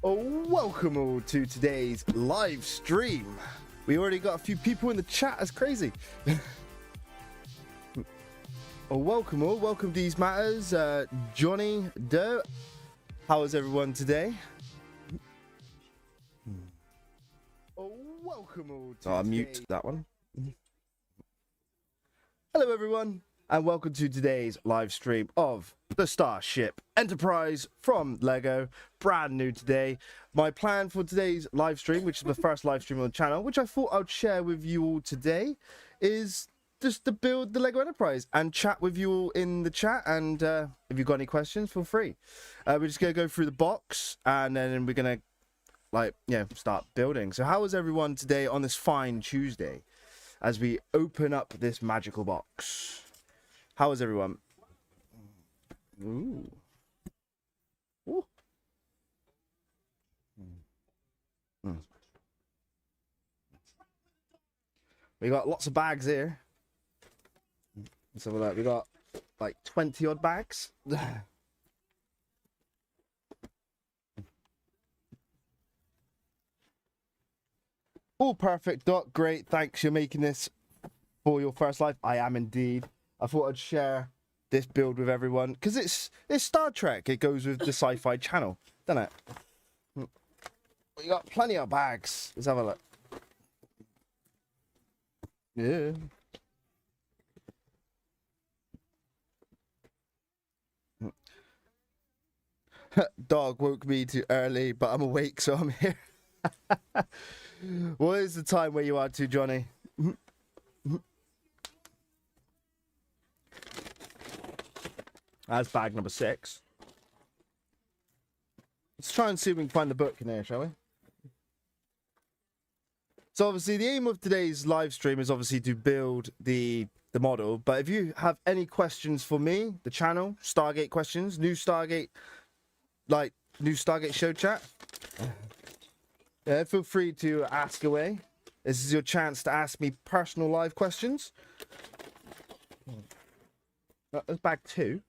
Welcome all to today's live stream. We already got a few people in the chat. That's crazy. Welcome all. Welcome These Matters. Johnny Doe. How is everyone today? Welcome all to I'll mute that one. Hello everyone, and welcome to today's live stream of the Starship Enterprise from Lego. Brand new today. My plan for today's live stream, which is the first live stream on the channel, which I thought I'd share with you all today, is just to build the Lego Enterprise and chat with you all in the chat. And if you've got any questions, feel free. We're just going to go through the box and then we're going to start building. So how is everyone today on this fine Tuesday as we open up this magical box? How is everyone? Ooh. Ooh. We got lots of bags here. Let's have a look. We got like 20 odd bags. All perfect, Doc. Great. Thanks. You're making this for your first live. I am indeed. I thought I'd share this build with everyone because it's Star Trek. It goes with the Sci-Fi channel, doesn't it? We got plenty of bags. Let's have a look. Yeah. Dog woke me too early, but I'm awake, so I'm here. What is the time where you are to, Johnny? That's bag number 6. Let's try and see if we can find the book in there, shall we? So obviously the aim of today's live stream is obviously to build the model. But if you have any questions for me, the channel, Stargate questions, new Stargate show chat, feel free to ask away. This is your chance to ask me personal live questions. That's bag 2.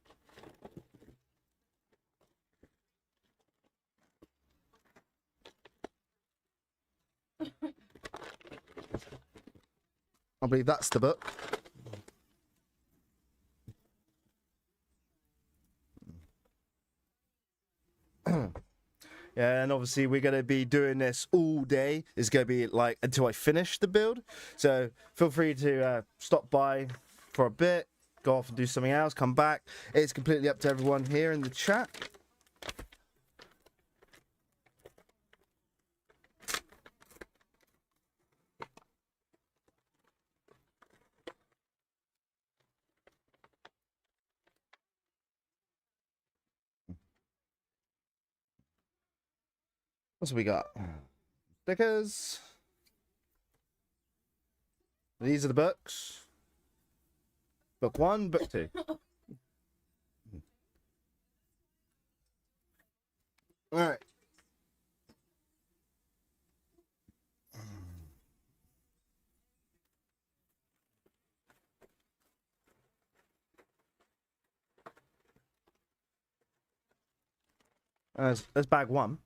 I believe that's the book. Yeah, and obviously we're going to be doing this all day. It's going to be like until I finish the build. So feel free to stop by for a bit, go off and do something else, come back. It's completely up to everyone here in the chat. What's we got? Stickers. These are the books. Book 1, book 2. All right. That's bag 1.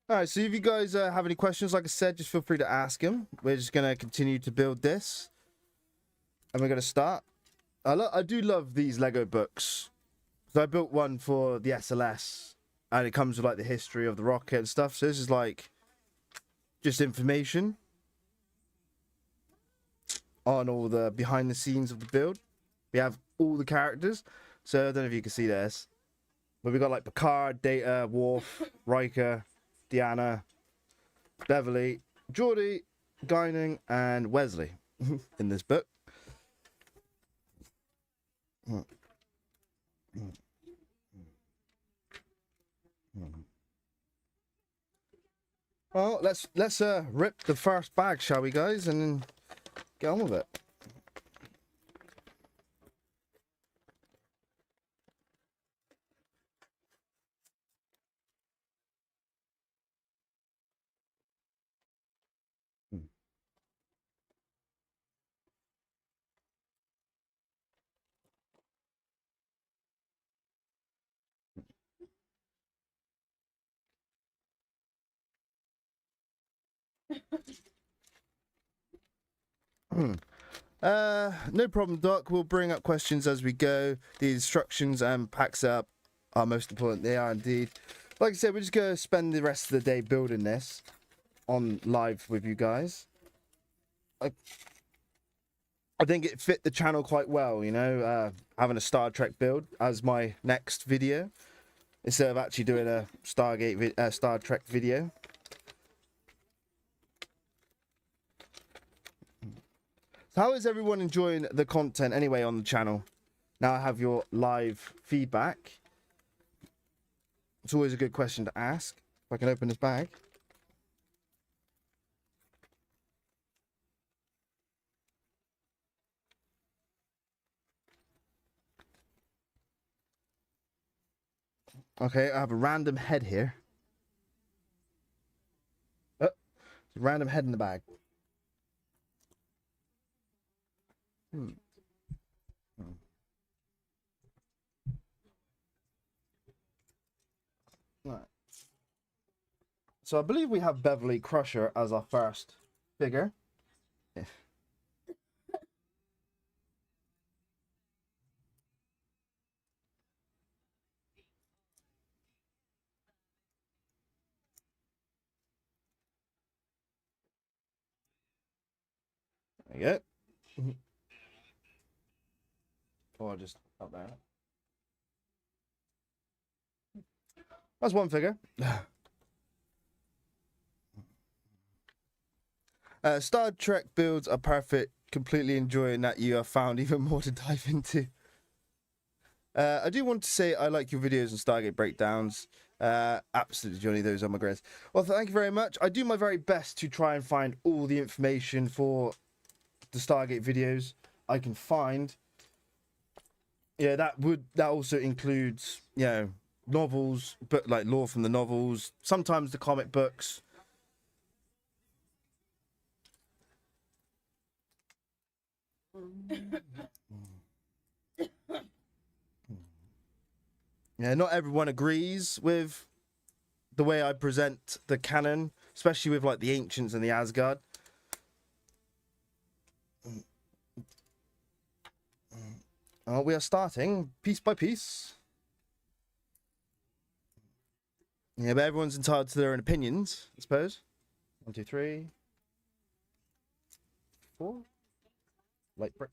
All right, so if you guys have any questions, like I said, just feel free to ask them. We're just going to continue to build this. And we're going to start. I do love these Lego books. So I built one for the SLS. And it comes with like the history of the rocket and stuff. So this is like just information on all the behind the scenes of the build. We have all the characters. So I don't know if you can see this. But we got like Picard, Data, Worf, Riker, Deanna, Beverly, Geordi, Guinan, and Wesley in this book. Well, let's rip the first bag, shall we, guys, and then get on with it. No problem, Doc. We'll bring up questions as we go. The instructions and packs up are most important. They are indeed. Like I said, we're just going to spend the rest of the day building this on live with you guys. I think it fit the channel quite well, you know, having a Star Trek build as my next video instead of actually doing a Star Trek video. So how is everyone enjoying the content anyway on the channel? Now I have your live feedback. It's always a good question to ask. If I can open this bag. Okay, I have a random head here. Oh, there's a random head in the bag. Right. So I believe we have Beverly Crusher as our first figure. Yeah. There you go. Or just up there. That's one figure. Star Trek builds are perfect. Completely enjoying that you have found even more to dive into. I do want to say I like your videos and Stargate breakdowns. Absolutely, Johnny, those are my greatest. Well, thank you very much. I do my very best to try and find all the information for the Stargate videos I can find. Yeah, that also includes, you know, novels, but like lore from the novels, sometimes the comic books. Yeah, not everyone agrees with the way I present the canon, especially with like the ancients and the Asgard. We are starting piece by piece. Yeah, but everyone's entitled to their own opinions, I suppose. 1, 2, 3, 4. Light brick.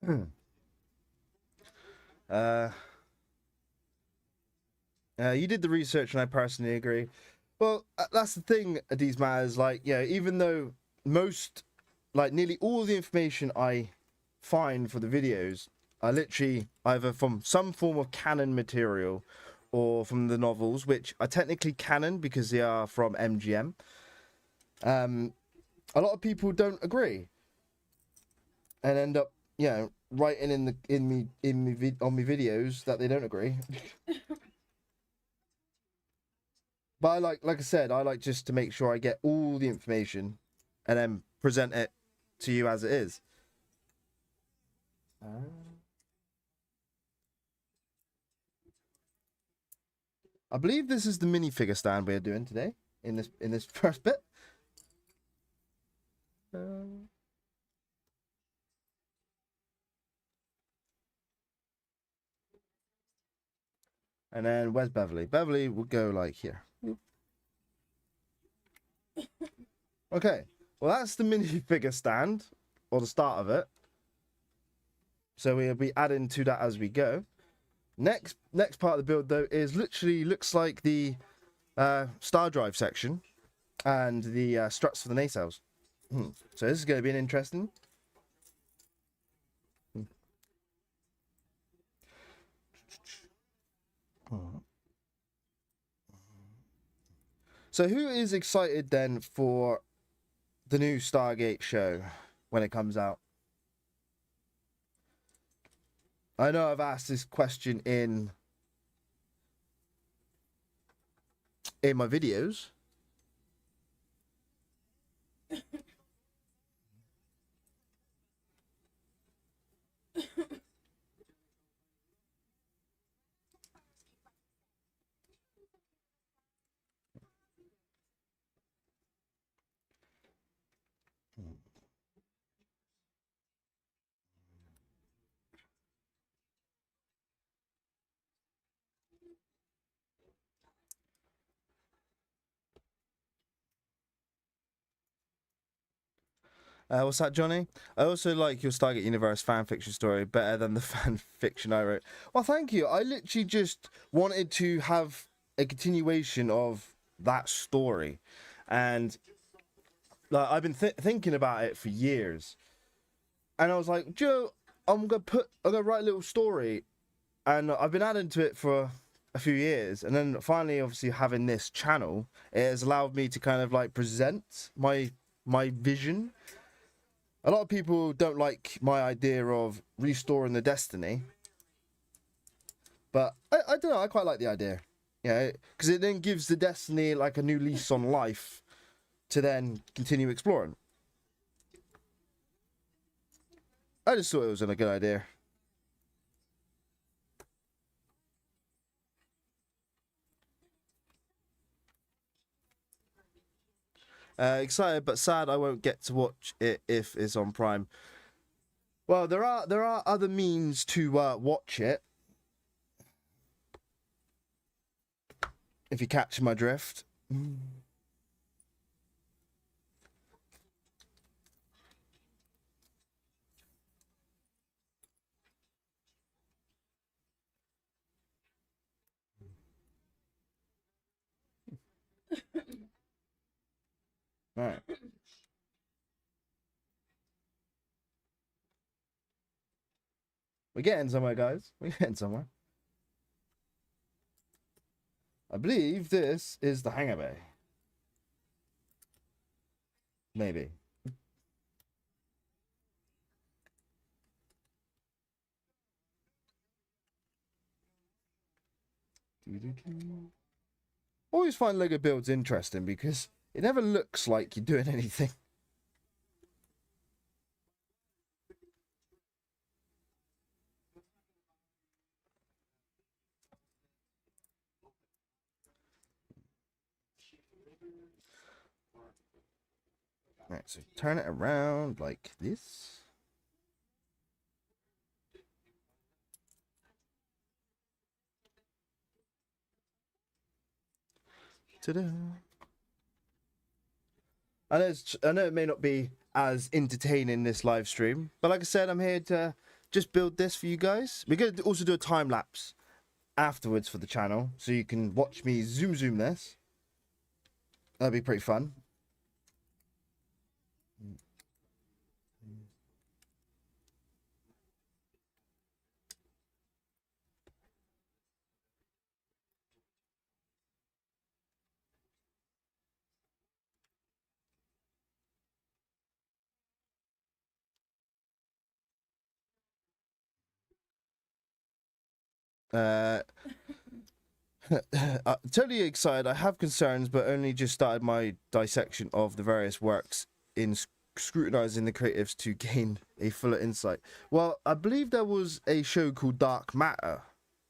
Hmm. Uh, you did the research, and I personally agree. Well, that's the thing. These matters, like, yeah, even though most, like, nearly all the information I find for the videos are literally either from some form of canon material or from the novels, which are technically canon because they are from MGM. A lot of people don't agree and end up, writing on me videos that they don't agree. But like I said, I like just to make sure I get all the information and then present it to you as it is. I believe this is the minifigure stand we're doing today in this first bit. And then where's Beverly? Beverly will go like here. Okay, well that's the minifigure stand, or the start of it. So we'll be adding to that as we go. Next part of the build though is literally looks like the star drive section and the struts for the nacelles. So this is going to be an interesting. So who is excited then for the new Stargate show when it comes out? I know I've asked this question in my videos. What's that, Johnny? I also like your Stargate Universe fanfiction story better than the fanfiction I wrote. Well, thank you. I literally just wanted to have a continuation of that story. And like, I've been thinking about it for years. And I was like, Joe, I'm gonna write a little story. And I've been adding to it for a few years. And then finally, obviously, having this channel, it has allowed me to kind of like present my vision. A lot of people don't like my idea of restoring the Destiny, but I don't know, I quite like the idea. Yeah, because it then gives the Destiny like a new lease on life to then continue exploring. I just thought it was a good idea. Excited but sad I won't get to watch it if it's on Prime. Well, there are other means to watch it. If you catch my drift. All right. We're getting somewhere, guys. We're getting somewhere. I believe this is the hangar bay. Maybe. Always find Lego builds interesting because it never looks like you're doing anything. Right, so turn it around like this. Ta-da. I know it may not be as entertaining this live stream, but like I said, I'm here to just build this for you guys. We're going to also do a time lapse afterwards for the channel, so you can watch me zoom this. That'd be pretty fun. Totally excited. I have concerns, but only just started my dissection of the various works in scrutinizing the creatives to gain a fuller insight. Well, I believe there was a show called Dark Matter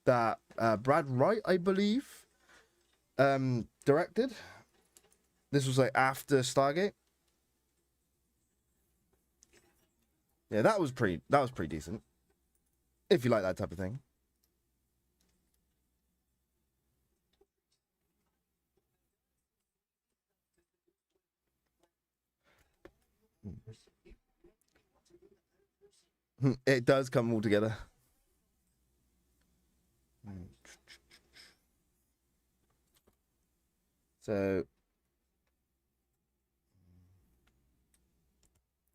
that Brad Wright, I believe, directed. This was like after Stargate. Yeah, that was pretty decent. If you like that type of thing. It does come all together. So,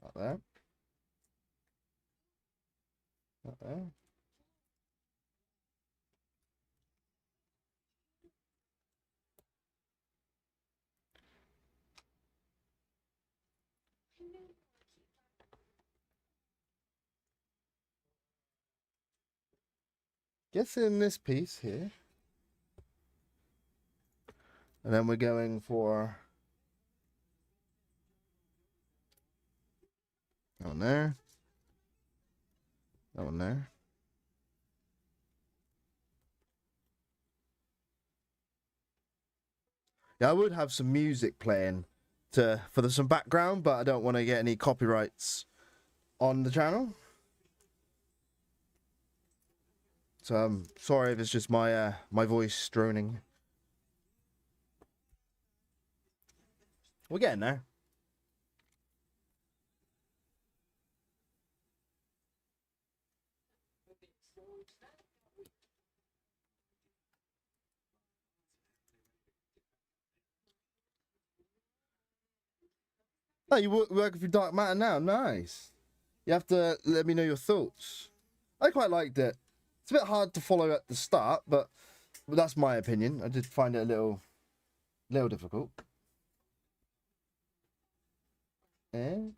not there. Not there. Guess in this piece here. And then we're going for that one there. That one there. Yeah, I would have some music playing for some background, but I don't want to get any copyrights on the channel. So I'm sorry if it's just my my voice droning. We're getting there. Oh, you're working for Dark Matter now? Nice. You have to let me know your thoughts. I quite liked it. It's a bit hard to follow at the start, but that's my opinion. I did find it a little difficult. Eh?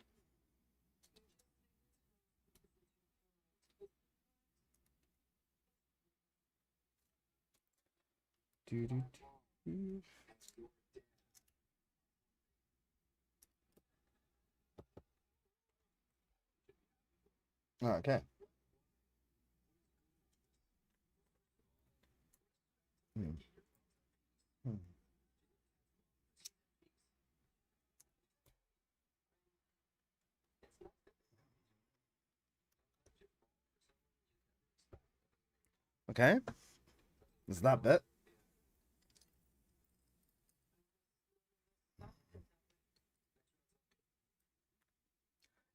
Okay. Hmm. Hmm. Okay. There's that bit.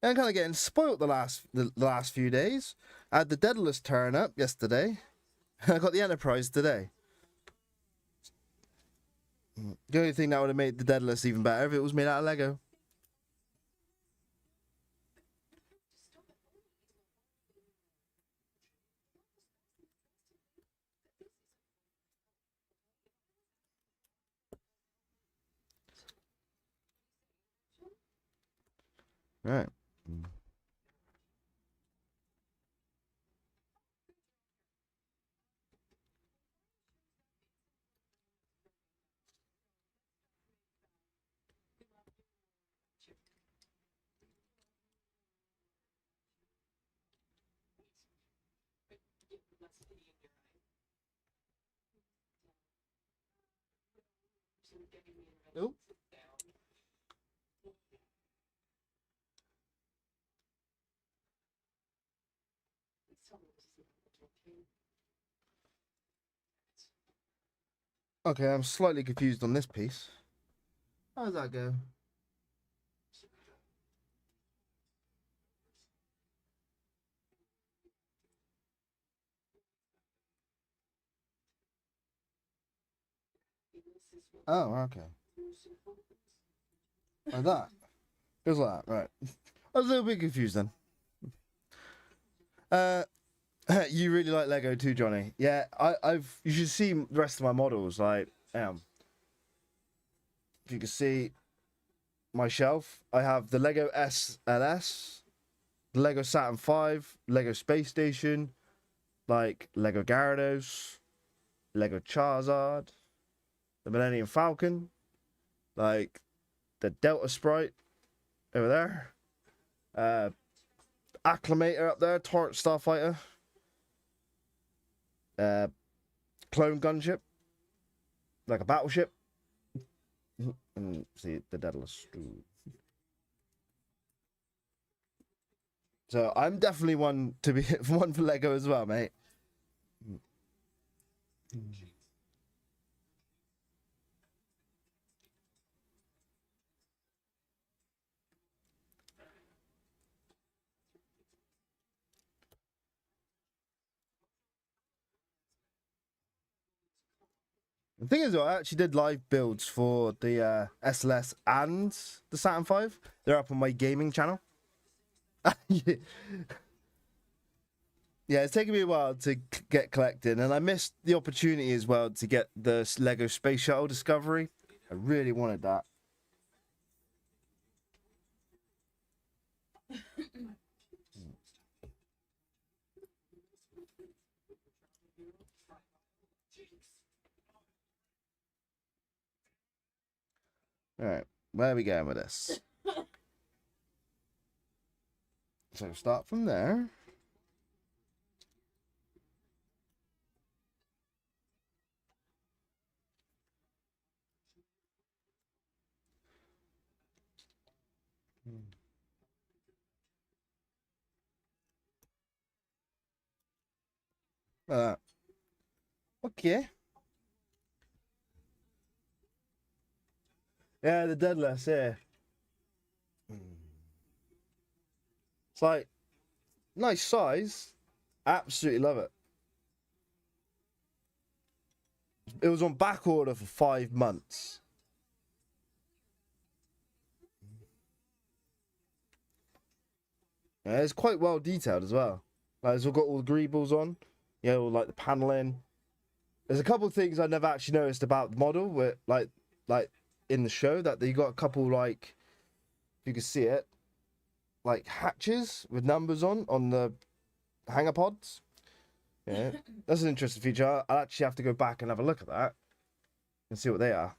I'm kind of getting spoilt the last few days. I had the Daedalus turn up yesterday. I got the Enterprise today. The only thing that would have made the Daedalus even better if it was made out of Lego. Right. Nope. Okay, I'm slightly confused on this piece. How does that go? Oh, okay. Like that. Goes like that, right. I was a little bit confused then. Uh, you really like Lego too, Johnny? Yeah, I've. You should see the rest of my models. Like, if you can see my shelf, I have the Lego SLS, the Lego Saturn V, Lego Space Station, like Lego Gyarados, Lego Charizard, the Millennium Falcon, like the Delta Sprite over there, Acclamator up there, Torrent Starfighter, uh, Clone Gunship, like a battleship, and see the Daedalus. So I'm definitely one to be one for Lego as well, mate. The thing is, though, I actually did live builds for the SLS and the Saturn V. They're up on my gaming channel. Yeah, it's taken me a while to get collected, and I missed the opportunity as well to get the Lego Space Shuttle Discovery. I really wanted that. All right, where are we going with this? So start from there. Uh, okay. Yeah, the Deadless, yeah. It's like nice size. Absolutely love it. It was on back order for 5 months. Yeah, it's quite well detailed as well. Like it's all got all the greebles on. You know, like the paneling. There's a couple of things I never actually noticed about the model, where like in the show that they got a couple like, if you can see it, like hatches with numbers on the hanger pods. Yeah, that's an interesting feature. I'll actually have to go back and have a look at that and see what they are.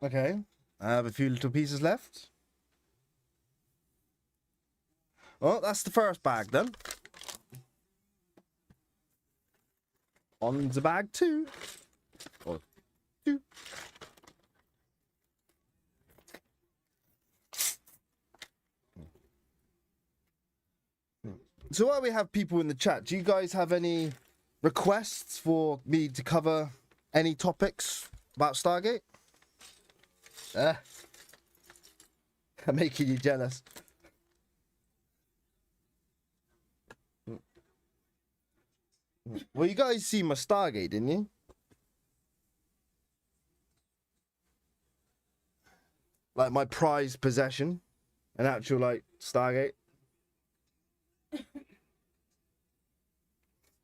Okay, I have a few little pieces left. Well, that's the first bag then. On the bag two. Or two. So while we have people in the chat, do you guys have any requests for me to cover any topics about Stargate? I'm making you jealous. Well, you guys see my Stargate, didn't you? Like my prized possession, an actual like Stargate.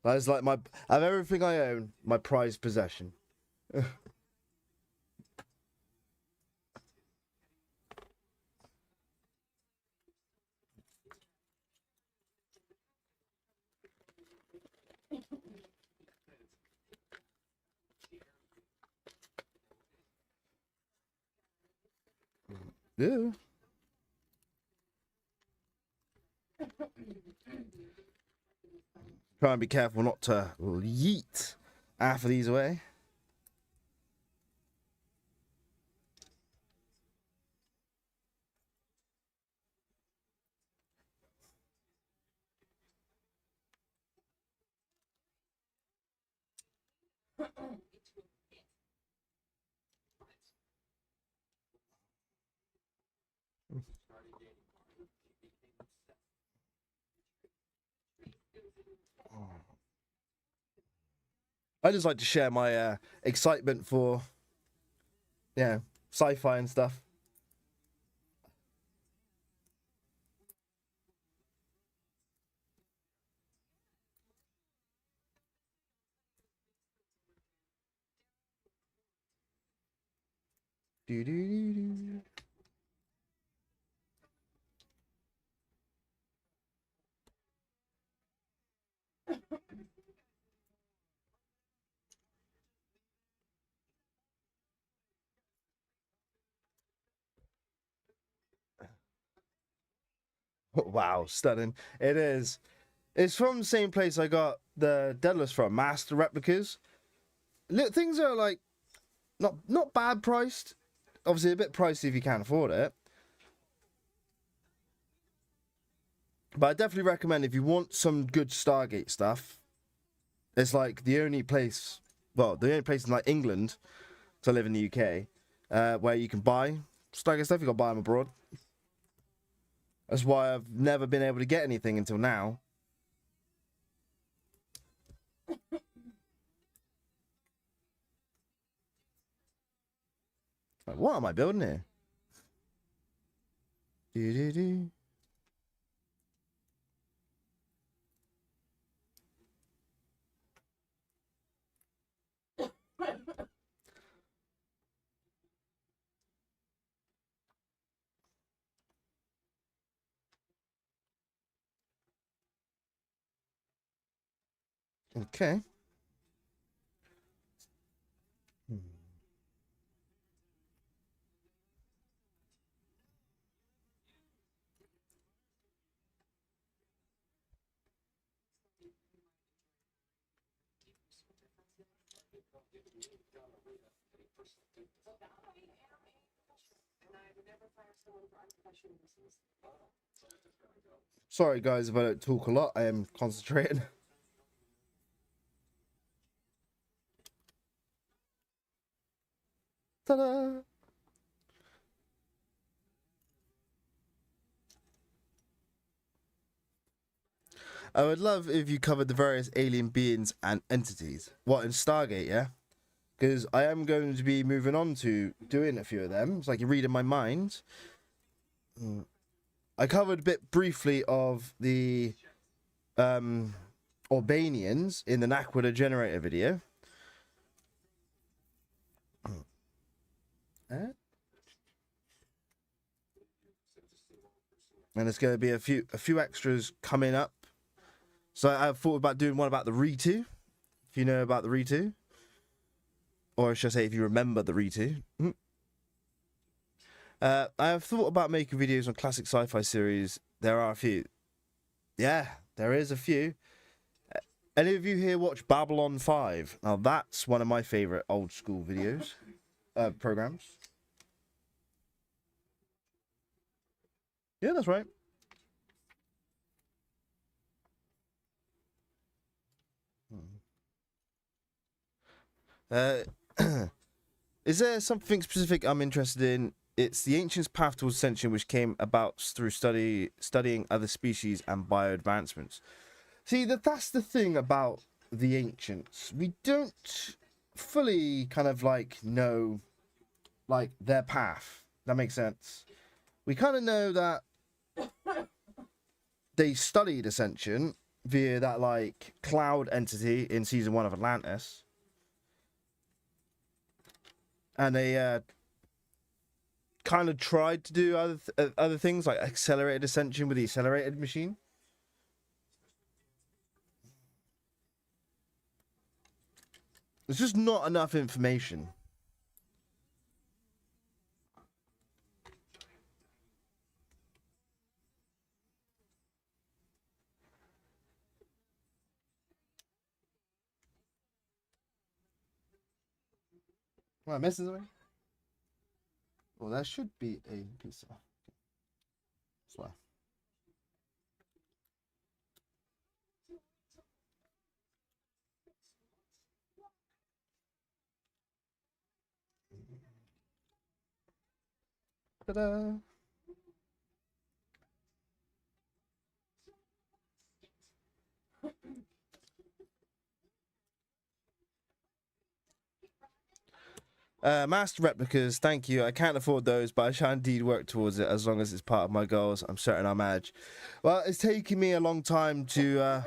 That's like my, I have everything I own, my prized possession. Yeah. Try and be careful not to yeet half of these away. I just like to share my excitement for, yeah, sci-fi and stuff. Do do do do. Wow, stunning! It is. It's from the same place I got the Daedalus from, Master Replicas. Things are like not bad priced. Obviously, a bit pricey if you can't afford it. But I definitely recommend if you want some good Stargate stuff. It's like the only place, well, the only place in like England, to live in the UK, where you can buy Stargate stuff. You got to buy them abroad. That's why I've never been able to get anything until now. Like, what am I building here? Do do do. Okay. Sorry, guys, if I don't talk a lot. I am concentrating. Ta-da! I would love if you covered the various alien beings and entities. What, in Stargate, yeah? Because I am going to be moving on to doing a few of them. It's like you're reading my mind. I covered a bit briefly of the Albanians in the Naquita generator video. And there's going to be a few extras coming up. So I thought about doing one about the Ritu, if you know about the Ritu. Or should I say, if you remember the Ritu. I have thought about making videos on classic sci-fi series. There are a few. Yeah, there is a few. Any of you here watch Babylon 5? Now that's one of my favourite old school videos, programs. Yeah, that's right. Is there something specific I'm interested in? It's the ancients' path towards ascension, which came about through studying other species and bio advancements. See, that's the thing about the ancients. We don't fully kind of like know like their path. That makes sense. We kind of know that they studied ascension via that like cloud entity in season 1 of Atlantis. And they kind of tried to do other things like accelerated ascension with the accelerated machine. There's just not enough information. Am I missing something? Well, there should be a pizza. Swear. Ta-da! Master replicas, thank you. I can't afford those, but I shall indeed work towards it as long as it's part of my goals. I'm certain I'll manage. Well, it's taken me a long time to,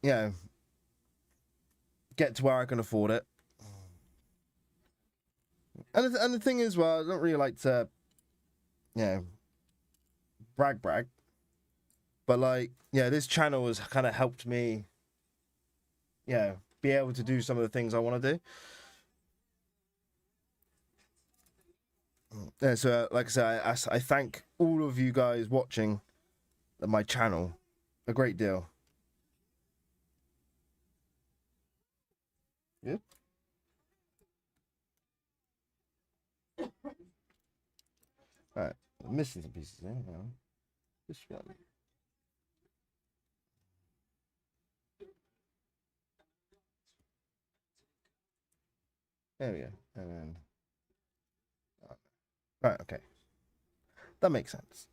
you know, get to where I can afford it. And the thing is, well, I don't really like to, you know, brag. But, like, yeah, this channel has kind of helped me, you know, be able to do some of the things I want to do. Yeah, so like I said, I thank all of you guys watching my channel a great deal. Yep. All right, I'm missing some pieces there. This one. There we go. And then, right, okay, that makes sense.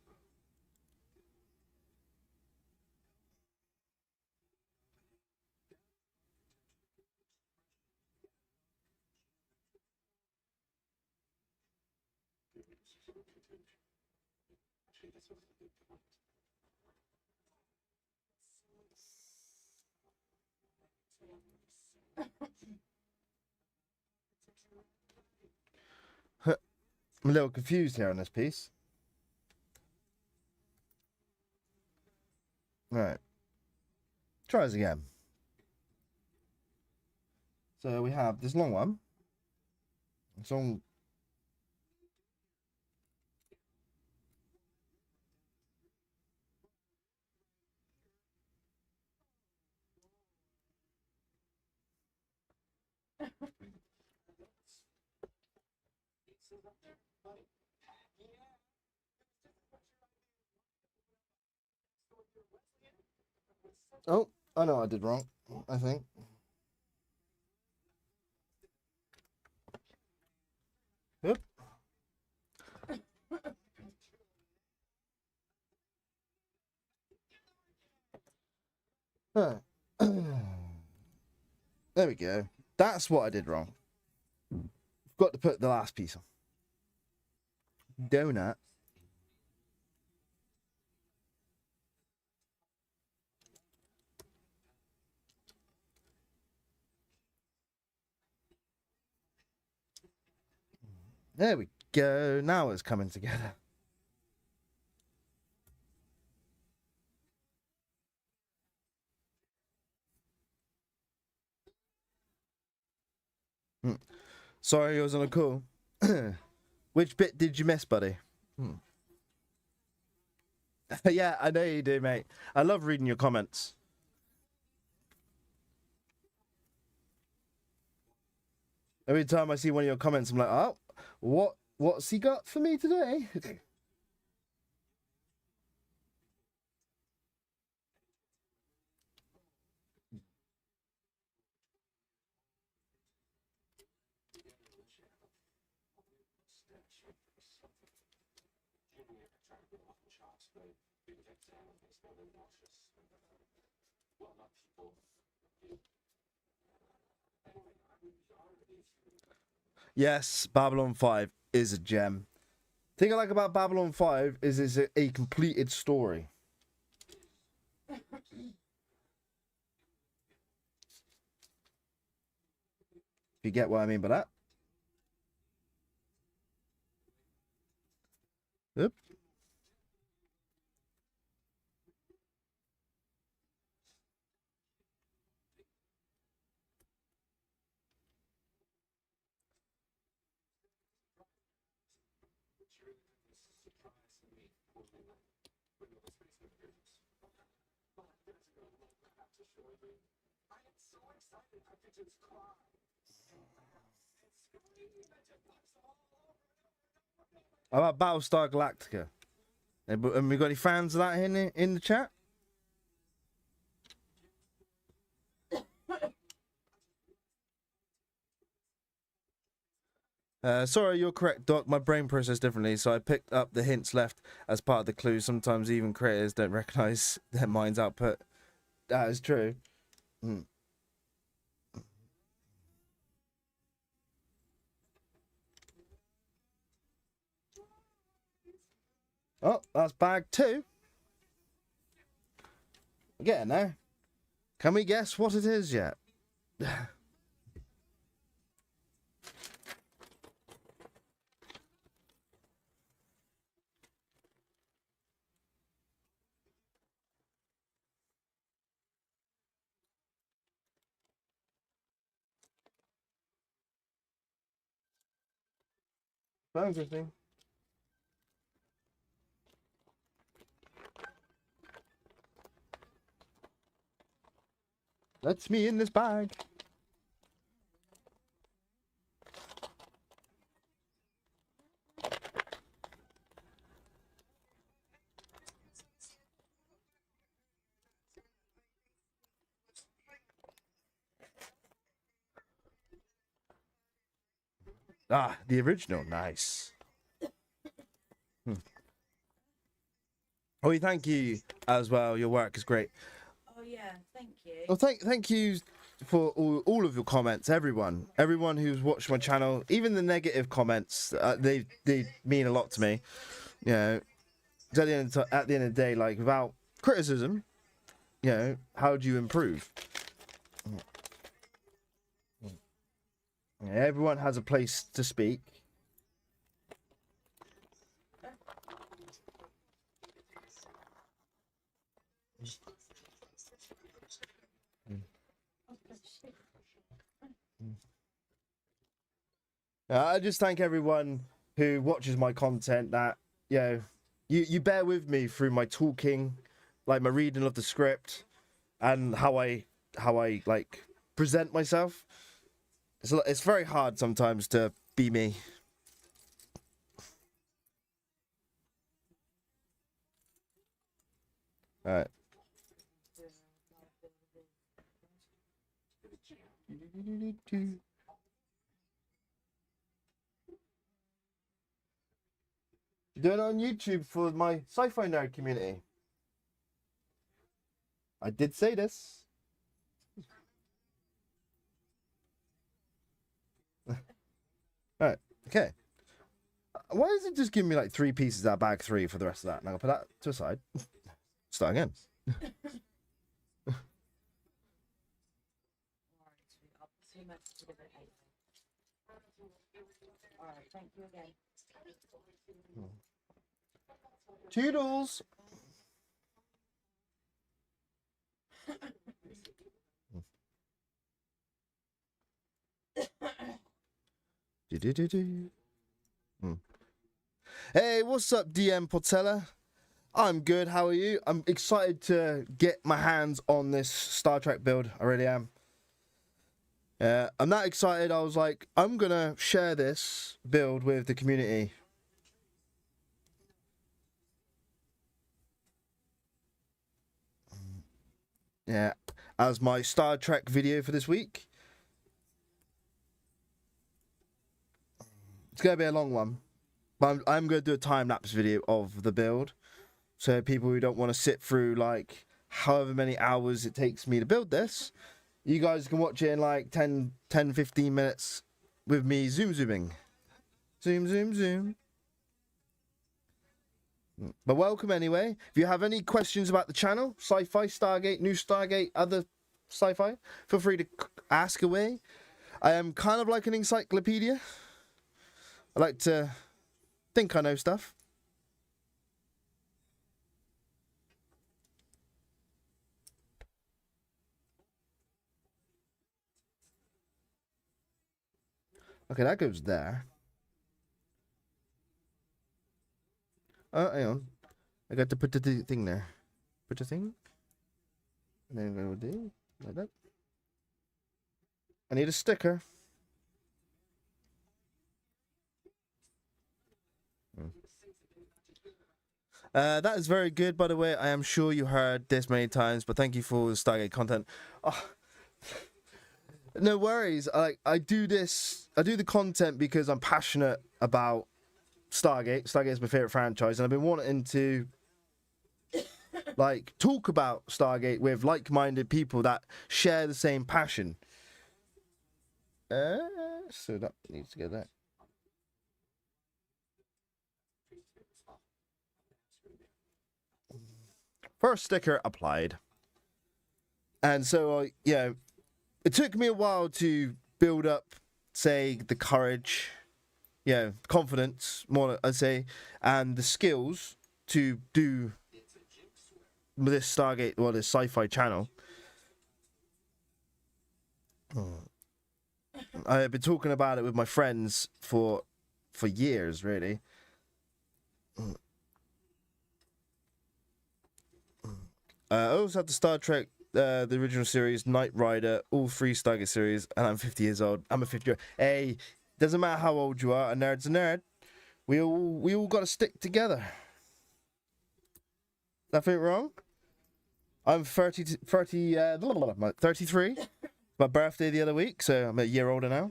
I'm a little confused here on this piece. All right, try this again. So we have this long one. It's on. Oh, I know I did wrong. I think. Yep. Huh. There we go. That's what I did wrong. Got to put the last piece on. Donut. There we go. Now it's coming together. Sorry, I was on a call. Which bit did you miss, buddy? Yeah, I know you do, mate. I love reading your comments. Every time I see one of your comments, I'm like, oh, what's he got for me today? Yes, Babylon 5 is a gem. The thing I like about Babylon 5 is it's a completed story. If you get what I mean by that. Yep. How about Battlestar Galactica? And we got any fans of that in the chat? Sorry, you're correct, Doc. My brain processed differently, so I picked up the hints left as part of the clue. Sometimes even creators don't recognize their mind's output. That is true. Mm. Oh, that's bag 2. Getting there. Can we guess what it is yet? So interesting. That's me in this bag. Ah, the original. Nice. Oh, thank you as well. Your work is great. Oh yeah, thank you. Well, thank you for all of your comments, everyone who's watched my channel, even the negative comments. They mean a lot to me. You know, at the end of the day, like without criticism, you know, how do you improve? Yeah, everyone has a place to speak. I just thank everyone who watches my content that, you know, you bear with me through my talking, like my reading of the script and how I like present myself. It's very hard sometimes to be me. All right. Doing it on YouTube for my sci-fi nerd community. I did say this. Alright, okay. Why is it just giving me like 3 pieces out of bag 3 for the rest of that? Now I'll put that to the side. Start again. Alright, thank you again. Toodles! Hey, what's up, DM Portella? I'm good, how are you? I'm excited to get my hands on this Star Trek build. I really am. I'm that excited, I was like, I'm gonna share this build with the community. Yeah, as my Star Trek video for this week. It's going to be a long one, but I'm going to do a time-lapse video of the build. So people who don't want to sit through, like, however many hours it takes me to build this, you guys can watch it in, like, 10, 15 minutes with me zooming. Zoom, zoom, zoom. But welcome anyway. If you have any questions about the channel, Sci-Fi, Stargate, New Stargate, other Sci-Fi, feel free to ask away. I am kind of like an encyclopedia. I like to think I know stuff. Okay, that goes there. Oh, hang on. I got to put the thing there. Put the thing. And then go do like that. I need a sticker. That is very good, by the way. I am sure you heard this many times, but thank you for the Stargate content. Oh, no worries. I do this. I do the content because I'm passionate about Stargate. Stargate is my favorite franchise, and I've been wanting to like talk about Stargate with like-minded people that share the same passion. So that needs to go there. First sticker applied. And so, it took me a while to build up, say, the courage, confidence, more, I'd say, and the skills to do this Stargate, well, this sci-fi channel. I've been talking about it with my friends for years, really. I also had the Star Trek, the original series, Knight Rider, all 3 Stargate series, and I'm 50 years old. I'm a 50-year-old. Hey, doesn't matter how old you are, a nerd's a nerd. We all got to stick together. Nothing wrong? I'm 33. My birthday the other week, so I'm a year older now.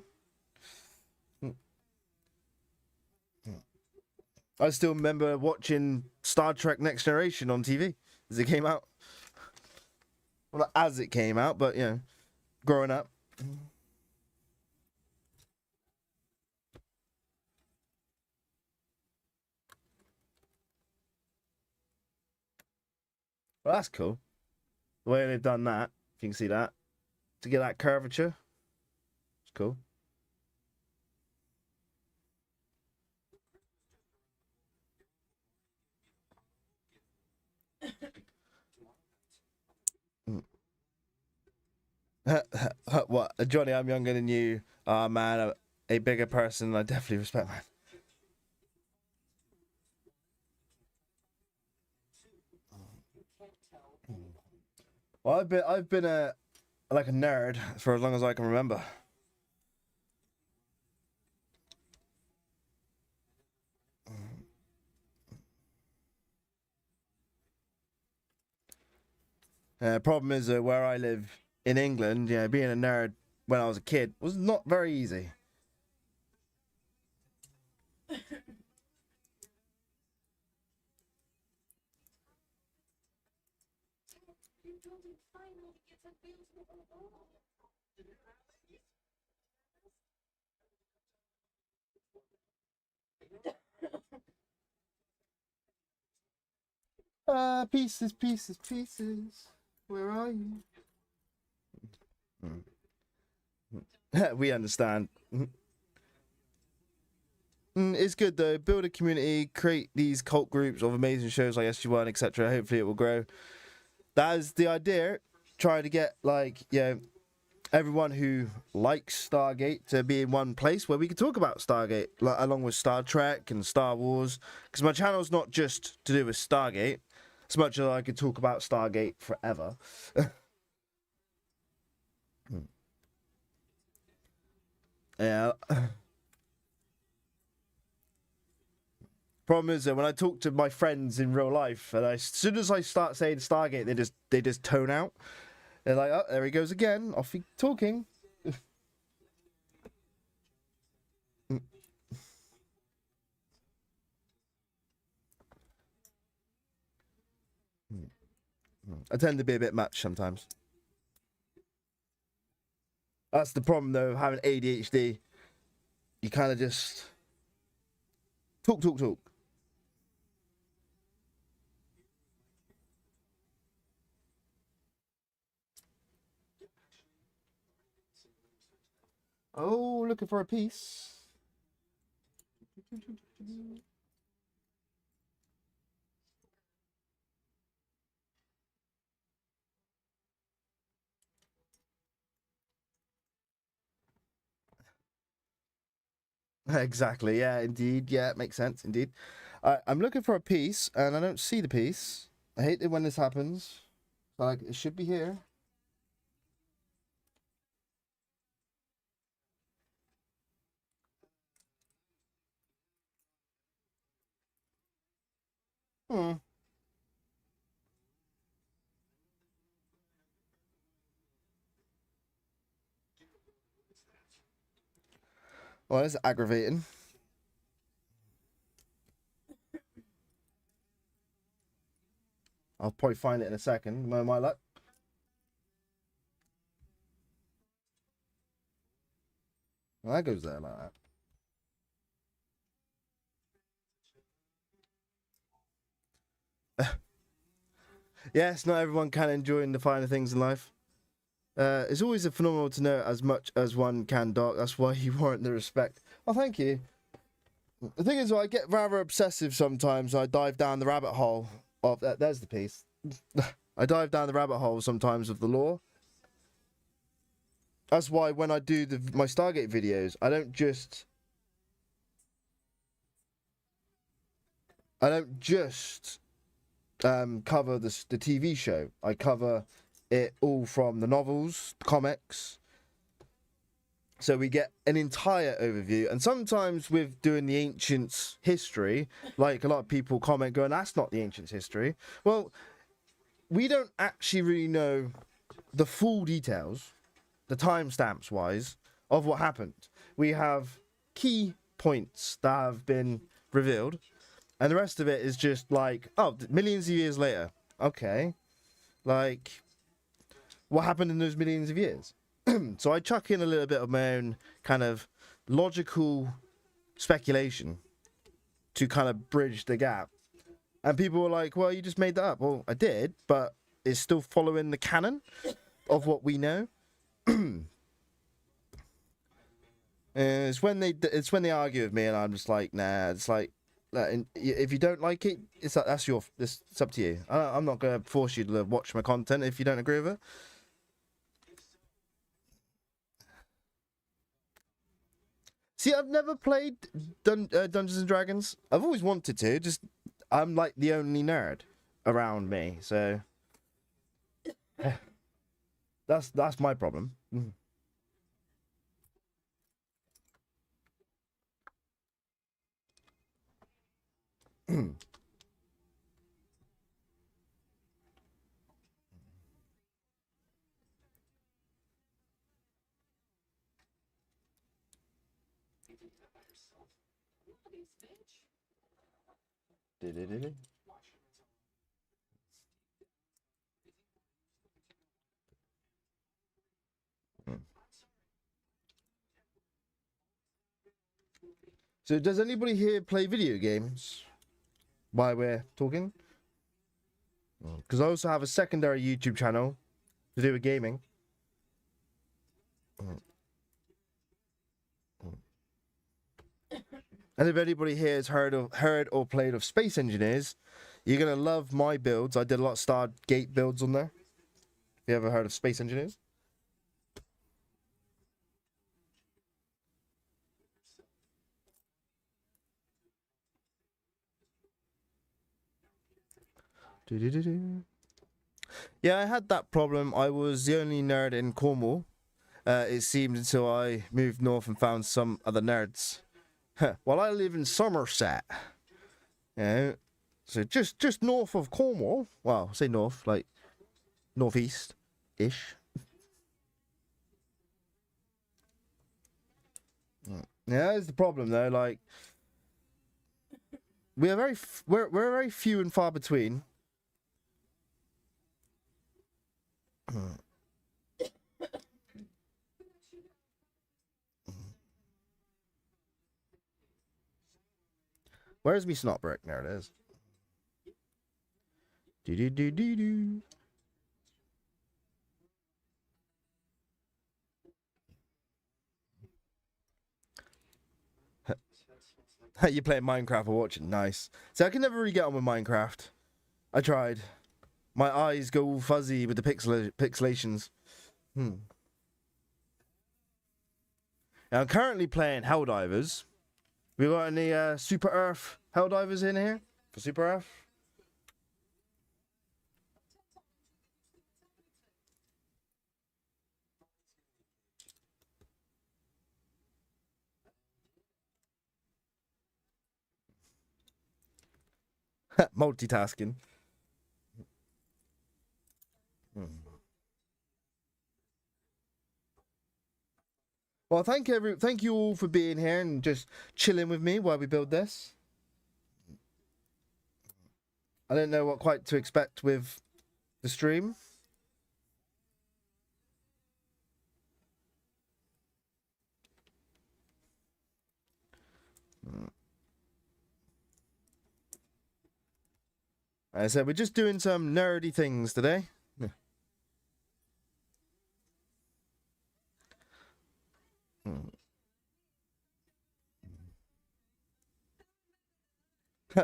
I still remember watching Star Trek Next Generation on TV as it came out. Well, not as it came out, but, growing up. Well, that's cool. The way they've done that, if you can see that, to get that curvature, it's cool. What, Johnny? I'm younger than you. Oh man, a bigger person. I definitely respect, man. Well, I've been a nerd for as long as I can remember. Problem is, where I live in England, being a nerd when I was a kid was not very easy. Pieces, pieces, pieces. Where are you? We understand. It's good though. Build a community, create these cult groups of amazing shows like SG1, etc. Hopefully it will grow. That is the idea. Try to get everyone who likes Stargate to be in one place where we can talk about Stargate, along with Star Trek and Star Wars. Because my channel's not just to do with Stargate, as much as I could talk about Stargate forever. Yeah. Problem is that when I talk to my friends in real life, and as soon as I start saying Stargate, they just tone out. They're like, "Oh, there he goes again, off he talking." I tend to be a bit much sometimes. That's the problem though, having ADHD. You kind of just talk, talk, talk. Oh, looking for a piece. Exactly. Yeah, indeed. Yeah, it makes sense. Indeed. I'm looking for a piece, and I don't see the piece. I hate it when this happens. Like, it should be here. Hmm. Well, that's aggravating. I'll probably find it in a second. My luck. Well, that goes there like that. Yes, not everyone can enjoy the finer things in life. It's always a phenomenal to know as much as one can, Doc. That's why you warrant the respect. Oh, thank you. The thing is, I get rather obsessive sometimes. I dive down the rabbit hole of that. There's the piece. I dive down the rabbit hole sometimes of the lore. That's why when I do my Stargate videos, I don't just cover the TV show. I cover it all from the novels, the comics. So we get an entire overview. And sometimes with doing the Ancients' history, like a lot of people comment going, that's not the Ancients' history. Well, we don't actually really know the full details, the timestamps wise, of what happened. We have key points that have been revealed. And the rest of it is just like, oh, millions of years later. Okay. Like, what happened in those millions of years? So I chuck in a little bit of my own kind of logical speculation to kind of bridge the gap. And people were like, well, you just made that up. Well, I did, but it's still following the canon of what we know. It's when they argue with me, and I'm just like, nah. It's like, if you don't like it, it's up to you. I'm not gonna force you to watch my content if you don't agree with it. See, I've never played Dungeons and Dragons. I've always wanted to. Just I'm like the only nerd around me, so that's my problem. So does anybody here play video games while we're talking? Because I also have a secondary YouTube channel to do with gaming. And if anybody here has heard or played of Space Engineers, you're gonna love my builds. I did a lot of Stargate builds on there. You ever heard of Space Engineers? Yeah, I had that problem. I was the only nerd in Cornwall. It seemed until I moved north and found some other nerds. Well, I live in Somerset. Yeah, so just north of Cornwall. Well, say north, like northeast-ish. Yeah, that's the problem though. Like, we're very few and far between. Where's me snot brick? There it is. Do. You playing Minecraft or watching? Nice. See, I can never really get on with Minecraft. I tried. My eyes go all fuzzy with the pixelations. Now, I'm currently playing Helldivers. We got any Super Earth Helldivers in here for Super Earth? Multitasking. Well, thank you all for being here and just chilling with me while we build this. I don't know what quite to expect with the stream. Like I said, we're just doing some nerdy things today.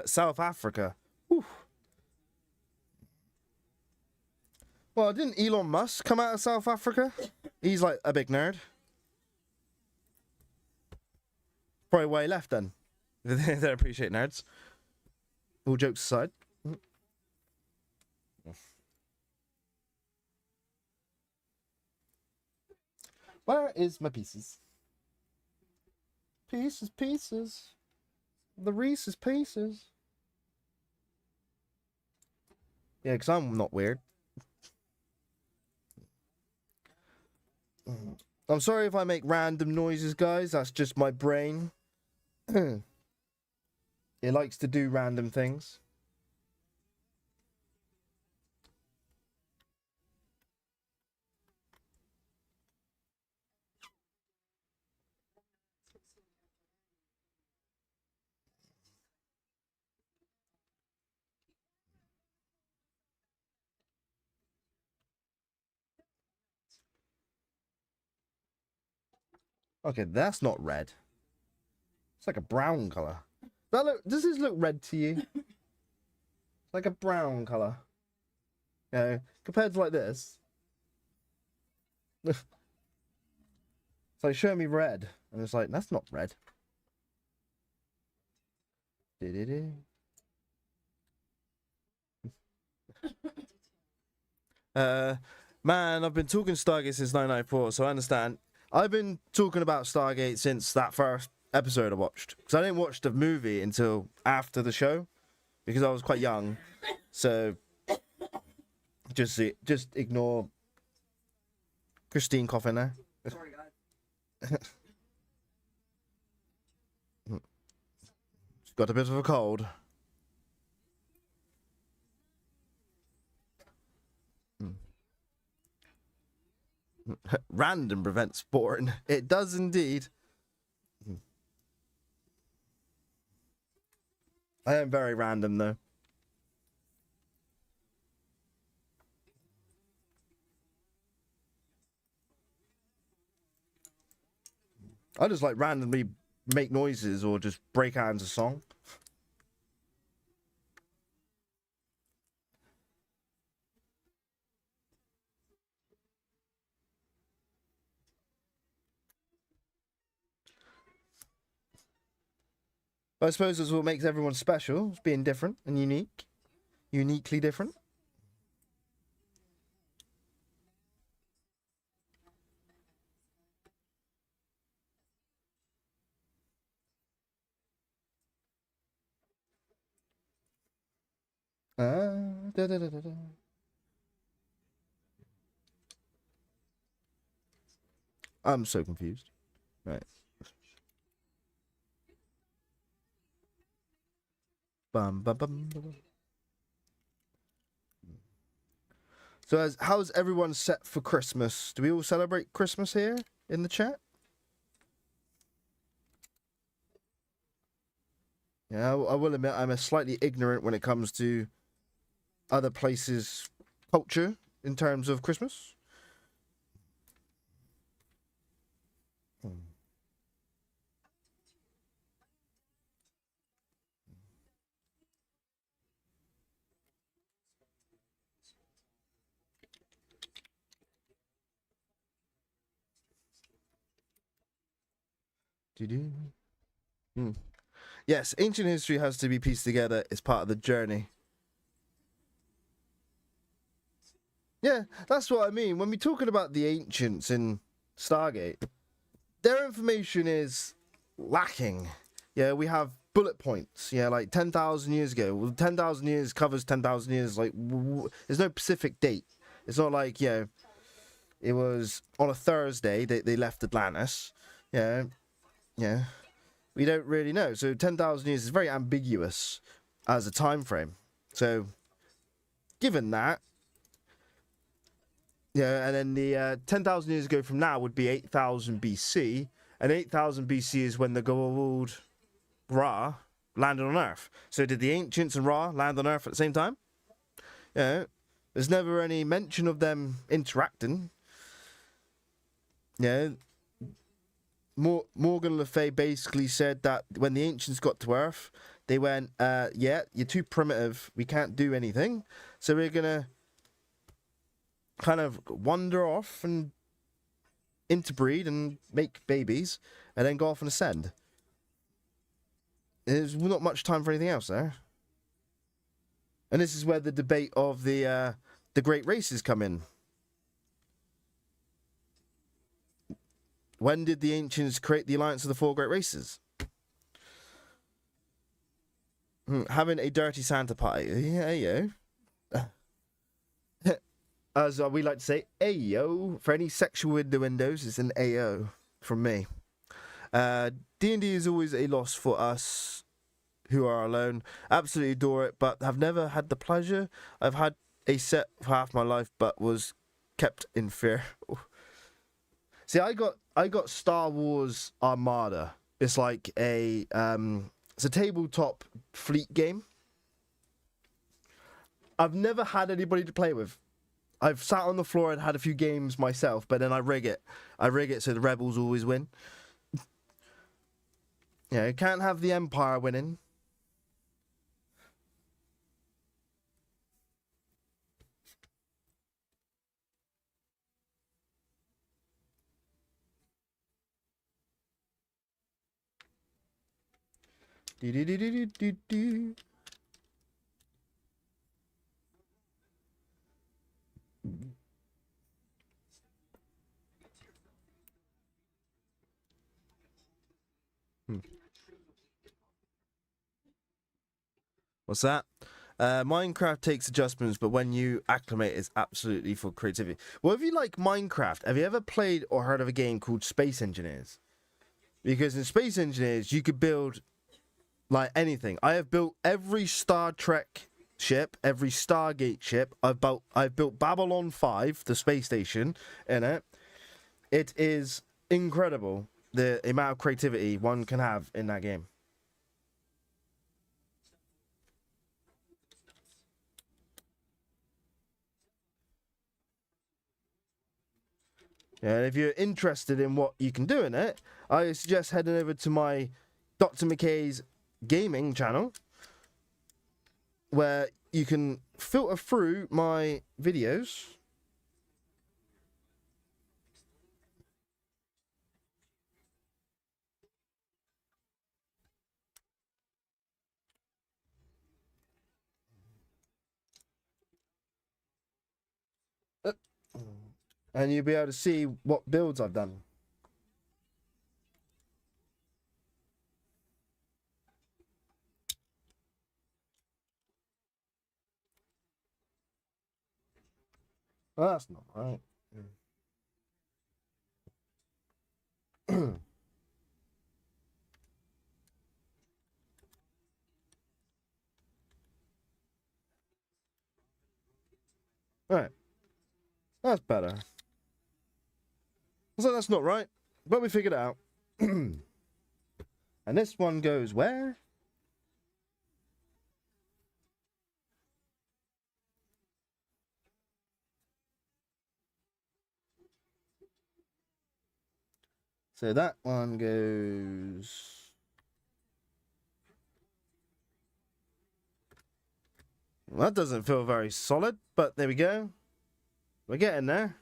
South Africa. Whew. Well, didn't Elon Musk come out of South Africa? He's like a big nerd. Probably why he left then. They don't appreciate nerds. All jokes aside. Where is my pieces? Pieces. The Reese's Pieces. Yeah, because I'm not weird. I'm sorry if I make random noises, guys. That's just my brain. It likes to do random things. Okay, that's not red. It's like a brown color. Does this look red to you? It's like a brown color. You know, compared to like this. It's like, show me red. And it's like, that's not red. Man, I've been talking Stargate since 1994, so I understand. I've been talking about Stargate since that first episode I watched. Because I didn't watch the movie until after the show. Because I was quite young. So, just ignore Christine coughing there. Sorry, guys. She's got a bit of a cold. Random prevents boring. It does indeed. I am very random though. I just like randomly make noises or just break out into song. I suppose that's what makes everyone special, is being different and unique. Uniquely different. Da, da, da, da, da. I'm so confused. Right. Bum, bum, bum, bum. So, how's everyone set for Christmas? Do we all celebrate Christmas here in the chat? Yeah, I will admit I'm a slightly ignorant when it comes to other places' culture in terms of Christmas. Yes, ancient history has to be pieced together. It's part of the journey. Yeah, that's what I mean. When we're talking about the ancients in Stargate, their information is lacking. Yeah, we have bullet points. Yeah, like 10,000 years ago. Well, 10,000 years covers 10,000 years. Like, there's no specific date. It's not like, it was on a Thursday they left Atlantis. Yeah, yeah. We don't really know. So 10,000 years is very ambiguous as a time frame. So given that, yeah, and then the 10,000 years ago from now would be 8,000 BC, and 8,000 BC is when the gold Ra landed on Earth. So did the ancients and Ra land on Earth at the same time? Yeah, there's never any mention of them interacting. Yeah, Morgan Le Fay basically said that when the ancients got to Earth, they went, yeah, you're too primitive. We can't do anything. So we're going to kind of wander off and interbreed and make babies and then go off and ascend. There's not much time for anything else there. And this is where the debate of the great races come in. When did the ancients create the alliance of the four great races? Having a dirty Santa party. Yeah, yo. As we like to say, ayo. For any sexual innuendos, it's an ayo from me. D&D is always a loss for us who are alone. Absolutely adore it, but have never had the pleasure. I've had a set for half my life, but was kept in fear. See, I got Star Wars Armada. It's like it's a tabletop fleet game. I've never had anybody to play with. I've sat on the floor and had a few games myself, but then I rig it. I rig it so the rebels always win. Yeah, you can't have the Empire winning. Do do do do do do. What's that? Minecraft takes adjustments, but when you acclimate, it's absolutely for creativity. Well, if you like Minecraft, have you ever played or heard of a game called Space Engineers? Because in Space Engineers, you could build like anything. I have built every Star Trek ship, every Stargate ship. I've built Babylon 5, the space station, in it. It is incredible the amount of creativity one can have in that game. Yeah, and if you're interested in what you can do in it, I suggest heading over to my Dr. McKay's gaming channel, where you can filter through my videos. And you'll be able to see what builds I've done. Well, that's not right. Right. That's better. So that's not right, but we figured it out. And this one goes where? So that one goes... Well, that doesn't feel very solid, but there we go. We're getting there.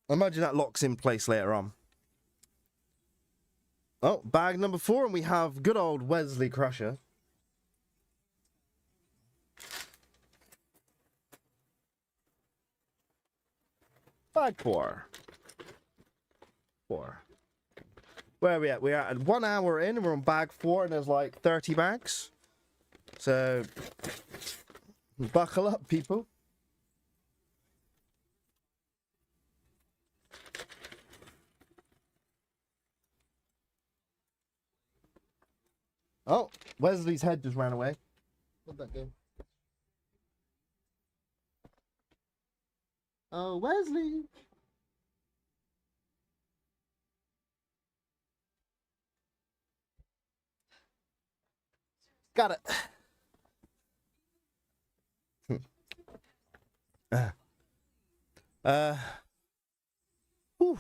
I imagine that locks in place later on. Oh, bag number 4, and we have good old Wesley Crusher. Bag 4. 4. Where are we at? We're at 1 hour in, and we're on bag 4, and there's like 30 bags. So, Buckle up, people. Oh, Wesley's head just ran away. What'd that do? Oh, Wesley. Got it. Whew.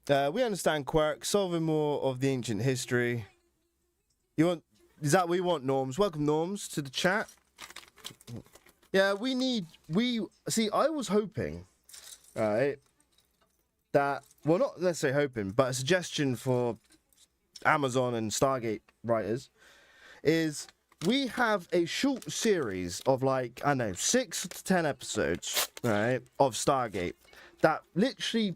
We understand quirk, solving more of the ancient history. Is that what you want, Norms? Welcome, Norms, to the chat. Yeah, see, I was hoping, right, that, well, not necessarily hoping, but a suggestion for Amazon and Stargate writers is we have a short series of, like, I don't know, 6 to 10 episodes, right, of Stargate that literally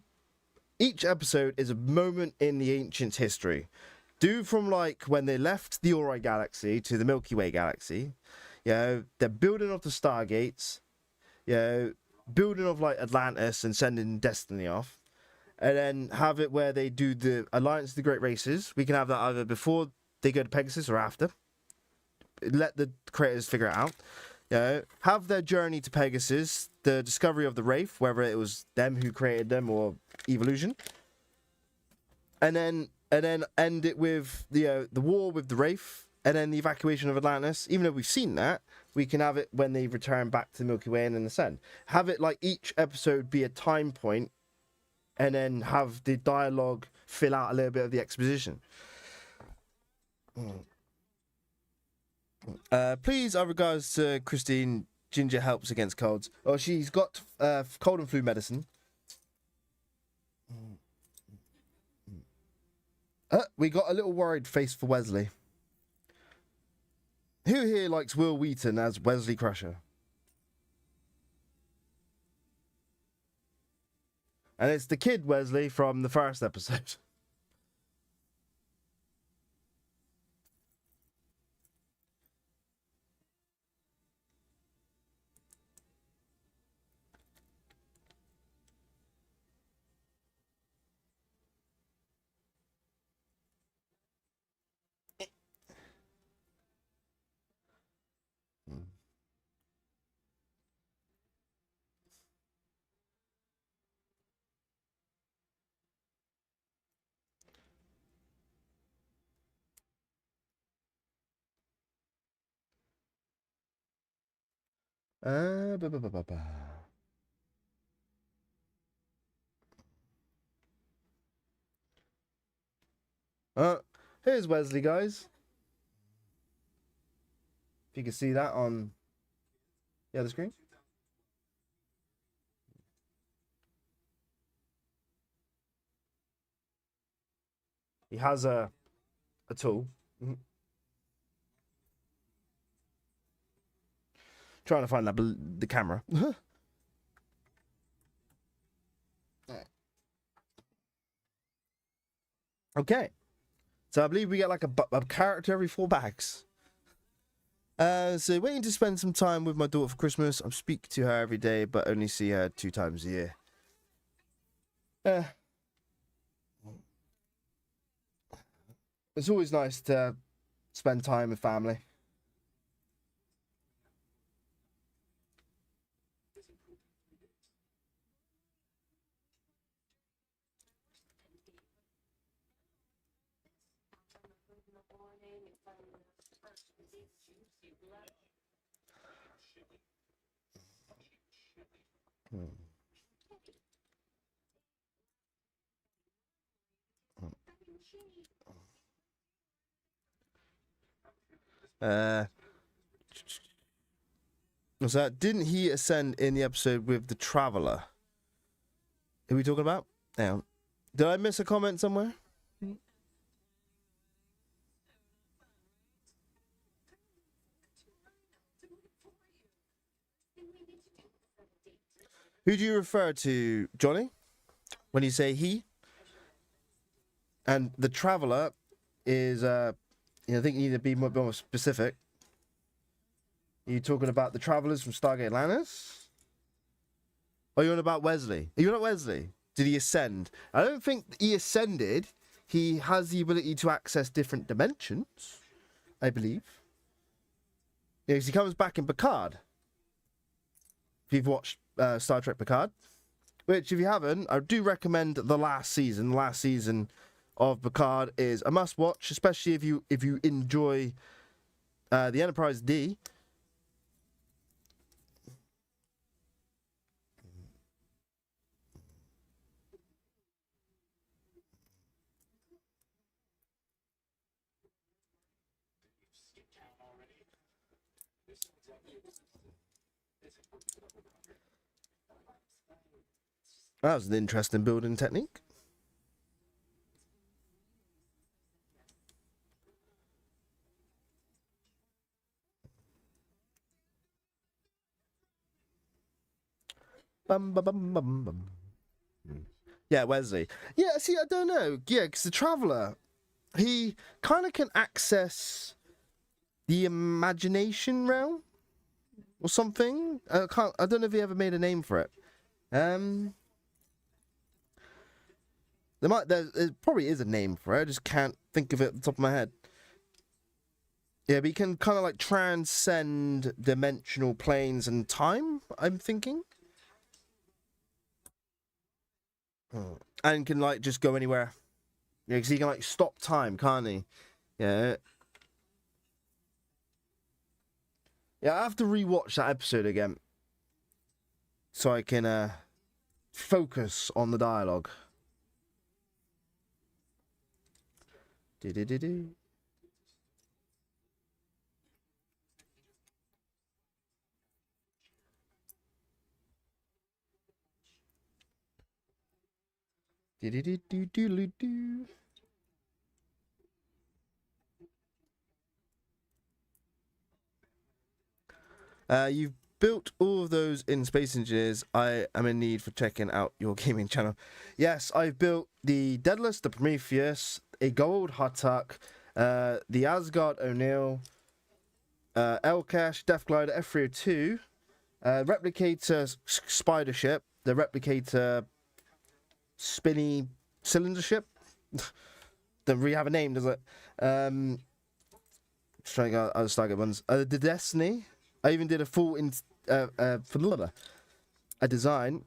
each episode is a moment in the ancient history. Do from, like, when they left the Ori galaxy to the Milky Way galaxy. You know, they're building off the Stargates. You know, building of, like, Atlantis and sending Destiny off. And then have it where they do the Alliance of the Great Races. We can have that either before they go to Pegasus or after. Let the creators figure it out. You know, have their journey to Pegasus, the discovery of the Wraith, whether it was them who created them or evolution. And then end it with the war with the Wraith, and then the evacuation of Atlantis. Even though we've seen that, we can have it when they return back to the Milky Way and then ascend. Have it like each episode be a time point, and then have the dialogue fill out a little bit of the exposition. Please, our regards to Christine. Ginger helps against colds. Oh, she's got cold and flu medicine. We got a little worried face for Wesley. Who here likes Will Wheaton as Wesley Crusher? And it's the kid Wesley from the first episode. Ba, ba, ba, ba, ba. Here's Wesley, guys. If you can see that on the other screen. He has a tool. Mm-hmm. Trying to find the camera. Okay. So I believe we get like a character every 4 bags. So waiting to spend some time with my daughter for Christmas. I speak to her every day, but only see her 2 times a year. It's always nice to spend time with family. Was that? Didn't he ascend in the episode with the Traveler? Who are we talking about? Hang on. Did I miss a comment somewhere? Who do you refer to, Johnny, when you say he? And the Traveler is, I think you need to be more specific. Are you talking about the Travelers from Stargate Atlantis? Are you on about Wesley? Are you on about Wesley? Did he ascend? I don't think he ascended. He has the ability to access different dimensions, I believe. Yeah, 'cause he comes back in Picard. If you've watched Star Trek Picard, which if you haven't, I do recommend the last season. The last season of Picard is a must-watch, especially if you enjoy the Enterprise D. That was an interesting building technique. Bum, bum, bum, bum, bum. Yeah, Wesley. Yeah, see, I don't know. Yeah, because the Traveller, he kind of can access the imagination realm or something. I don't know if he ever made a name for it. There probably is a name for it. I just can't think of it at the top of my head. Yeah, but he can kind of like transcend dimensional planes and time, I'm thinking. And can like just go anywhere. Yeah, because he can like stop time, can't he? Yeah. Yeah, I have to rewatch that episode again. So I can focus on the dialogue. Do-do-do-do. Do-do-do-do-do-do. You've built all of those in Space Engineers. I am in need for checking out your gaming channel. Yes, I've built the Daedalus, the Prometheus, a Gold Huttuk, the Asgard O'Neill, Elcash, Death Glider, F302, Replicator Spider Ship, the Replicator Spinny Cylinder Ship. Don't really have a name, does it? Just trying to get other Stargate ones. The Destiny. I even did a full a design.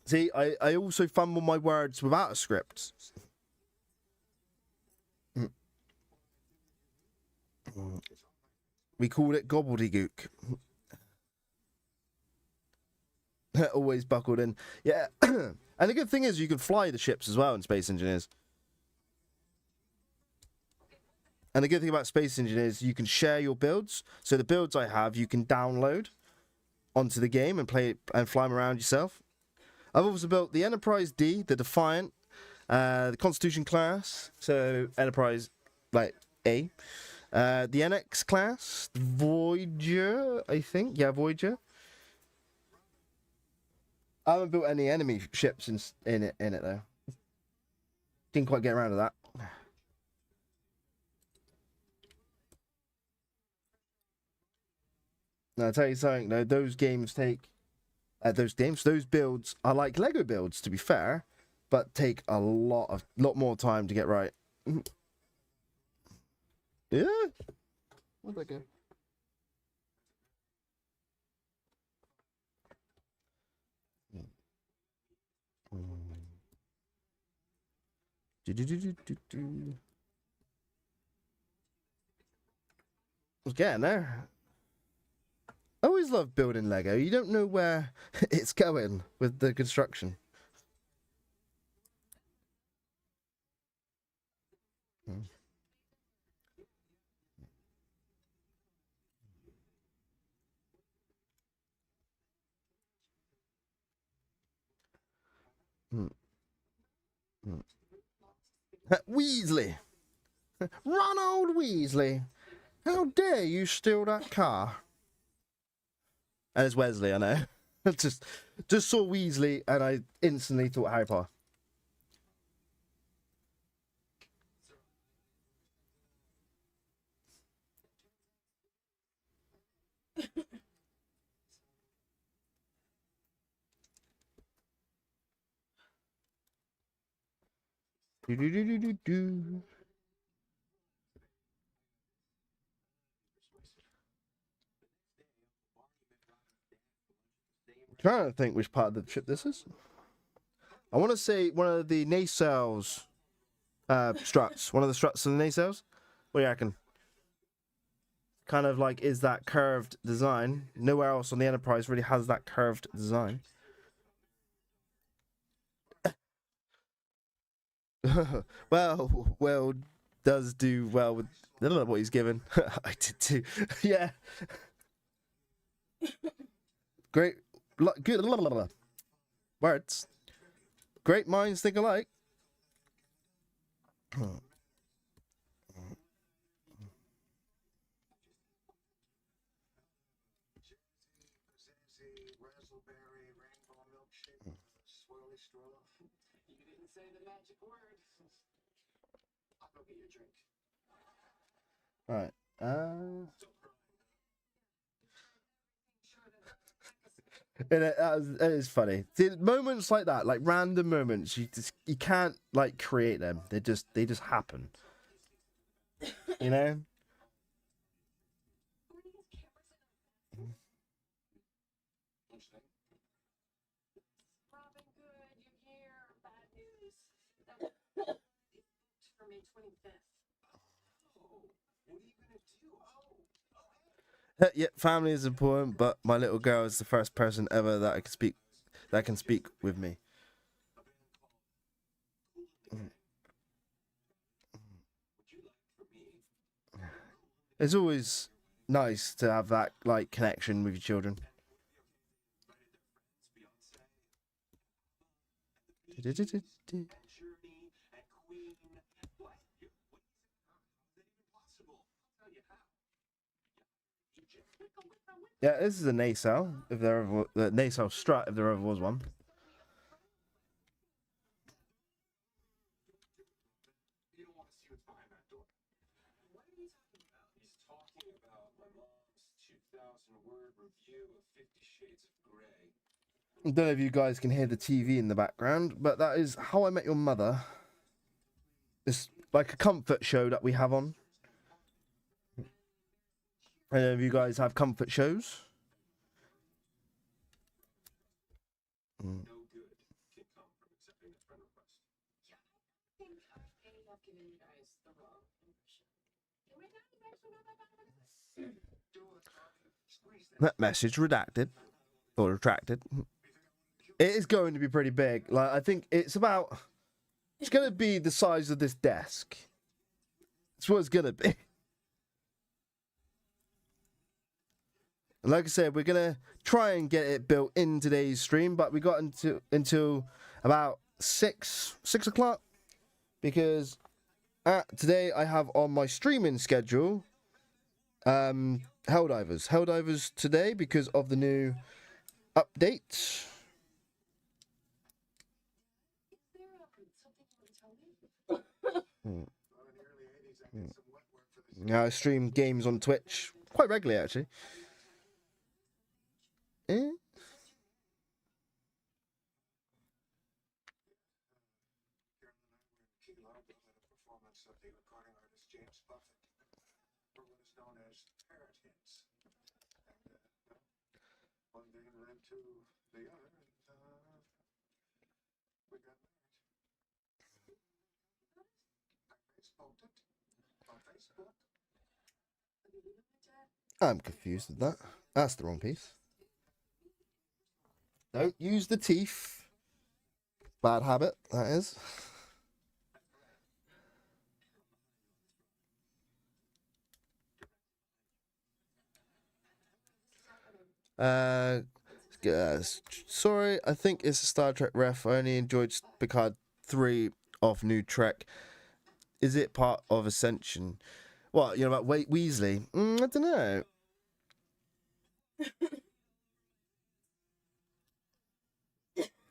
See, I also fumble my words without a script. We called it gobbledygook. Always buckled in. Yeah. And the good thing is you can fly the ships as well in Space Engineers. And the good thing about Space Engineers, you can share your builds. So the builds I have, you can download onto the game and play and fly them around yourself. I've also built the Enterprise D, the Defiant, the Constitution class, so Enterprise like A, the NX class, Voyager, I think, yeah, Voyager. I haven't built any enemy ships in it though. Didn't quite get around to that. Now, I'll tell you something though, those builds are like Lego builds, to be fair, but take a lot more time to get right. Yeah. Where'd that go? I was getting there. I always love building Lego. You don't know where it's going with the construction. Weasley! Ronald Weasley! How dare you steal that car? And it's Wesley, I know. just saw Weasley and I instantly thought Harry Potter. Do, do, do, do, do, do. Trying to think which part of the ship this is. I want to say one of the nacelles struts. One of the struts of the nacelles. What do you reckon? Kind of like is that curved design. Nowhere else on the Enterprise really has that curved design. well, does do well with I don't know what he's given. I did too. Yeah. Great. Good. Words. Great minds think alike. You didn't say the magic word. I'll go get your drink. Right. It is funny. See, moments like that, like random moments, you can't like create them. They just happen. You know. Robin, good, you're here. Bad news. That was for May 25th. Oh, what are you gonna do? Yeah, family is important, but my little girl is the first person ever that can speak with me. It's always nice to have that like connection with your children. Yeah, this is a nacelle, if there ever the nacelle strut, if there ever was one. You don't want to see what's behind that door. What are you talking about? He's talking about my mom's 2,000-word review of 50 Shades of Grey. I don't know if you guys can hear the TV in the background, but that is How I Met Your Mother. It's like a comfort show that we have on. I don't know if you guys have comfort shows. No good can come from accepting a friend request. Yeah, I think I may have given you guys the wrong impression. Can we not actually know that? That message redacted or retracted. It is going to be pretty big. Like I think it's going to be the size of this desk. That's what it's going to be. And like I said, we're going to try and get it built in today's stream, but we got until about 6 o'clock because today I have on my streaming schedule Helldivers today because of the new update. Yeah, I stream games on Twitch quite regularly, actually. Eh? One thing led to the other, and we got married. I Facebooked it on Facebook. I'm confused with that. That's the wrong piece. Don't use the teeth. Bad habit, that is. Sorry, I think it's a Star Trek ref. I only enjoyed Picard 3 of New Trek. Is it part of Ascension? What, you know about Weasley? I don't know.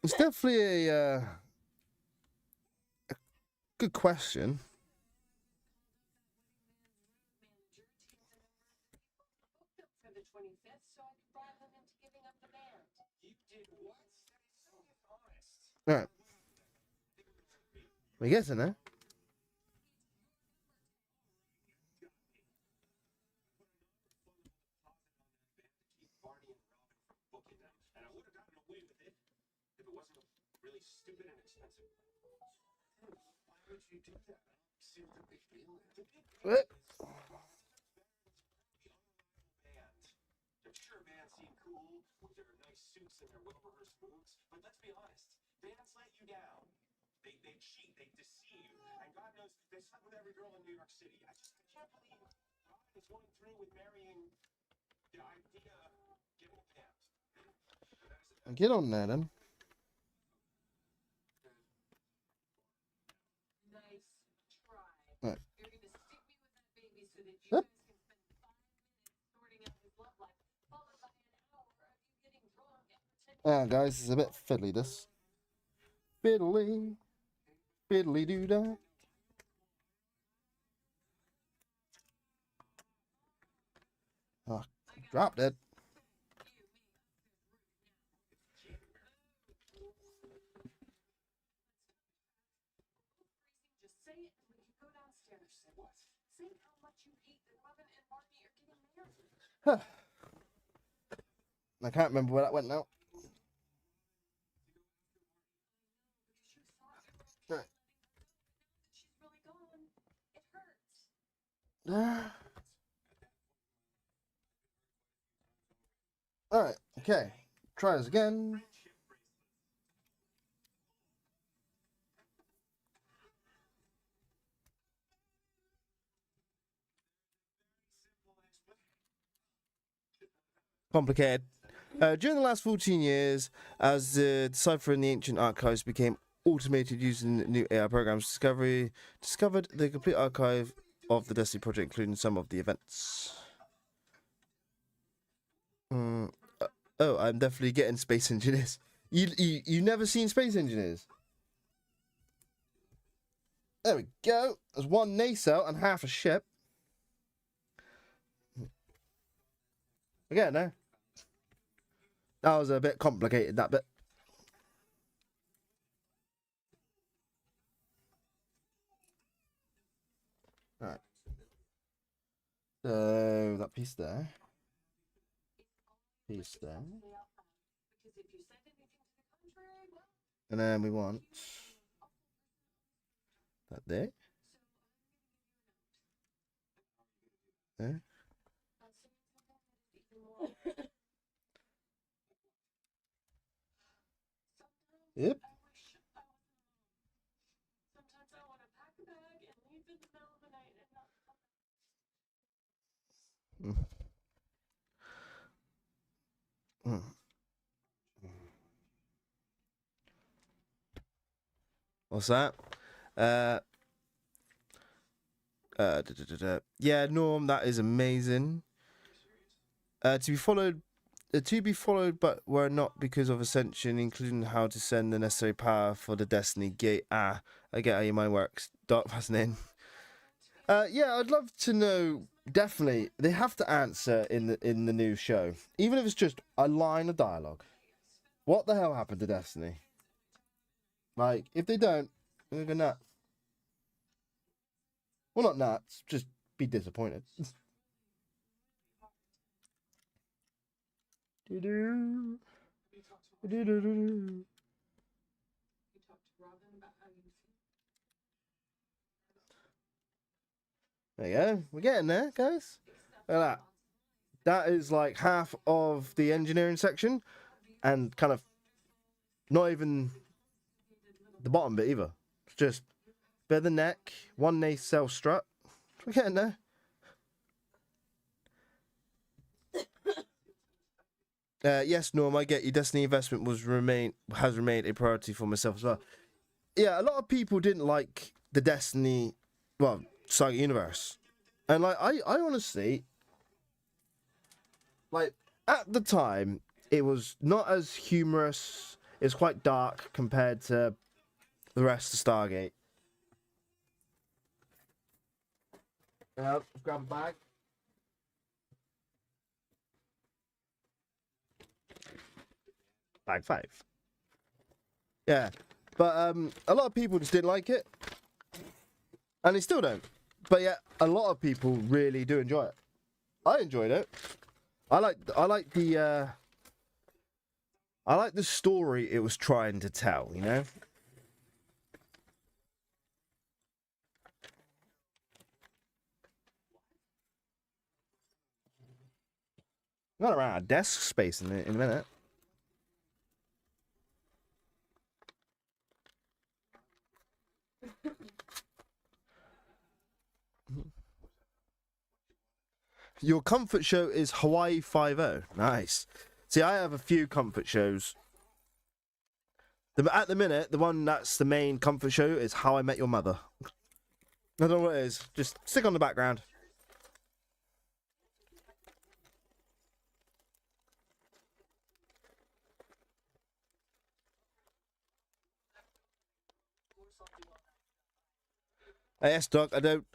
It's definitely a good question. For the 25th, so I could bribe them into giving up the band. You did what? So honest. Alright. We're getting there. away with it if it wasn't a really stupid and expensive. Why would you do that? I don't see what the big deal is. The big deal What? is band. I'm sure bands seem cool with their nice suits and their well-rehearsed moves, but let's be honest, bands let you down. They cheat, they deceive, and God knows they slept with every girl in New York City. I can't believe Ryan is going through with marrying the idea of getting a pant. Get on there then. Nice try. Right. You're gonna stick me with that baby so that you Yep. guys can spend 5 minutes sorting out his love life, followed by an hour of you getting drunk and pretending. Guys, it's a bit fiddly this. Fiddly. Fiddly doo dah. Oh, dropped it. Just say it and we can go downstairs. Say what? Say how much you hate that Robin and Barney are getting married. I can't remember where that went now. Because you thought you were Right. she's really gone. It hurts. Alright, okay. Try this again. Complicated. During the last 14 years, as the decipher in the ancient archives became automated using new AI programs, discovered the complete archive of the Destiny project, including some of the events. Oh, I'm definitely getting Space Engineers. You never seen Space Engineers? There we go. There's one nacelle and half a ship. Again, no. That was a bit complicated, that bit. Alright. So, that piece there. Piece there. Because if you said anything to the contrary, well, And then we want that there. There. I'll send you something that is even more. Sometimes Yep. I wish I was alone. Sometimes I want to pack a bag and leave in the middle of the night and not come back. What's that? Yeah, Norm, that is amazing. To be followed, but were not because of Ascension, including how to send the necessary power for the Destiny Gate. I get how your mind works. Dark fascinating. Yeah, I'd love to know. Definitely, they have to answer in the new show, even if it's just a line of dialogue. What the hell happened to Destiny? Like, if they don't, they're gonna go nuts. Well, not nuts, just be disappointed. Do-do. You talked to Robin. Do-do-do-do. You talked to Robin about how you feel. There you go. We're getting there, guys. Look at that. That is like half of the engineering section, and kind of not even the bottom bit either. It's just bit of the neck, one nacelle strut. We're getting there. Yes, Norm, I get you. Destiny investment has remained a priority for myself as well. Yeah, a lot of people didn't like the Destiny, well, Saga universe, and like I honestly, like at the time, it was not as humorous. It's quite dark compared to the rest of Stargate. Yeah, grab a bag. Bag 5. Yeah, but a lot of people just didn't like it, and they still don't. But yeah, a lot of people really do enjoy it. I enjoyed it. I like the I like the story it was trying to tell, you know? Not around our desk space in a minute. Your comfort show is Hawaii 5-0. Nice. See, I have a few comfort shows. At the minute, the one that's the main comfort show is How I Met Your Mother. I don't know what it is. Just stick on the background. Yes, Doc. I don't.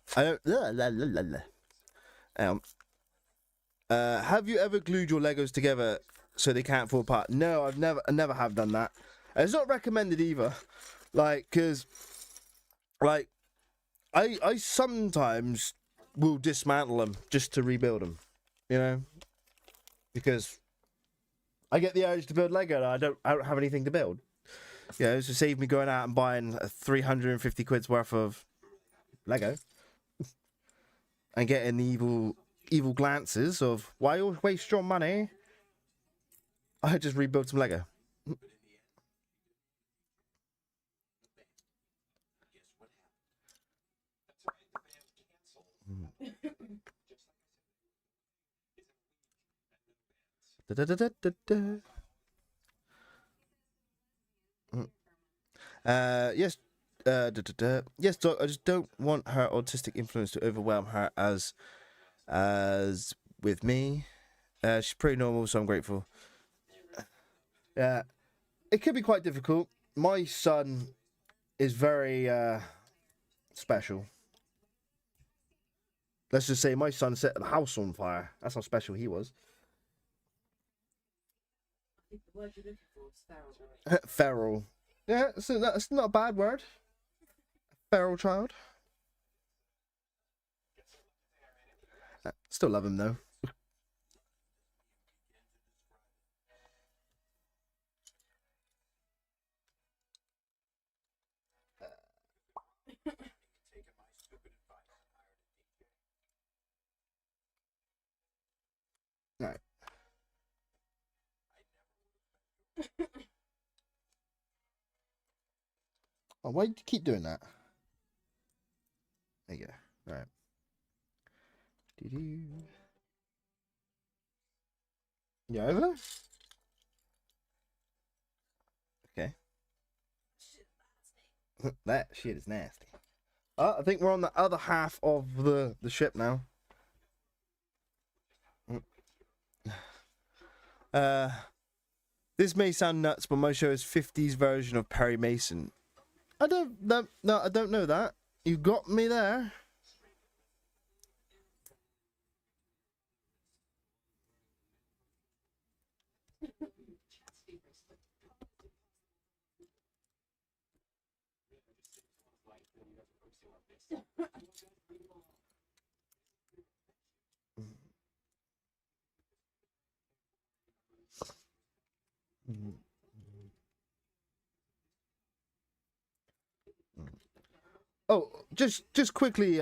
Have you ever glued your Legos together so they can't fall apart? No, I never have done that. And it's not recommended either. Like, cause, like, I sometimes will dismantle them just to rebuild them. You know, because I get the urge to build Lego and I don't have anything to build. You know, so save me going out and buying 350 quid's worth of Lego and getting the evil glances of why you waste your money. I just rebuilt some Lego. Da, da, da, da, da. Yes, yes, Doc. I just don't want her autistic influence to overwhelm her as with me. She's pretty normal, so I'm grateful. Yeah, it could be quite difficult. My son is very special. Let's just say my son set the house on fire. That's how special he was. I think the word you're looking for is feral. Feral. Yeah, so that's not a bad word. Feral child. Still love him though. Right. Oh, why do you keep doing that? There you go. All right. Doo-doo. You over? Okay. That shit is nasty. Oh, I think we're on the other half of the ship now. This may sound nuts, but my show is 50s version of Perry Mason. I don't know. No, I don't know that. You got me there. Oh, just quickly,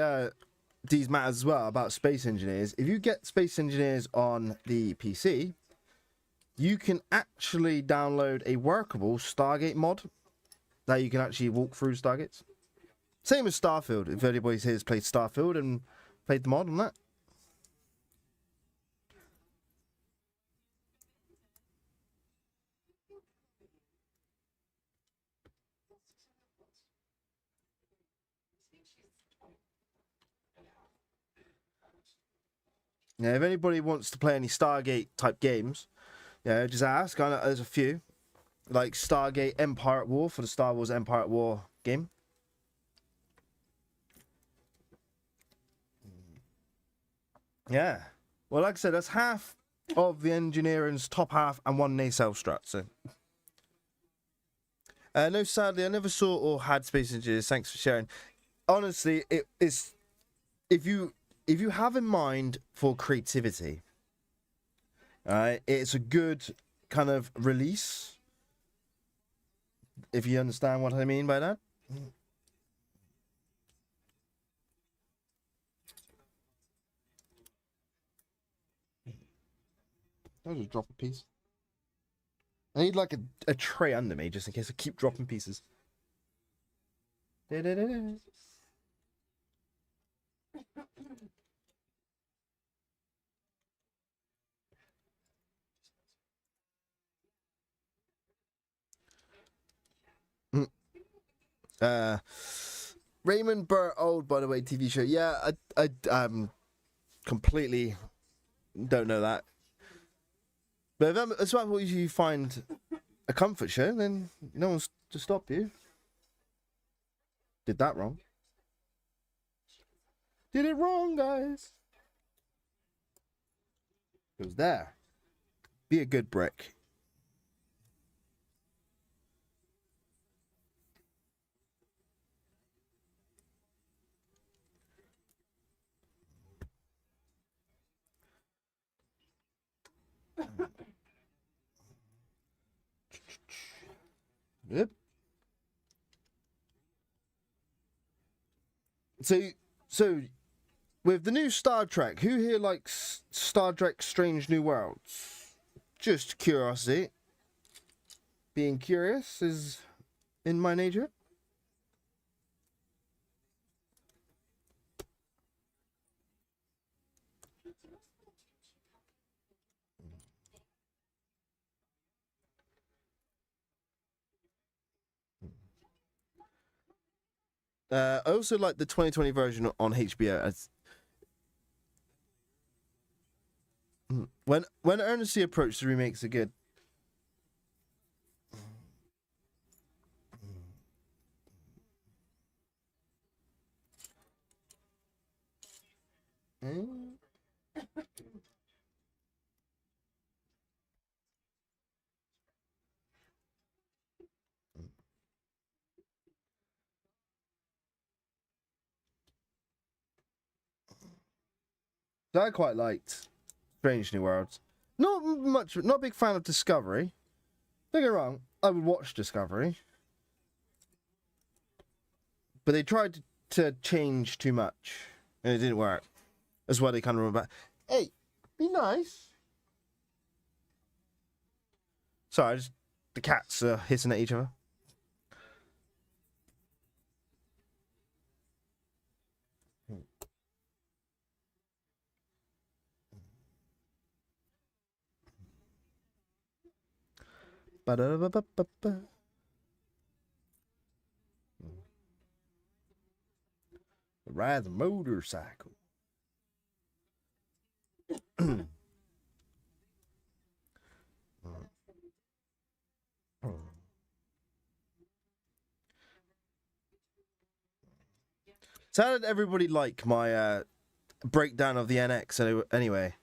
these matters as well about Space Engineers. If you get Space Engineers on the PC, you can actually download a workable Stargate mod that you can actually walk through Stargates. Same as Starfield. If anybody here has played Starfield and played the mod on that. Yeah, if anybody wants to play any Stargate type games, yeah, just ask. I know there's a few, like Stargate Empire at War for the Star Wars Empire at War game. Yeah, well, like I said, that's half of the engineering's top half and one nacelle strut. So, no, sadly, I never saw or had Space Engineers. Thanks for sharing. Honestly, it is if you have in mind for creativity, it's a good kind of release if you understand what I mean by that. I'll just drop a piece. I need like a tray under me just in case I keep dropping pieces. Da-da-da-da. Uh, Raymond Burr Old, by the way, TV show. Yeah, I completely don't know that. But if that's what you find a comfort show, then no one's to stop you. Did that wrong. Did it wrong, guys. It was there. Be a good brick. Yep. So with the new Star Trek, who here likes Star Trek Strange New Worlds? Just curiosity. Being curious is in my nature. I also like the 2020 version on HBO. When earnestly approached, the remakes are good. So I quite liked Strange New Worlds. Not a big fan of Discovery. Don't get me wrong, I would watch Discovery. But they tried to change too much, and it didn't work. That's why they kind of remember. Hey, be nice. Sorry, the cats are hissing at each other. Ba-da-ba-ba-ba-ba. Ride the motorcycle. So how did everybody like my breakdown of the NX anyway?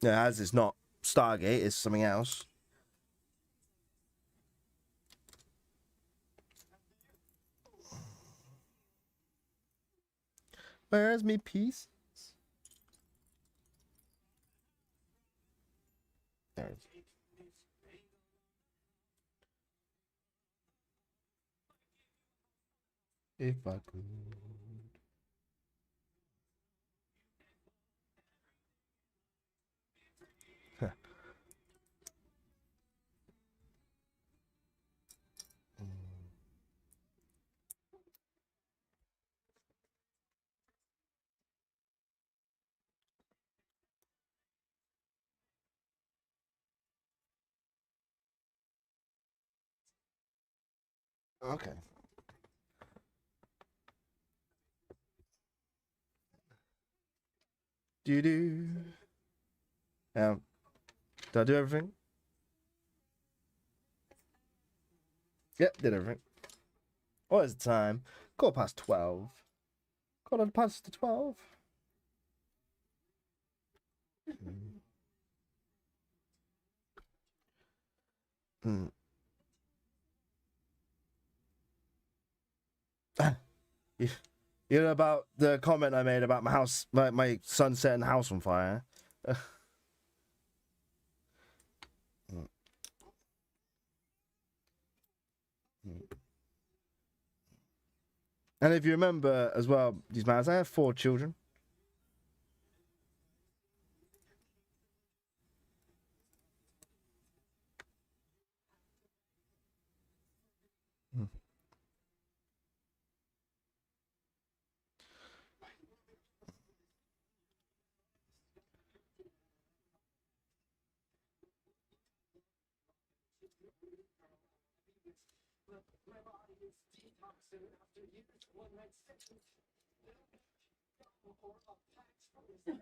Yeah, as it's not Stargate, it's something else. Where's me piece? There it is. If I could. Huh. Okay. Do do. Did I do everything? Yep, did everything. What is the time? 12:15. 12:15. Hmm. you, you know about the comment I made about my house, my son setting the house on fire? And if you remember as well, these mans, I have 4 children. My body is detoxing after years of one-night stands. Or a patch from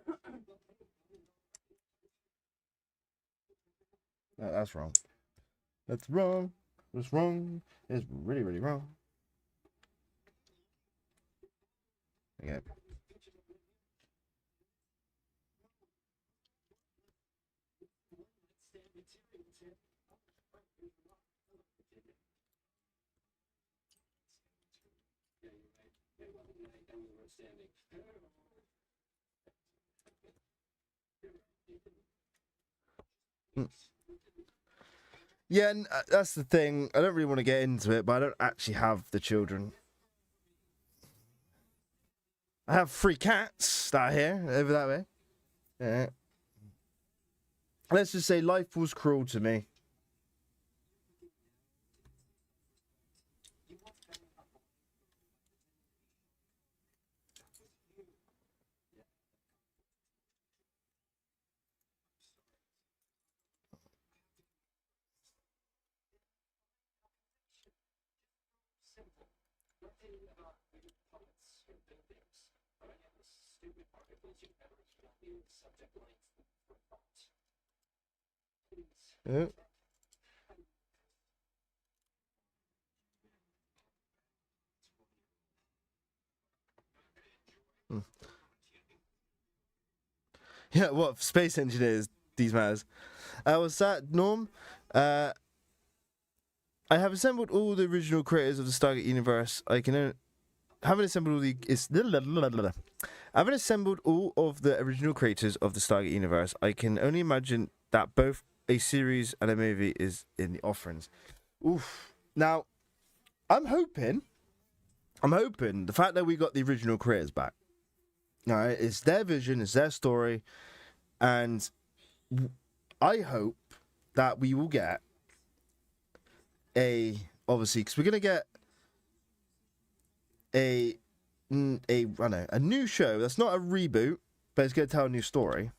No, that's wrong. That's wrong. That's wrong. It's really, really wrong. Yeah. Yeah, and that's the thing. I don't really want to get into it, but I don't actually have the children. I have 3 cats that are here, over that way. Yeah. Let's just say life was cruel to me. simple. Nothing about weird poets or buildings or any of the stupid articles you've ever emailed me with subject lines for thought. Please. Yeah. Yeah, what space engineers? These matters. What's that, Norm? I have assembled all the original creators of the Stargate universe. Haven't assembled all the haven't assembled all of the original creators of the Stargate universe. I can only imagine that both a series and a movie is in the offerings. Oof. Now, I'm hoping the fact that we got the original creators back. All right, it's their vision, it's their story, and I hope that we will get obviously, because we're gonna get a new show that's not a reboot, but it's gonna tell a new story.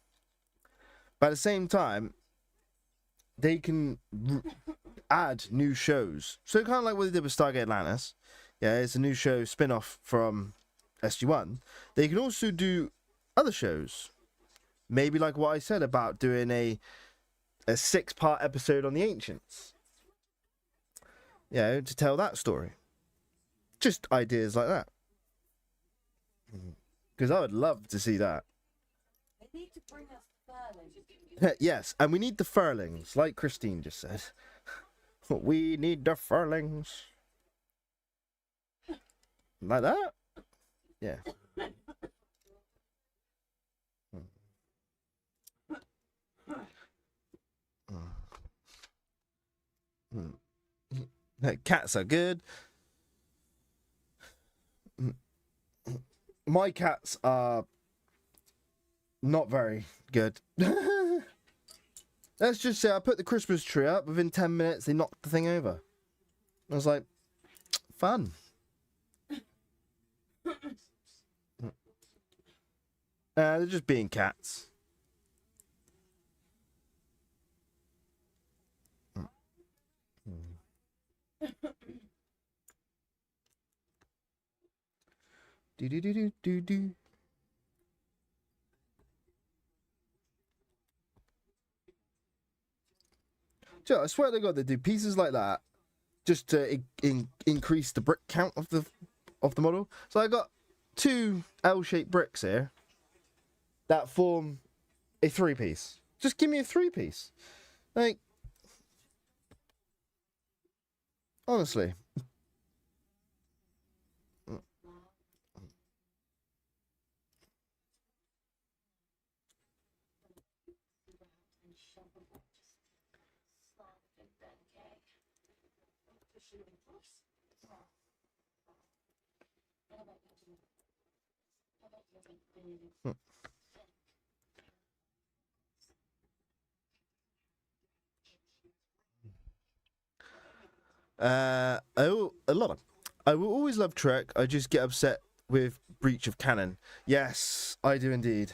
But at the same time, they can add new shows. So kind of like what they did with Stargate Atlantis. Yeah, it's a new show spin-off from SG-1. They can also do other shows. Maybe like what I said about doing a 6-part episode on the Ancients. To tell that story. Just ideas like that. Because I would love to see that. They need to bring us furlings. Yes, and we need the furlings, like Christine just said. We need the furlings. Like that? Yeah. Cats are good. My cats are not very good. Let's just say I put the Christmas tree up. Within 10 minutes, they knocked the thing over. I was like, fun. They're just being cats. Do do do do do do. Joe, I swear to God, they do pieces like that just to increase the brick count of the model. So I got 2 L-shaped bricks here that form a 3-piece. Just give me a 3-piece. Like, honestly. A lot of. I will always love Trek. I just get upset with breach of canon. Yes, I do indeed.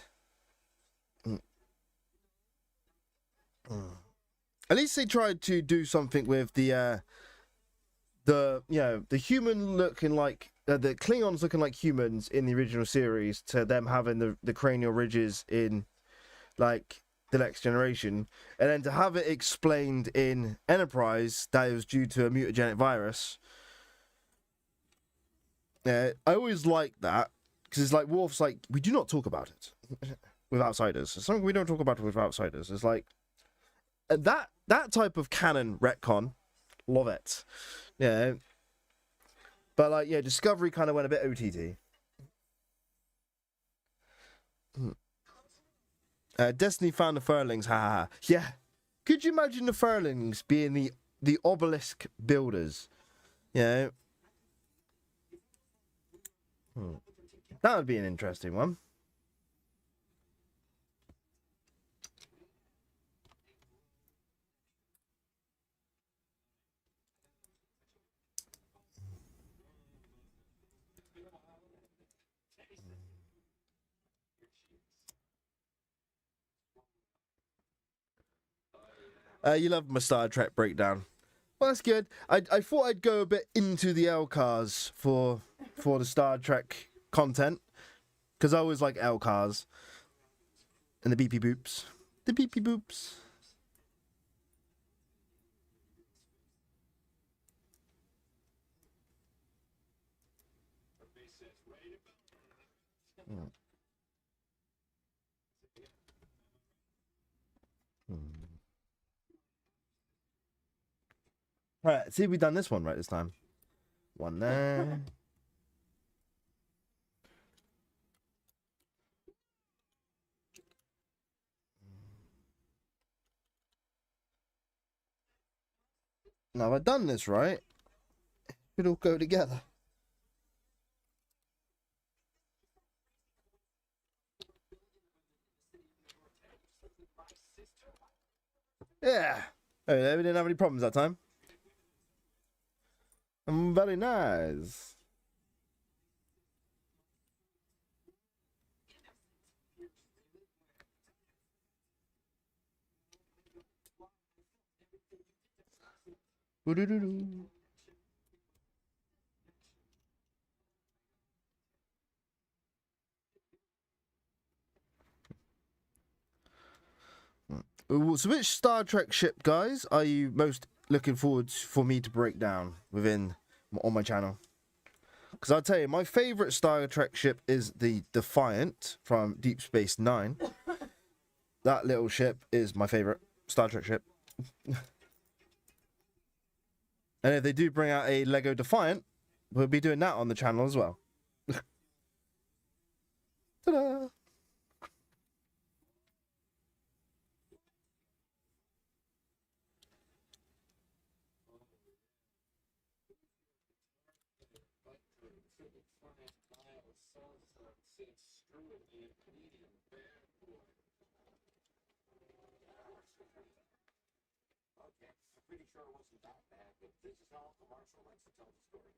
At least they tried to do something with the the human looking like the Klingons looking like humans in the original series to them having the cranial ridges in like the Next Generation, and then to have it explained in Enterprise that it was due to a mutagenic virus. Yeah, I always like that because it's like Worf's like, we do not talk about it with outsiders. It's something we don't talk about with outsiders. It's like that type of canon retcon, love it. Yeah, but like yeah, Discovery kind of went a bit OTT. Destiny found the Furlings, ha ha ha. Yeah. Could you imagine the Furlings being the obelisk builders? Yeah. That would be an interesting one. You love my Star Trek breakdown. Well, that's good. I thought I'd go a bit into the LCARs for the Star Trek content, because I always like LCARs and the beepy boops. The beepy boops. Right, see if we've done this one right this time. One there. Now, have I done this right? It all go together. Yeah. Oh, we didn't have any problems that time. Very nice. Woo-doo-doo-doo. So which Star Trek ship, guys, are you most looking forward for me to break down on my channel? Because I'll tell you, my favourite Star Trek ship is the Defiant from Deep Space Nine. That little ship is my favourite Star Trek ship. And if they do bring out a Lego Defiant, we'll be doing that on the channel as well. Ta-da! Pretty sure it wasn't that bad, but this is how Uncle Marshall likes to tell the story.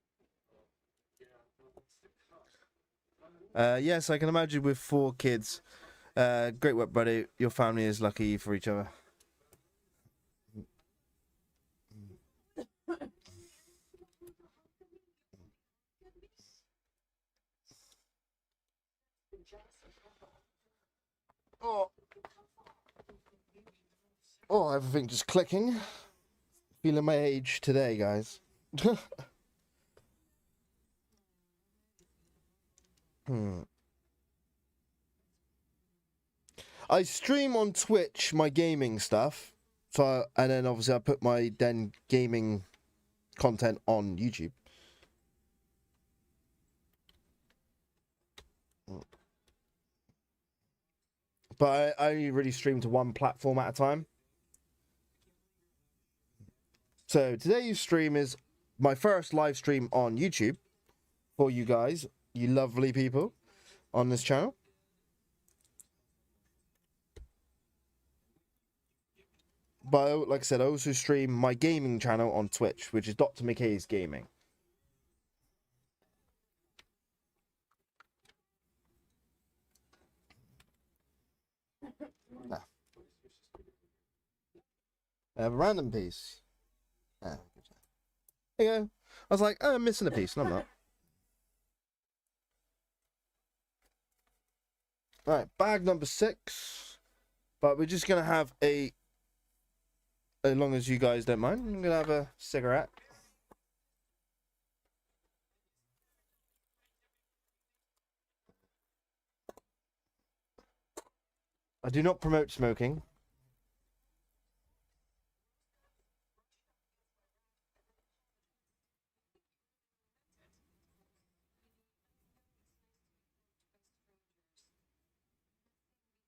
Yes, I can imagine with 4 kids. Great work, buddy. Your family is lucky for each other. Oh, everything just clicking. Feeling my age today, guys. I stream on Twitch my gaming stuff, and then obviously I put my gaming content on YouTube. But I only really stream to one platform at a time. So today's stream is my first live stream on YouTube for you guys, you lovely people. on this channel. But like I said, I also stream my gaming channel on Twitch, which is Dr. McKay's Gaming. Ah. I have a random piece. Ah, there you go. I was like, oh, I'm missing a piece. No, I'm not. Right, bag number 6. But we're just going to have a, as long as you guys don't mind, I'm going to have a cigarette. I do not promote smoking.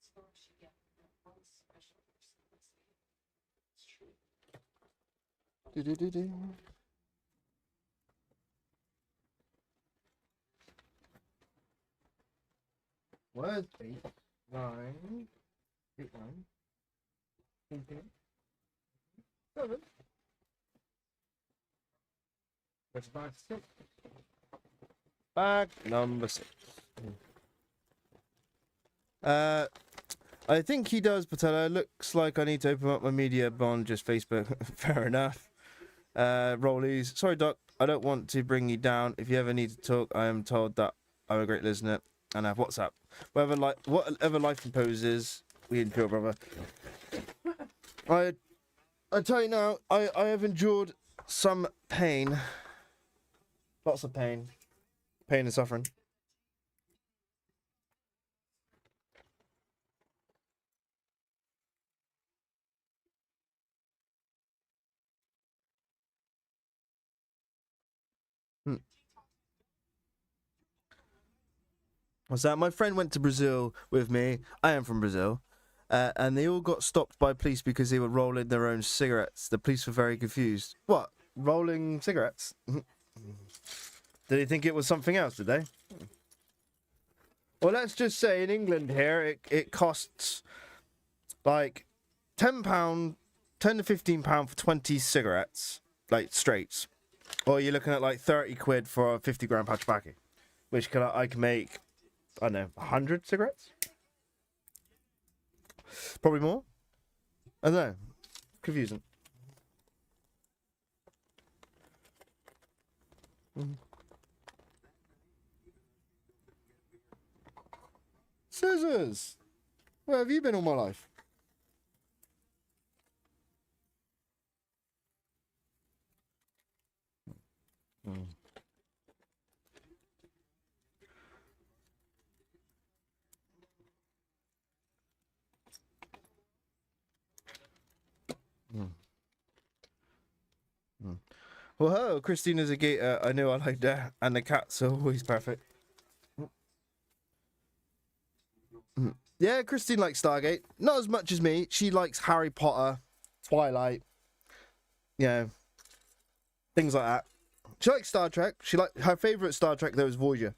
Store should get one special person. Let's see. It's true. Do-do-do-do. Word 8, 9, 8, 9, 7. That's bag 6. Bag number 6. I think he does, Patella. Looks like I need to open up my media bond, just Facebook. Fair enough. Rollies. Sorry, Doc. I don't want to bring you down. If you ever need to talk, I am told that I'm a great listener and I have WhatsApp. Whatever life imposes, we endure, brother. I tell you now, I have endured some pain. Lots of pain. Pain and suffering. What's that? My friend went to Brazil with me. I am from Brazil. And they all got stopped by police because they were rolling their own cigarettes. The police were very confused. What? Rolling cigarettes? Did they think it was something else, did they? Well, let's just say in England here, it costs like £10, £10 to £15 for 20 cigarettes, like straights. Or you're looking at like 30 quid for a 50-gram pouch of tobacco, which I can make, I don't know, 100 cigarettes? Probably more. I don't know. Confusing. Scissors! Where have you been all my life? Well, hello, Christina's a gator. I know I like that. And the cats are always perfect. Yeah, Christine likes Stargate. Not as much as me. She likes Harry Potter, Twilight, you know, things like that. She likes Star Trek. Her favorite Star Trek though is Voyager.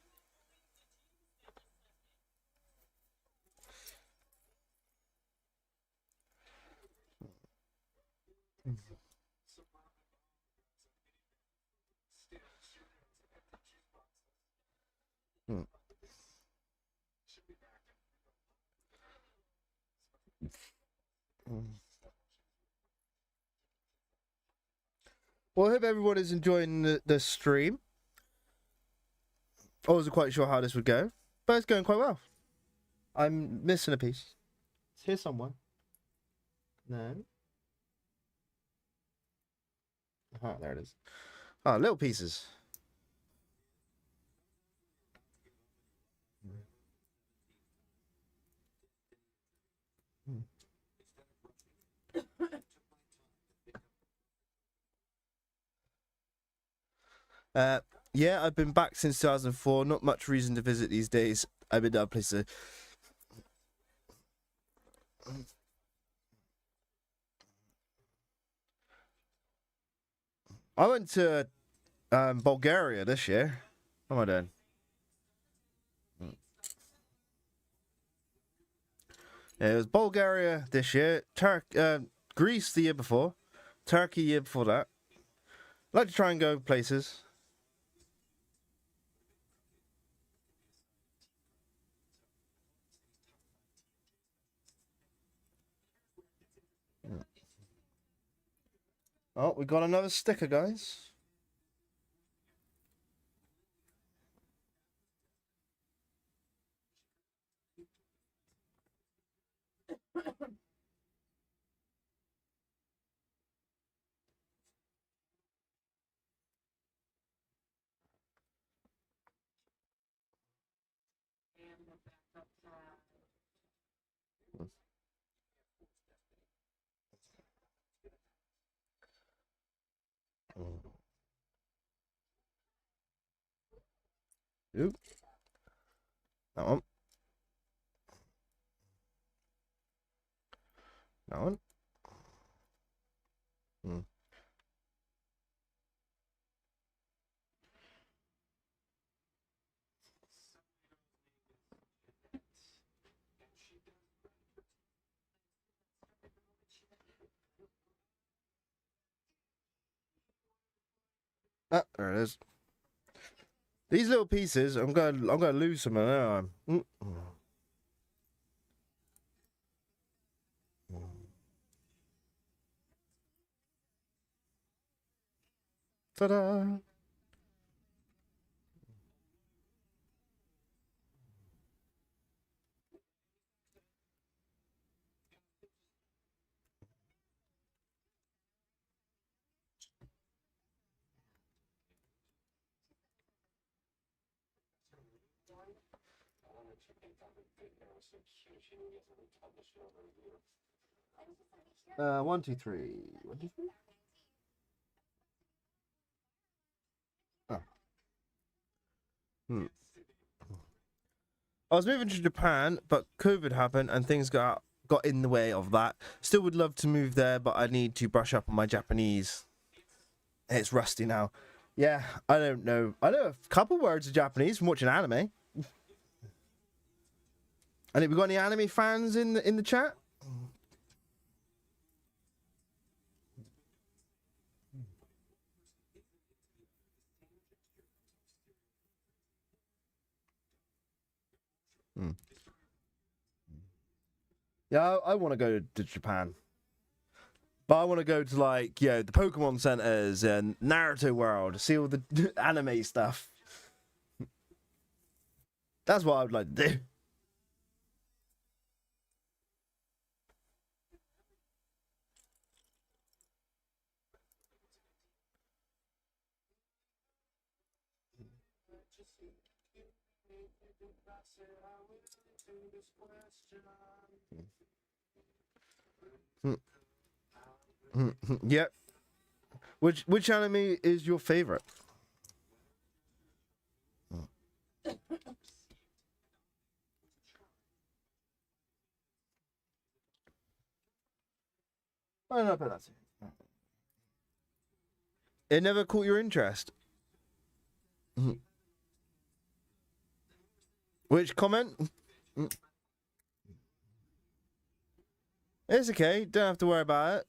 Well, I hope everyone is enjoying the stream. I wasn't quite sure how this would go, but it's going quite well. I'm missing a piece. It's here somewhere. No. Ah, there it is. Ah, little pieces. Yeah, I've been back since 2004. Not much reason to visit these days. I've been down places. I went to Bulgaria this year. What am I doing? It was Bulgaria this year, Greece the year before, Turkey year before that. I like to try and go places. Oh, we got another sticker, guys. And the backup pad. Oop. That one. That one. Hmm. Ah, there it is. These little pieces, I'm gonna lose some of them. Ta-da! One, two, three. One, two, three. Oh. I was moving to Japan, but COVID happened and things got in the way of that. Still would love to move there, but I need to brush up on my Japanese. It's rusty now. Yeah, I don't know. I know a couple words of Japanese from watching anime. And have we got any anime fans in the chat? Yeah, I want to go to Japan. But I want to go to, like, the Pokemon centers and Naruto World, see all the anime stuff. That's what I would like to do. Yep. Which anime is your favorite? I don't know, but that's it. It never caught your interest. Which comment? It's okay. Don't have to worry about it.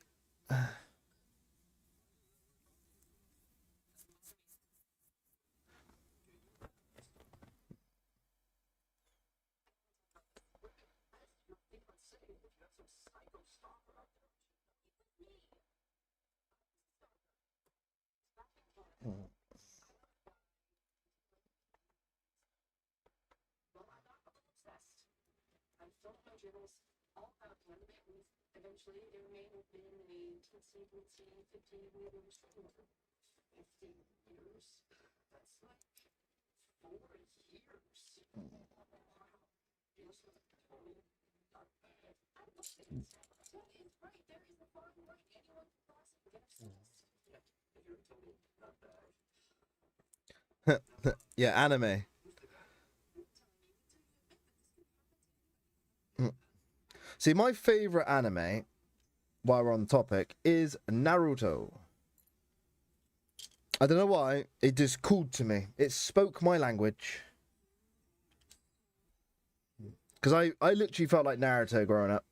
Eventually, there may have been a teensy weensy 15 years. 15 years? That's like 4 years. Wow. Just totally not bad. I don't think so. Tony is right. There is a fine line. Anyone can possibly get obsessed. Yeah, you're totally not bad. Yeah, anime. See, my favorite anime, while we're on the topic, is Naruto. I don't know why, it just called to me. It spoke my language. Because I literally felt like Naruto growing up.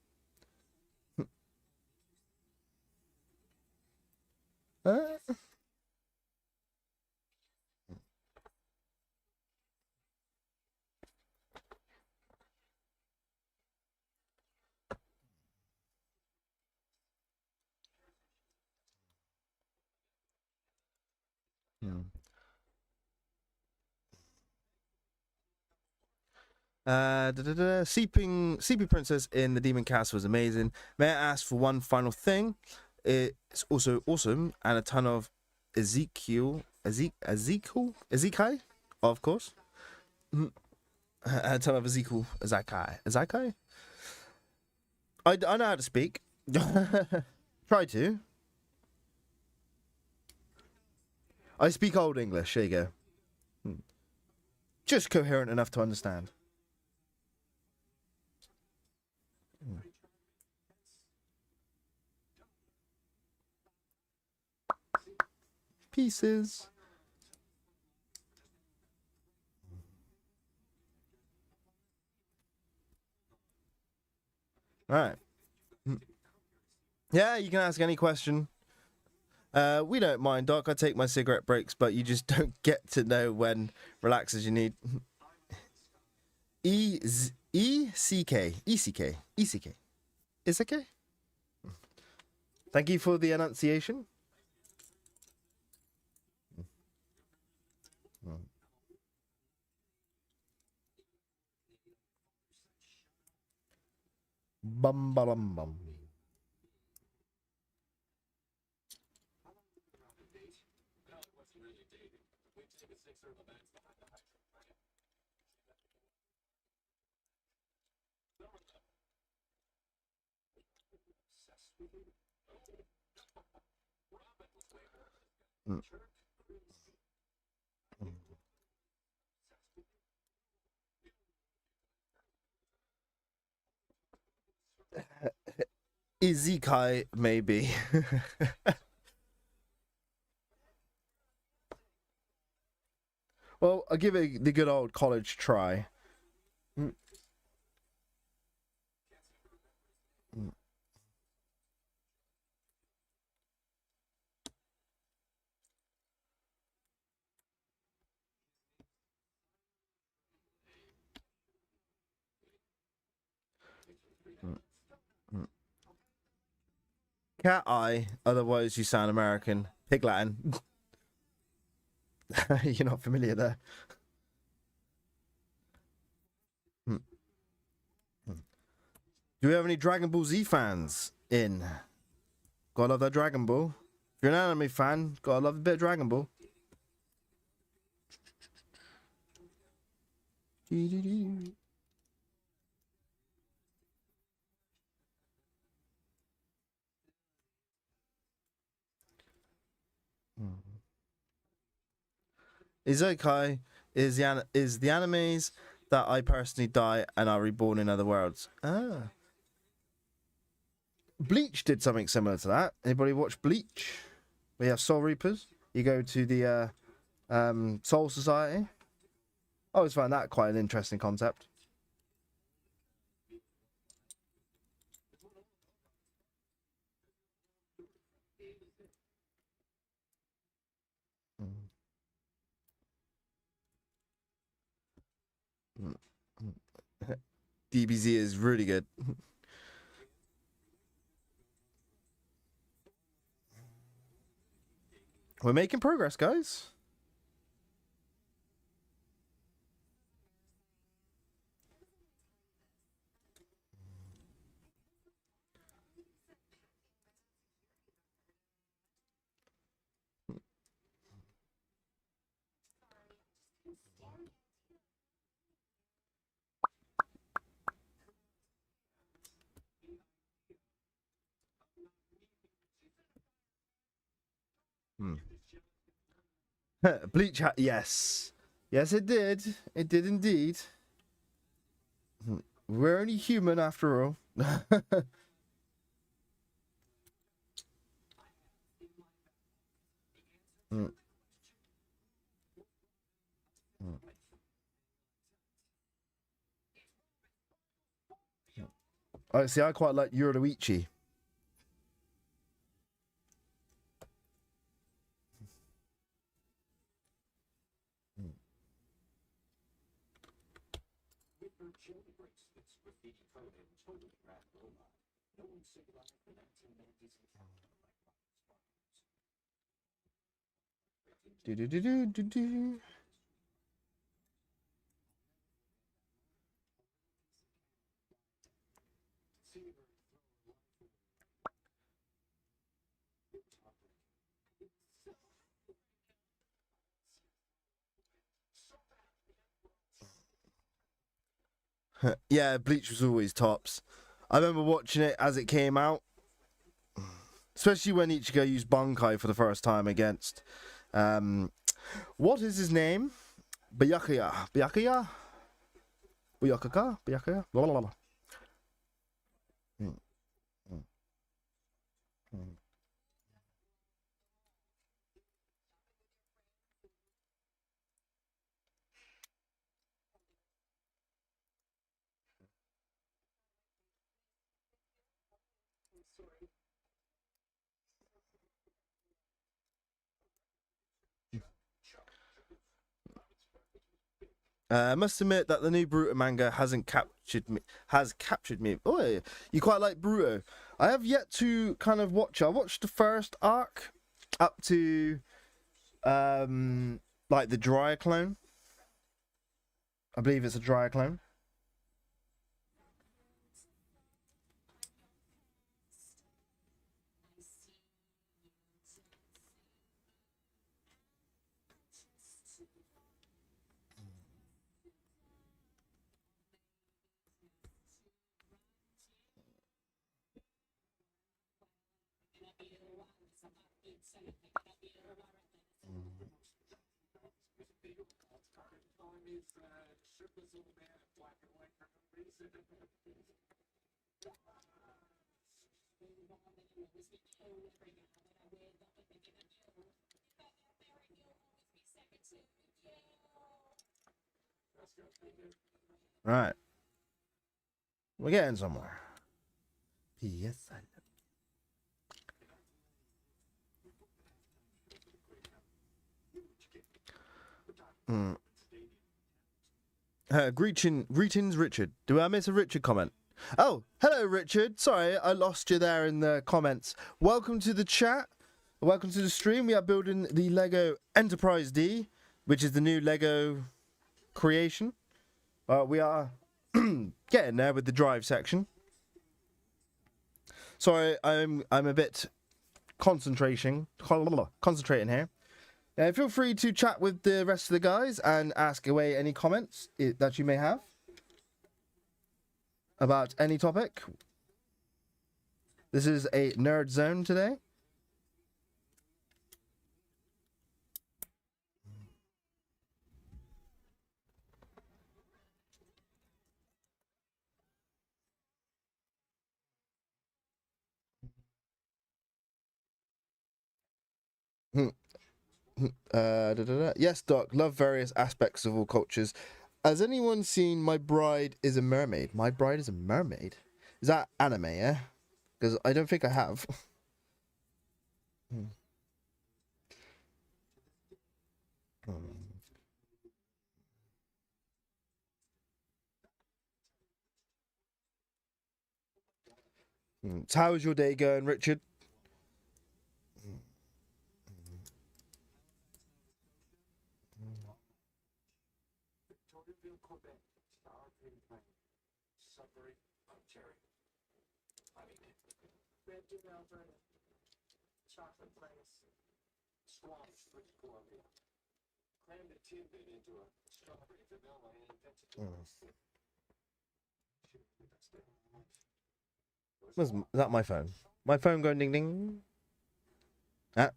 Uh, hmm. Sleeping Princess in the Demon Castle was amazing. May I ask for one final thing? It's also awesome, and a ton of Ezekiel, of course. Mhm. And a ton of Ezekiel. I know how to speak. Try to. I speak Old English. There you go. Just coherent enough to understand. Pieces. All right. Yeah, you can ask any question. We don't mind, Doc. I take my cigarette breaks, but you just don't get to know when relaxes you need. E-C-K. E-C-K. E-C-K. Is okay? Thank you for the enunciation. Bum bum bum. Mm. Izikai, maybe. Well, I'll give it the good old college try. Mm. Mm. Mm. Mm. Cat eye, otherwise you sound American. Pig Latin. You're not familiar there. Mm. Mm. Do we have any Dragon Ball Z fans in? Gotta love that Dragon Ball. If you're an anime fan, gotta love a bit of Dragon Ball. Isekai is the animes that I personally die and are reborn in other worlds. Ah. Bleach did something similar to that. Anybody watch Bleach? We have Soul Reapers. You go to the Soul Society. I always find that quite an interesting concept. DBZ is really good. We're making progress, guys. Hmm. Bleach, yes. Yes, it did. It did indeed. We're only human after all. Mm. Mm. I see. I quite like Yoruichi. Whitmer Chili breaks this graffiti code and totally rad robot. No one survived the 1990s encounter like Robert's Do do do do do do. Yeah, Bleach was always tops. I remember watching it as it came out, especially when Ichigo used Bankai for the first time against, what is his name? Byakuya. Byakuya? Byakuya? Byakuya? Blah, blah, blah. I must admit that the new Bruto manga hasn't captured me. Has captured me. Oh, you quite like Bruto. I have yet to kind of watch. I watched the first arc up to, like the Dryer clone. I believe it's a Dryer clone. Right. We're getting somewhere. Yes, I know. Greetings, Richard. Do I miss a Richard comment? Oh, hello, Richard. Sorry, I lost you there in the comments. Welcome to the chat. Welcome to the stream. We are building the Lego Enterprise D, which is the new Lego creation. We are getting there with the drive section. Sorry, I'm a bit concentrating here. Feel free to chat with the rest of the guys and ask away any comments that you may have about any topic. This is a nerd zone today. Yes, Doc, love various aspects of all cultures. Has anyone seen My Bride is a Mermaid? My Bride is a Mermaid? Is that anime, yeah? Because I don't think I have. So how is your day going, Richard? Victoriaville, Quebec, Starving Plain, Sudbury, Ontario. Brampton, Alberta, Chocolate Place, Squamish, British Columbia. Crammed a tidbit into a strawberry vanilla and invented Is that my phone? My phone going ding ding? Ah.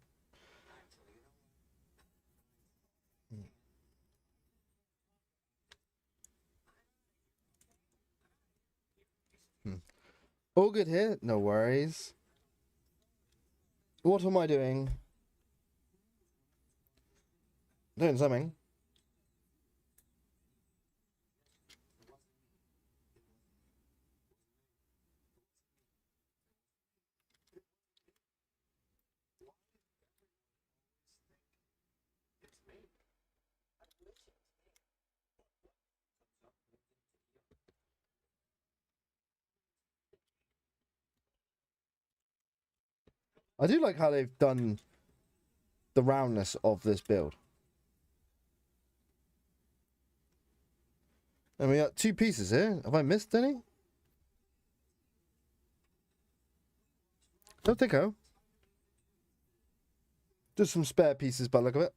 All good here? No worries. What am I doing? Doing something. I do like how they've done the roundness of this build. And we got 2 pieces here. Have I missed any? Don't think so. Just some spare pieces by the look of it.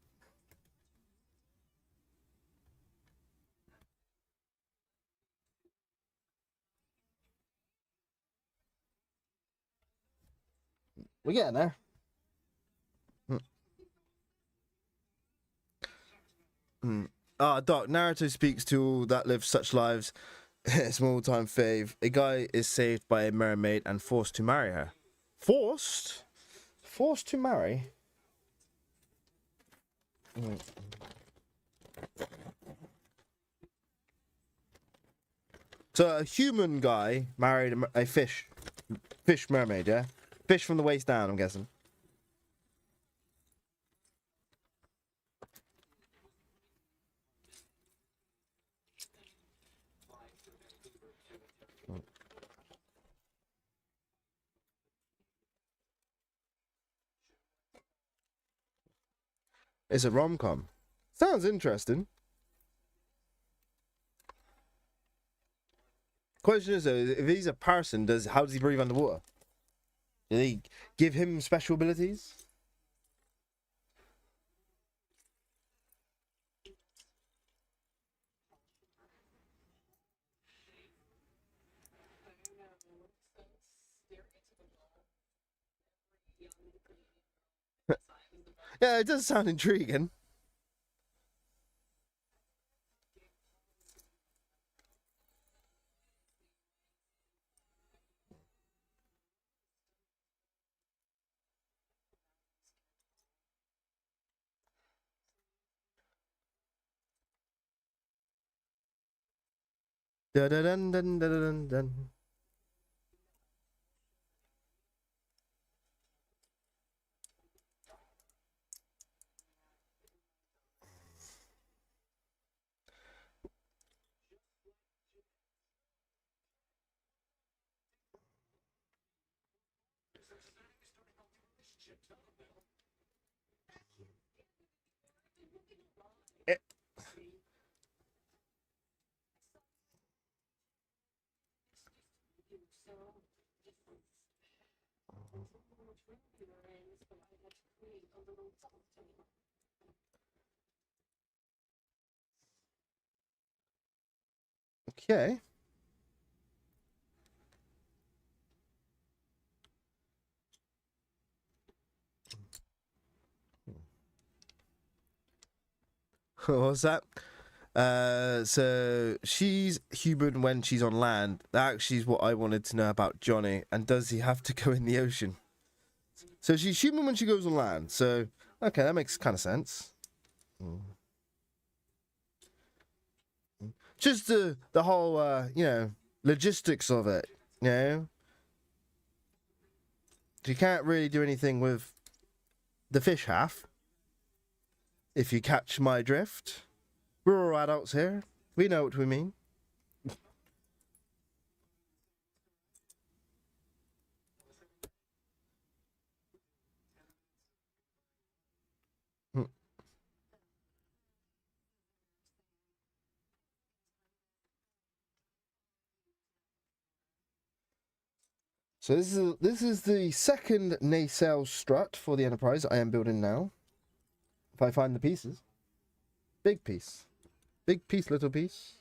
We're getting there. Doc, Naruto speaks to all that live such lives. Small time fave. A guy is saved by a mermaid and forced to marry her. Forced? Forced to marry? So a human guy married a fish mermaid, yeah? Fish from the waist down, I'm guessing. It's a rom-com. Sounds interesting. Question is though, if he's a person, how does he breathe underwater? Do they give him special abilities? Yeah, it does sound intriguing. Dun dun dun dun dun dun dun. Eh, Okay. What's that? So she's human when she's on land. That actually is what I wanted to know about Johnny. And does he have to go in the ocean? So she's human when she goes on land. So, okay, that makes kind of sense. Just the whole, logistics of it, you know? You can't really do anything with the fish half, if you catch my drift. We're all adults here. We know what we mean. So this is the second nacelle strut for the Enterprise I am building now. If I find the pieces. Big piece. Big piece, little piece.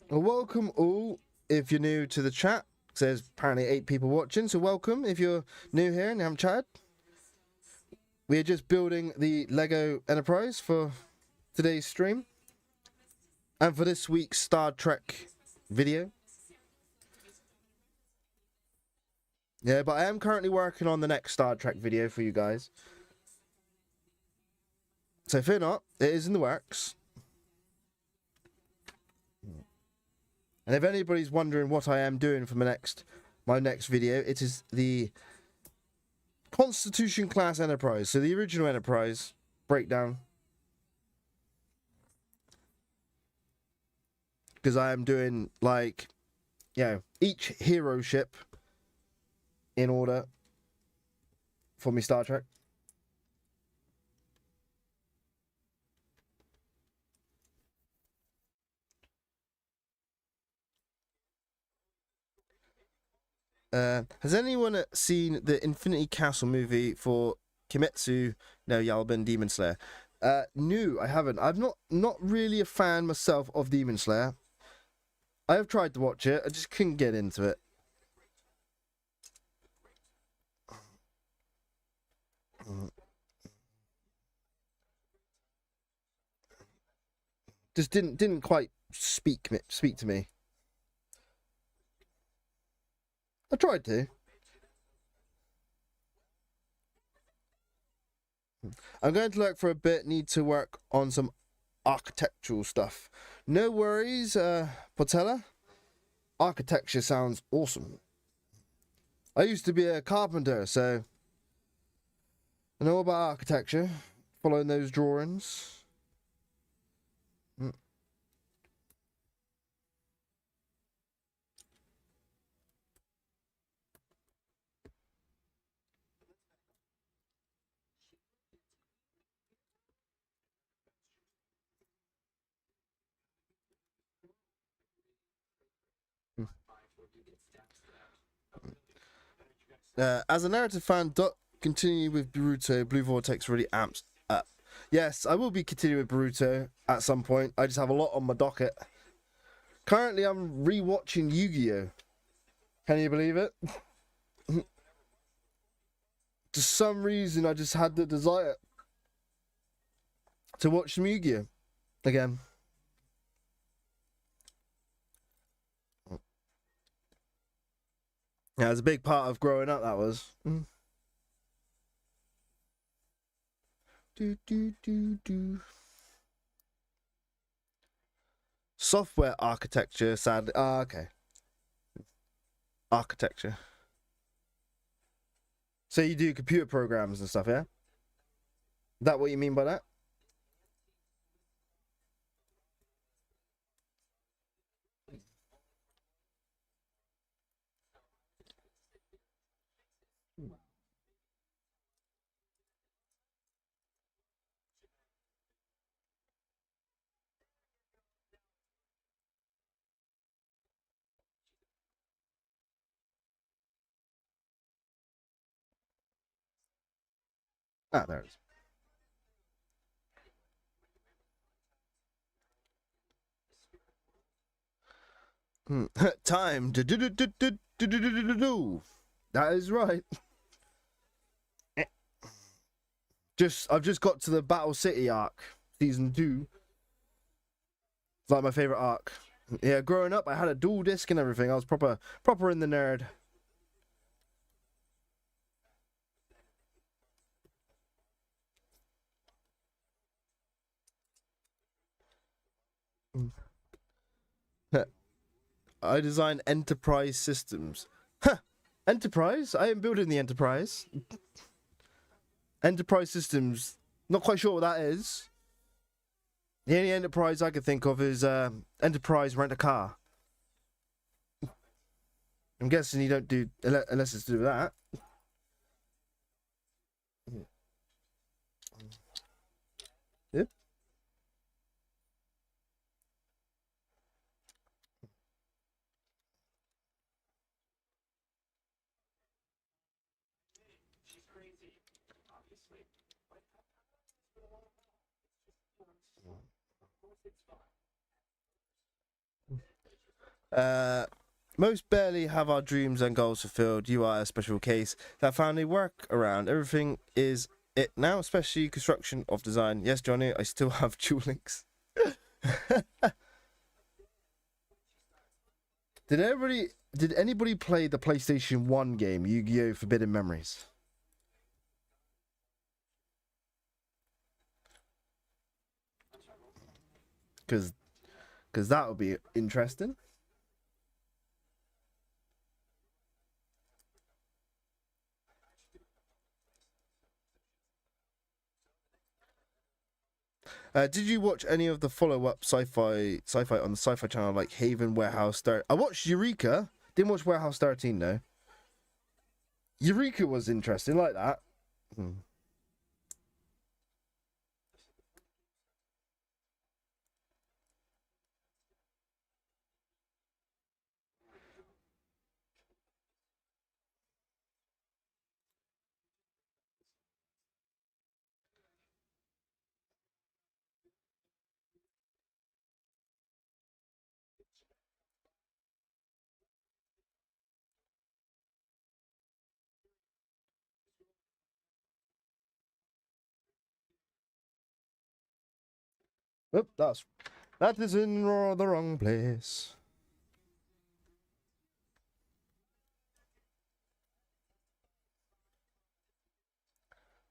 Well, welcome all if you're new to the chat. There's apparently 8 people watching, so welcome if you're new here and you haven't chatted. We are just building the Lego Enterprise for today's stream and for this week's Star Trek video. Yeah, but I am currently working on the next Star Trek video for you guys. So fear not, it is in the works. And if anybody's wondering what I am doing for my next video, it is the Constitution class Enterprise. So the original Enterprise breakdown. Because I am doing, like, you know, each hero ship in order for me Star Trek. Has anyone seen the Infinity Castle movie for Kimetsu no Yaiban Demon Slayer? No, I haven't. I'm not really a fan myself of Demon Slayer. I have tried to watch it. I just couldn't get into it. Just didn't quite speak to me. I tried to. I'm going to look for a bit. Need to work on some architectural stuff. No worries, Portella. Architecture sounds awesome. I used to be a carpenter, so I know about architecture. Following those drawings. As a narrative fan, continue with Boruto. Blue Vortex really amps up. Yes, I will be continuing with Boruto at some point. I just have a lot on my docket. Currently, I'm rewatching Yu-Gi-Oh! Can you believe it? For some reason, I just had the desire to watch some Yu-Gi-Oh! Again. Yeah, it was a big part of growing up, that was. Software architecture, sadly. Ah, okay. Architecture. So you do computer programs and stuff, yeah? Is that what you mean by that? Ah, there it is. Time to do. That is right. I've just got to the Battle City arc, season 2. It's like my favorite arc. Yeah, growing up, I had a dual disc and everything. I was proper in the nerd. I design Enterprise systems. Huh. Enterprise? I am building the Enterprise. Enterprise systems. Not quite sure what that is. The only Enterprise I can think of is Enterprise Rent a Car. I'm guessing you don't do unless it's to do with that. Yep. She's crazy, obviously. But it's been a long time. Of course it's fine. Most barely have our dreams and goals fulfilled. You are a special case that found a work around. Everything is it now, especially construction of design. Yes, Johnny, I still have dual links. Did everybody Did anybody play the PlayStation 1 game, Yu-Gi-Oh! Forbidden Memories? Because that would be interesting. Did you watch any of the follow-up sci-fi on the Sci-Fi Channel, like Haven, Warehouse, I watched Eureka. Didn't watch Warehouse 13 though. Eureka was interesting, like that. Oop, that is in the wrong place.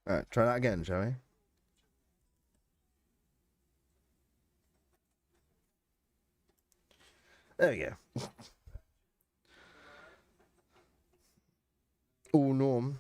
Alright, try that again, shall we? There we go. All norm.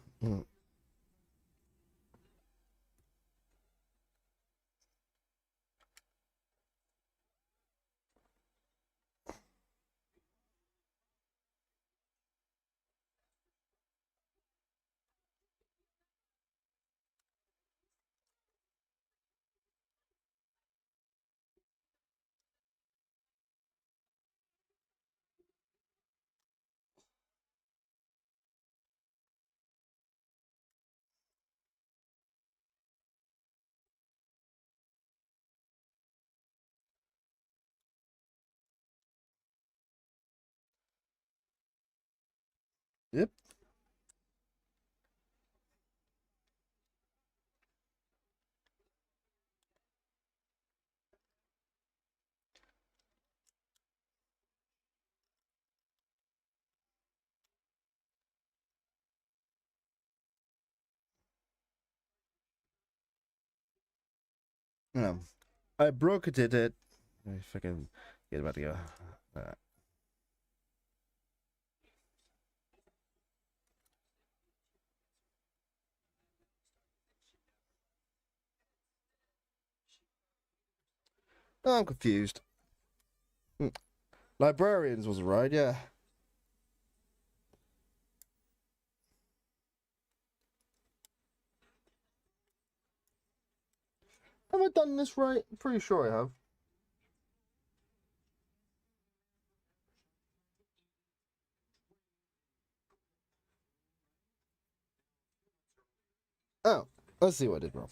Yep. No. I brokered it. If I can get about to go. Oh, I'm confused. Librarians was right, yeah. Have I done this right? I'm pretty sure I have. Oh, let's see what I did wrong.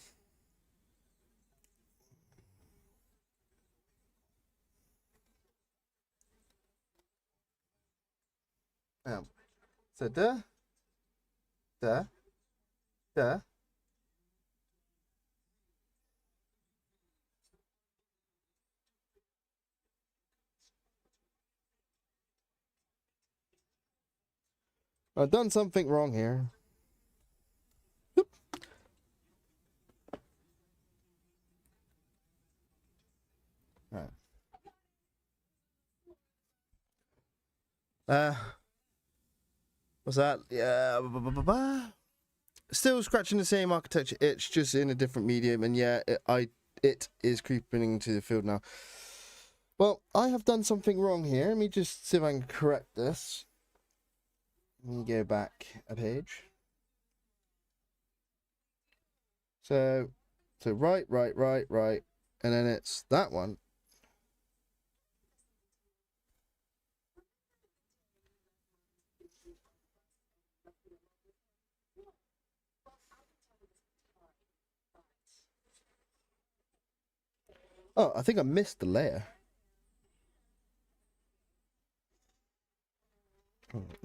So there. I've done something wrong here. Oop. Right. What's that? Yeah. Still scratching the same architecture itch, just in a different medium, and yeah, it is creeping into the field now. Well, I have done something wrong here. Let me just see if I can correct this. Let me go back a page. So right, and then it's that one. Oh, I think I missed the layer.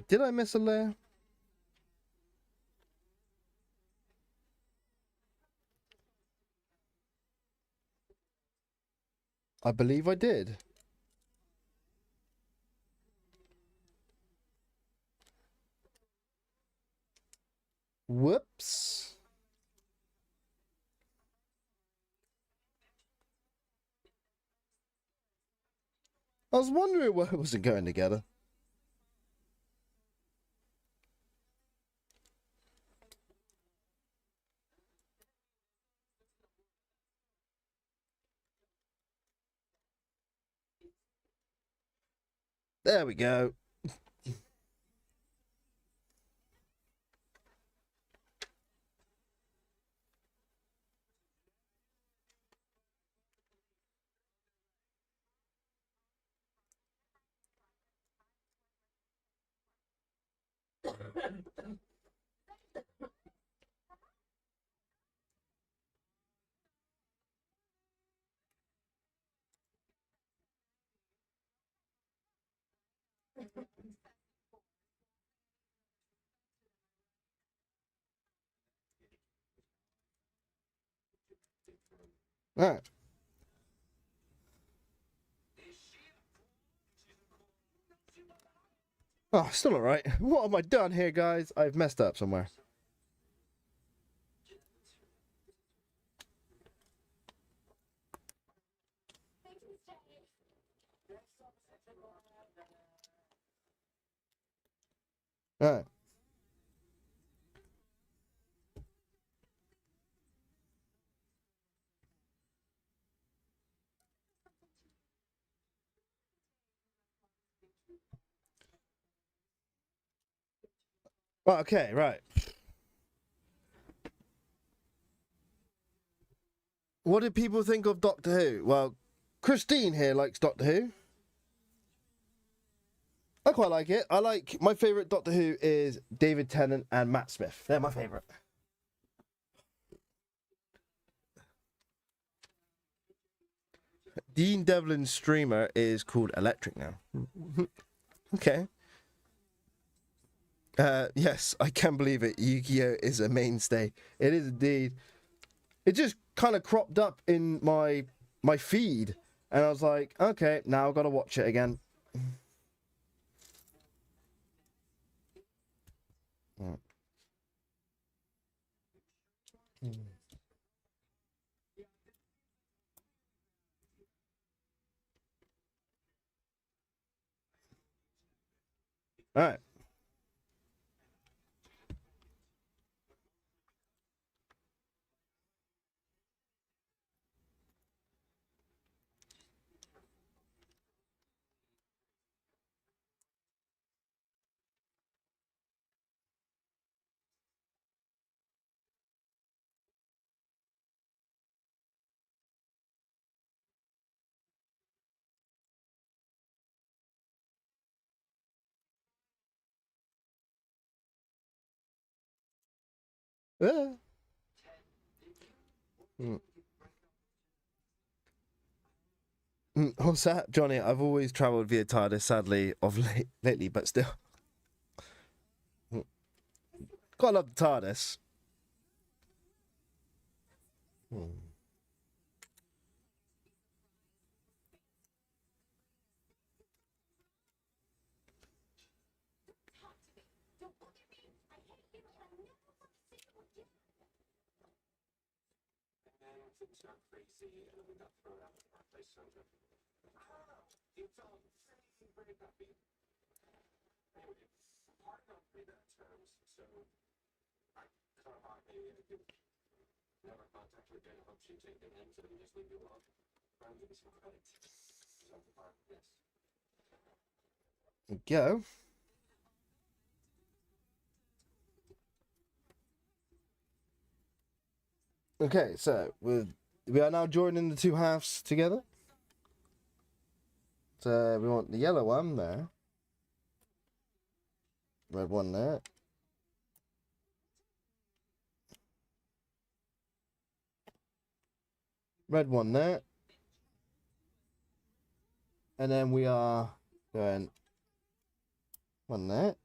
Did I miss a layer? I believe I did. Whoops. I was wondering why it wasn't going together. There we go. All right. Oh, still all right. What have I done here, guys? I've messed up somewhere. All right. Okay, right. What did people think of Doctor Who? Well, Christine here likes Doctor Who. I quite like it. I like my favorite Doctor Who is David Tennant and Matt Smith. They're my favorite. Dean Devlin's streamer is called Electric now. Okay. Yes, I can believe it. Yu-Gi-Oh is a mainstay. It is indeed. It just kind of cropped up in my feed, and I was like, okay, now I've got to watch it again. All right. Yeah. What's that, Johnny? I've always travelled via TARDIS, sadly, lately, but still. Gotta love the TARDIS. And then things got crazy, and then we got thrown out of our place. So, I don't know. It felt pretty happy. Anyway, part not pretty bad terms, so I kind of thought maybe I could never contact her again. I hope she'd take it in, so we just leave you alone. Give me some credit. So, yes. Go. Okay, so we are now joining the two halves together. So we want the yellow one there, red one there, red one there, and then we are going one there,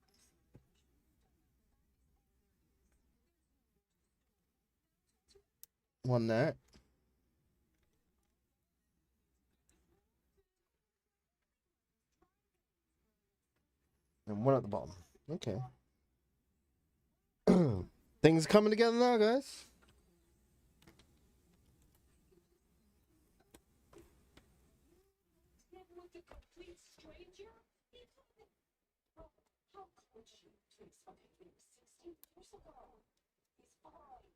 one there, and one at the bottom. Okay. Things coming together now, guys. With a complete stranger? How could you to expect him 16 years ago? He's fine.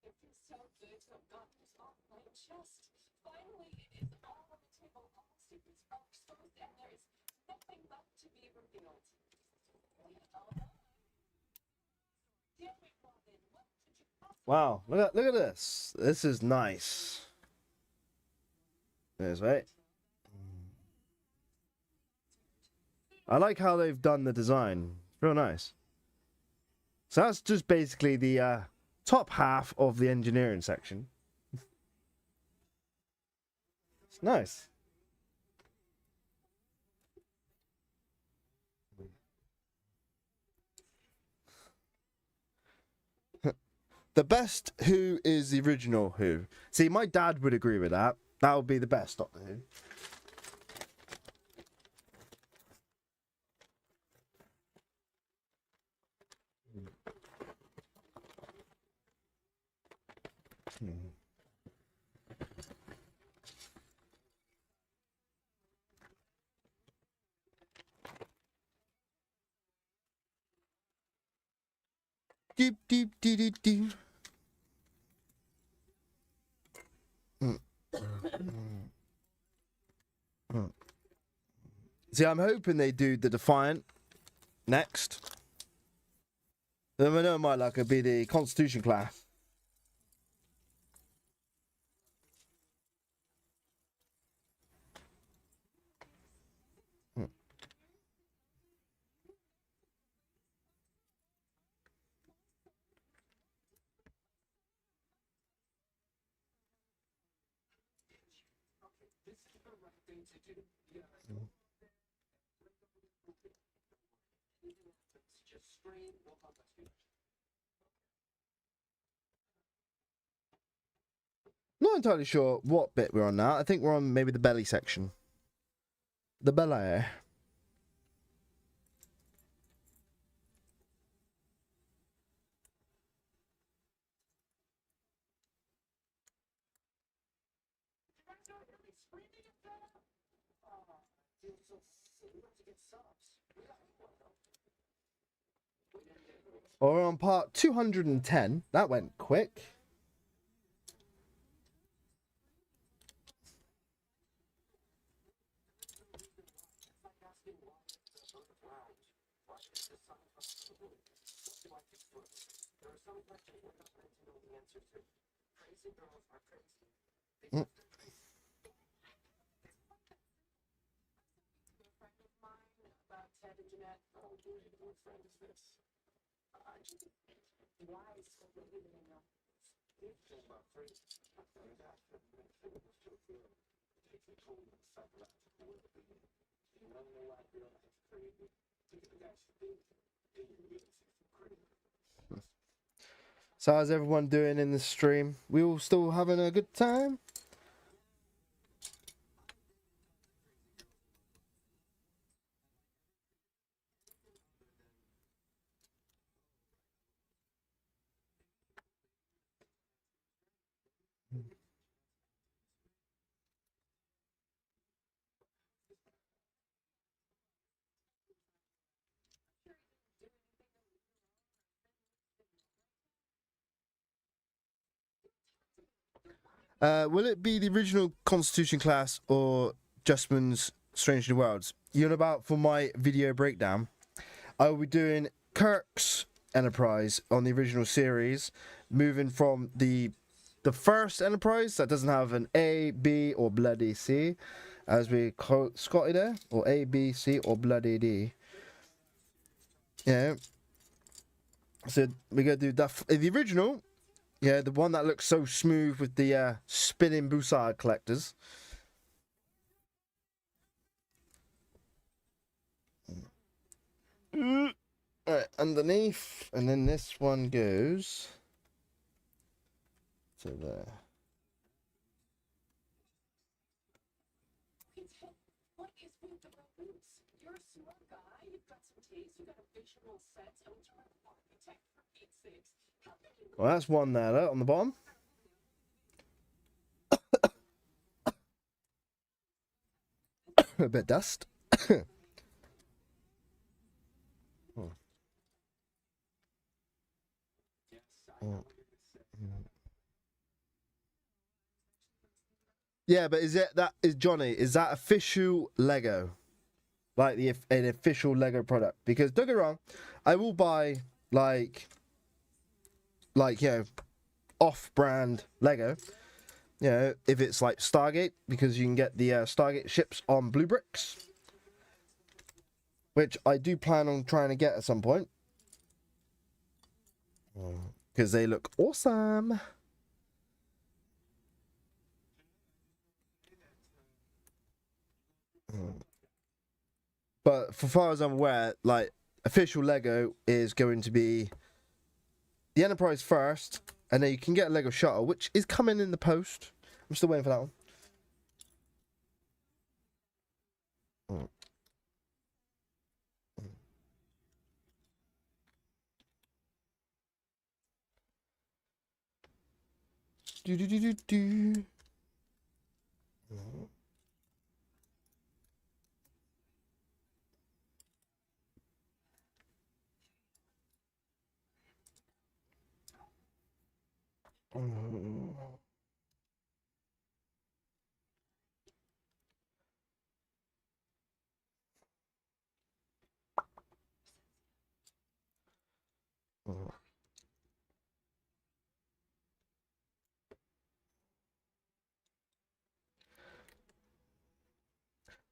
It feels so good to have gotten this off my chest. Finally, it is all on the table. All secrets are exposed, and there is nothing left to be revealed. Damn it, Robin. What could you possibly... Wow, look at this. This is nice. There's right. I like how they've done the design. Real nice. So that's just basically the top half of the engineering section. It's nice. The best Who is the original Who. See, my dad would agree with that. That would be the best Doctor Who. Deep, deep, deep, deep, deep. See, I'm hoping they do the Defiant next. Then I know my luck would be the Constitution class. This is the right thing to do. Yeah. It's just strain. We'll help us do. Not entirely sure what bit we're on now. I think we're on maybe the belly section. The belly. Feels so silly to get subs. We're on part 210. That went quick. There are some questions we're not meant to know the answer to. Crazy girls are crazy. Mm. About Ted and Jeanette. Oh, boy, what friend is this? I just... Why so believe in them? It's just about crazy. I found out that the thing was to feel. It takes a toll on psychological well-being. You want to know why a girl acts crazy? Because the guy she thinks, then you really see some crazy. So how's everyone doing in the stream? We all still having a good time? Will it be the original Constitution class or Justman's Strange New Worlds? You know about for my video breakdown, I will be doing Kirk's Enterprise on the original series, moving from the first Enterprise that doesn't have an A, B, or bloody C, as we call Scotty there, or A, B, C, or bloody D. Yeah. So we're gonna do the original. Yeah, the one that looks so smooth with the spinning Bussard collectors. Right, underneath, and then this one goes to there. What is with the boots? You're a smart guy. You've got some taste. You got a visual sense. I mean, you're an architect for Pete's sakes. How can you? Well, that's one there, look, on the bottom. A bit of dust. Oh. Oh. Yeah, but is Johnny? Is that official Lego? Like an official Lego product? Because don't get me wrong, I will buy like off-brand Lego. You know, if it's like Stargate, because you can get the Stargate ships on blue bricks, which I do plan on trying to get at some point, because they look awesome. But for far as I'm aware, like official Lego is going to be the Enterprise first, and then you can get a Lego Shuttle, which is coming in the post. I'm still waiting for that one. Do do do do do.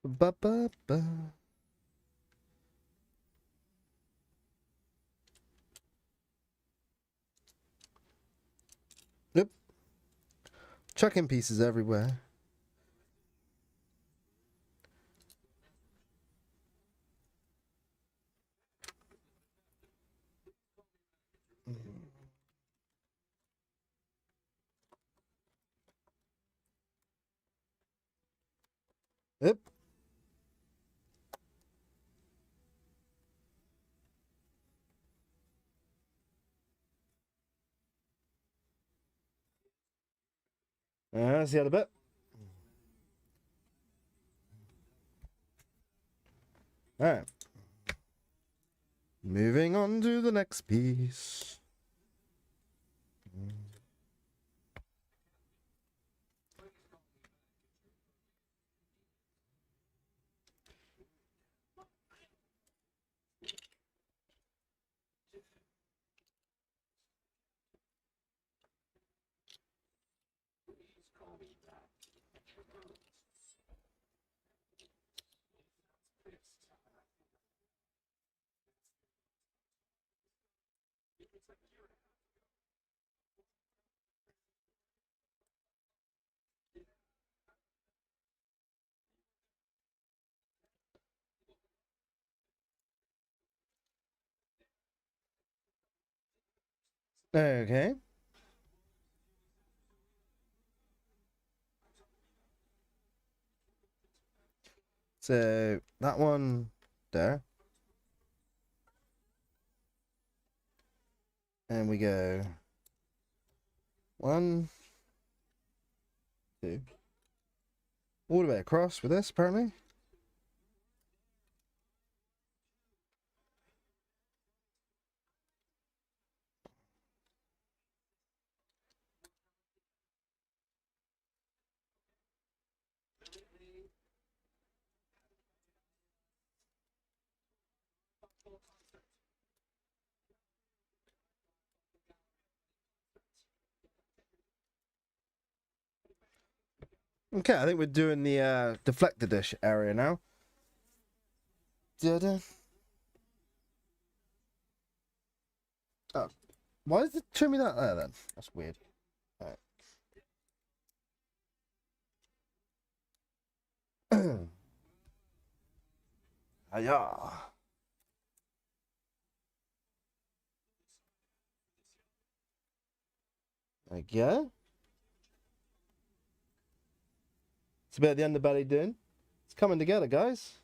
Ba ba ba. Yep. Chucking pieces everywhere. Yep. That's the other bit. All right. Moving on to the next piece. Please call me back. It's like a year and a half. Okay. So that one there. And we go 1, 2. All the way across with this, apparently. Okay, I think we're doing the deflector dish area now. Da-da. Oh, why does it show me that there then? That's weird. All right. Hiya. There we go. It's a bit of the underbelly doing. It's coming together, guys.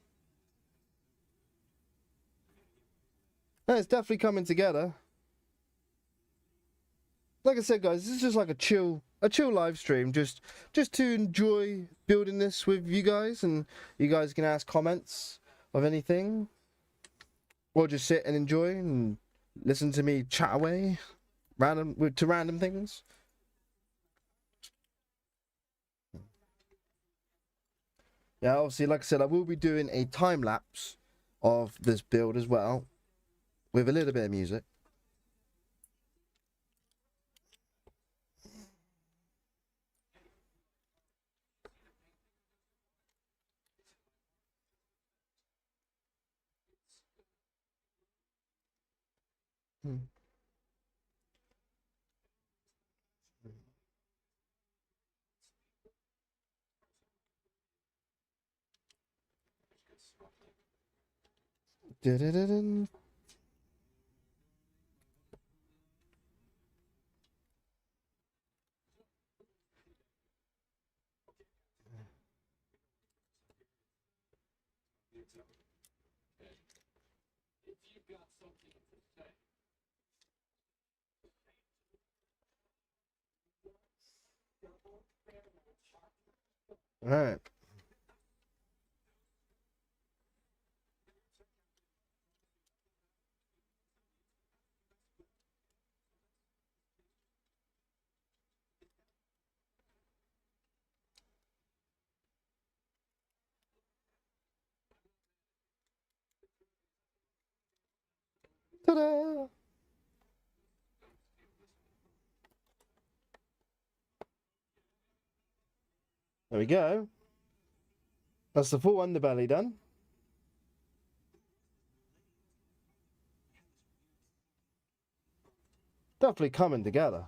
No, it's definitely coming together. Like I said, guys, this is just like a chill live stream, just to enjoy building this with you guys, and you guys can ask comments of anything, or just sit and enjoy and listen to me chat away to random things. Yeah, obviously, like I said, I will be doing a time lapse of this build as well, with a little bit of music. Hmm. Da-da-da-dun. If you've got something to say. All right. Ta-da! There we go. That's the full underbelly done. Definitely coming together.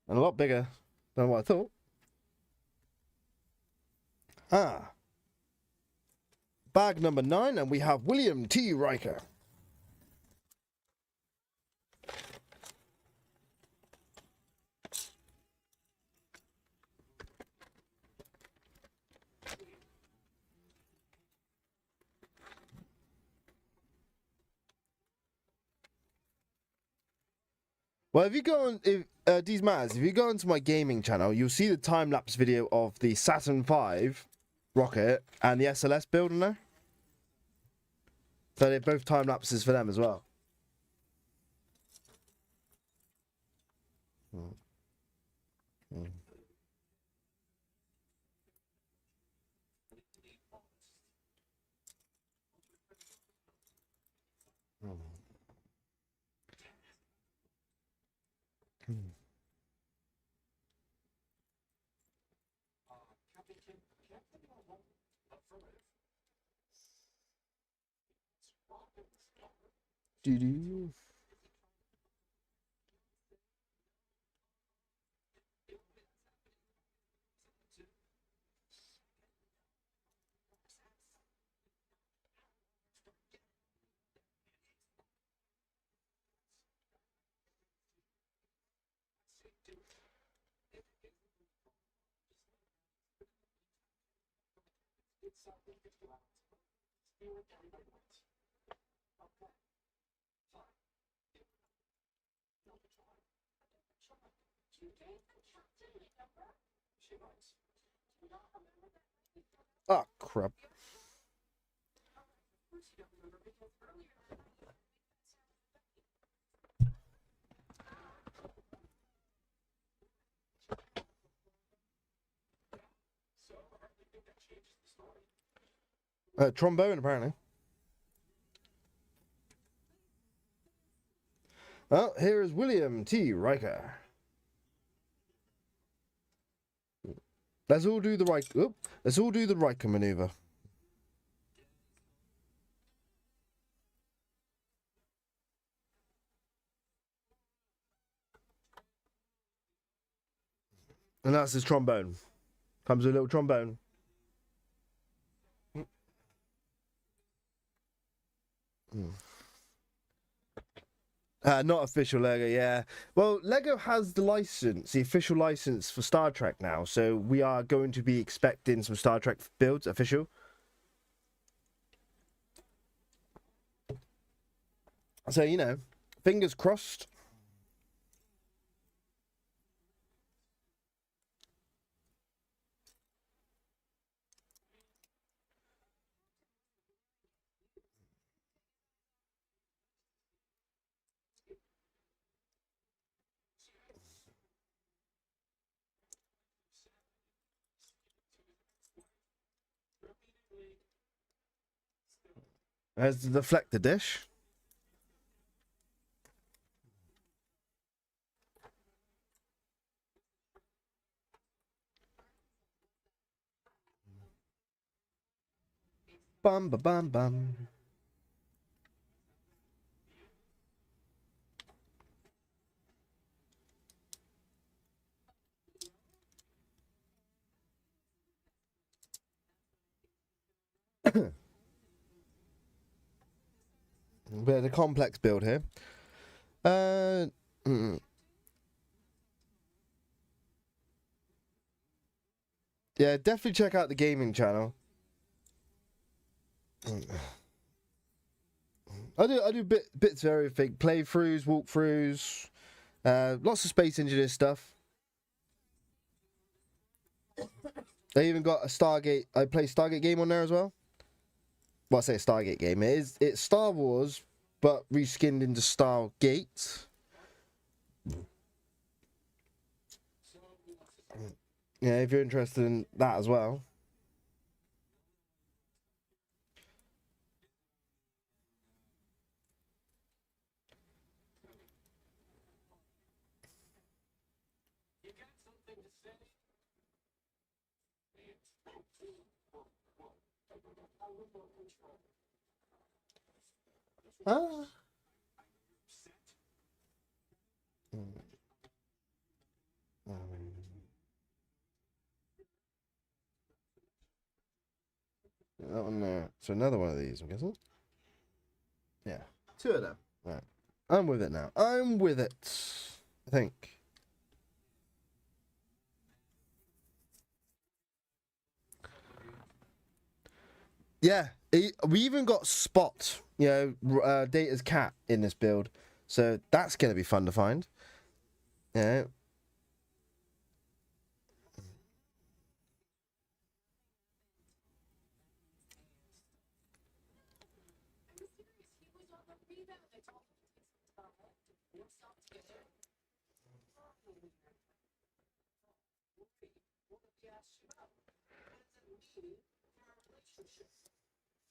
And a lot bigger than what I thought. Ah. Bag number 9, and we have William T. Riker. Well, if you go on, these matters, if you go onto my gaming channel, you'll see the time lapse video of the Saturn V rocket and the SLS build in there. So they're both time lapses for them as well. Captain Marvel, affirmative. Rocket star. Doo-doo. It's something that you want. Spirit everybody wants. Okay. Fine. Don't try. You gave the captain a number? She writes. Do you not remember that night we fell out? Ah, crap. Of course you don't remember because earlier that night you had to make that sound. So, I think that changes the story. Trombone, apparently. Well, here is William T. Riker. Let's all do the Riker. Let's all do the Riker maneuver. And that's his trombone. Comes with a little trombone. Not official Lego, yeah. Well, Lego has the license, the official license for Star Trek now, so we are going to be expecting some Star Trek builds official. So, you know, fingers crossed. There's the deflector dish. Bum ba bum bum. Bit of a complex build here. Yeah, definitely check out the gaming channel. I do bits of everything, playthroughs, walkthroughs, lots of Space Engineer stuff. I even got a Stargate. I play Stargate game on there as well. Well, I say a Stargate game. It's Star Wars, but reskinned into Stargate. Yeah, if you're interested in that as well. You got something to say? Remote control. Ah. That one there. So another one of these, I'm guessing. Yeah, two of them. Right, I'm with it now. I'm with it. I think. Yeah, we even got Spot, Data's cat in this build, so that's gonna be fun to find. Yeah.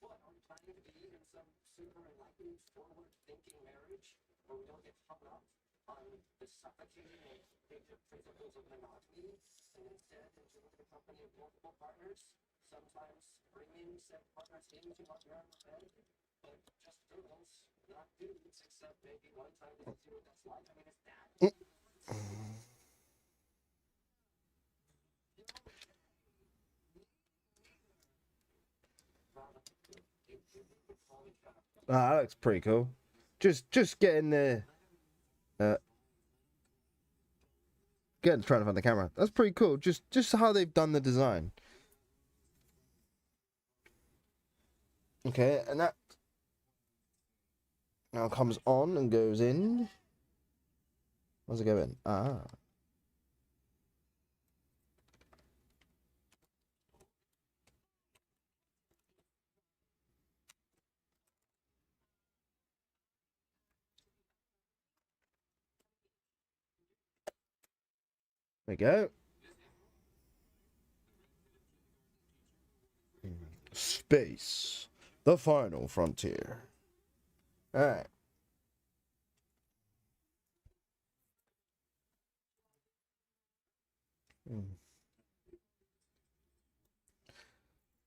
What, are we planning to be in some super enlightened, forward-thinking marriage where we don't get hung up on the suffocating and basic principles of monogamy and instead enjoy the company of multiple partners, sometimes bringing said partners into our bed, but just girls, not dudes, except maybe one time to see what that's like. I mean, it's that. Ah, that looks pretty cool. Just getting the trying to find the camera. That's pretty cool. Just how they've done the design. Okay, and that now comes on and goes in. Where's it going? Ah. There we go. Space, the final frontier. All right.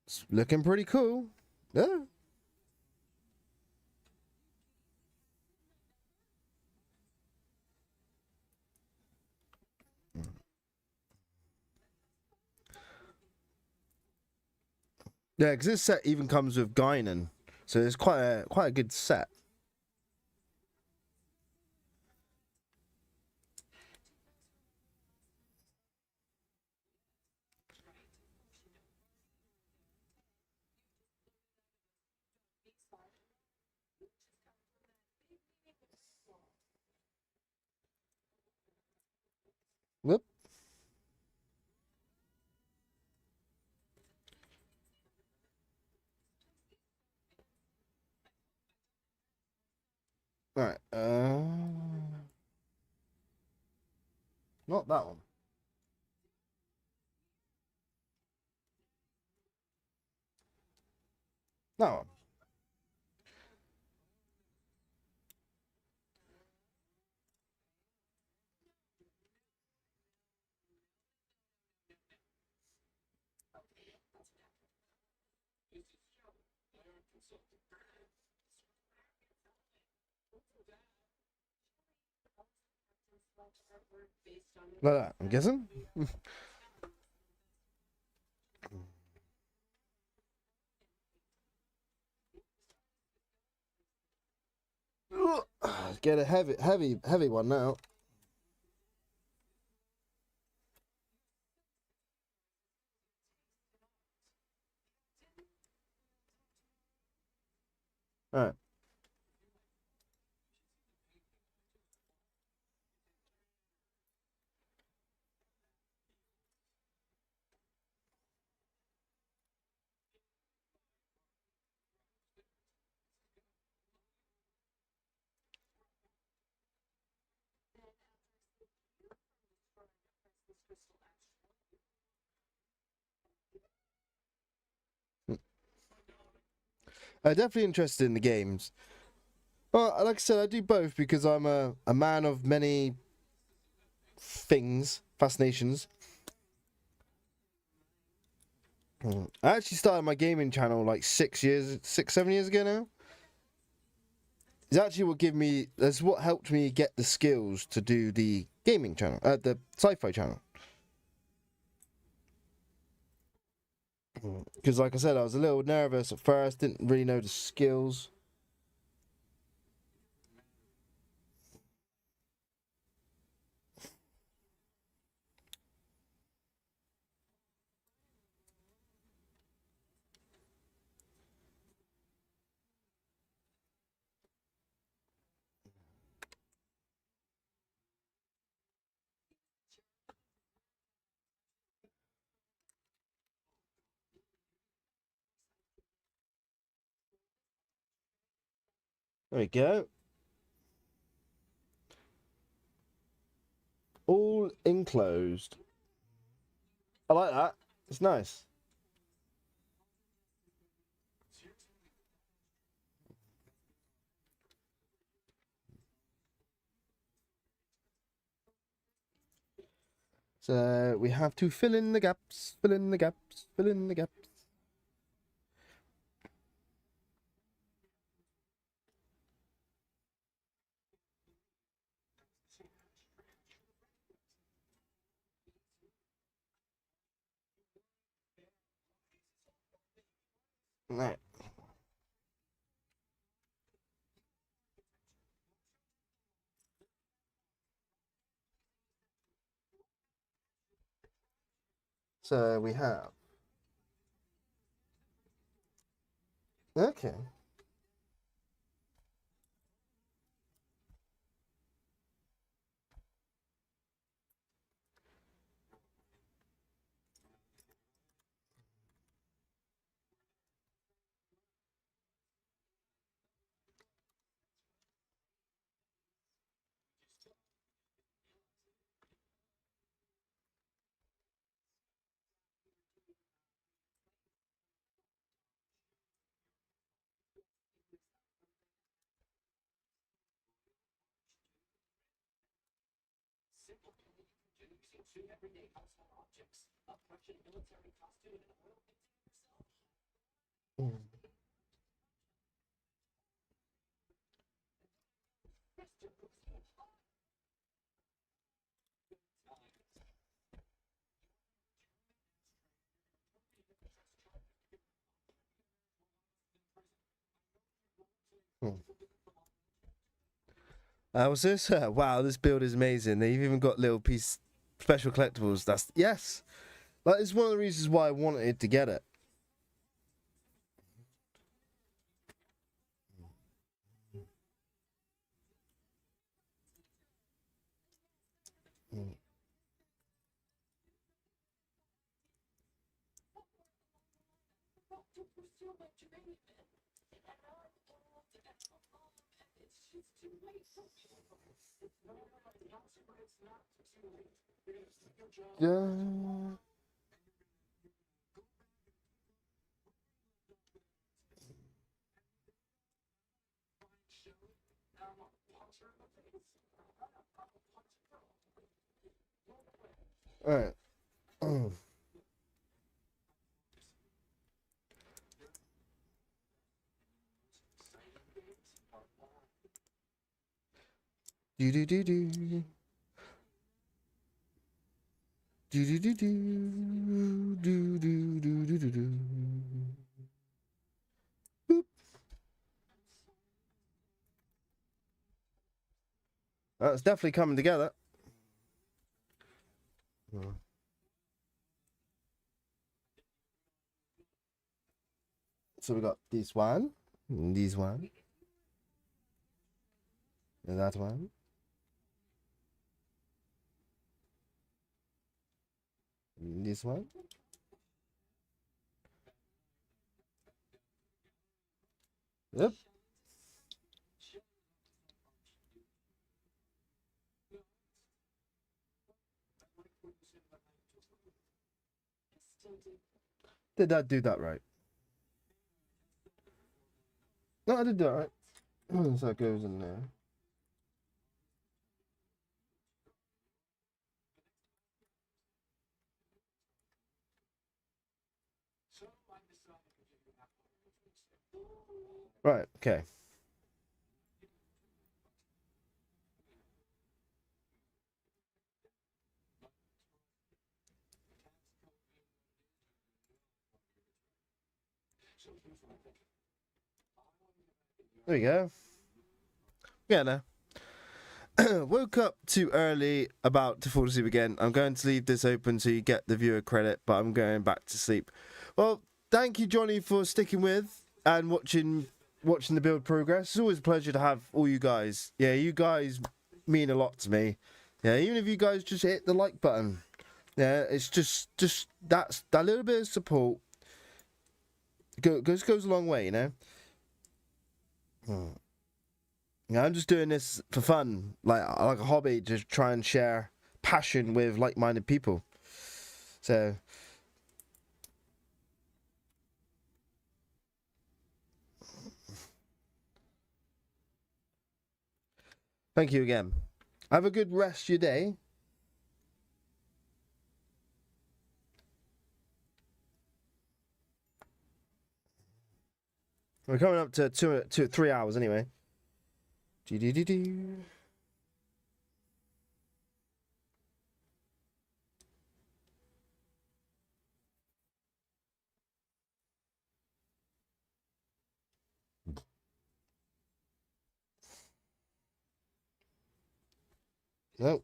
It's looking pretty cool. Yeah. Yeah, because this set even comes with Guinan, so it's quite a good set. Whoop. All right. Not that one. That one. Like that, I'm guessing. Get a heavy one now. All right. Definitely interested in the games. Well, like I said, I do both because I'm a man of many things, fascinations. I actually started my gaming channel like 7 years ago now. It's actually what gave me, that's what helped me get the skills to do the gaming channel, the sci-fi channel. Because like I said, I was a little nervous at first, didn't really know the skills. There we go. All enclosed. I like that. It's nice. So we have to fill in the gaps, fill in the gaps, fill in the gaps. Right. So we have. Okay. Simple cleaning you can do using two everyday household objects, a Prussian military costume and an oil painting of yourself. Mr. Pussy. What's this? Wow, this build is amazing. They've even got little piece special collectibles. That's yes. Like it's one of the reasons why I wanted to get it. to pursue my dream. And I'm old and I'm alone, and it's just too late for me. It's not but it's not too late. You're gonna stick your job. Yeah. I'm gonna punch her in the face. I'm gonna punch a girl. All right. Do do do do. Do do do do do do do do do do. Boop. That's definitely coming together. So we got this one, and that one. And this one. Yep. Still do. Did I do that right? No, I did that right. So it goes in there. So I decided to give you that Right. Okay. So here's what I'm thinking. There we go. Yeah. Now. Woke up too early, about to fall asleep again. I'm going to leave this open so you get the viewer credit, but I'm going back to sleep. Well, thank you, Johnny, for sticking with and watching the build progress. It's always a pleasure to have all you guys. Yeah, you guys mean a lot to me. Yeah, even if you guys just hit the like button. Yeah, it's just that little bit of support goes a long way, you know. Yeah, I'm just doing this for fun, like a hobby, to try and share passion with like-minded people. So, thank you again. Have a good rest of your day. We're coming up to 3 hours anyway. Do. Nope.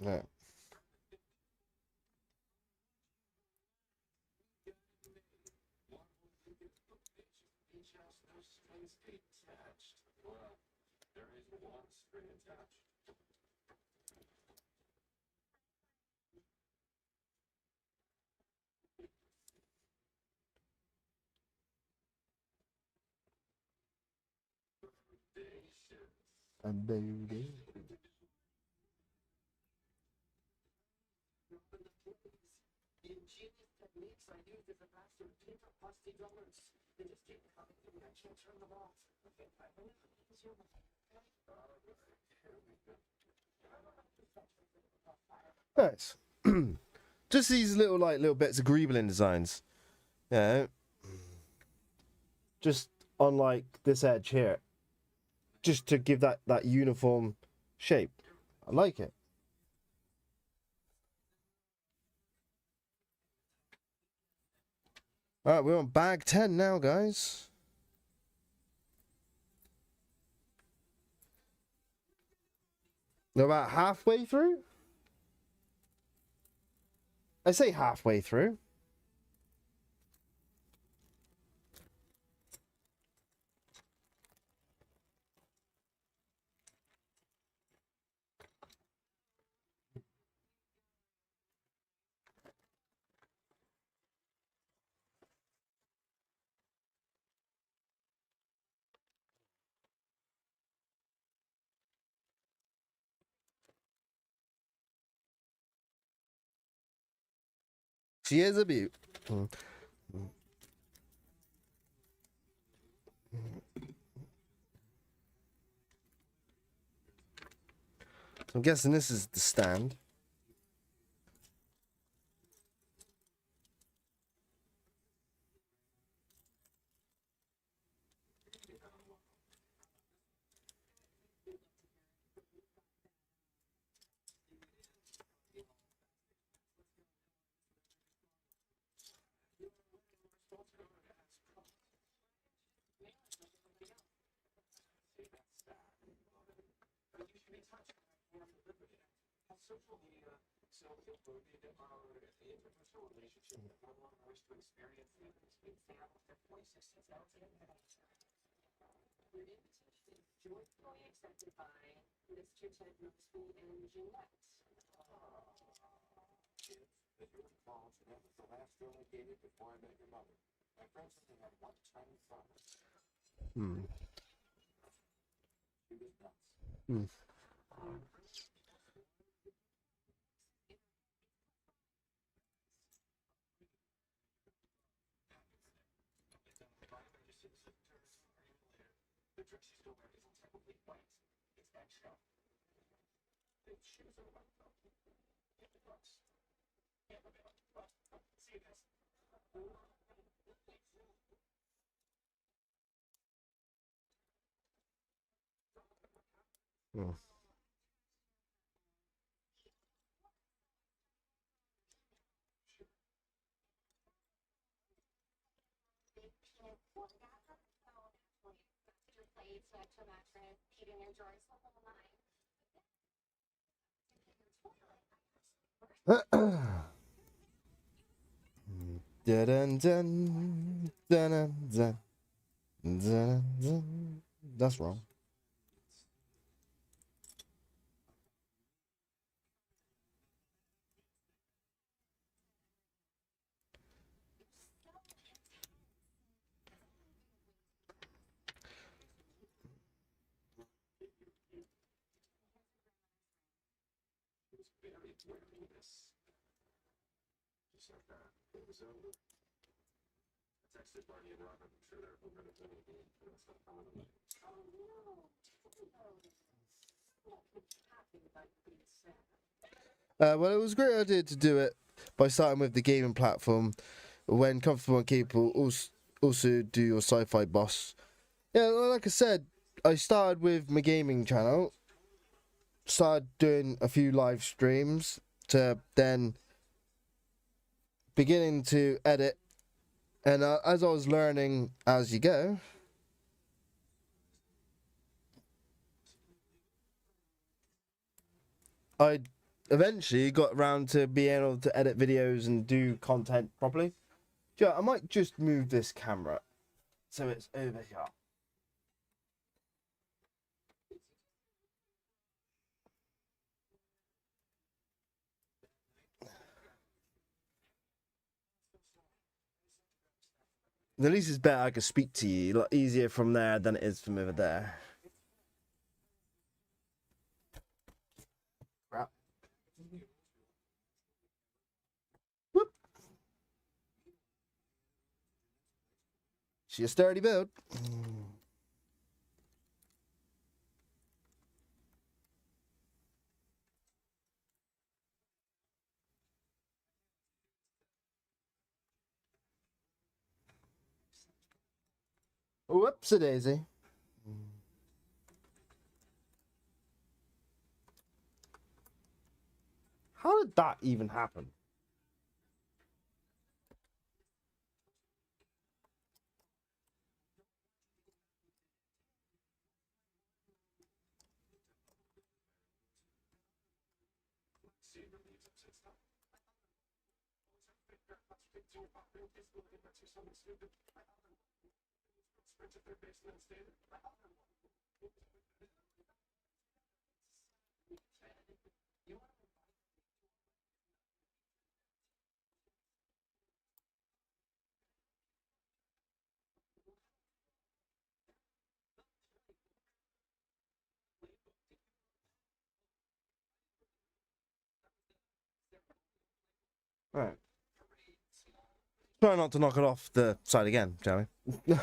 No. Each has no strings attached. Well, there is one string attached. Baby. The ingenious techniques I used as a master of paper rusty dollars. They just keep coming to me. I can't turn them off. Okay, I believe it's your Nice. Just these little bits of greebling designs. Yeah. Just on like this edge here. Just to give that uniform shape. I like it. Alright, we're on bag 10 now, guys. We're about halfway through? I say halfway through. She is a beaut. I'm guessing this is the stand. Social media so eroded our interpersonal relationship that we no longer wish to experience them. After 2016, 17, Your invitation is joyfully accepted by Mr. Ted Mosby and Jeanette. kids, that you were involved, and that was the last girl I dated before I met your mother. My friends only had one tiny thought. Hmm. She was nuts. Hmm. The dress she's still wearing isn't technically white. It's eggshell. The shoes are white though. Get the books. Yeah, well, see you guys. Hmm. Your plates, extra mattress, heating your drawers, the whole nine. Dun, dun, dun, dun, dun, dun, dun. That's wrong. He was very wearing this. Just like that. It was over. I texted Barney and Robin. I'm sure they're over the moon. And it's not coming away. Oh no, happy about being sad. Well, it was a great idea to do it by starting with the gaming platform. When comfortable and capable, also do your sci-fi boss. Yeah, well, like I said, I started with my gaming channel. Started doing a few live streams to then beginning to edit. And as I was learning as you go, I eventually got around to being able to edit videos and do content properly. Yeah, I might just move this camera so it's over here. At least it's better I can speak to you. A lot easier from there than it is from over there. Crap. Whoop. She a sturdy build. Whoopsie daisy. How did that even happen? See, it relieves upset stuff. Let's stick to your pop and kiss and let's do something stupid. Sprint to third base and then stay there. Right. Try not to knock it off the side again, shall we?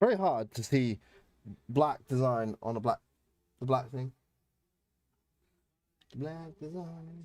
Very hard to see black design on the black thing. Black design.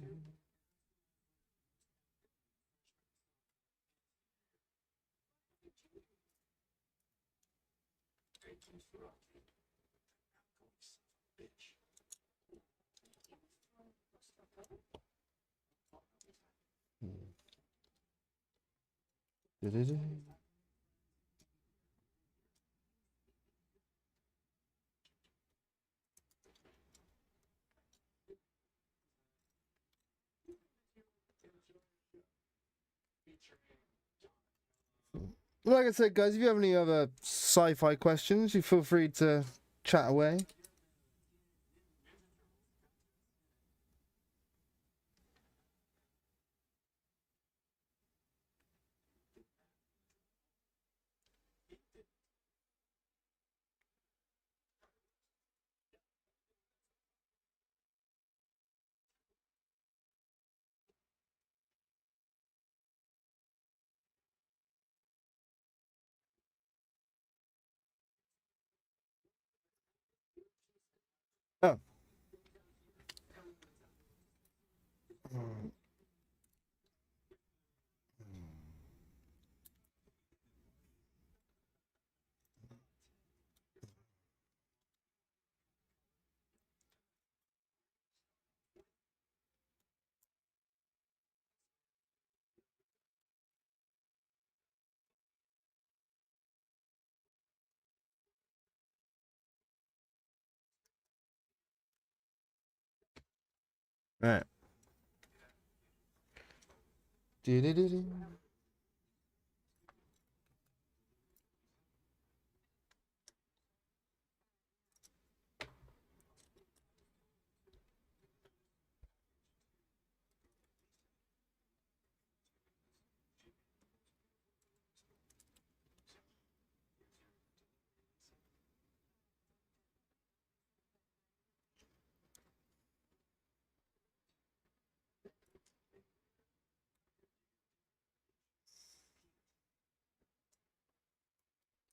Like I said, guys, if you have any other sci-fi questions, you feel free to chat away. Oh. Right.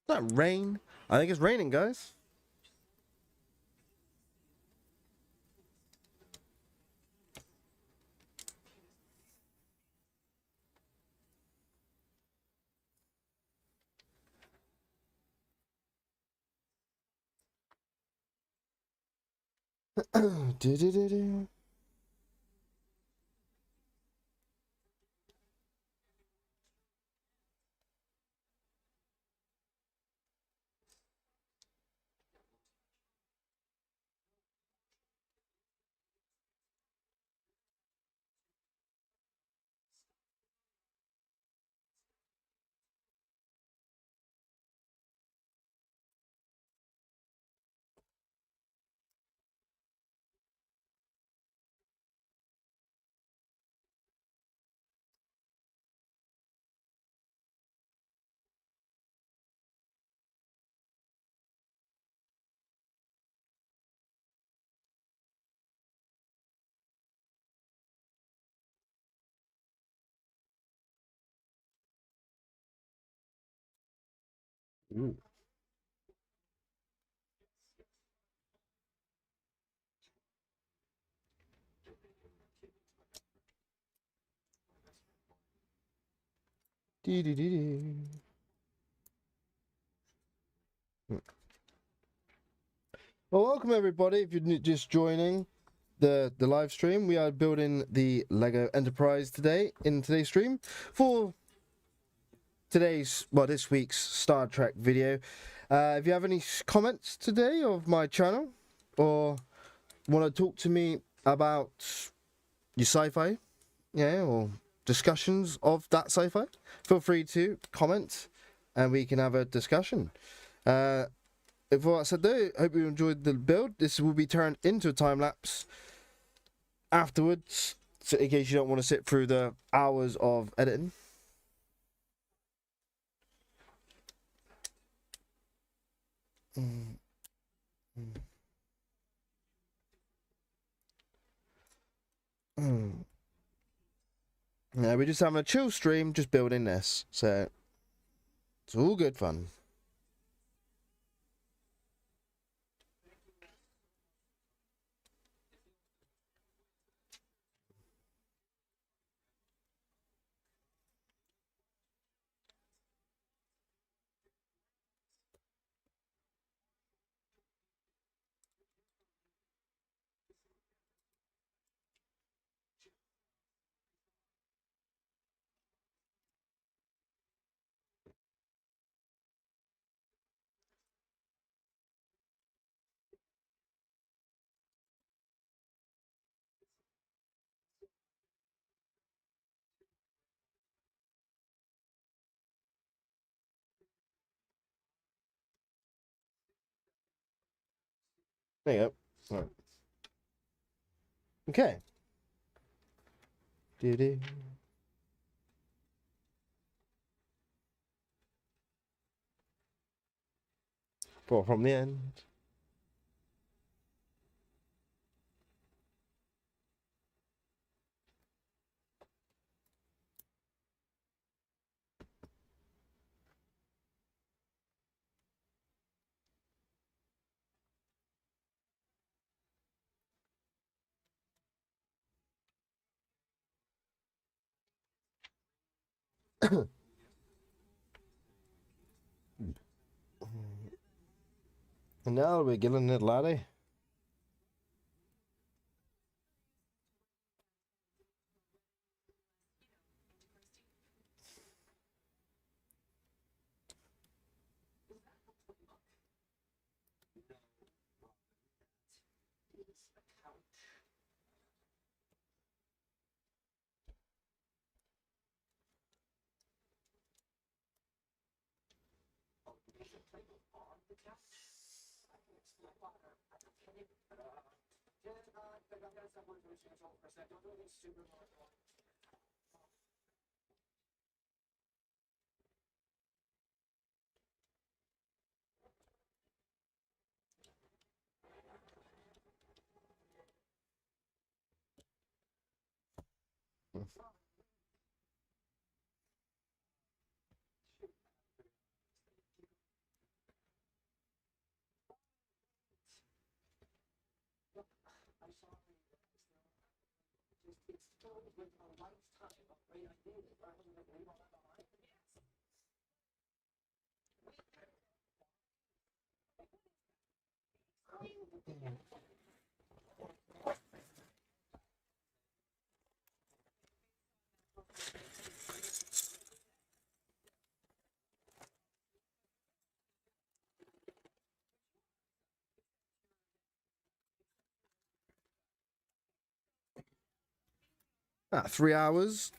Is that rain? I think it's raining, guys. Do-do-do-do. Ooh. Dee-dee-dee-dee. Well, welcome everybody. If you're just joining the live stream, we are building the Lego Enterprise today in today's stream for this week's Star Trek video. If you have any comments today of my channel or want to talk to me about your sci-fi, yeah, or discussions of that sci-fi, feel free to comment and we can have a discussion. With all that said though, hope you enjoyed the build. This will be turned into a time lapse afterwards, so in case you don't want to sit through the hours of editing. Yeah, we're just having a chill stream, just building this, so it's all good fun. There you go. Right. Okay. Doo-doo. From the end. And now we're getting it, laddie. Ah, 3 hours.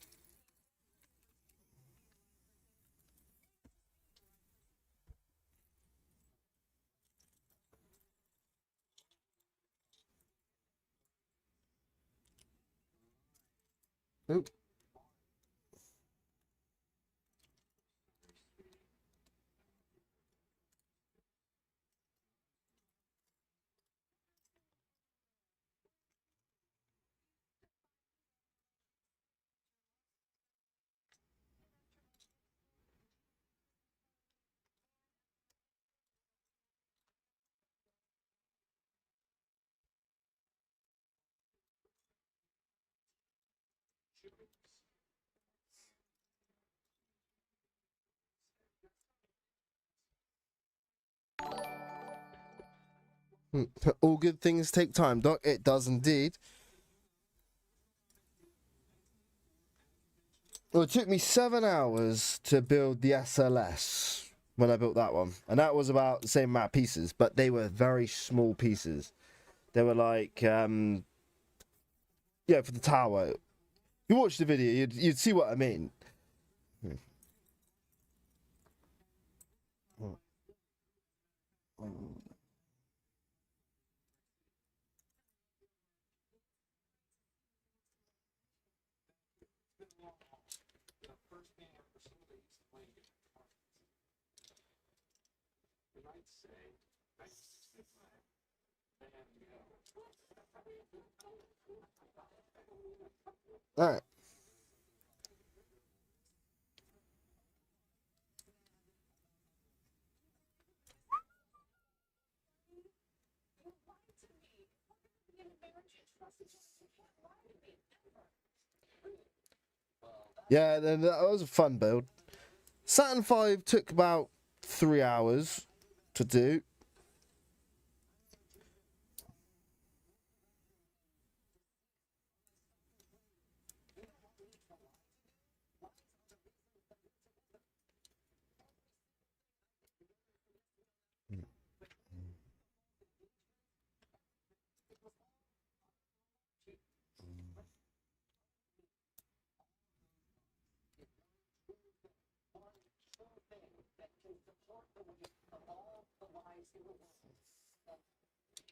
Oop. All good things take time, Doc. It does indeed. Well, it took me 7 hours to build the SLS when I built that one. And that was about the same amount of pieces, but they were very small pieces. They were like Yeah, for the tower. If you watch the video, you'd see what I mean. It's been a long haul. The first game I ever sold, I used to play it at parties. You might say I used to sit my band go. All right. Yeah, then that was a fun build. Saturn 5 took about 3 hours to do.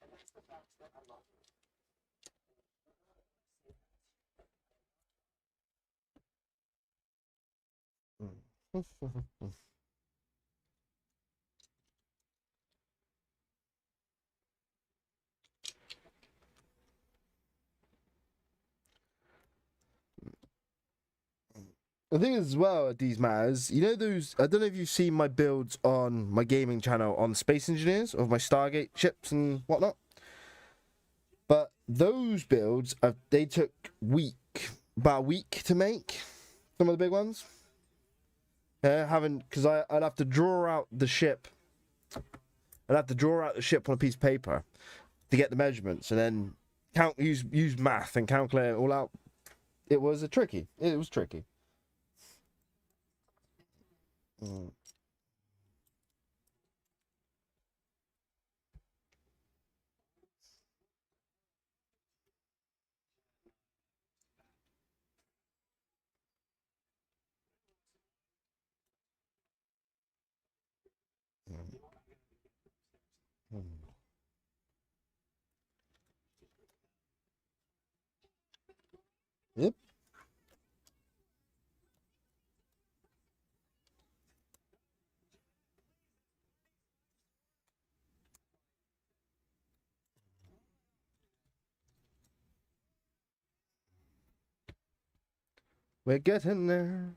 And that's the fact that I love her. The thing is, as well, at these matters, you know those. I don't know if you've seen my builds on my gaming channel on Space Engineers of my Stargate ships and whatnot. But those builds, they took about a week to make. Some of the big ones. Yeah, because I'd have to draw out the ship. I'd have to draw out the ship on a piece of paper to get the measurements, and then use math and calculate it all out. It was tricky. It was tricky. Mm. Mm. Yep. We're getting there.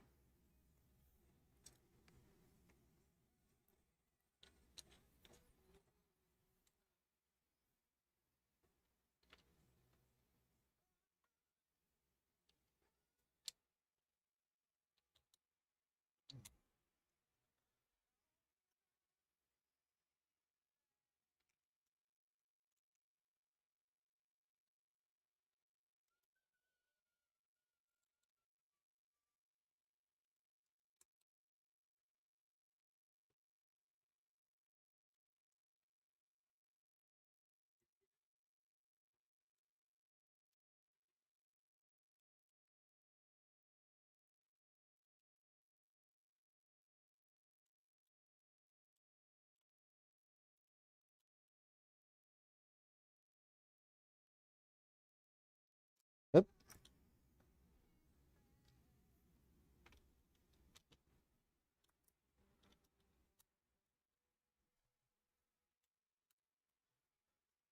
Yep.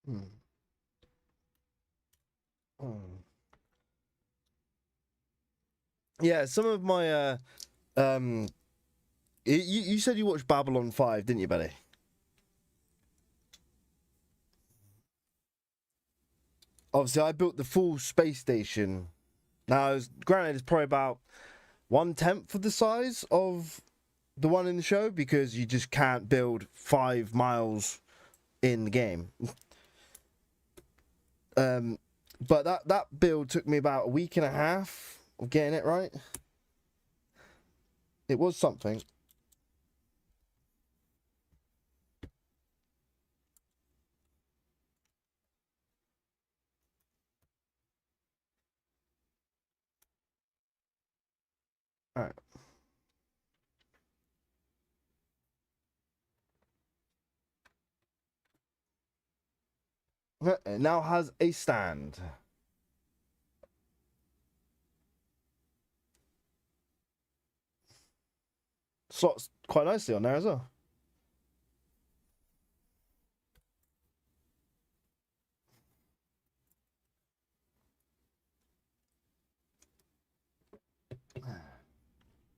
Mm. Mm. Yeah, some of my you said you watched Babylon 5, didn't you, buddy? Obviously, I built the full space station. Now, granted, it's probably about 1/10 of the size of the one in the show because you just can't build 5 miles in the game. But that build took me about a week and a half of getting it right. It was something. All right. It now has a stand. Slots quite nicely on there as well.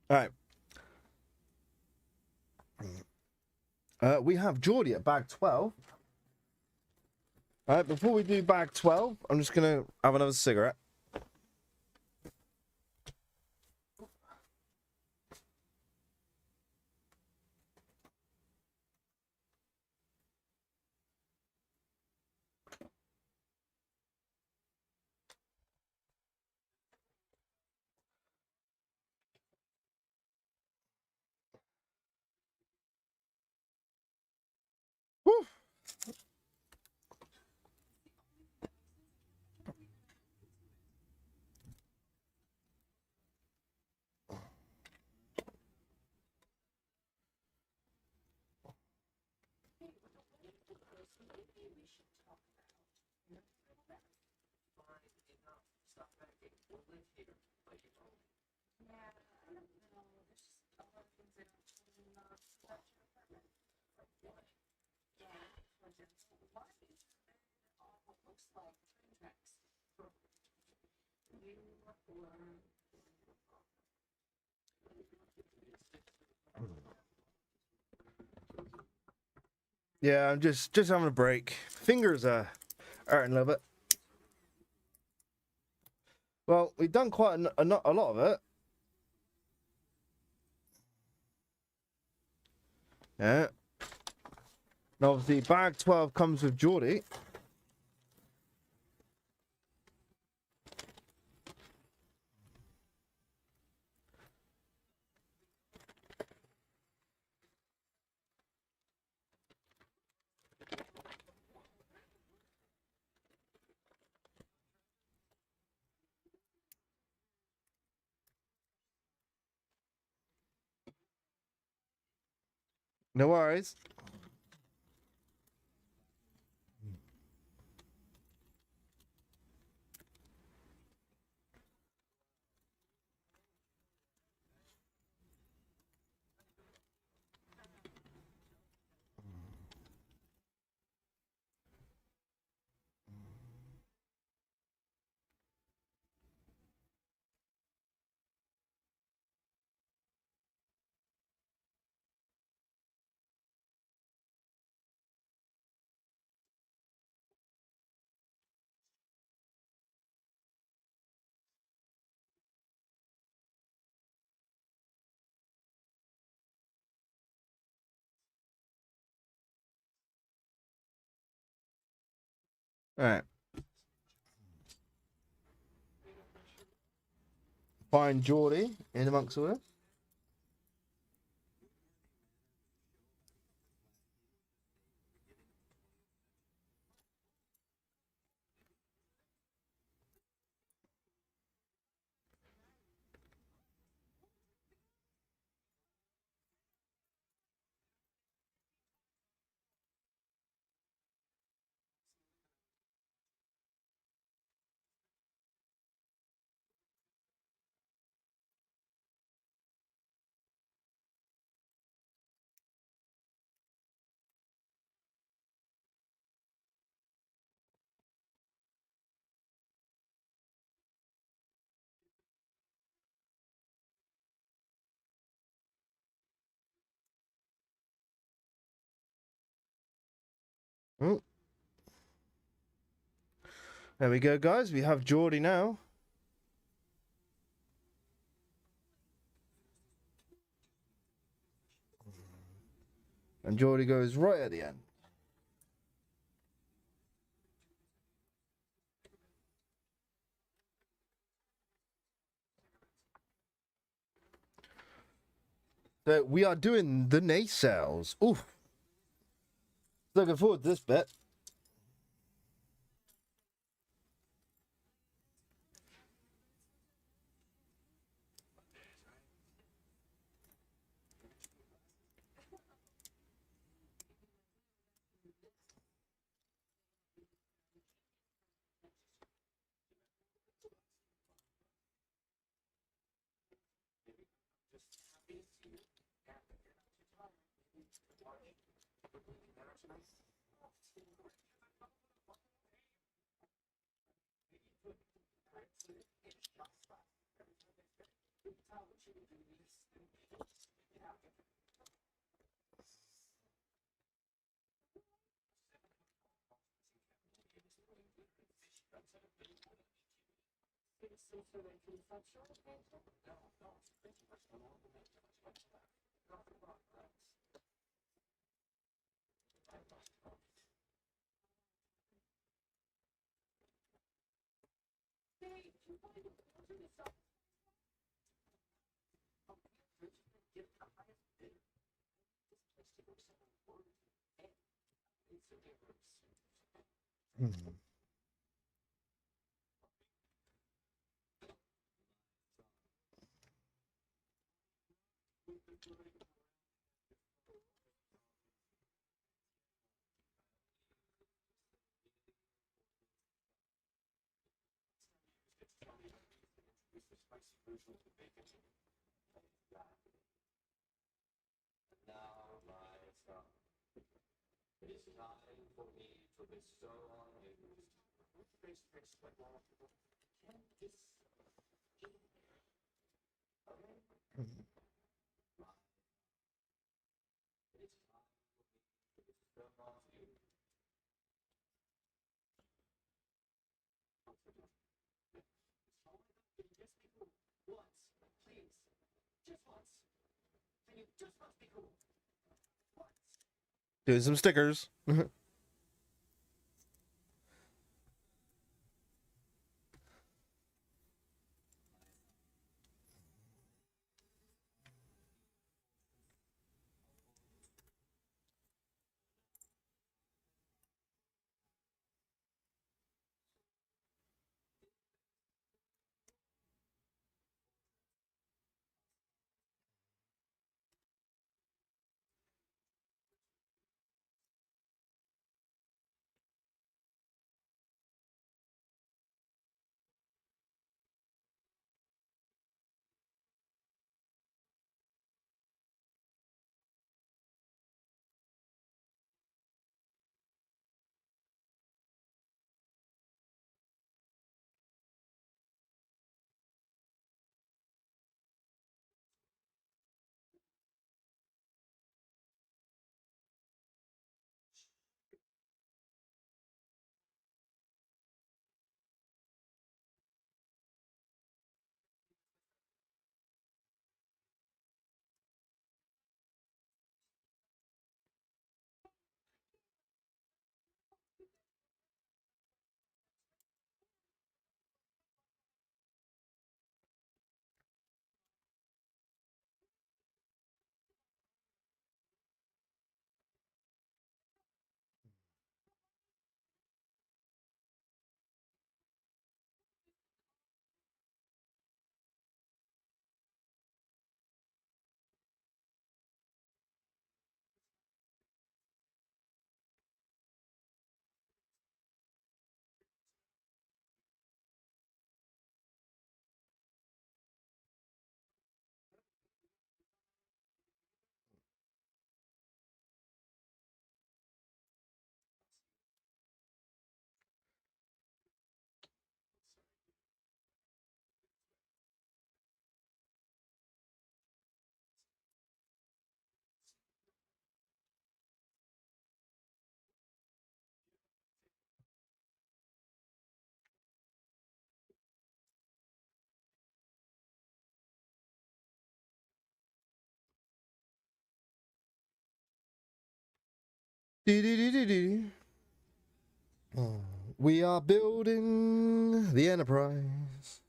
All right. We have Geordie at bag 12. All right, before we do bag 12, I'm just going to have another cigarette. Woo. Yeah, I don't know. There's just a lot of things that actually not such an apartment. Like what? Yeah, for example, why is there what looks like train tracks? You were Yeah, I'm just having a break. Fingers are hurting a little bit. Well, we've done quite a lot of it. Yeah. And obviously, bag 12 comes with Geordie. No worries. All right. Find Geordie in amongst all this. Oh. There we go, guys. We have Geordie now. And Geordie goes right at the end. So we are doing the nacelles. Oof. Looking forward to this bit. Now, my son, it is time for me to bestow on you. Can this It is time for me to bestow on you. Just be cool. Once, please. Just once. Can you just once be cool? Once. Doing some stickers. Do-do-do-do-do. We are building the Enterprise.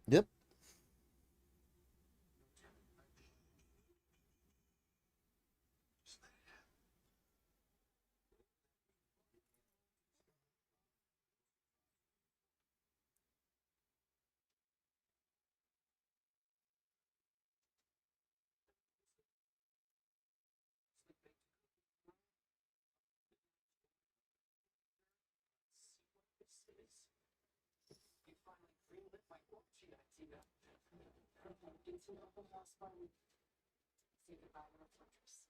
Yep. watching it, you know. Getting to know the last one. Say goodbye to our fortress.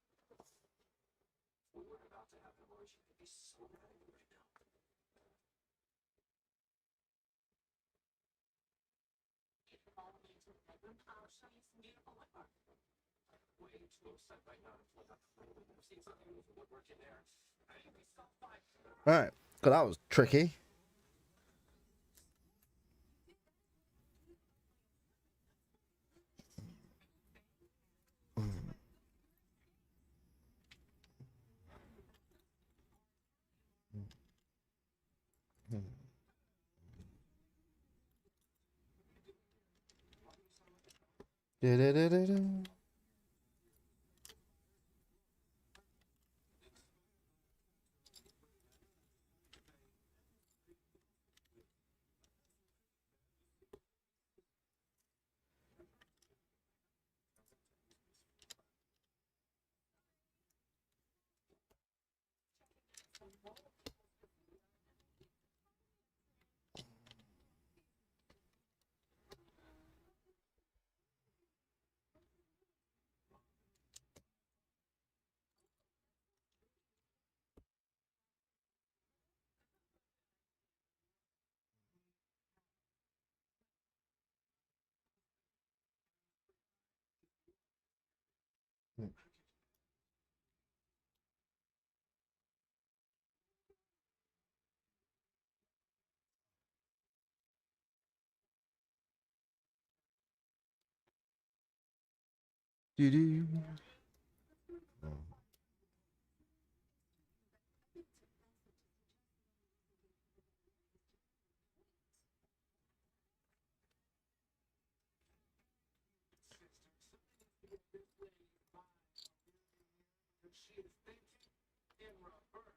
We weren't about to have an orgy. I'd be so mad at you right now. If you follow me into the bedroom, I'll show you some beautiful woodwork. Way too upset right now to flip out the room. I've seen some beautiful woodwork in there. I'd be so fine. All right. Well, that was tricky. Da-da-da-da-da. Do-do. She is thinking in reverse.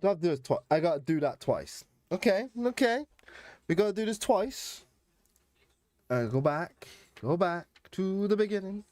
Do I have to do this twice? I gotta do that twice. Okay, okay. We gotta do this twice. Go back. Go back to the beginning.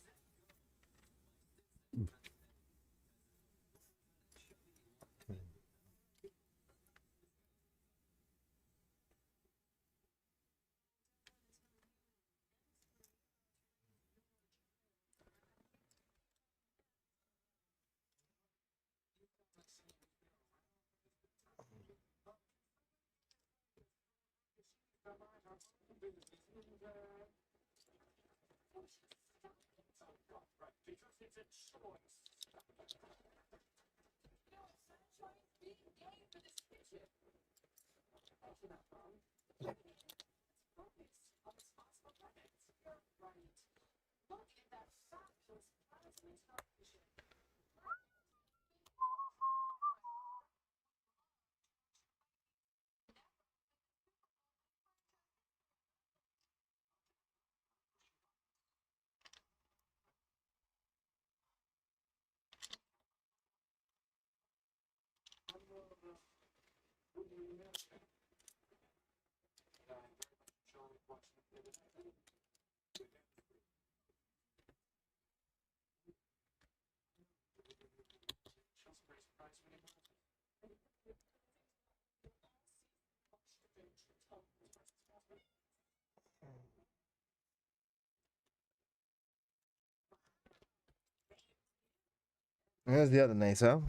There's the other naso.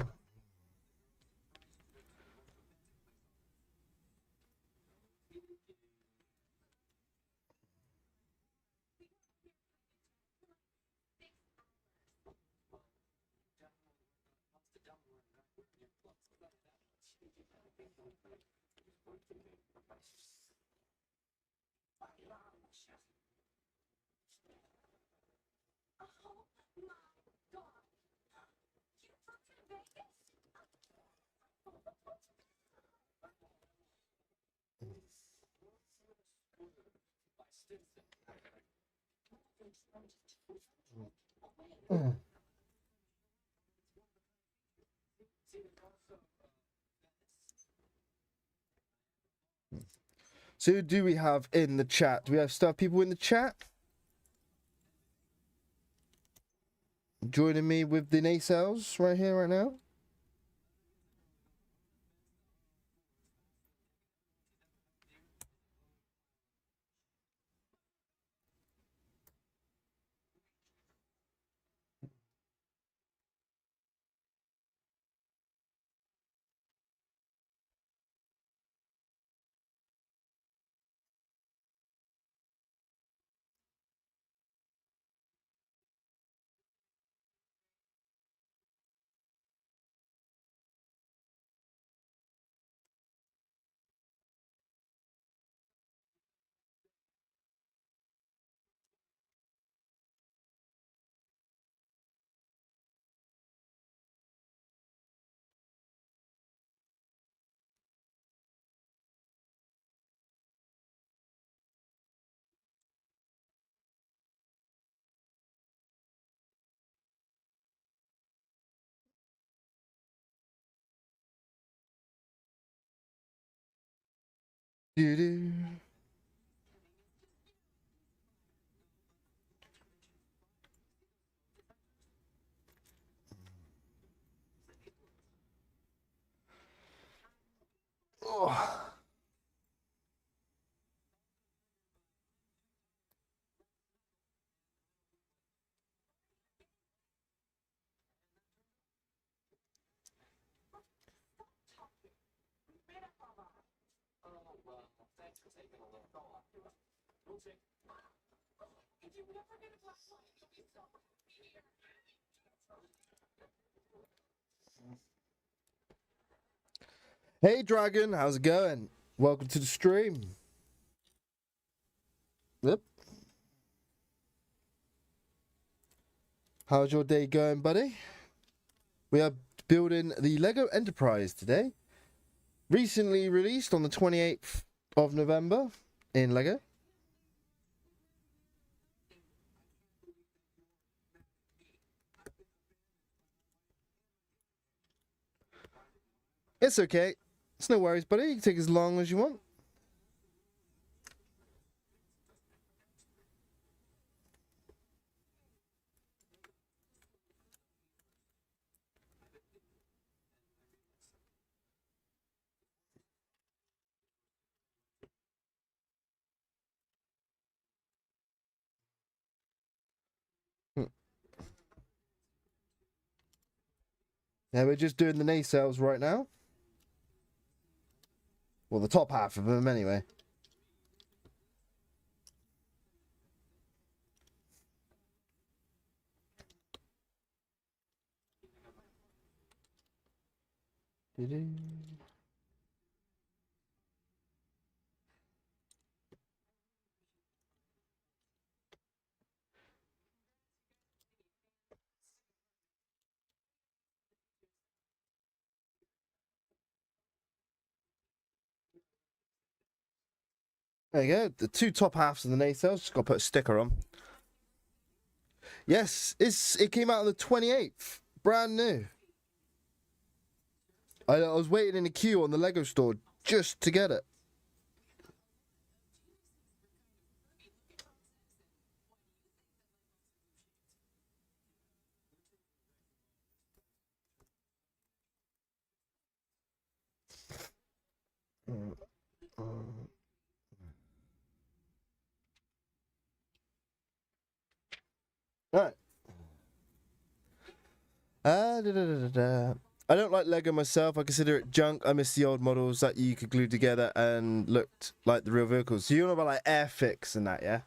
So who do we have in the chat? Do we have people in the chat? Joining me with the nacelles right here, right now. Doo-doo. Oh. Oh, well, thanks for taking a look. We'll take. If you never get a glass of wine, you'll be so here. Hey Dragon, how's it going? Welcome to the stream. Yep. How's your day going, buddy? We are building the Lego Enterprise today. Recently released on the 28th of November in Lego. It's okay. It's no worries, buddy. You can take as long as you want. Yeah, we're just doing the nacelles right now. Well, the top half of them, anyway. There you go. The two top halves of the nacelles. Just got to put a sticker on. Yes, it came out on the 28th. Brand new. I was waiting in the queue on the Lego store just to get it. Alright. I don't like Lego myself. I consider it junk. I miss the old models that you could glue together and looked like the real vehicles. So you know about like Airfix and that, yeah?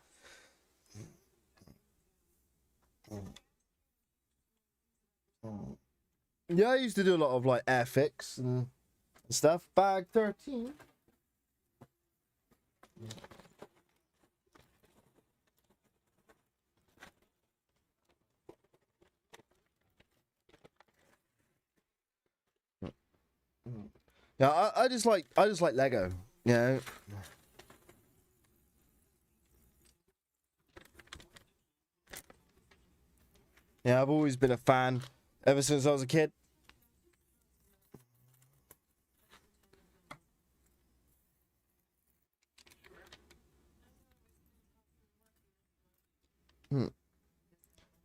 Yeah, I used to do a lot of like Airfix and stuff. Bag 13. Yeah, I just like Lego, you know. Yeah, I've always been a fan ever since I was a kid.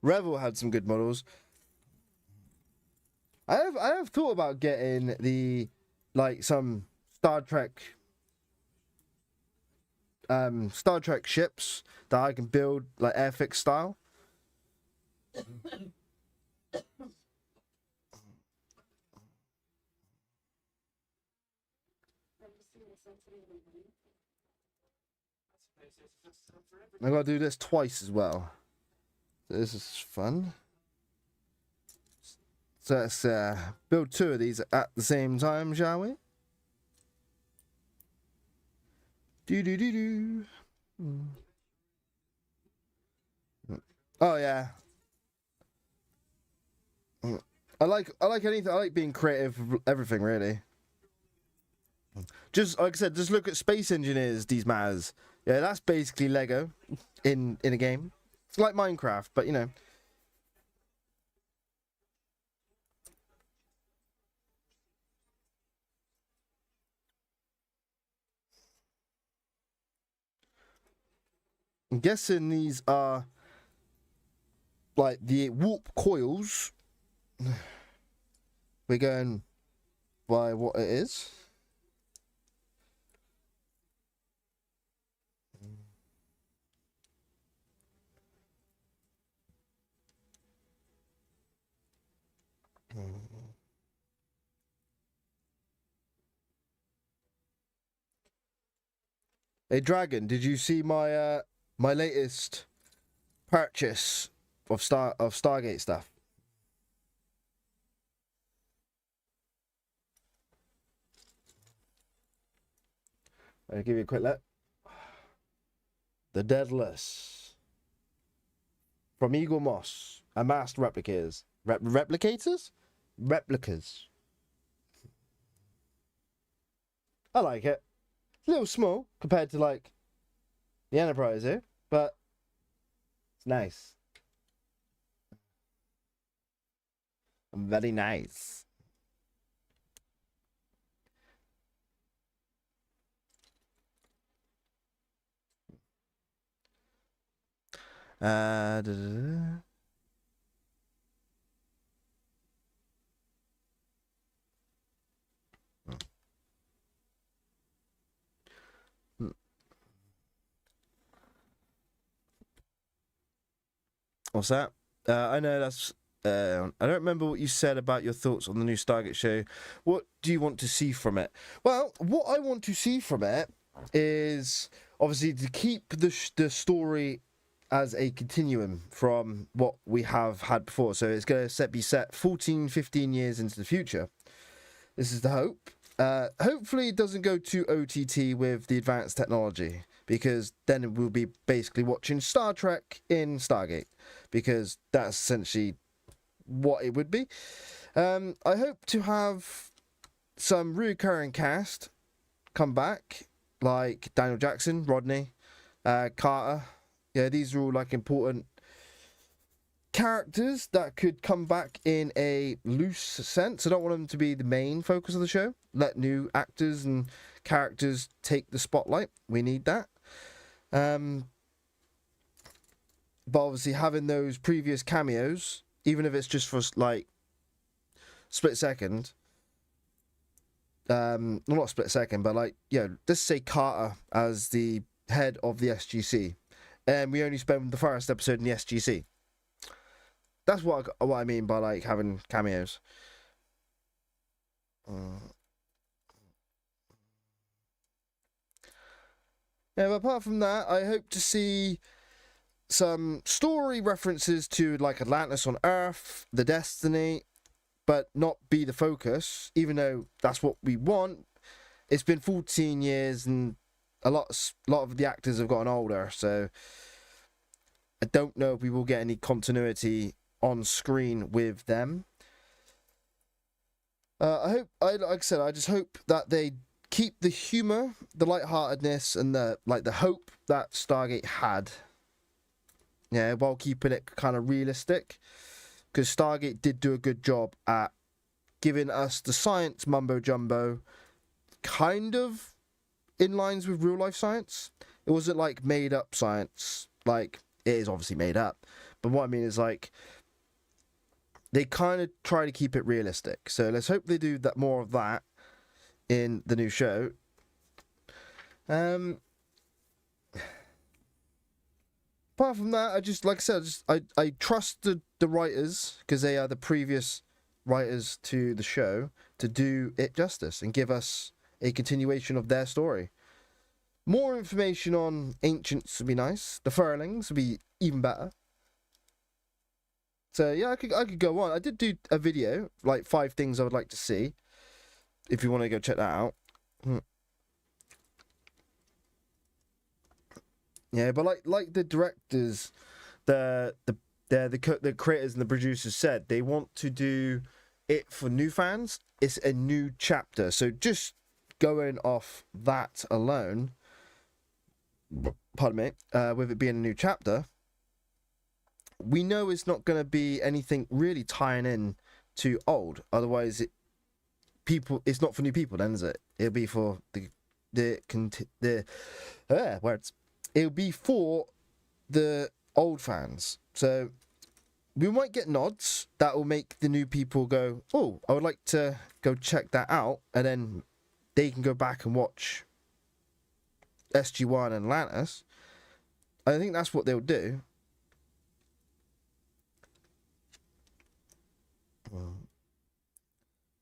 Revel had some good models. I have thought about getting some Star Trek ships that I can build like Airfix style. I gotta do this twice as well. This is fun. So let's build 2 of these at the same time, shall we? Do. Oh yeah. I like anything. I like being creative with everything, really. Just like I said, just look at Space Engineers, these matters. Yeah, that's basically Lego in a game. It's like Minecraft, but you know. I'm guessing these are like the warp coils. We're going by what it is. Hey Dragon, did you see my my latest purchase of Stargate stuff? I'll give you a quick look. The Deadless from Eagle Moss, amassed replicas. Replicators? Replicas. I like it. It's a little small compared to like the Enterprise here, but it's nice. Very nice. Da, da, da. What's that? I know that's. I don't remember what you said about your thoughts on the new Stargate show. What do you want to see from it? Well, what I want to see from it is obviously to keep the story as a continuum from what we have had before. So it's going to be set 14, 15 years into the future. This is the hope. Hopefully it doesn't go to OTT with the advanced technology, because then we'll be basically watching Star Trek in Stargate, because that's essentially what it would be. I hope to have some recurring cast come back, like Daniel Jackson, Rodney, Carter. Yeah, these are all like important characters that could come back in a loose sense. I don't want them to be the main focus of the show. Let new actors and characters take the spotlight. We need that. But obviously having those previous cameos, even if it's just for like split second, well, not split second, but like, yeah, let's say Carter as the head of the SGC, and we only spend the first episode in the SGC. That's what I mean by like having cameos. Yeah, but apart from that, I hope to see some story references to like Atlantis on Earth, the Destiny, but not be the focus, even though that's what we want. It's been 14 years and a lot of the actors have gotten older, so I don't know if we will get any continuity on screen with them. Like I said, I just hope that they keep the humor, the lightheartedness, and the hope that Stargate had. Yeah, while keeping it kind of realistic, because Stargate did do a good job at giving us the science mumbo jumbo, kind of in lines with real life science. It wasn't like made up science, like it is obviously made up. But what I mean is like they kind of try to keep it realistic. So let's hope they do that more of that in the new show. Apart from that, I just, like I said, I trust the writers, because they are the previous writers to the show, to do it justice and give us a continuation of their story. More information on Ancients would be nice. The Furlings would be even better. So yeah, I could go on. I did do a video, like 5 things I would like to see. If you want to go check that out. Yeah, but like the directors, the creators and the producers said, they want to do it for new fans. It's a new chapter. So just going off that alone, pardon me, with it being a new chapter, we know it's not going to be anything really tying in to old. Otherwise, it's not for new people, then, is it? It'll be for words. It'll be for the old fans. So we might get nods that will make the new people go, oh, I would like to go check that out. And then they can go back and watch SG-1 and Atlantis. I think that's what they'll do.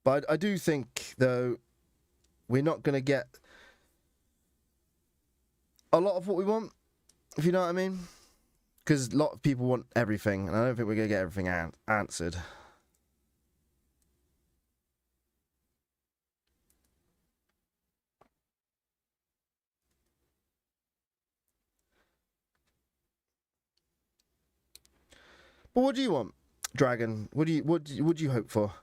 But I do think, though, we're not going to get a lot of what we want, if you know what I mean. Because a lot of people want everything, and I don't think we're going to get everything answered. But what do you want, Dragon? What do you hope for?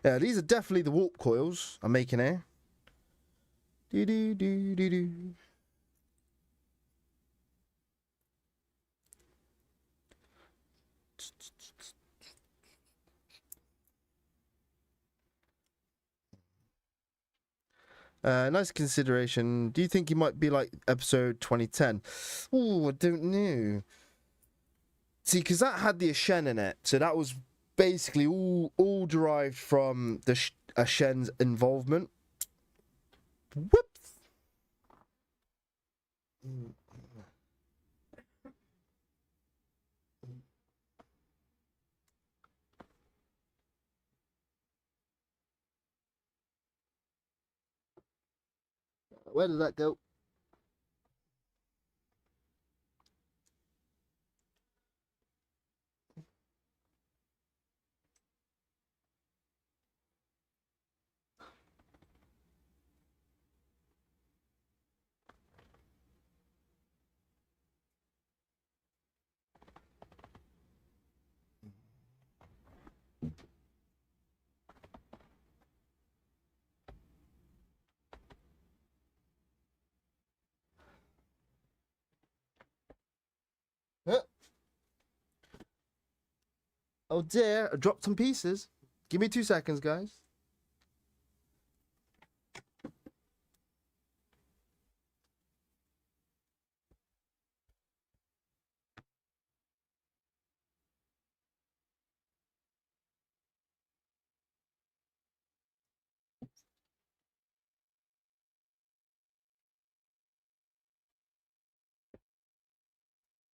Yeah, these are definitely the warp coils I'm making here. Nice consideration. Do you think he might be like episode 2010? Oh, I don't know. See, because that had the Ashen in it, so that was basically all derived from the Ashen's involvement. Whoops. Where did that go? Huh? Oh dear, I dropped some pieces. Give me 2 seconds, guys.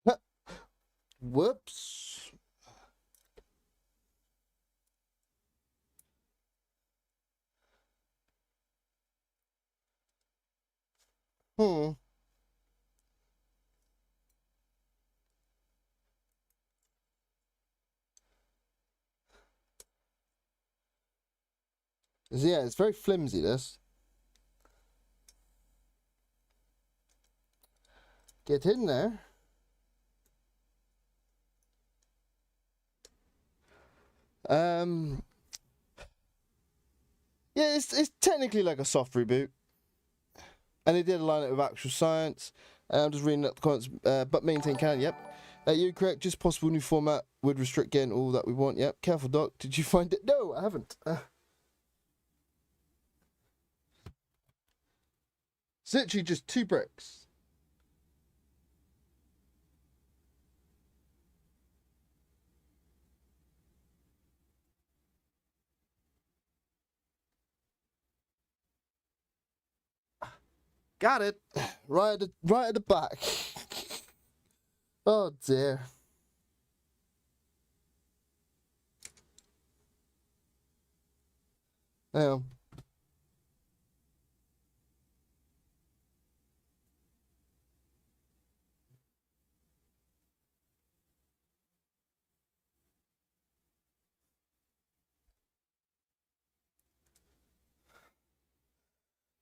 Huh. Whoops. Hmm. Yeah, it's very flimsy, this. Get in there. Yeah, it's technically like a soft reboot. And they did align it with actual science. I'm just reading up the comments, but maintain canon, yep. You're correct, just possible new format would restrict getting all that we want. Yep. Careful, Doc. Did you find it? No, I haven't. It's literally just 2 bricks. Got it. Right at the back. Oh dear. Yeah.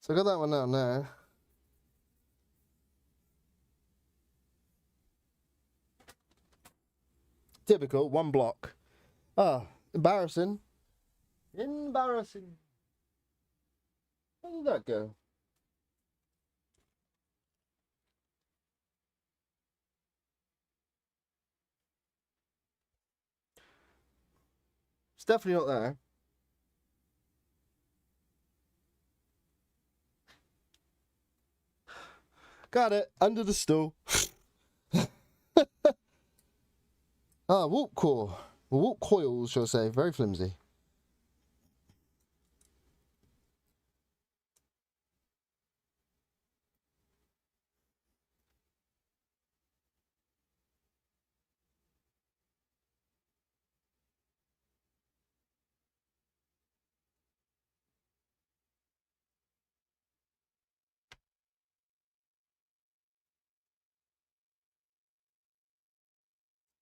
So I got that one out now. Typical, 1 block. Ah, embarrassing. Embarrassing. Where did that go? It's definitely not there. Got it. Under the stool. Ah, warp core. Warp coils, shall I say. Very flimsy.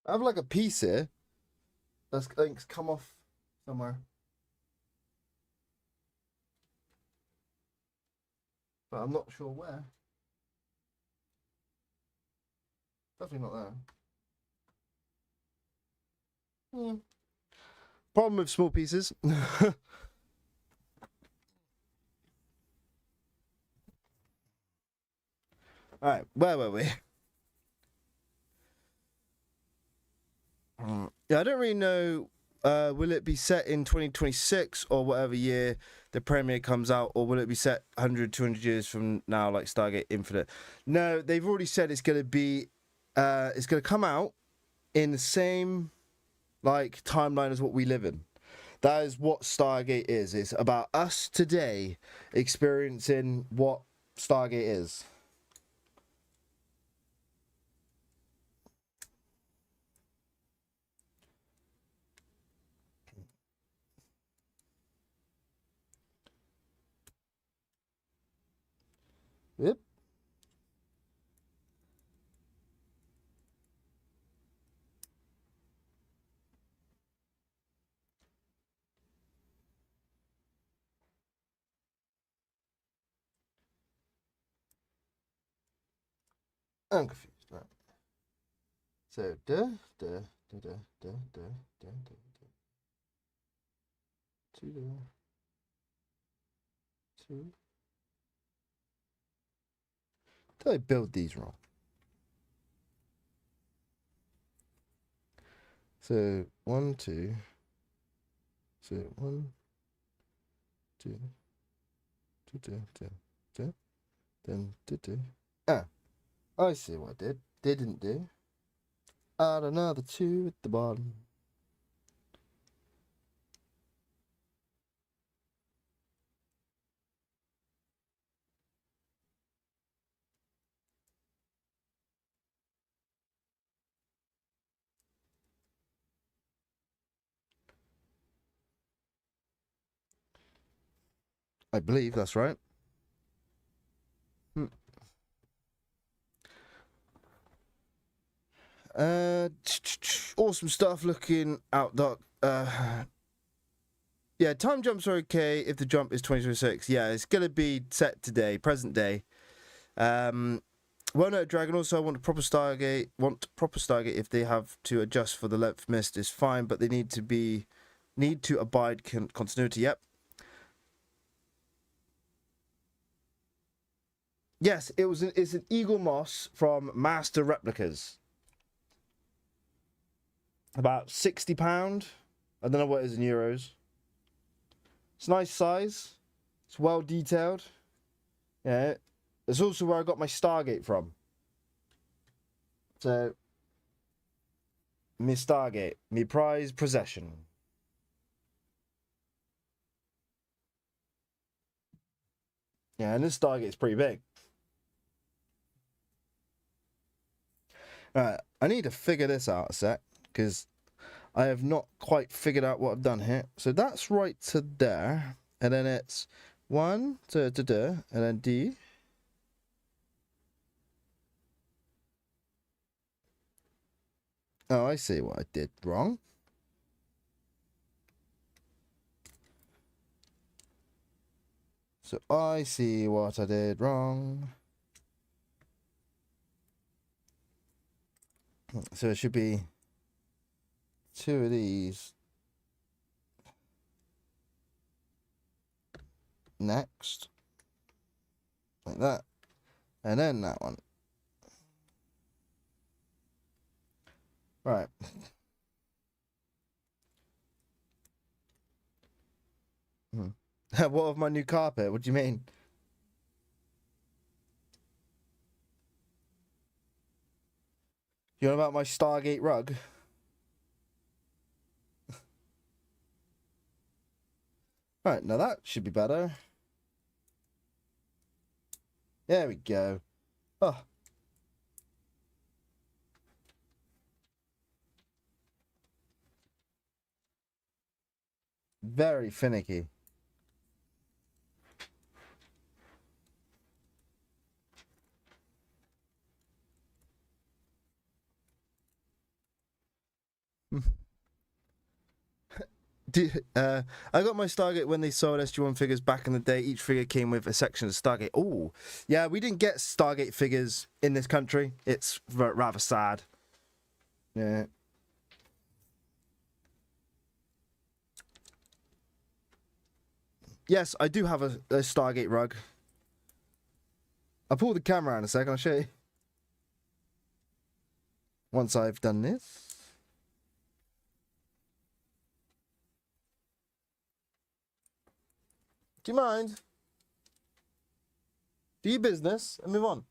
I have like a piece here. That's, I think, it's come off somewhere. But I'm not sure where. Definitely not there. Problem with small pieces. Alright, where were we? Yeah, I don't really know. Will it be set in 2026 or whatever year the premiere comes out, or will it be set 100, 200 years from now, like Stargate Infinite? No, they've already said it's going to be, it's going to come out in the same like timeline as what we live in. That is what Stargate is. It's about us today experiencing what Stargate is. Yep. I'm confused. Right. So da da da da da da da da da. Two. Did I build these wrong? So 1, 2. So 1, 2, 2, 2, 2, 2. Then 2, 2. Ah, I see what I didn't do. Add another 2 at the bottom. I believe that's right. Awesome stuff looking out, Doc. Yeah, time jumps are okay if the jump is 2026. Yeah, it's gonna be set today, present day. Well, no, Dragon. Also, I want a proper Stargate. If they have to adjust for the length missed is fine, but they need to abide continuity. Yep. Yes, it's an Eagle Moss from Master Replicas. About £60. I don't know what it is in euros. It's a nice size. It's well detailed. Yeah. It's also where I got my Stargate from. So, me Stargate, me prized possession. Yeah, and this Stargate's pretty big. Alright, I need to figure this out a sec, because I have not quite figured out what I've done here. So that's right to there, and then it's 1 to and then D. Oh, I see what I did wrong. So I see what I did wrong. So it should be 2 of these. Next. Like that. And then that one. Right. What of my new carpet? What do you mean? You know about my Stargate rug? Right, now that should be better. There we go. Oh. Very finicky. I got my Stargate when they sold SG-1 figures back in the day. Each figure came with a section of Stargate. Oh, yeah, we didn't get Stargate figures in this country. It's rather sad. Yeah. Yes, I do have a Stargate rug. I'll pull the camera out in a second. I'll show you. Once I've done this. Do you mind? Do your business and move on.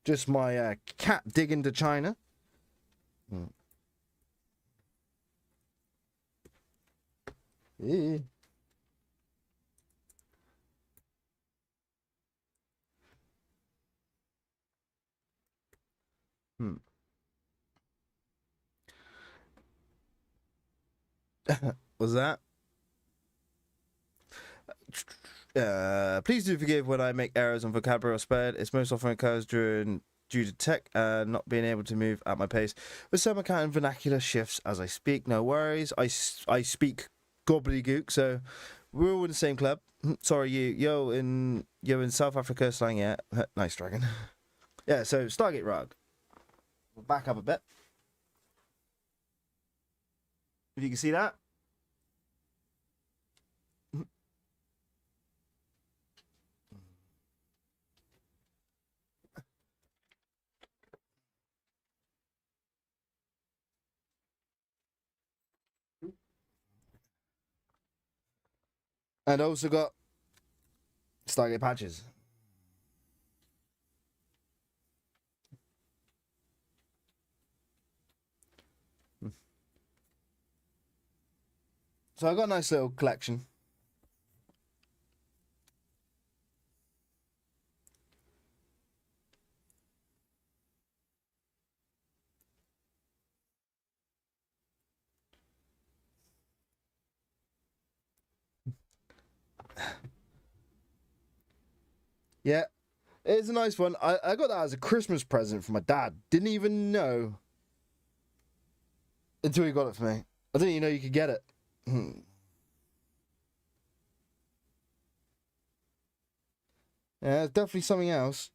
Just my cat digging to China. Yeah. Was that? Please do forgive when I make errors on vocabulary or spelling. It's most often occurs due to tech not being able to move at my pace. With some account and vernacular shifts as I speak. No worries. I speak gobbledygook, so we're all in the same club. Sorry, you're in South Africa slang, yeah. Nice dragon. Yeah, so Stargate rug. We'll back up a bit. If you can see that. And also got Stargate patches. So I got a nice little collection. Yeah, it's a nice one. I got that as a Christmas present from my dad. Didn't even know until he got it for me. I didn't even know you could get it. Yeah, it's definitely something else.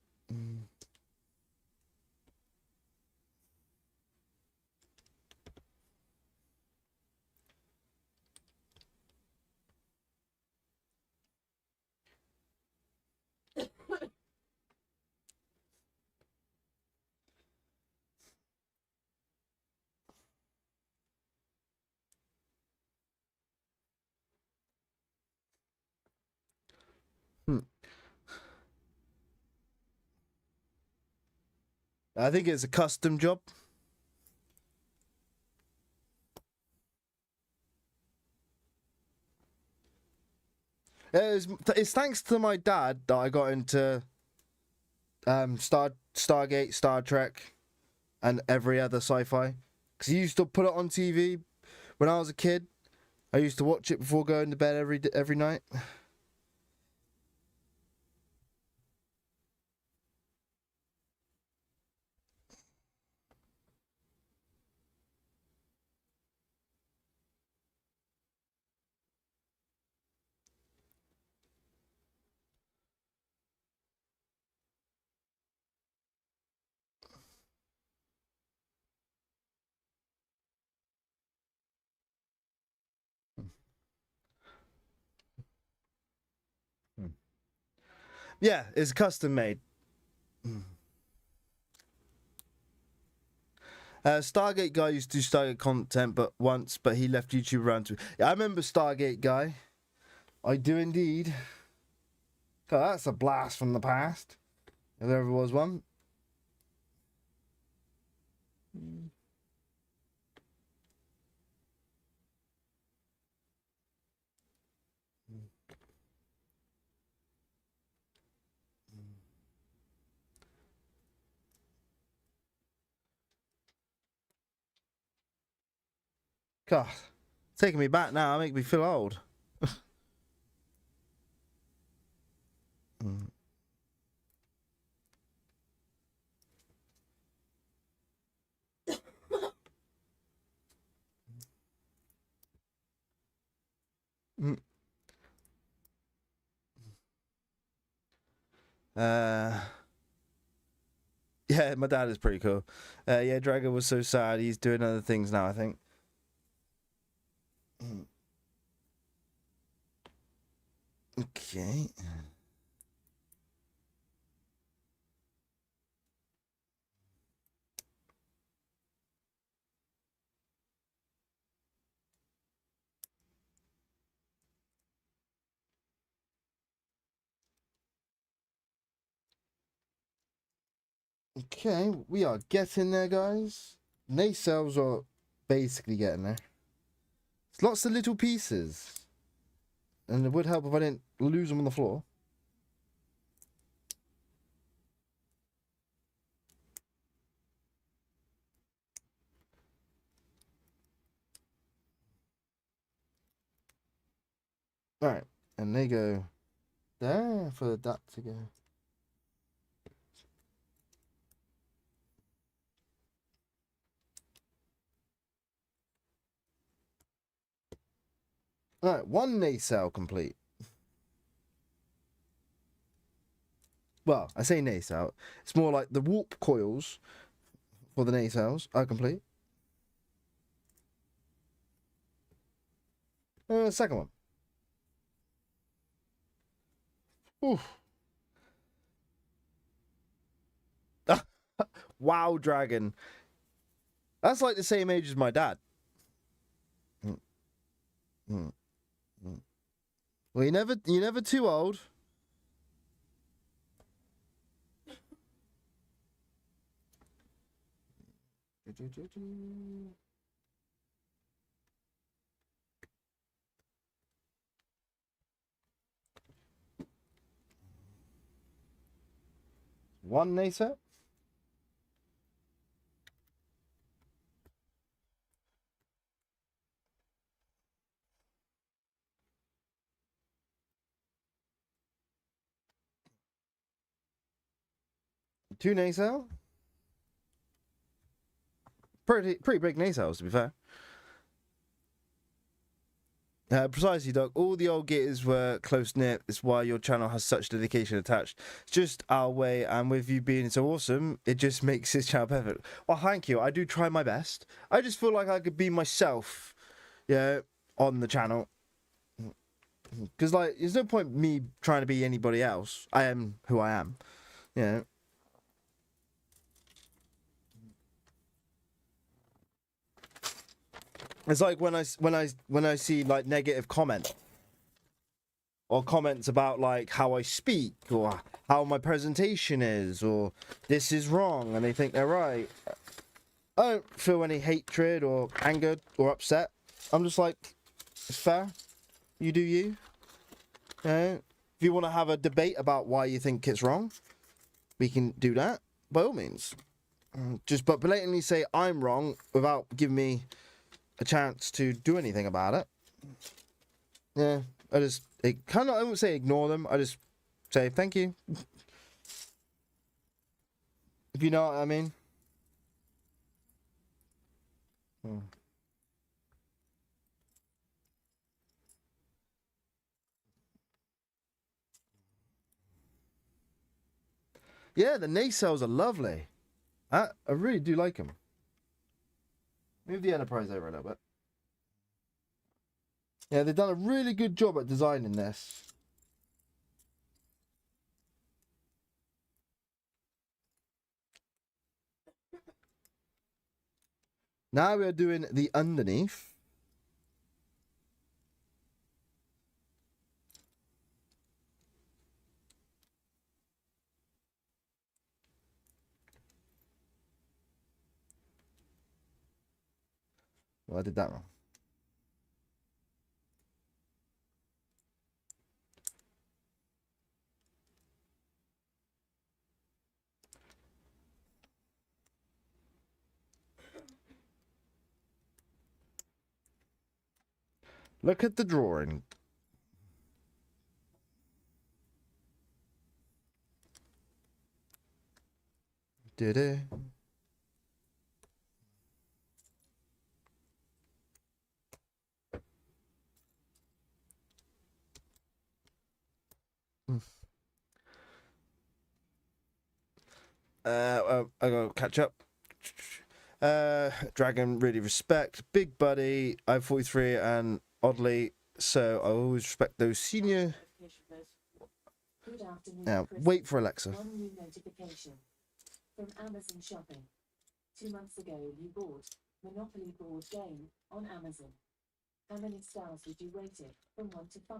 I think it's a custom job. It's thanks to my dad that I got into Stargate, Star Trek, and every other sci-fi. Because he used to put it on TV when I was a kid. I used to watch it before going to bed every night. Yeah, it's custom made. Stargate guy used to do Stargate content, but he left YouTube around too. Yeah, I remember Stargate guy. I do indeed. God, that's a blast from the past. If there ever was one. God, taking me back now, make me feel old. Mm. Yeah, my dad is pretty cool. Yeah, Drago was so sad. He's doing other things now, I think. Okay. Okay, we are getting there, guys. Nacelles are basically getting there. It's lots of little pieces. And it would help if I didn't lose them on the floor. Alright, and they go there for that to go. Alright, one nacelle complete. Well, I say nacelle. It's more like the warp coils for the nacelles are complete. Second one. Oof. Wow, dragon. That's like the same age as my dad. Mm, mm, mm. Well, you're never too old. One nacelle. Two nacelle. Pretty big nacelles, to be fair. Precisely, Doc. All the old gears were close knit. It's why your channel has such dedication attached. It's just our way, and with you being so awesome, it just makes this channel perfect. Well, thank you. I do try my best. I just feel like I could be myself, yeah, on the channel. Because like, there's no point me trying to be anybody else. I am who I am. Yeah. It's like when I see like negative comment. or comments about like how I speak or how my presentation is or this is wrong and they think they're right. I don't feel any hatred or anger or upset. I'm just like, it's fair. You do you. If you want to have a debate about why you think it's wrong, we can do that by all means. But blatantly say I'm wrong without giving me a chance to do anything about it. Yeah, I won't say ignore them. I just say thank you. If you know what I mean. Yeah, the nacelles are lovely. I really do like them. Move the Enterprise over a little bit. Yeah, they've done a really good job at designing this. Now we're doing the underneath. Well, I did that wrong. Look at the drawing. Did it? I gotta catch up. Dragon, really respect. Big Buddy, I'm 43 and oddly, so I always respect those senior. Good afternoon, Now, Chris. wait for Alexa. One new notification from Amazon Shopping. 2 months ago, you bought Monopoly board game on Amazon. How many stars would you rate it from 1 to 5?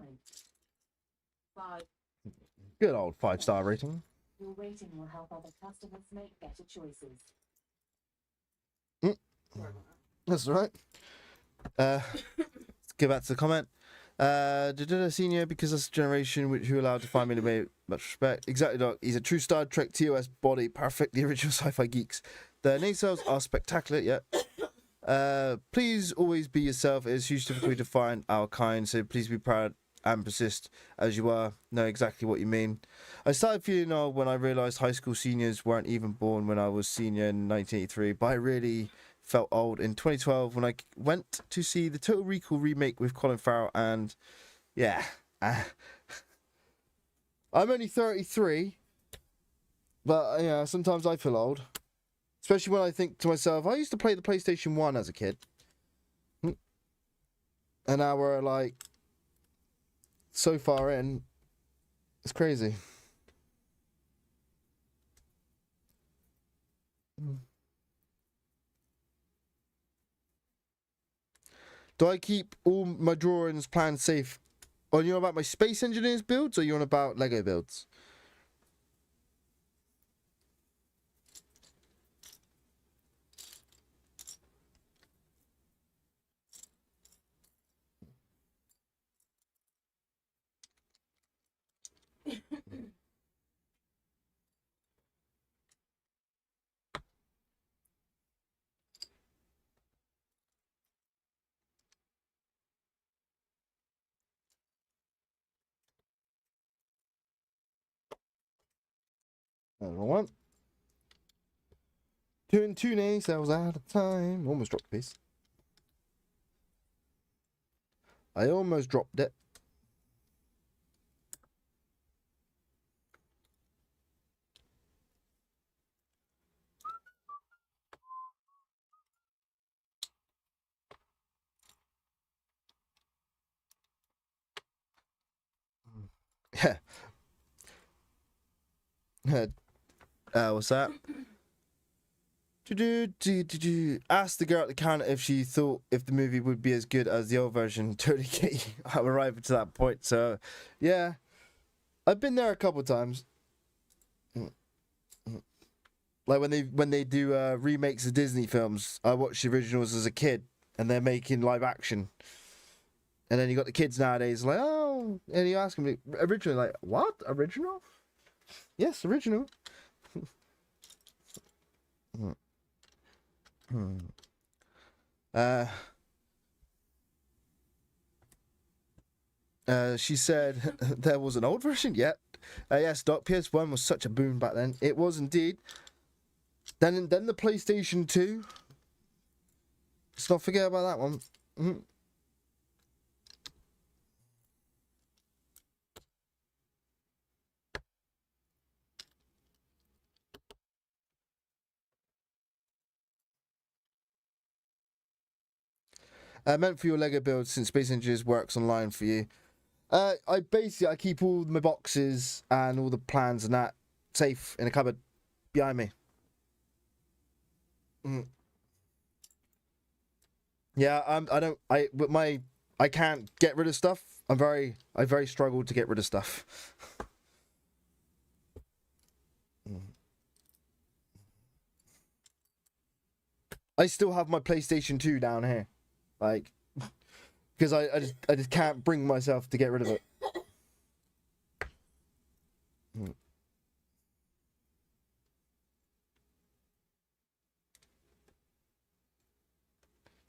5. Good old 5-star rating. Your rating will help other customers make better choices. That's all right. Let's go back to the comment. Senior, because that's a generation which you allowed to find me to make much respect. Exactly, Doc. He's a true Star Trek TOS body, perfect, the original sci-fi geeks. The nacelles are spectacular, yeah. Please always be yourself. It is hugely difficult to find our kind, so please be proud and persist as you are. Know exactly what you mean. I started feeling old when I realised high school seniors weren't even born when I was senior in 1983, but I really felt old in 2012 when I went to see the Total Recall remake with Colin Farrell, and yeah, I'm only 33, but yeah, sometimes I feel old, especially when I think to myself, I used to play the PlayStation 1 as a kid, and now we're like so far in, it's crazy. Do I keep all my drawings planned safe? Are you on about my Space Engineers builds or are you on about Lego builds? That's the one. Doing 2 nacelles at a time. Almost dropped a piece. I almost dropped it. Yeah. What's that? Asked the girl at the counter if she thought if the movie would be as good as the old version. Totally get you. I'm arriving to that point. So, yeah, I've been there a couple times. Like when they do remakes of Disney films, I watched the originals as a kid, and they're making live action. And then you got the kids nowadays, like, oh, and you ask them originally, like, what original? Yes, original. She said there was an old version. Yet, yes, Doc. PS1 was such a boon back then. It was indeed. Then the PlayStation 2. Let's not forget about that one. Mm-hmm. Meant for your Lego build since Space Engineers works online for you. I keep all my boxes and all the plans and that safe in a cupboard behind me. Yeah, I can't get rid of stuff. I very struggle to get rid of stuff. I still have my PlayStation 2 down here, like, because I just can't bring myself to get rid of it.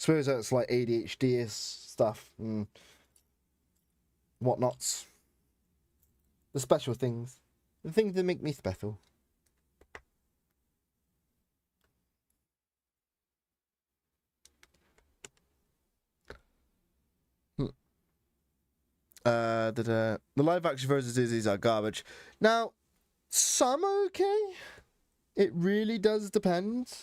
Suppose that's like ADHD stuff and whatnots. The special things. The things that make me special. The live action versions of Disney's are garbage. Now, some are okay. It really does depend.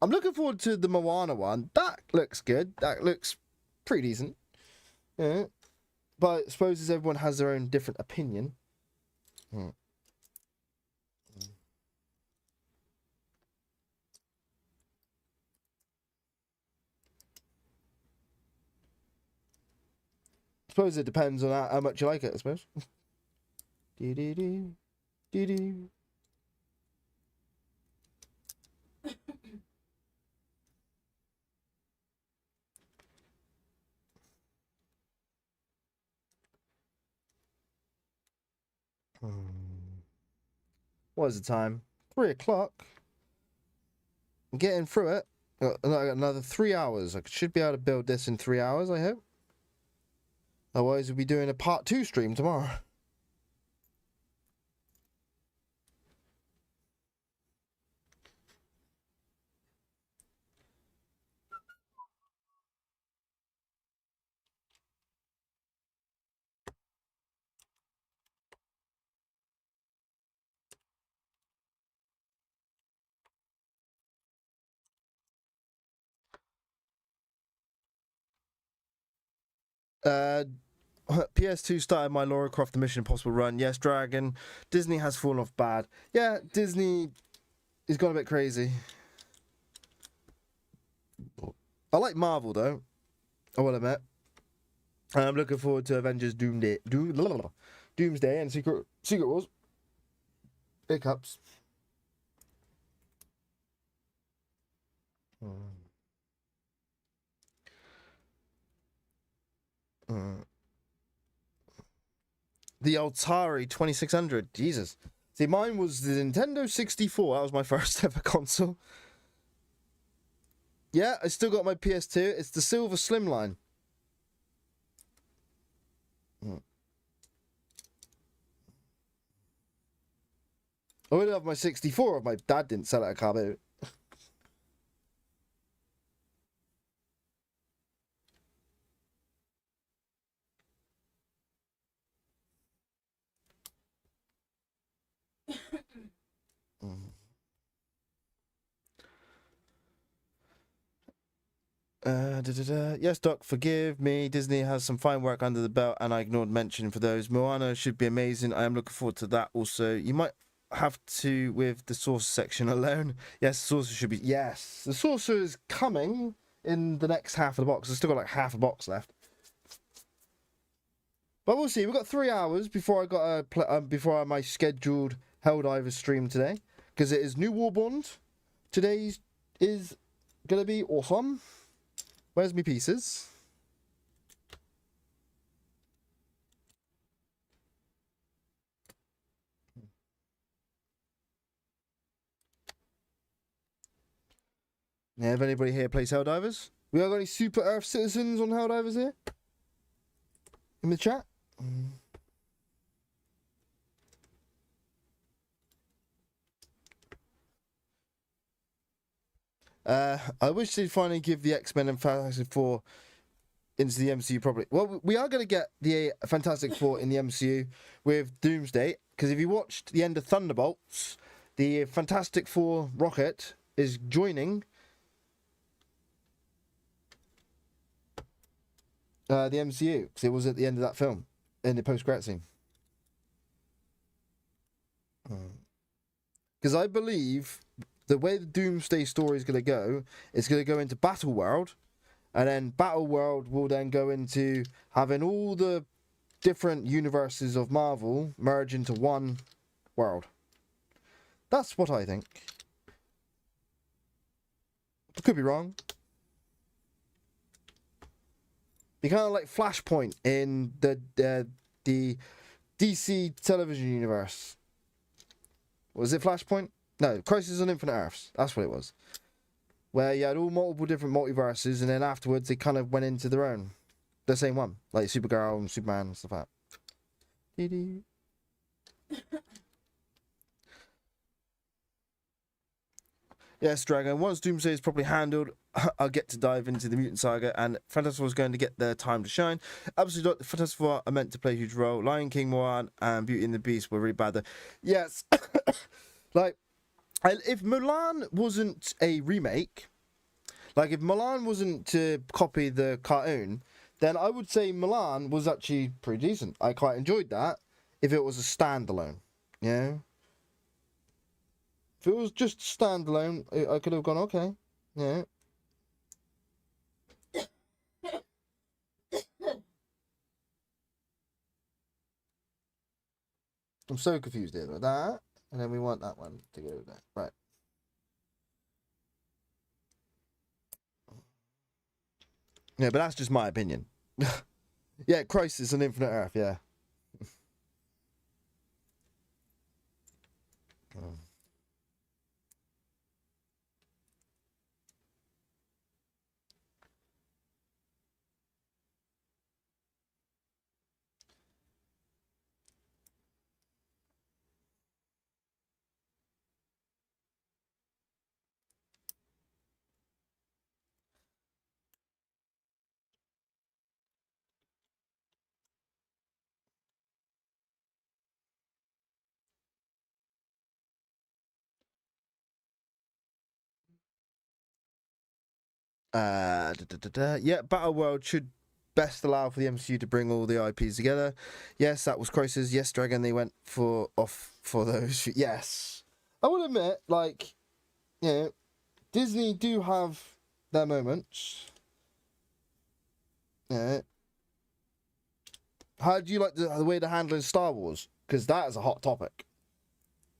I'm looking forward to the Moana one. That looks good. That looks pretty decent. Yeah. But I suppose as everyone has their own different opinion. I suppose it depends on how much you like it, I suppose. Dee-dee-dee. Dee-dee. What is the time? 3 o'clock. I'm getting through it. I got another 3 hours. I should be able to build this in 3 hours, I hope. Otherwise, we'll be doing a part 2 stream tomorrow. PS2 started my Lara Croft the Mission Impossible run. Yes, Dragon. Disney has fallen off bad. Yeah, Disney has gone a bit crazy. I like Marvel though. I will admit. And I'm looking forward to Avengers Doomsday and Secret Wars. Hiccups. The Atari 2600. Jesus. See, mine was the Nintendo 64. That was my first ever console. Yeah, I still got my PS2. It's the Silver Slimline. I would have my 64 if my dad didn't sell it at Cabo. Yes, Doc, forgive me. Disney has some fine work under the belt, and I ignored mention for those. Moana should be amazing. I am looking forward to that also. You might... have to with the saucer section alone. Yes, the saucer should be. Yes, the saucer is coming in the next half of the box. I've still got like half a box left. But we'll see. We've got 3 hours before I got before my scheduled Helldivers stream today, because it is New Warborn. Today is gonna be awesome. Where's me pieces? Yeah, if anybody here plays Helldivers, we got any Super Earth citizens on Helldivers here in the chat? I wish they'd finally give the X-Men and Fantastic Four into the MCU properly. Well, we are going to get the Fantastic Four in the MCU with Doomsday, because if you watched the end of Thunderbolts, the Fantastic Four Rocket is joining the MCU, because it was at the end of that film, in the post-credit scene. Because I believe the way the Doomsday story is going to go, it's going to go into Battle World, and then Battle World will then go into having all the different universes of Marvel merge into one world. That's what I think. I could be wrong. Be kind of like Flashpoint in the DC television universe. Was it Flashpoint? No, Crisis on Infinite Earths. That's what it was. Where you had all multiple different multiverses, and then afterwards they kind of went into their own. The same one. Like Supergirl and Superman and stuff like that. Yes, Dragon. Once Doomsday is properly handled, I'll get to dive into the Mutant Saga, and Fantastic Four is going to get their time to shine. Absolutely not. The Fantastic Four are meant to play a huge role. Lion King, Moana, and Beauty and the Beast were really bad. Yes. Like, if Mulan wasn't a remake, like if Mulan wasn't to copy the cartoon, then I would say Mulan was actually pretty decent. I quite enjoyed that if it was a standalone, you know? If it was just standalone, I could have gone, okay, yeah. I'm so confused here with that. And then we want that one to go with that. Right. Yeah, but that's just my opinion. Yeah, Crisis on Infinite Earth, yeah. Yeah, Battle World should best allow for the MCU to bring all the IPs together. Yes, that was Crisis. Yes, Dragon, they went for those. Yes. I will admit, like, you know, Disney do have their moments. Yeah. How do you like the way they're handling Star Wars? Because that is a hot topic.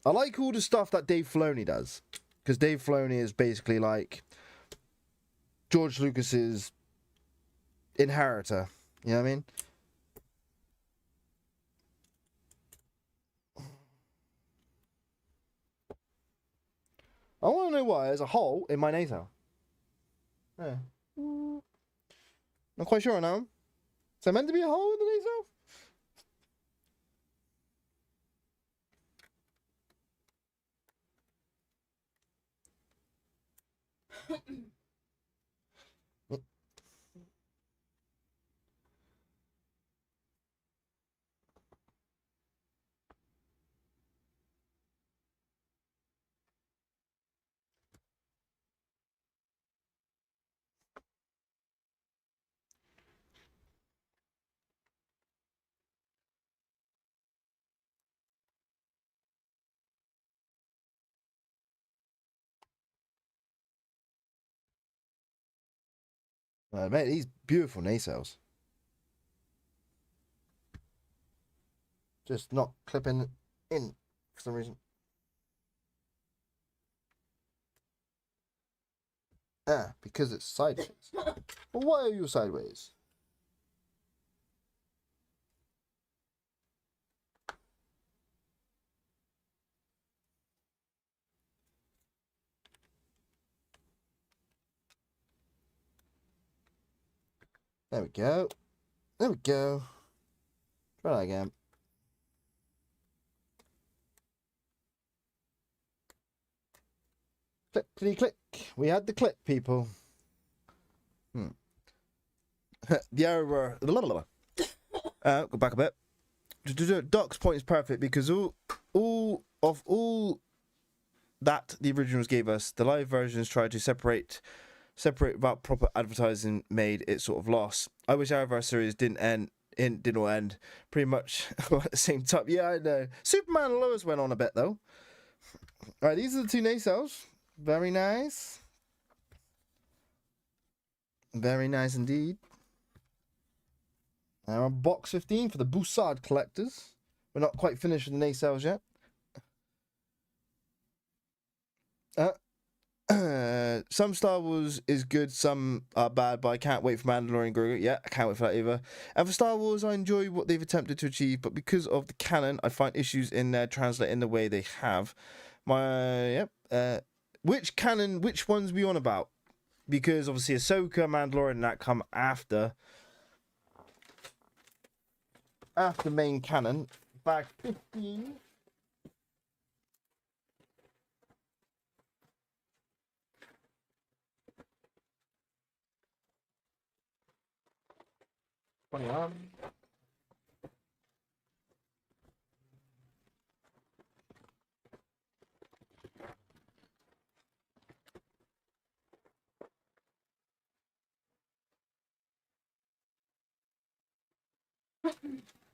I like all the stuff that Dave Filoni does. Because Dave Filoni is basically like George Lucas's inheritor. You know what I mean? I want to know why there's a hole in my nasal. Yeah. Not quite sure now. Is there meant to be a hole in the nasal? Mate, these beautiful nacelles. Just not clipping in for some reason. Ah, because it's sideways. Well, why are you sideways? There we go. There we go. Try that again. Click, click, click. We had the click, people. The error. Go back a bit. Doc's point is perfect because all that the originals gave us, the live versions tried to separate without proper advertising, made it sort of lost. I wish our series didn't all end pretty much at the same time. Yeah, I know. Superman and Lois went on a bit though. Alright, these are the two nacelles. Very nice. Very nice indeed. Now on box 15 for the Boussard collectors. We're not quite finished with the nacelles yet. Some Star Wars is good, some are bad, but I can't wait for Mandalorian Grogu. Yeah, I can't wait for that either. And for Star Wars, I enjoy what they've attempted to achieve, but because of the canon, I find issues in there translating the way they have. Which canon, which ones we on about? Because obviously Ahsoka, Mandalorian, and that come after main canon. Bag 15. On.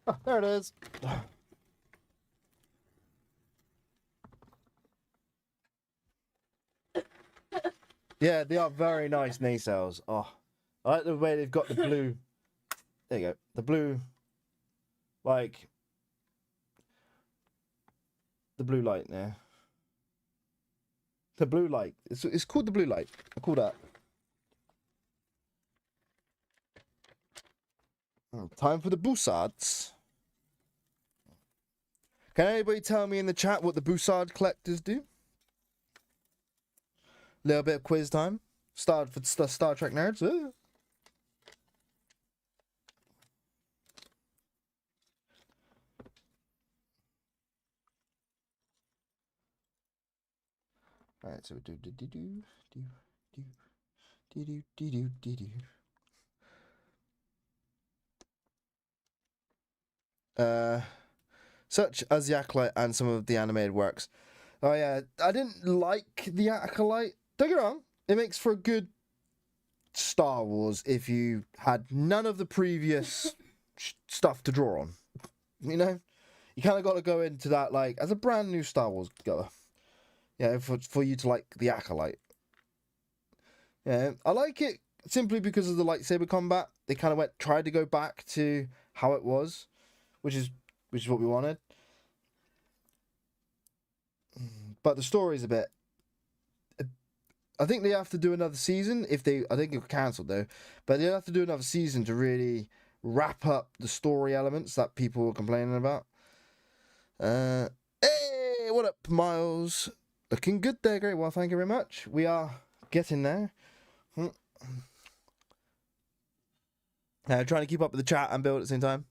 Oh, there it is. Yeah, they are very nice nacelles. Oh, I like the way they've got the blue. There you go. The blue, like the blue light there. The blue light. It's called the blue light. I call that. Time for the Boussards. Can anybody tell me in the chat what the Boussard collectors do? Little bit of quiz time. Start for Star Trek nerds. Alright, so we do. Such as the Acolyte and some of the animated works. Oh yeah, I didn't like the Acolyte. Don't get me wrong, it makes for a good Star Wars if you had none of the previous stuff to draw on. You know, you kind of got to go into that like as a brand new Star Wars goer. Yeah, for you to like the Acolyte. Yeah, I like it simply because of the lightsaber combat. They kind of tried to go back to how it was, which is what we wanted. But the story's a bit. I think they have to do another season I think it was cancelled though, but they have to do another season to really wrap up the story elements that people were complaining about. Hey, what up, Miles? Looking good there, great. Well, thank you very much. We are getting there. Trying to keep up with the chat and build at the same time.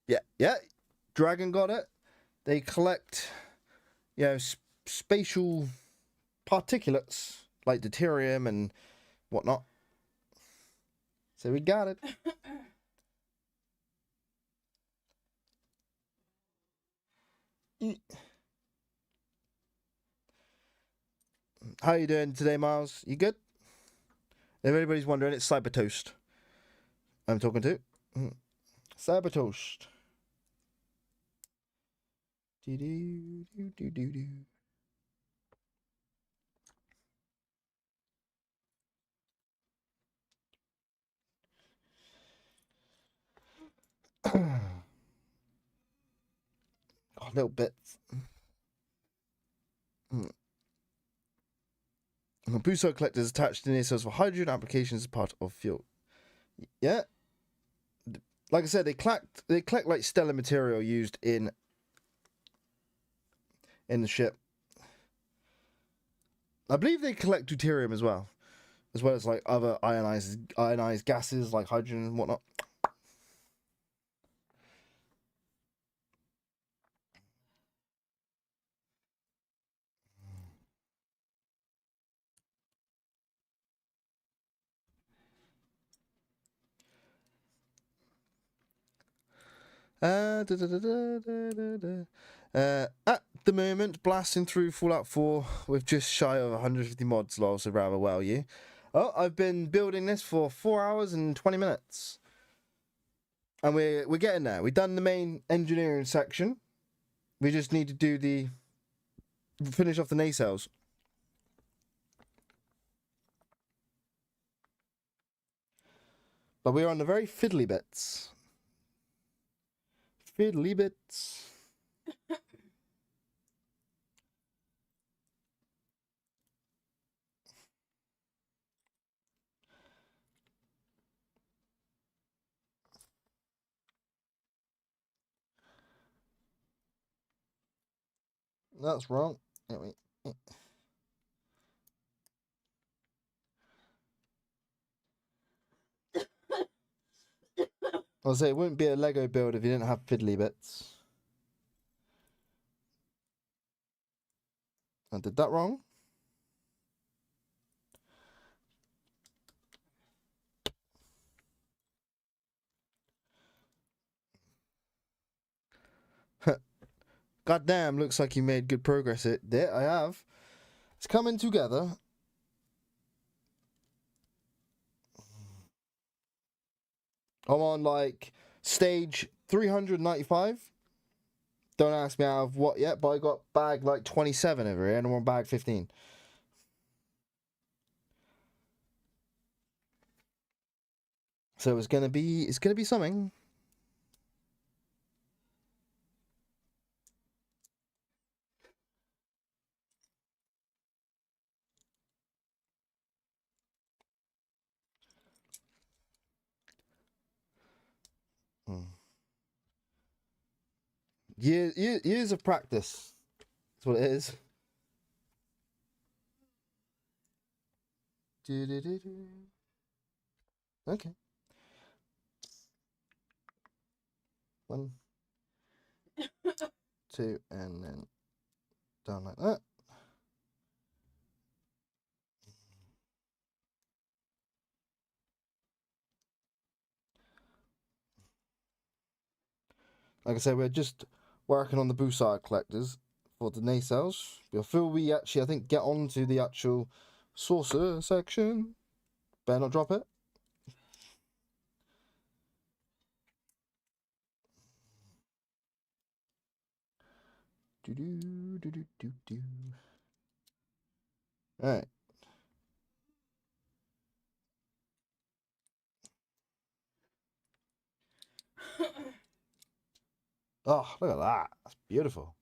Yeah. Dragon got it. They collect, spatial particulates like deuterium and whatnot. So we got it. How you doing today, Miles? You good? If anybody's wondering, it's Cyber Toast I'm talking to. Cyber Toast. Oh, little bits. Booster collectors attached to cells for hydrogen applications as part of fuel. Yeah. Like I said, they collect like stellar material used in the ship. I believe they collect deuterium as well as like other ionized gases like hydrogen and whatnot. At the moment, blasting through Fallout 4 with just shy of 150 mods, lol, so rather well, you. Oh, I've been building this for 4 hours and 20 minutes. And we're getting there. We've done the main engineering section. We just need to finish off the nacelles. But we're on the very fiddly bits. Fiddly bits. That's wrong. Anyway. I'll say it wouldn't be a Lego build if you didn't have fiddly bits. I did that wrong. God damn, looks like you made good progress. There, I have. It's coming together. I'm on like stage 395. Don't ask me out of what yet, but I got bag like 27 over here and I'm on bag 15. So it's gonna be something. Years of practice. That's what it is. Okay. 1, 2, and then down like that. Like I said, we're just working on the Busar collectors for the nacelles. Before we actually, I think, get on to the actual saucer section. Better not drop it. Do. Alright. Oh, look at that. That's beautiful.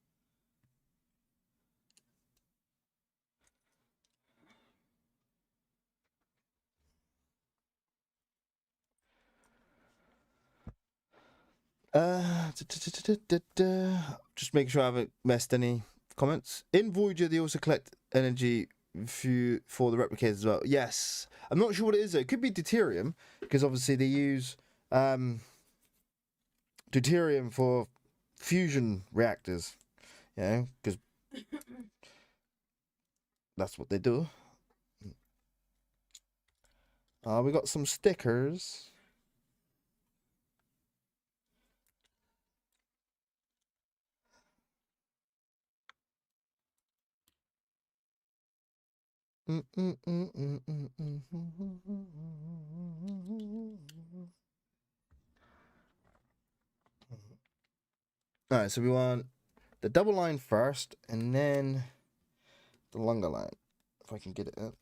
Just make sure I haven't missed any comments. In Voyager, they also collect energy for the replicators as well. Yes. I'm not sure what it is though. It could be deuterium, because obviously they use deuterium for fusion reactors. Yeah, because that's what they do. We got some stickers. Alright, so we want the double line first, and then the longer line. If I can get it up.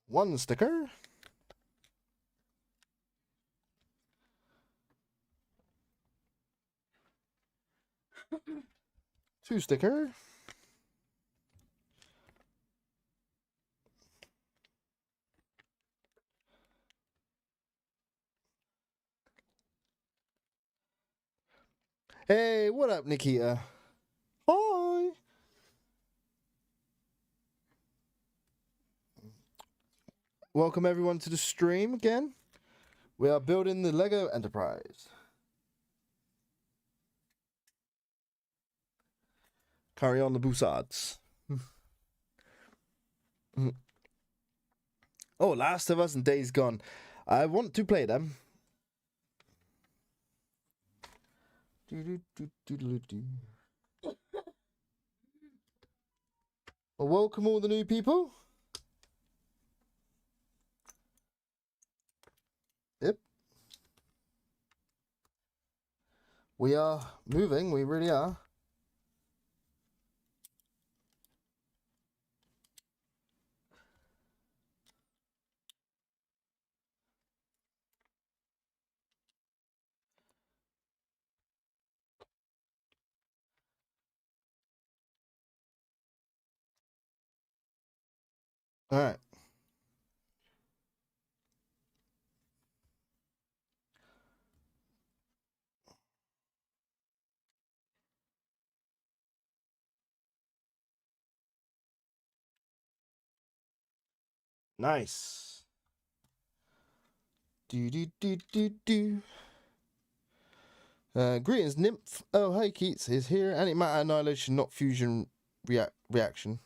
1 sticker. 2 sticker. Hey, what up, Nikita? Hi. Welcome everyone to the stream again. We are building the Lego Enterprise. Carry on the Boussards. Oh, Last of Us and Days Gone. I want to play them. Well, welcome all the new people. Yep. We are moving, we really are. All right. Nice. Do. Greetings, Nymph. Oh, hey, Keats is here. Antimatter annihilation, not fusion reaction.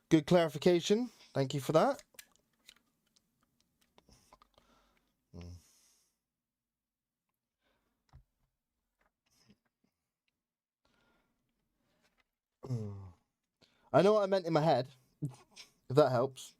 Good clarification. Thank you for that. I know what I meant in my head, if that helps.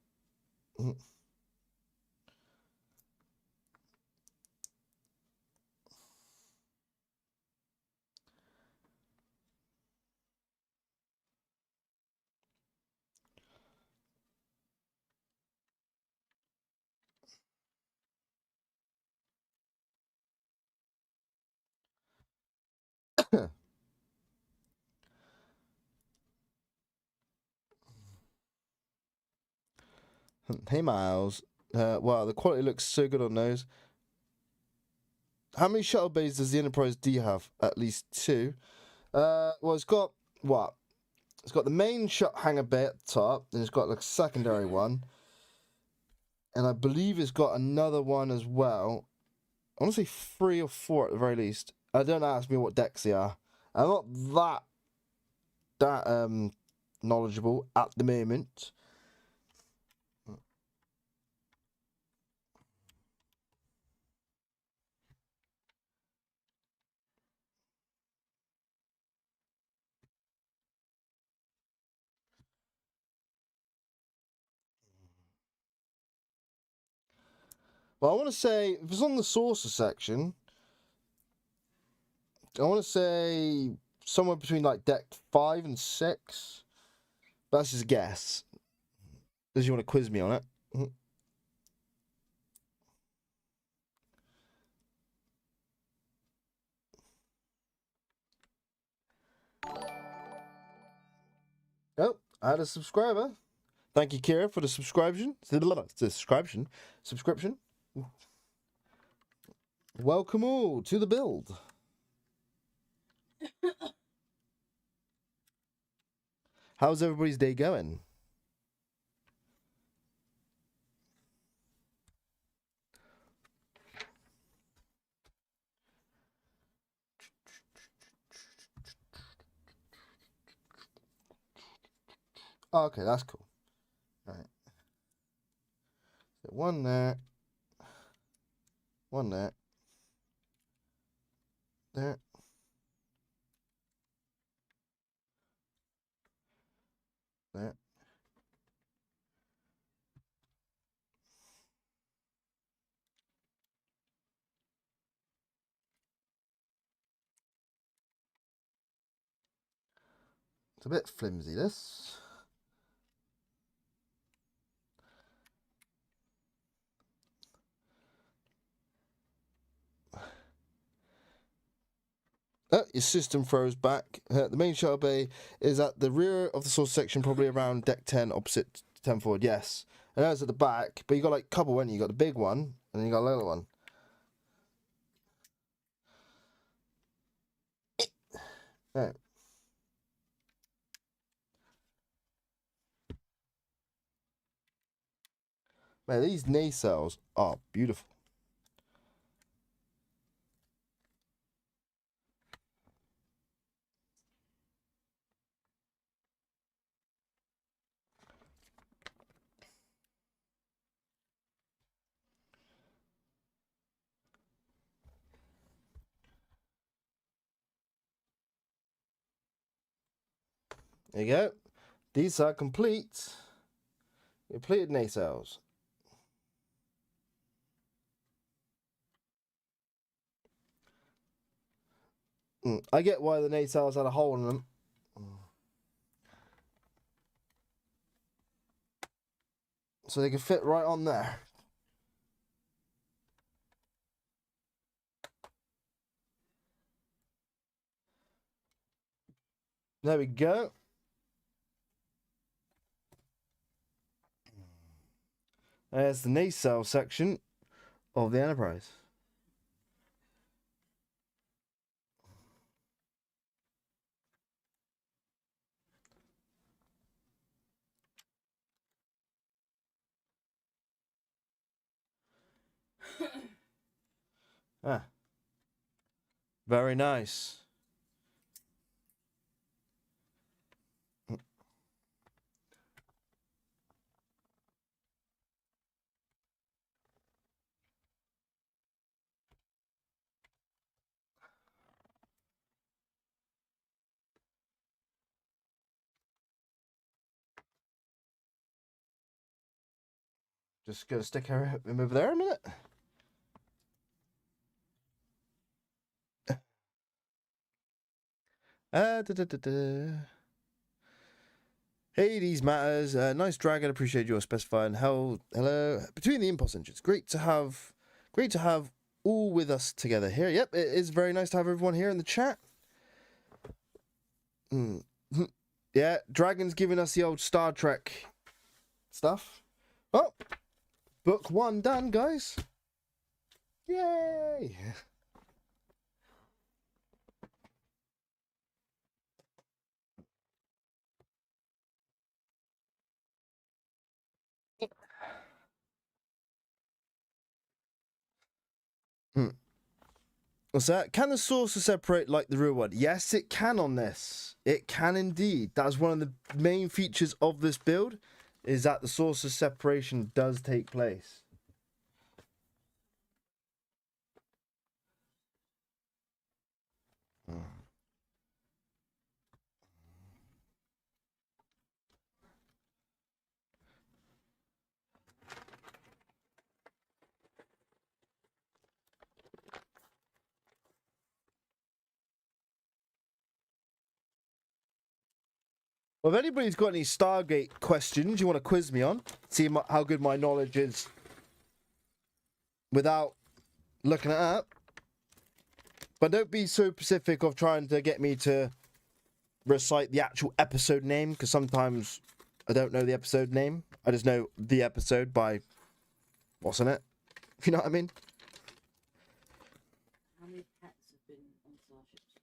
Hey, Miles. Wow, the quality looks so good on those. How many shuttle bays does the Enterprise D have? At least 2. Well, it's got what? It's got the main shot hangar bay at the top, and it's got like a secondary one. And I believe it's got another one as well. I want to say 3 or 4 at the very least. Don't ask me what decks they are. I'm not that knowledgeable at the moment. Well, I want to say, if it's on the saucer section, I want to say somewhere between like deck 5 and 6. But that's just a guess. Unless you want to quiz me on it. Oh, I had a subscriber. Thank you, Kira, for the subscription. Subscription. Welcome all to the build. How's everybody's day going? Oh, okay, that's cool. All right. So 1 there. 1 there. There. There. It's a bit flimsy, this. Your system throws back. The main shuttle bay is at the rear of the saucer section, probably around deck 10, opposite 10 forward. Yes. And that's at the back, but you got like a couple, haven't you? You got the big one, and then you got a little one. Right. Man, these nacelles are beautiful. There you go. These are completed nacelles. I get why the nacelles had a hole in them. So they can fit right on there. There we go. There's the nacelle section of the Enterprise. Ah, very nice. Just gonna stick her over there a minute. Da, da, da, da. Hey, these matters. Nice dragon. Appreciate your specifying. Hello. Between the impulse engines. Great to have all with us together here. Yep, it is very nice to have everyone here in the chat. Yeah, Dragon's giving us the old Star Trek stuff. Oh, book 1 done, guys. Yay! What's that? Can the saucer separate like the real one? Yes, it can on this. It can indeed. That's one of the main features of this build, is that the saucer separation does take place. Well, if anybody's got any Stargate questions you want to quiz me on, see how good my knowledge is without looking it up. But don't be so specific of trying to get me to recite the actual episode name, because sometimes I don't know the episode name. I just know the episode by what's in it. You know what I mean? How many pets have been on starships?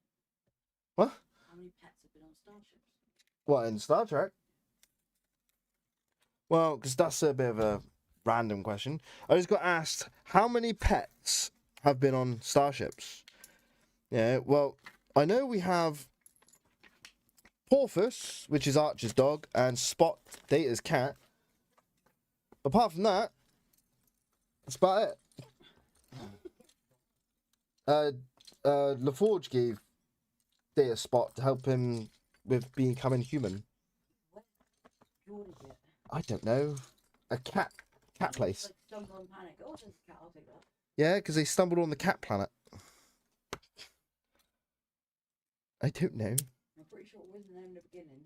What? How many pets have been on starships? What, in Star Trek? Well, because that's a bit of a random question. I just got asked, how many pets have been on starships? Yeah, well, I know we have Porthos, which is Archer's dog, and Spot, Data's cat. Apart from that, that's about it. LaForge gave Data Spot to help him with becoming human. What is it? I don't know. A cat place. Like stumble and panic. Oh, there's a cat. I'll take that. Yeah, because they stumbled on the cat planet. I don't know. I'm pretty sure it wasn't there in the beginning.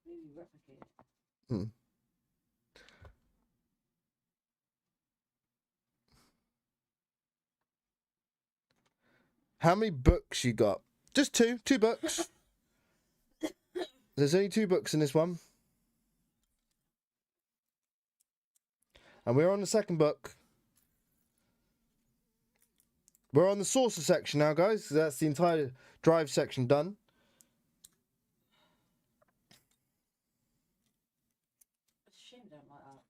Maybe replicate it. How many books you got? Just two. 2 books. There's only 2 books in this one. And we're on the second book. We're on the saucer section now, guys. That's the entire drive section done. It's a shame I don't like that.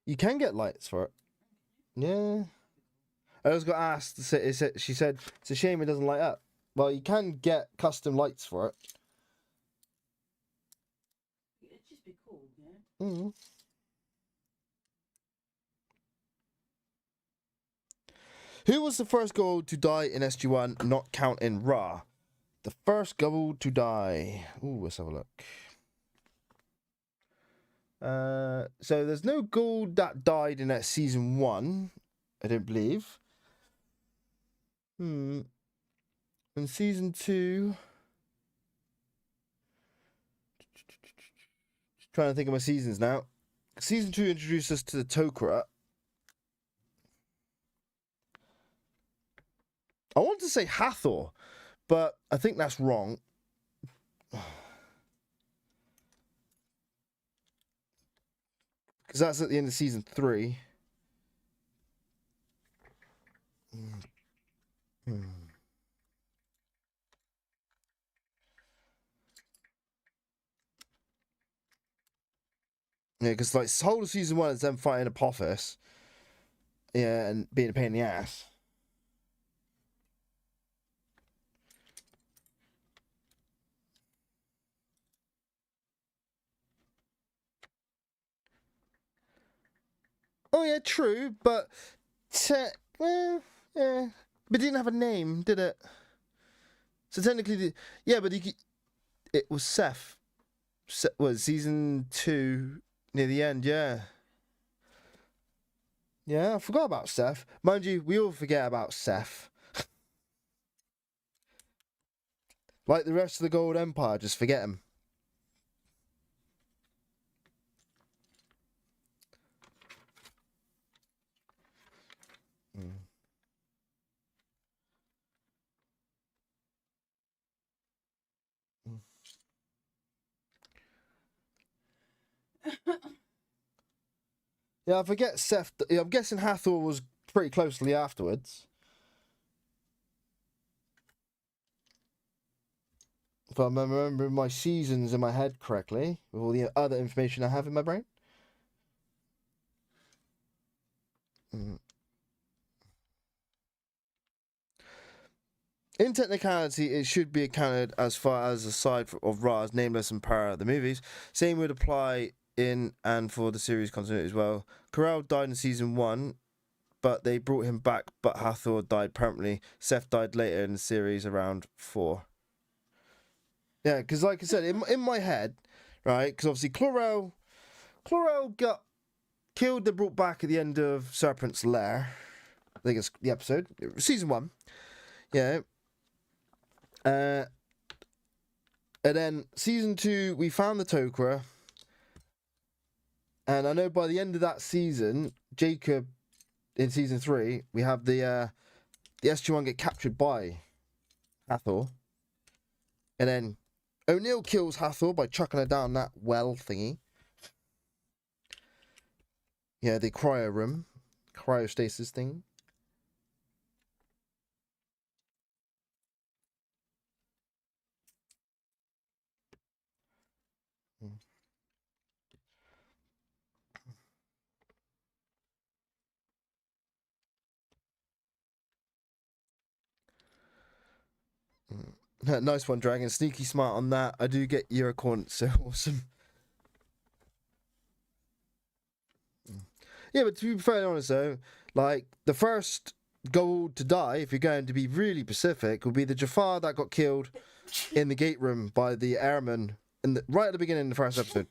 You can get lights for it. Yeah. I just got asked. She said it's a shame it doesn't light up. Well, you can get custom lights for it. It'd just be cool, yeah. Mm. Who was the first gold to die in SG1, not counting Ra? The first gold to die. Ooh, let's have a look. So there's no gold that died in that season 1, I don't believe. In season 2, trying to think of my seasons now. Season 2 introduced us to the Tok'ra. I want to say Hathor, but I think that's wrong. Because that's at the end of season 3. Yeah, because like whole of season 1 is them fighting Apophis. Yeah, and being a pain in the ass. Oh yeah, true, but well, yeah, but it didn't have a name, did it? So technically, yeah, but it was Seth. Was season 2 near the end? Yeah. Yeah, I forgot about Seth. Mind you, we all forget about Seth. Like the rest of the Gold Empire, just forget him. Yeah, I forget Seth. Yeah, I'm guessing Hathor was pretty closely afterwards. If I'm remembering my seasons in my head correctly, with all the other information I have in my brain. In technicality, it should be accounted as far as aside of Ra's Nameless and Para the movies. Same would apply in and for the series continuity as well. Corral died in season 1, but they brought him back, but Hathor died permanently. Seth died later in the series around 4. Yeah, because like I said, in my head, right, because obviously Chlorel got killed, then brought back at the end of Serpent's Lair. I think it's the episode. Season 1. Yeah. And then season 2, we found the Tok'ra. And I know by the end of that season, Jacob, in season 3, we have the SG-1 get captured by Hathor. And then O'Neill kills Hathor by chucking her down that well thingy. Yeah, the cryo room. Cryostasis thing. Nice one, Dragon. Sneaky smart on that. I do get Unicorn, so awesome. Yeah, but to be fairly honest though, like the first gold to die, if you're going to be really specific, would be the Jafar that got killed in the gate room by the airman right at the beginning of the first episode.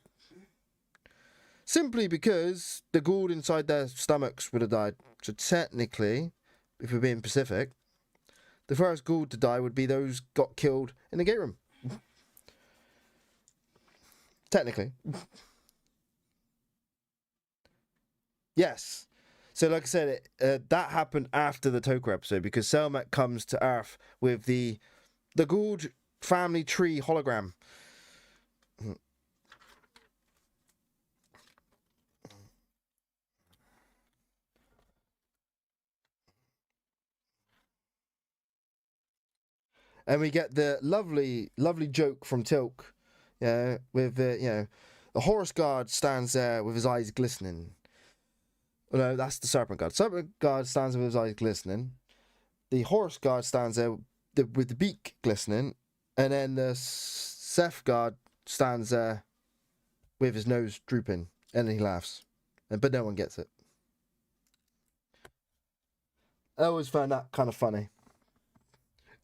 Simply because the gold inside their stomachs would have died. So technically, if we're being specific, the first gold to die would be those got killed in the gate room. Technically. Yes. So, like I said, that happened after the Toker episode because Selmac comes to Earth with the Gould family tree hologram. And we get the lovely, lovely joke from Tilk, yeah, with the Horus guard stands there with his eyes glistening. Oh, no, that's the Serpent guard. Serpent guard stands with his eyes glistening. The Horus guard stands there with the beak glistening, and then the Seth guard stands there with his nose drooping, and then he laughs, but no one gets it. I always found that kind of funny.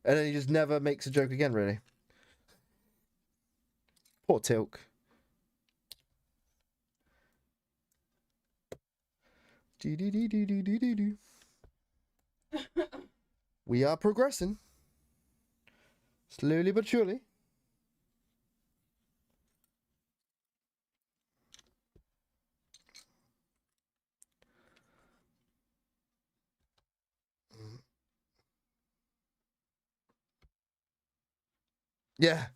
And then he just never makes a joke again, really. Poor Tilk. We are progressing. Slowly but surely. Yeah.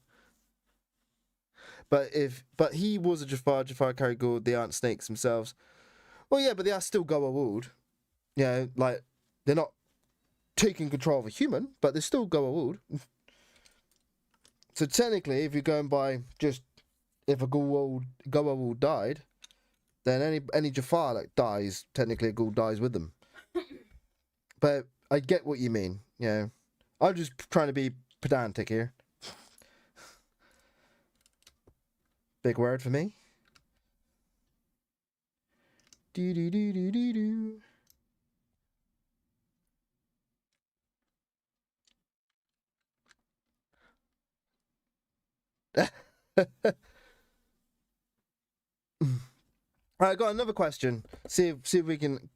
But he was a Jafar carried gold, they aren't snakes themselves. Well, yeah, but they are still Goa'uld. Yeah, like, they're not taking control of a human, but they're still Goa'uld. So technically, if you're going by just if a Goa'uld died, then any Jafar that dies, technically a Goa'uld dies with them. But I get what you mean, yeah. I'm just trying to be pedantic here. Big word for me. Do do do do do do. Alright, got another question. See if we can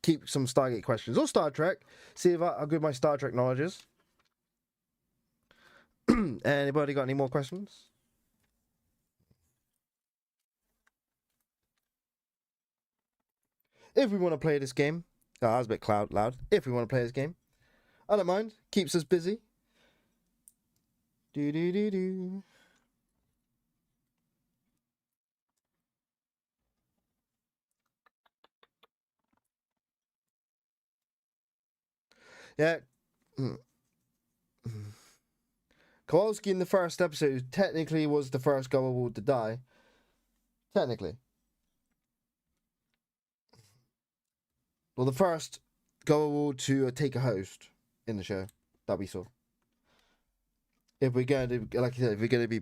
keep some Stargate questions or Star Trek. See if how good my Star Trek knowledge is. Anybody got any more questions? If we want to play this game, that was a bit loud. If we want to play this game, I don't mind. Keeps us busy. Do do do do. Yeah. Kowalski in the first episode technically was the first Goa'uld to die. Technically. Well, the first Goa'uld to take a host in the show that we saw. If we're going to, like you said, if we're going to be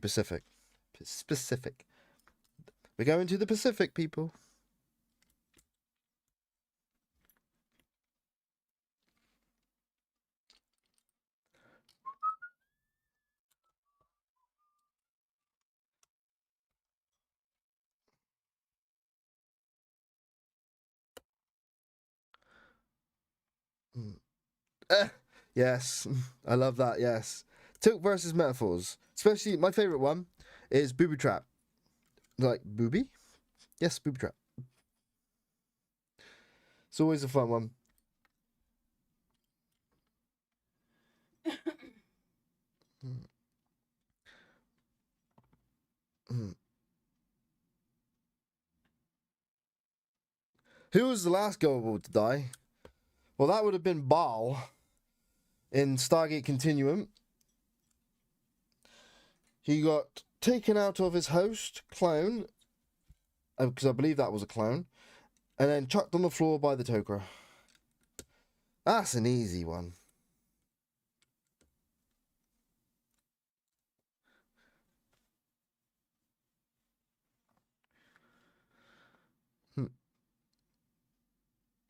specific. We're going to the Pacific, people. Yes, I love that. Yes, Tilk versus metaphors. Especially my favorite one is booby trap. Like booby? Yes, booby trap. It's always a fun one. Who was the last Goa'uld to die? Well, that would have been Baal in Stargate Continuum. He got taken out of his host, clone, because I believe that was a clone, and then chucked on the floor by the Tok'ra. That's an easy one.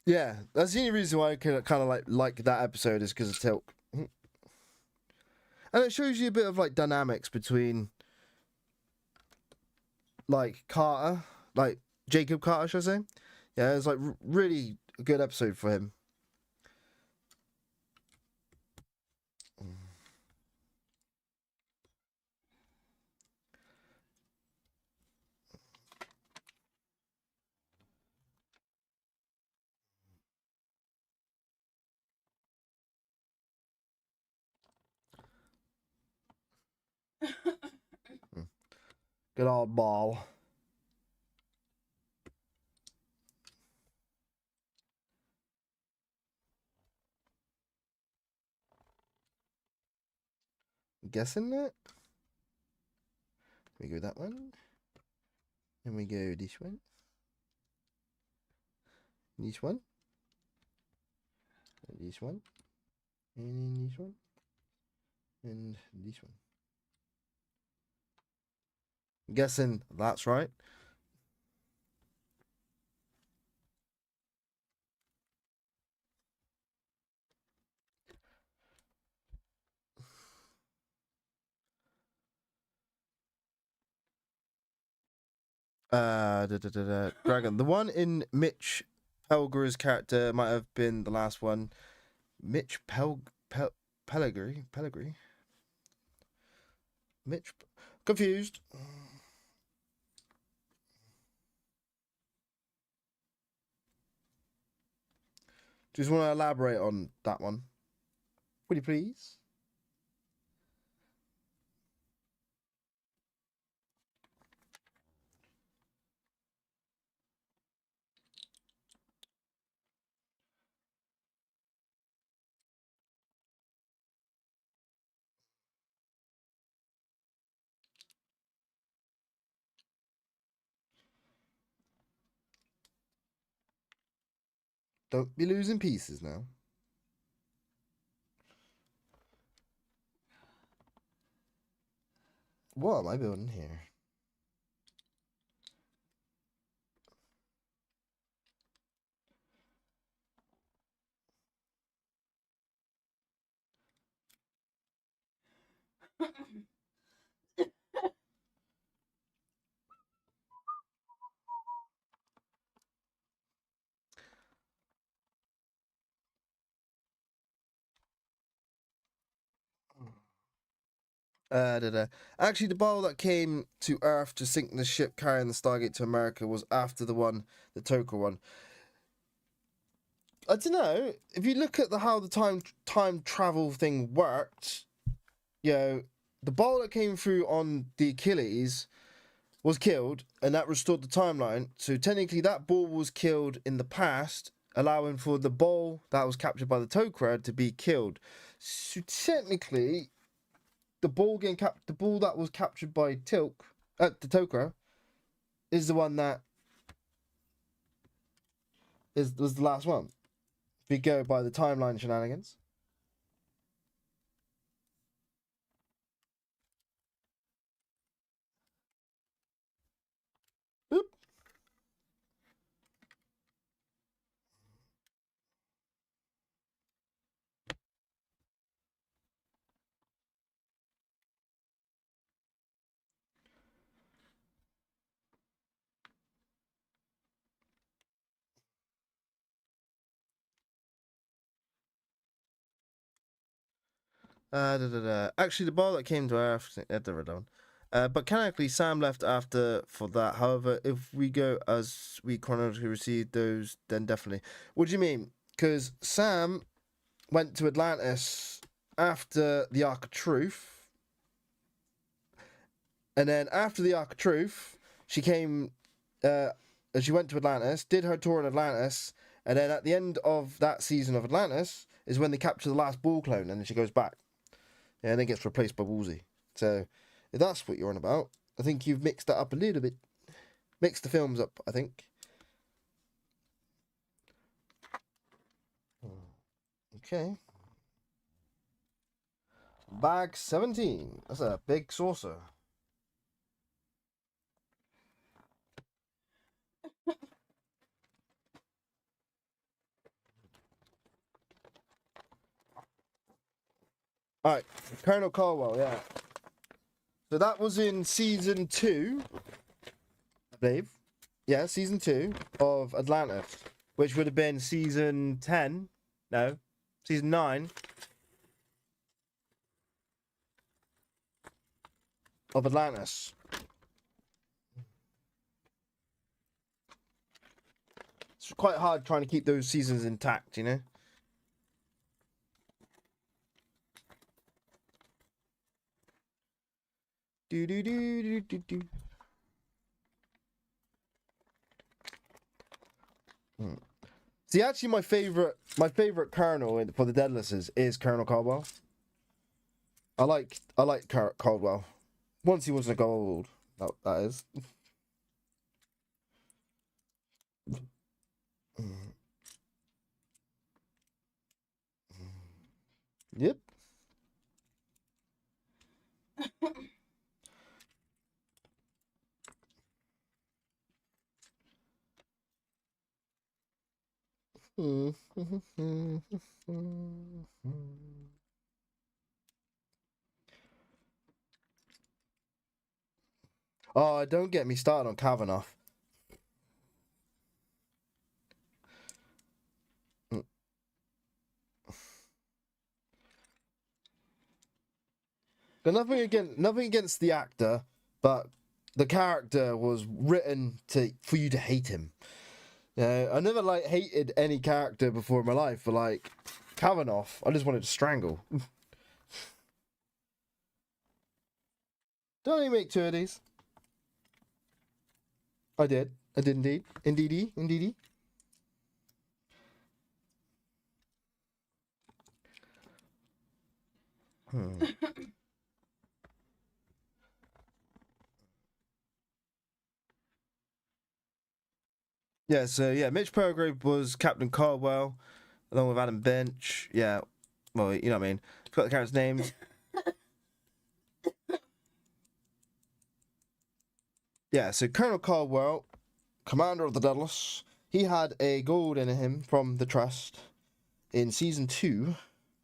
Yeah, that's the only reason why I kind of like that episode is because of Tilk. And it shows you a bit of like dynamics between like Carter, like Jacob Carter, should I say? Yeah, it's like really a good episode for him. Good old ball. I'm guessing that. We go that one. And we go this one. This one. And this one. And this one. And this one. I'm guessing that's right. Dragon. The one in Mitch Pelger's character might have been the last one. Mitch Pellegri. Mitch. Confused. Just want to elaborate on that one. Would you please? Don't be losing pieces now. What am I building here? Actually, the ball that came to Earth to sink the ship carrying the Stargate to America was after the Toka one. I don't know. If you look at how the time travel thing worked, you know, the ball that came through on the Achilles was killed, and that restored the timeline. So technically, that ball was killed in the past, allowing for the ball that was captured by the Toka to be killed. So technically, the ball that was captured by the Toka, is the one that was the last one. If we go by the timeline shenanigans. Boop. Actually, the ball that came to Earth, but canonically, Sam left after for that. However, if we go as we chronologically received those, then definitely. What do you mean? Because Sam went to Atlantis after the Ark of Truth, and then after the Ark of Truth, she came. She went to Atlantis, did her tour in Atlantis, and then at the end of that season of Atlantis is when they capture the last ball clone, and then she goes back. Yeah, and then gets replaced by Woolsey. So, if that's what you're on about, I think you've mixed that up a little bit. Mixed the films up, I think. Okay. Bag 17. That's a big saucer. Alright, Colonel Caldwell, yeah. So that was in season 2, I believe. Yeah, season 2 of Atlantis, which would have been season 10. No, season 9 of Atlantis. It's quite hard trying to keep those seasons intact, you know? Do do do do do do. See, actually, my favorite Colonel for the Deadlesses is Colonel Caldwell. I like Caldwell. Once he was a gold, that is. Yep. Oh, don't get me started on Kavanaugh. Got nothing against the actor, but the character was written for you to hate him. Yeah, I never hated any character before in my life, but like Kavanaugh, I just wanted to strangle. Don't even make two of these. I did indeed, indeedy. Yeah, so yeah, Mitch Pergrave was Captain Caldwell, along with Adam Bench. Yeah, well, you know what I mean. Got the characters' names. Yeah, so Colonel Caldwell, commander of the Daedalus, he had a gold in him from the Trust in season 2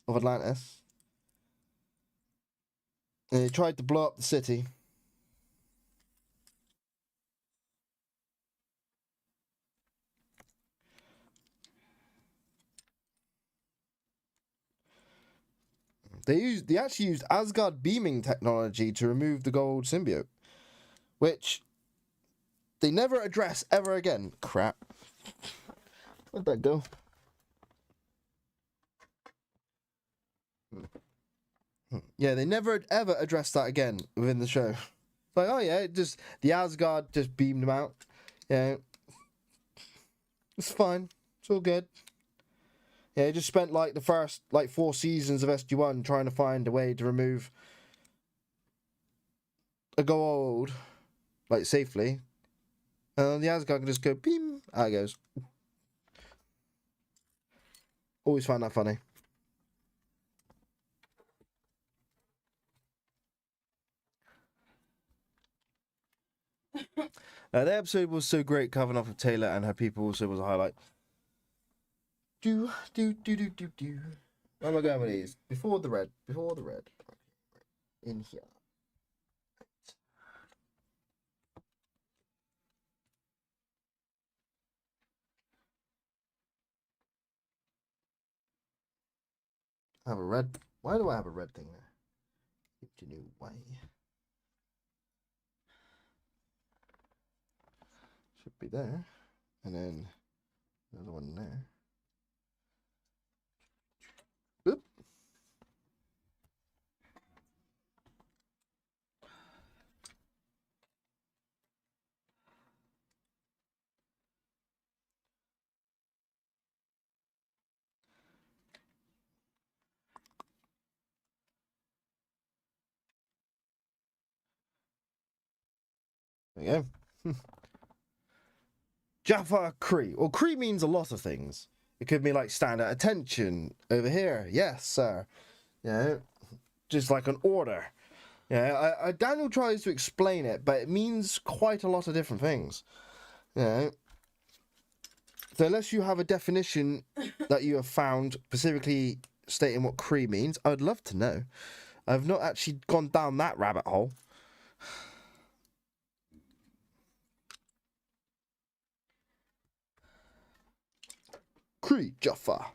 of Atlantis. And he tried to blow up the city. They actually used Asgard beaming technology to remove the gold symbiote, which they never address ever again. Crap. Where'd that go? Yeah, they never ever addressed that again within the show. Like, oh yeah, the Asgard just beamed them out. Yeah, it's fine. It's all good. Yeah, he just spent like the first 4 seasons of SG-1 trying to find a way to remove a gold safely. And the Asgard can just go beam. Out it goes. Always find that funny. The episode was so great, covering off of Taylor and her people also was a highlight. Do. Where am I going with these? Before the red. In here. I have a red. Why do I have a red thing there? Continue way. Should be there. And then another one there. Oop. There you go. Jaffa Cree. Well, Cree means a lot of things. It could mean stand at attention over here. Yes, sir. Yeah, just like an order. Yeah, Daniel tries to explain it, but it means quite a lot of different things. Yeah. So unless you have a definition that you have found specifically stating what Cree means, I would love to know. I've not actually gone down that rabbit hole. Cree Jaffa.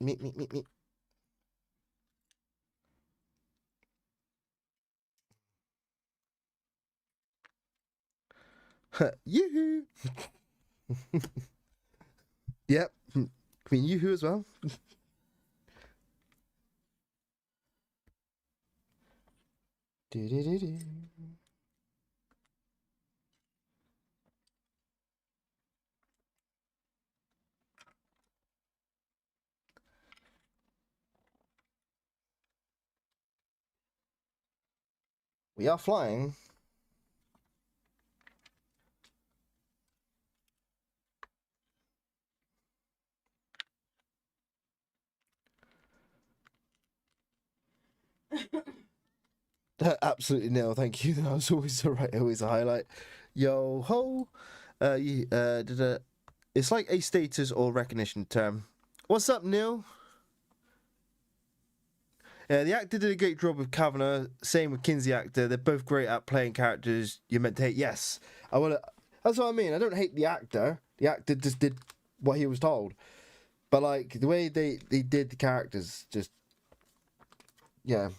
Meet. Yoo-hoo! Yep. Queen Yoo-hoo as well. Do. We are flying. Absolutely nil, thank you. That was always always a highlight. Yo ho, it's like a status or recognition term. What's up, Neil? Yeah, the actor did a great job with Kavanagh. Same with Kinsey actor. They're both great at playing characters you're meant to hate. Yes, I want to. That's what I mean. I don't hate the actor. The actor just did what he was told. But like the way they did the characters, just yeah.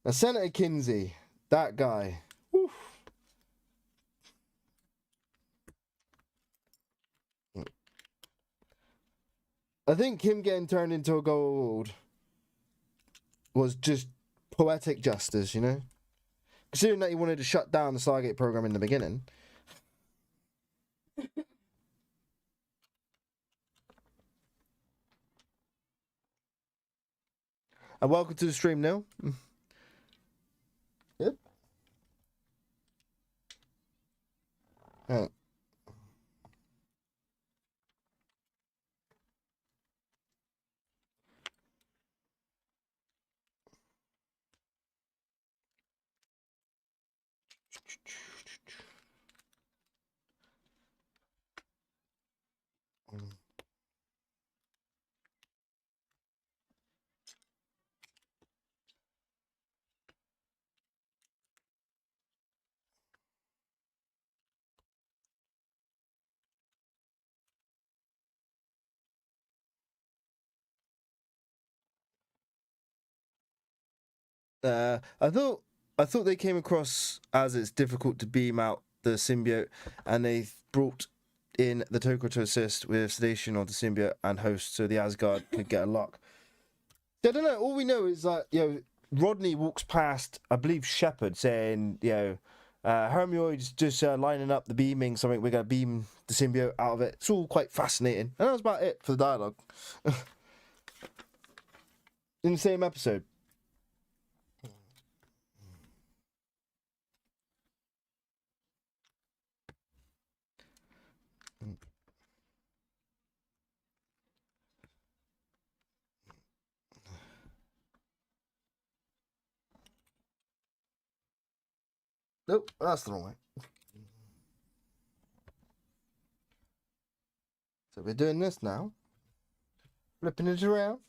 Now Senator Kinsey, that guy. Whew. I think him getting turned into a gold was just poetic justice, you know? Considering that he wanted to shut down the Stargate program in the beginning. And welcome to the stream, Neil. Yep. Yeah. I thought they came across as it's difficult to beam out the symbiote, and they brought in the Toko to assist with sedation of the symbiote and host, so the Asgard could get a lock. I don't know. All we know is that Rodney walks past, I believe, Shepard, saying Hermioid's just lining up the beaming, something we're gonna beam the symbiote out of it. It's all quite fascinating, and that was about it for the dialogue. In the same episode. Nope, that's the wrong way. So we're doing this now. Flipping it around.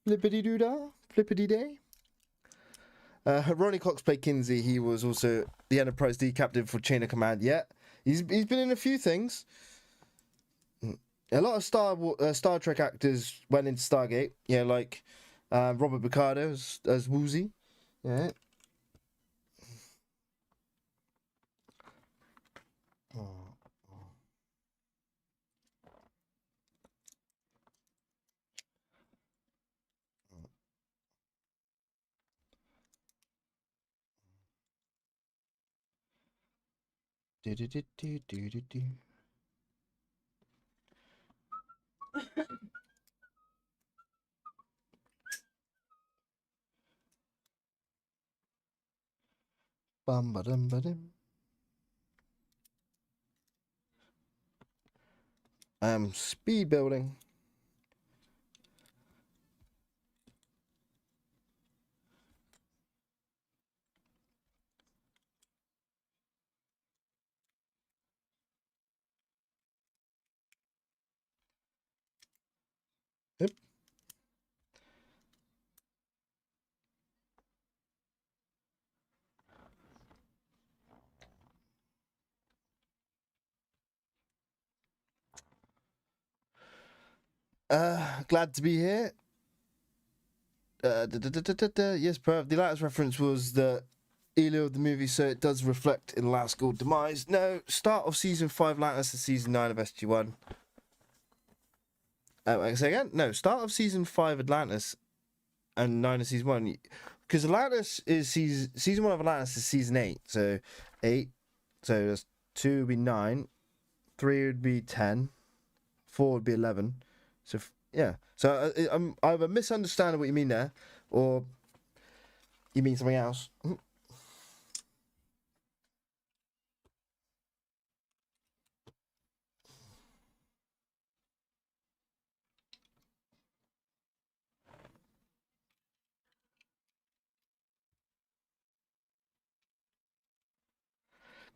Flippity doo dah. Flippity day. Ronnie Cox played Kinsey. He was also the Enterprise D captain for Chain of Command. Yeah, he's been in a few things. A lot of Star Trek actors went into Stargate. Yeah, like Robert Picardo as Woozy. Yeah. Do do do do do do do. Bum ba dum ba dum. Speed building. Yep. Glad to be here. Yes, Perv. The latest reference was the Elio of the movie, so it does reflect in Last Gold demise. No, start of season 5 Atlantis to season 9 of SG1. I say again? No, start of season 5 Atlantis and 9 of season 1. Because Atlantis is season 1 of Atlantis is season 8. So 8. So that's 2 would be 9. 3 would be 10. 4 would be 11. So yeah. So I'm either misunderstanding what you mean there, or You mean something else?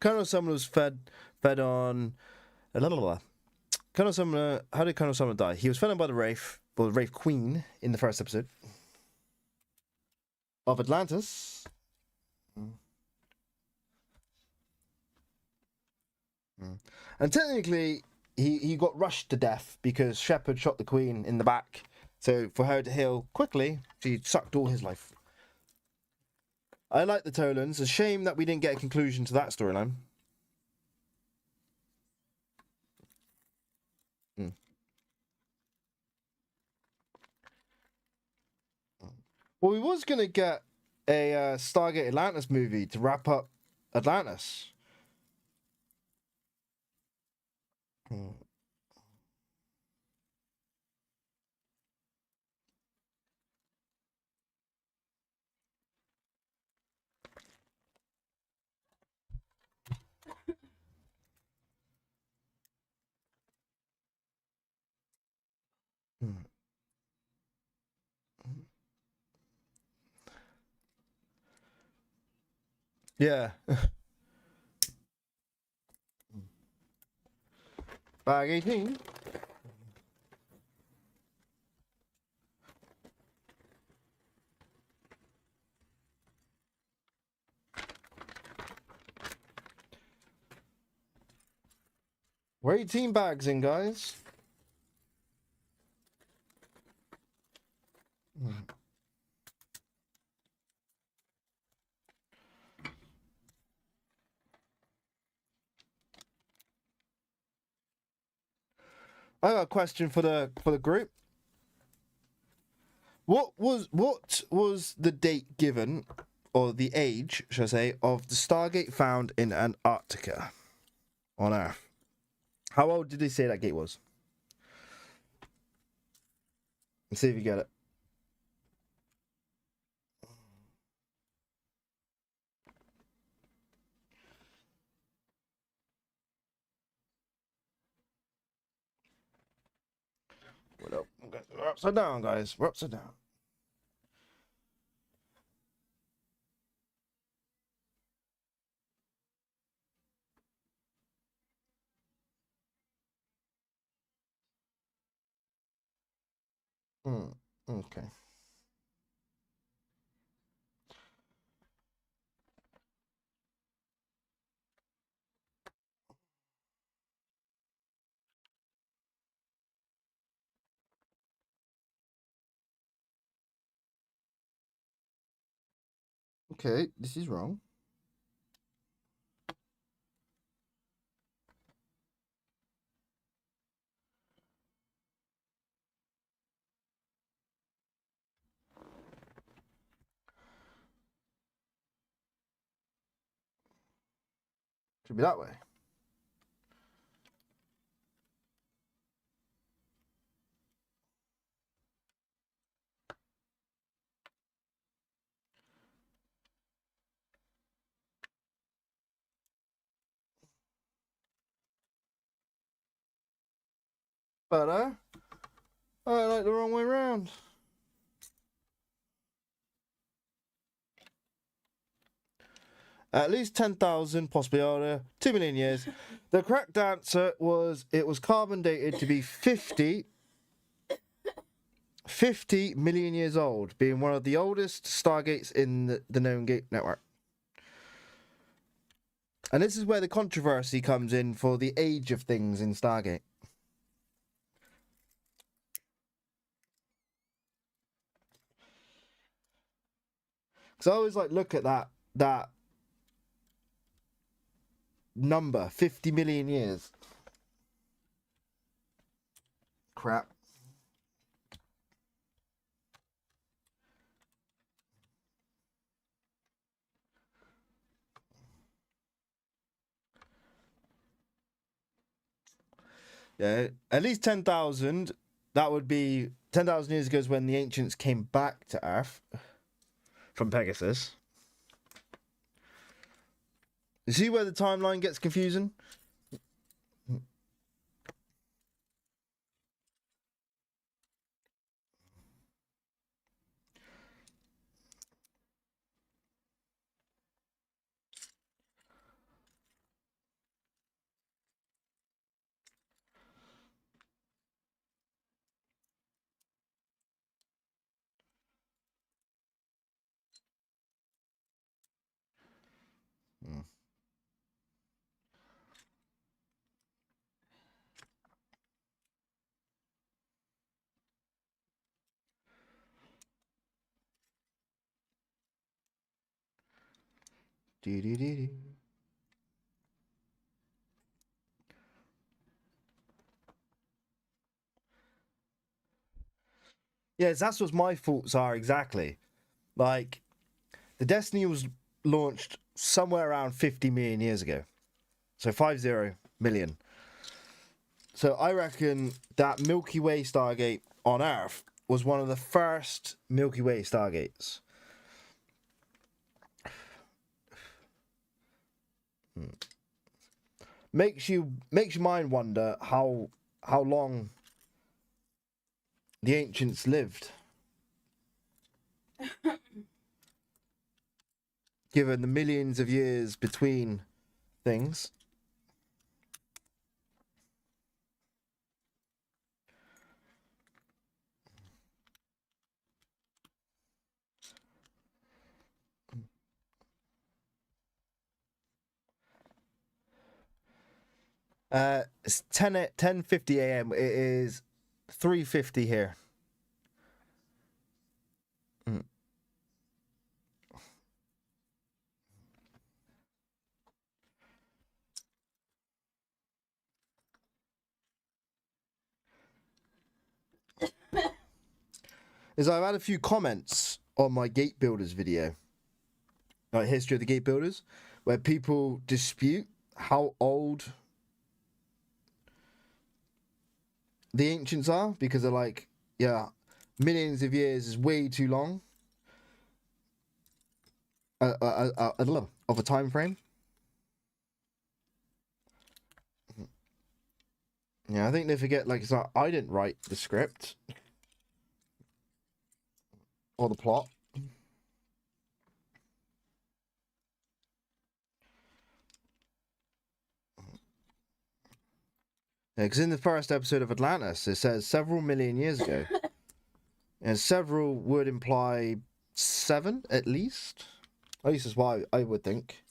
Colonel Sumner was fed on. Blah, blah, blah. Colonel Sumner. How did Colonel Sumner die? He was fed on by the Wraith, or the Wraith Queen, in the first episode of Atlantis. And technically, he got rushed to death because Shepard shot the Queen in the back. So for her to heal quickly, she sucked all his life. I like the Tolans. It's a shame that we didn't get a conclusion to that storyline. Well, we was going to get a Stargate Atlantis movie to wrap up Atlantis. Yeah. Bag 18. We're 18 bags in, guys. I got a question for the group. What was the date given, or the age, should I say, of the Stargate found in Antarctica on Earth? How old did they say that gate was? Let's see if you get it. What up? We're upside down, guys. We're upside down. Okay. Okay, this is wrong. Should be that way. Better. I like the wrong way round. At least 10,000, possibly older, 2 million years. The correct answer was it was carbon dated to be 50 million years old, being one of the oldest stargates in the known gate network. And this is where the controversy comes in for the age of things in Stargate. Because I always look at that number, 50 million years. Crap. Yeah, at least 10,000. That would be 10,000 years ago is when the ancients came back to Earth. from Pegasus. You see where the timeline gets confusing? Dee-dee-dee-dee. Yes, that's what my thoughts are exactly. Like, the Destiny was launched somewhere around 50 million years ago. So 50 million. So I reckon that Milky Way Stargate on Earth was one of the first Milky Way Stargates. Makes your mind wonder how long the ancients lived. Given the millions of years between things. It's 10:50 a.m. It is 3:50 here. Is I've had a few comments on my Gate Builders video, like history of the Gate Builders, where people dispute how old the ancients are because they're like, yeah, millions of years is way too long. Of a time frame. Yeah, I think they forget. Like, it's like I didn't write the script or the plot. Yeah, because in the first episode of Atlantis, it says several million years ago, and several would imply 7 at least. At least that's why I would think.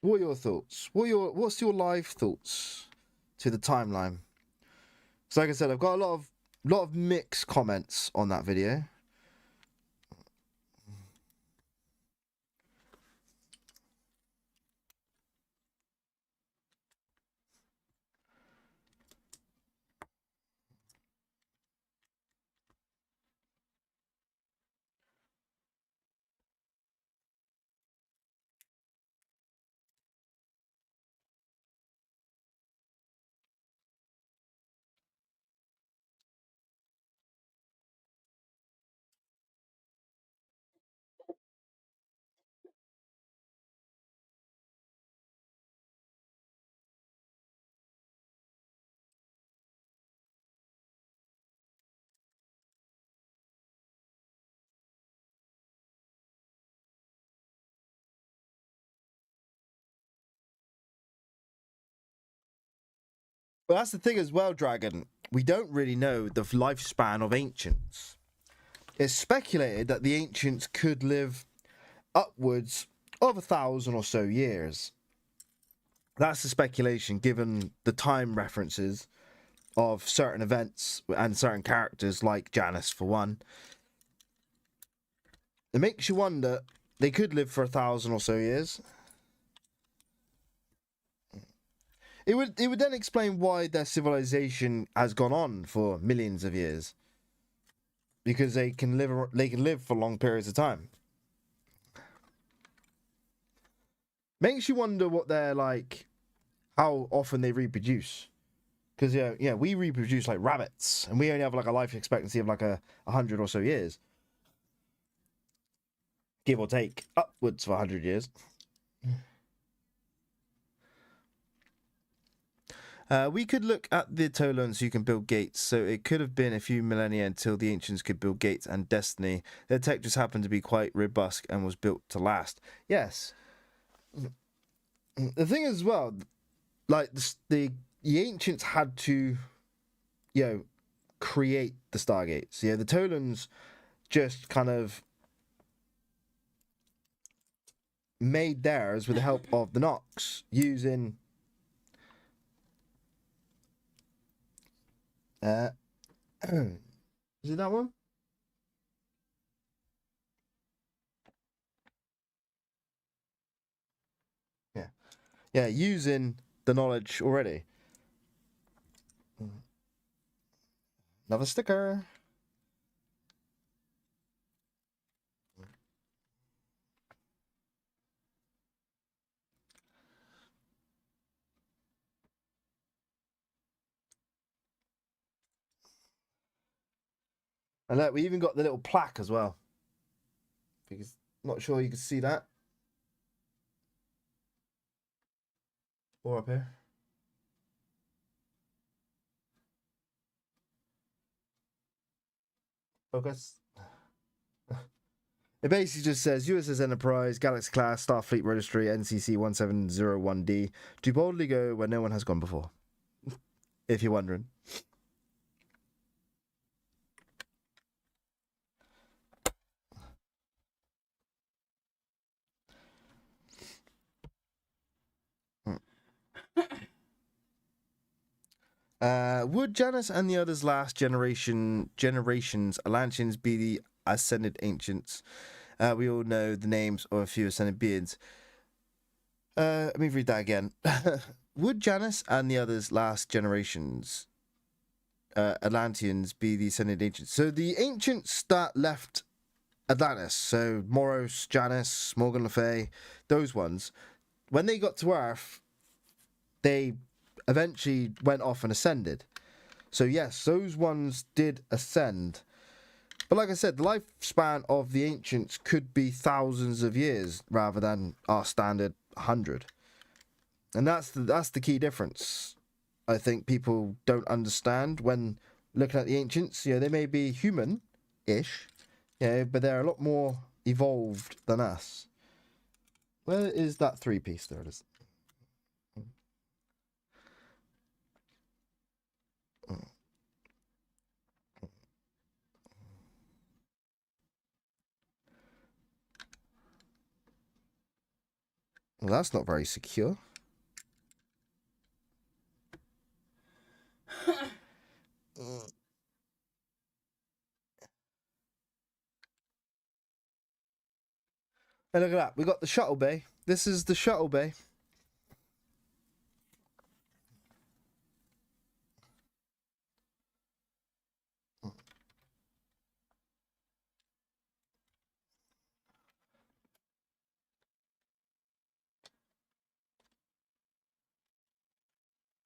What are your thoughts? What's your live thoughts to the timeline? So like I said, I've got a lot of mixed comments on that video. But that's the thing as well, Dragon. We don't really know the lifespan of ancients. It's speculated that the ancients could live upwards of 1,000 or so years. That's the speculation, given the time references of certain events and certain characters, like Janice, for one. It makes you wonder, they could live for 1,000 or so years. It would then explain why their civilization has gone on for millions of years. Because they can live for long periods of time. Makes you wonder what their like how often they reproduce. Because we reproduce like rabbits, and we only have like a life expectancy of like 100 or so years, give or take, upwards of 100 years. We could look at the Tolons who can build gates, so it could have been a few millennia until the ancients could build gates and destiny. Their tech just happened to be quite robust and was built to last. Yes. The thing is, as well, like the ancients had to, create the Stargates. The Tolons just kind of made theirs with the help of the Nox using is it that one? Yeah, using the knowledge already. Another sticker. And look, we even got the little plaque as well. Because not sure you can see that. Or up here. Focus. It basically just says USS Enterprise, Galaxy Class, Starfleet Registry, NCC 1701D. Do boldly go where no one has gone before. If you're wondering. Would Janus and the others last generations Atlanteans be the ascended ancients? We all know the names of a few ascended beings. Let me read that again. Would Janus and the others last generations Atlanteans be the ascended ancients? So the ancients that left Atlantis, so Moros, Janus, Morgan Le Fay, those ones, when they got to Earth, they eventually went off and ascended. So yes, those ones did ascend. But like I said, the lifespan of the ancients could be thousands of years rather than our standard 100. And that's the key difference. I think people don't understand when looking at the ancients. They may be human-ish, but they're a lot more evolved than us. Where is that 3-piece? There it is. Well, that's not very secure. And look at that. We got the shuttle bay. This is the shuttle bay.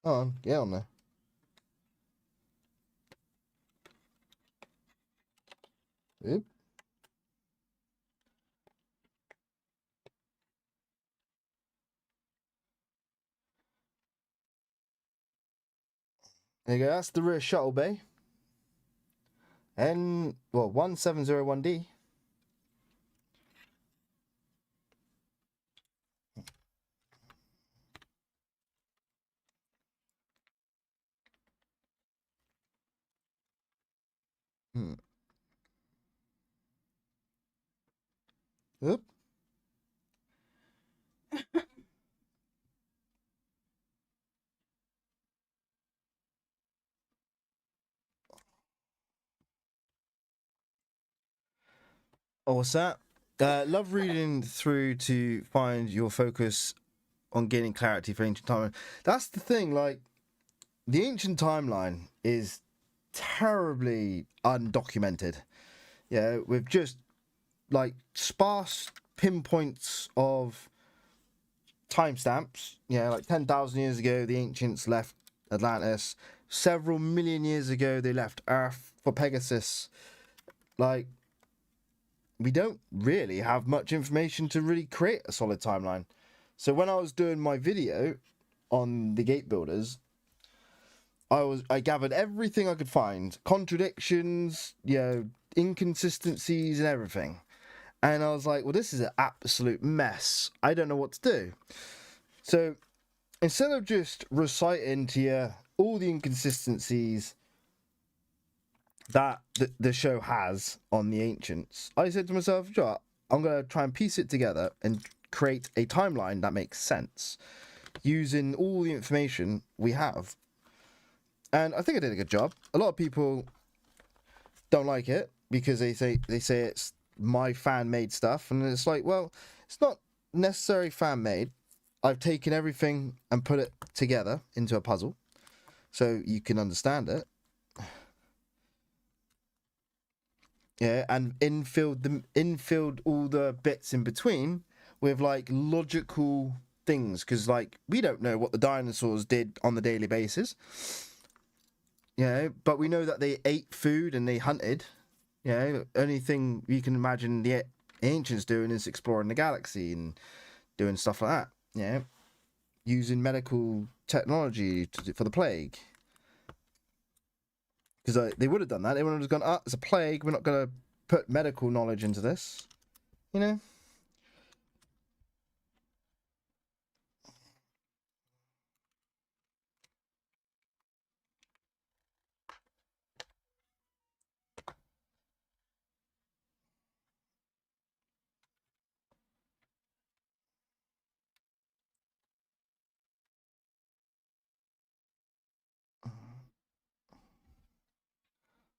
On, get on there. Oop. There you go. That's the rear shuttle bay. And, 1701D. Oop. Oh, what's that? Love reading through to find your focus on gaining clarity for ancient timeline. That's the thing, like, the ancient timeline is terribly undocumented. With just, like, sparse pinpoints of timestamps. Yeah, like 10,000 years ago, the ancients left Atlantis. Several million years ago, they left Earth for Pegasus. Like, we don't really have much information to really create a solid timeline. So when I was doing my video on the gate builders, I gathered everything I could find, contradictions, inconsistencies and everything. And I was like, well, this is an absolute mess. I don't know what to do. So instead of just reciting to you all the inconsistencies that the show has on the ancients, I said to myself, Joe, I'm going to try and piece it together and create a timeline that makes sense using all the information we have. And I think I did a good job. A lot of people don't like it because they say it's my fan-made stuff, and it's like, well, it's not necessarily fan-made. I've taken everything and put it together into a puzzle so you can understand it. Yeah, and infilled all the bits in between with like logical things, because like we don't know what the dinosaurs did on the daily basis. But we know that they ate food and they hunted. Only thing you can imagine the ancients doing is exploring the galaxy and doing stuff like that. Using medical technology for the plague. Because they would have done that. They would have just gone, it's a plague. We're not going to put medical knowledge into this.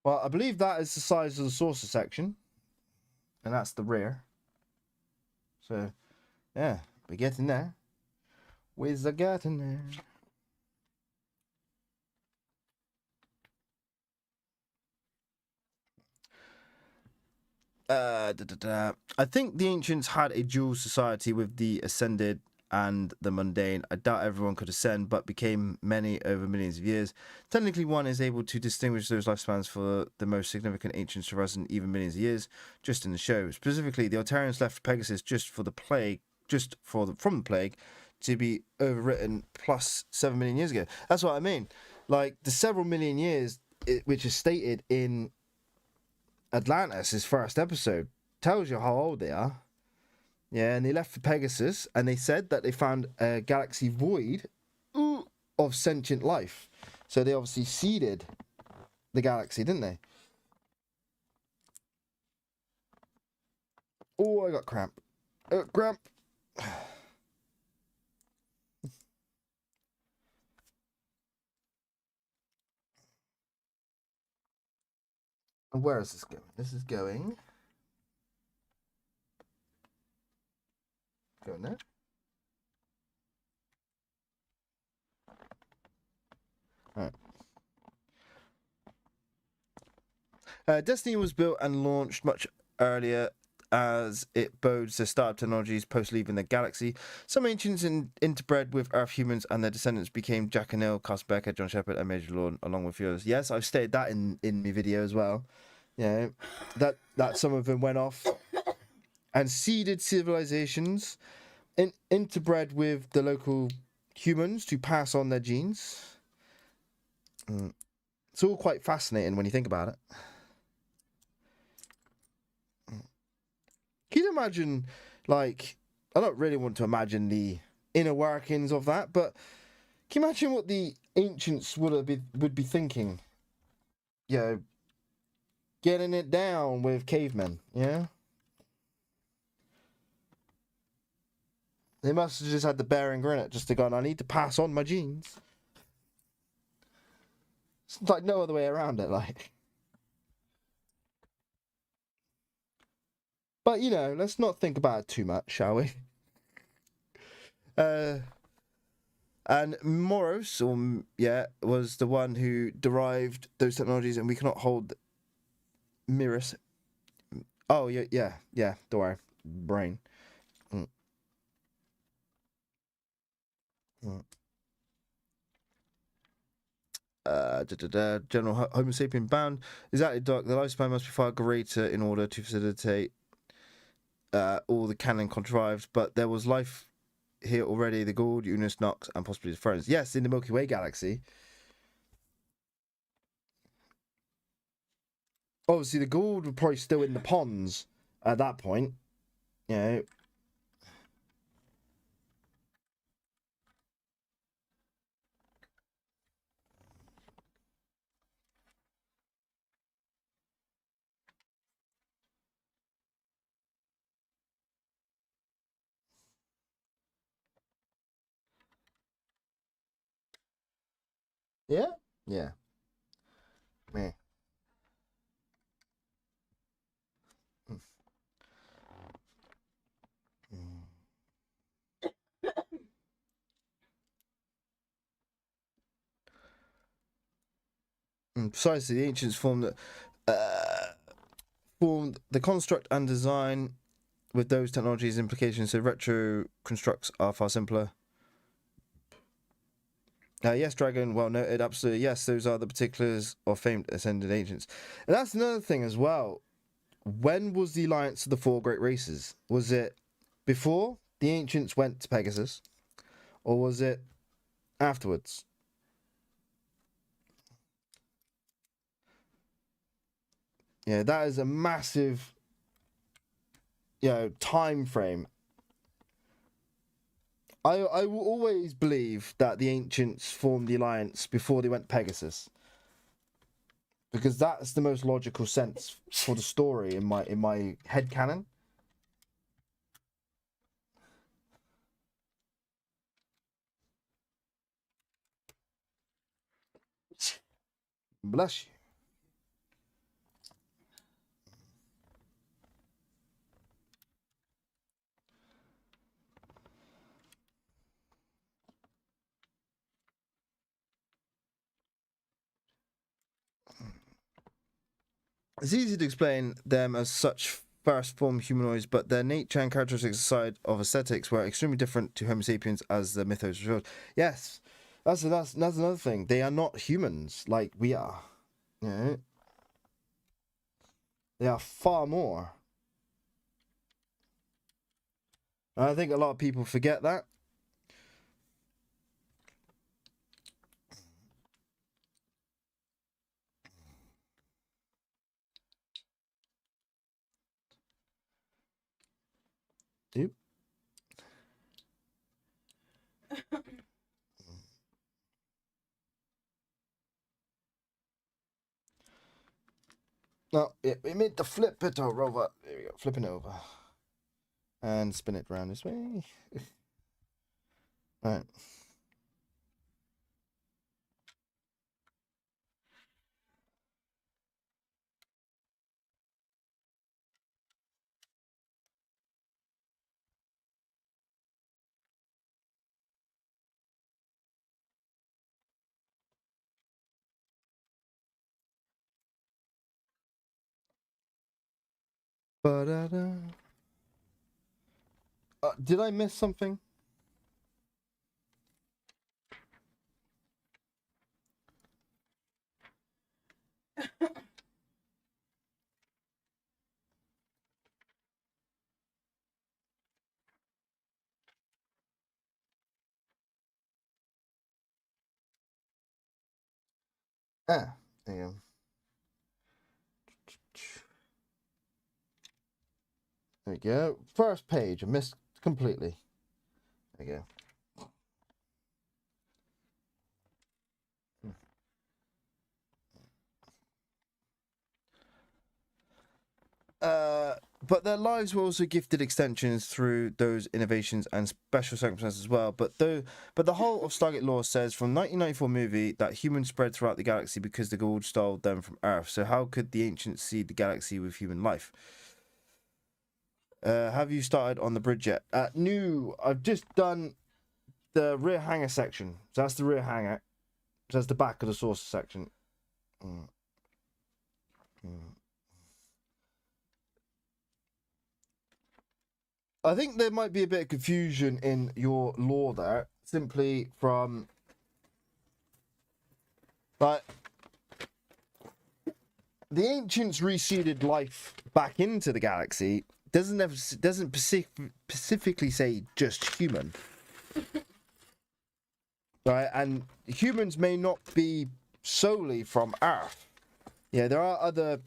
Well, I believe that is the size of the saucer section. And that's the rear. So, yeah, we're getting there. We're getting there. I think the ancients had a dual society with the ascended and the mundane. I doubt everyone could ascend, but became many over millions of years. Technically, one is able to distinguish those lifespans for the most significant ancients to resin even millions of years, just in the show. Specifically, the Altarians left Pegasus just for the plague, from the plague, to be overwritten plus 7 million years ago. That's what I mean. Like the several million years, which is stated in Atlantis' first episode, tells you how old they are. And they left for Pegasus, and they said that they found a galaxy void of sentient life. So they obviously seeded the galaxy, didn't they? Oh, I got cramp. Cramp. Where is this going? This is going there. All right. Destiny was built and launched much earlier, as it bodes the start of technologies post leaving the galaxy. Some ancients interbred with Earth humans, and their descendants became Jack and Neil, Carson Becker, John Shepard, and Major Lord, along with others. Yes, I've stated that in my video as well. That some of them went off and seeded civilizations, interbred with the local humans to pass on their genes. It's all quite fascinating when you think about it. Can you imagine, like, I don't really want to imagine the inner workings of that, but can you imagine what the ancients would be thinking? Getting it down with cavemen, They must have just had the bear and grin it just to go, I need to pass on my genes. It's like no other way around it, like. But, let's not think about it too much, shall we? And Moros, was the one who derived those technologies, and we cannot hold mirrors. Oh, yeah, don't worry. Brain. General Homo sapien bound. Exactly, Doc. The lifespan must be far greater in order to facilitate all the canon contrived, but there was life here already. The Gould, Uranus, Nox, and possibly the friends. Yes, in the Milky Way galaxy. Obviously, the Gould were probably still in the ponds at that point. You know. Yeah? Yeah. Meh. Precisely, the ancients formed the construct and design with those technologies implications, so retro constructs are far simpler. Yes, Dragon, well noted, absolutely. Yes, those are the particulars of famed ascended ancients. And that's another thing as well. When was the alliance of the four great races? Was it before the ancients went to Pegasus? Or was it afterwards? Yeah, that is a massive, time frame. I will always believe that the ancients formed the alliance before they went to Pegasus, because that's the most logical sense for the story in my head canon. Bless you. It's easy to explain them as such first form humanoids, but their nature and characteristics aside of aesthetics were extremely different to Homo sapiens as the mythos reveals. Yes, that's another thing. They are not humans like we are. You know? They are far more. And I think a lot of people forget that. Yep. No, we made the flip it over. There we go, flipping it over. And spin it round this way. Right. Ba-da-da. Did I miss something? There you go. There we go. First page, I missed completely. There you go. But their lives were also gifted extensions through those innovations and special circumstances as well. But the whole of Stargate lore says from 1994 movie that humans spread throughout the galaxy because the Gould stole them from Earth. So how could the ancients seed the galaxy with human life? Have you started on the bridge yet? No, I've just done the rear hangar section. So that's the rear hangar. So that's the back of the saucer section. I think there might be a bit of confusion in your lore there. simply from but the ancients reseeded life back into the galaxy. Doesn't specifically say just human, right? And humans may not be solely from Earth. Yeah, there are other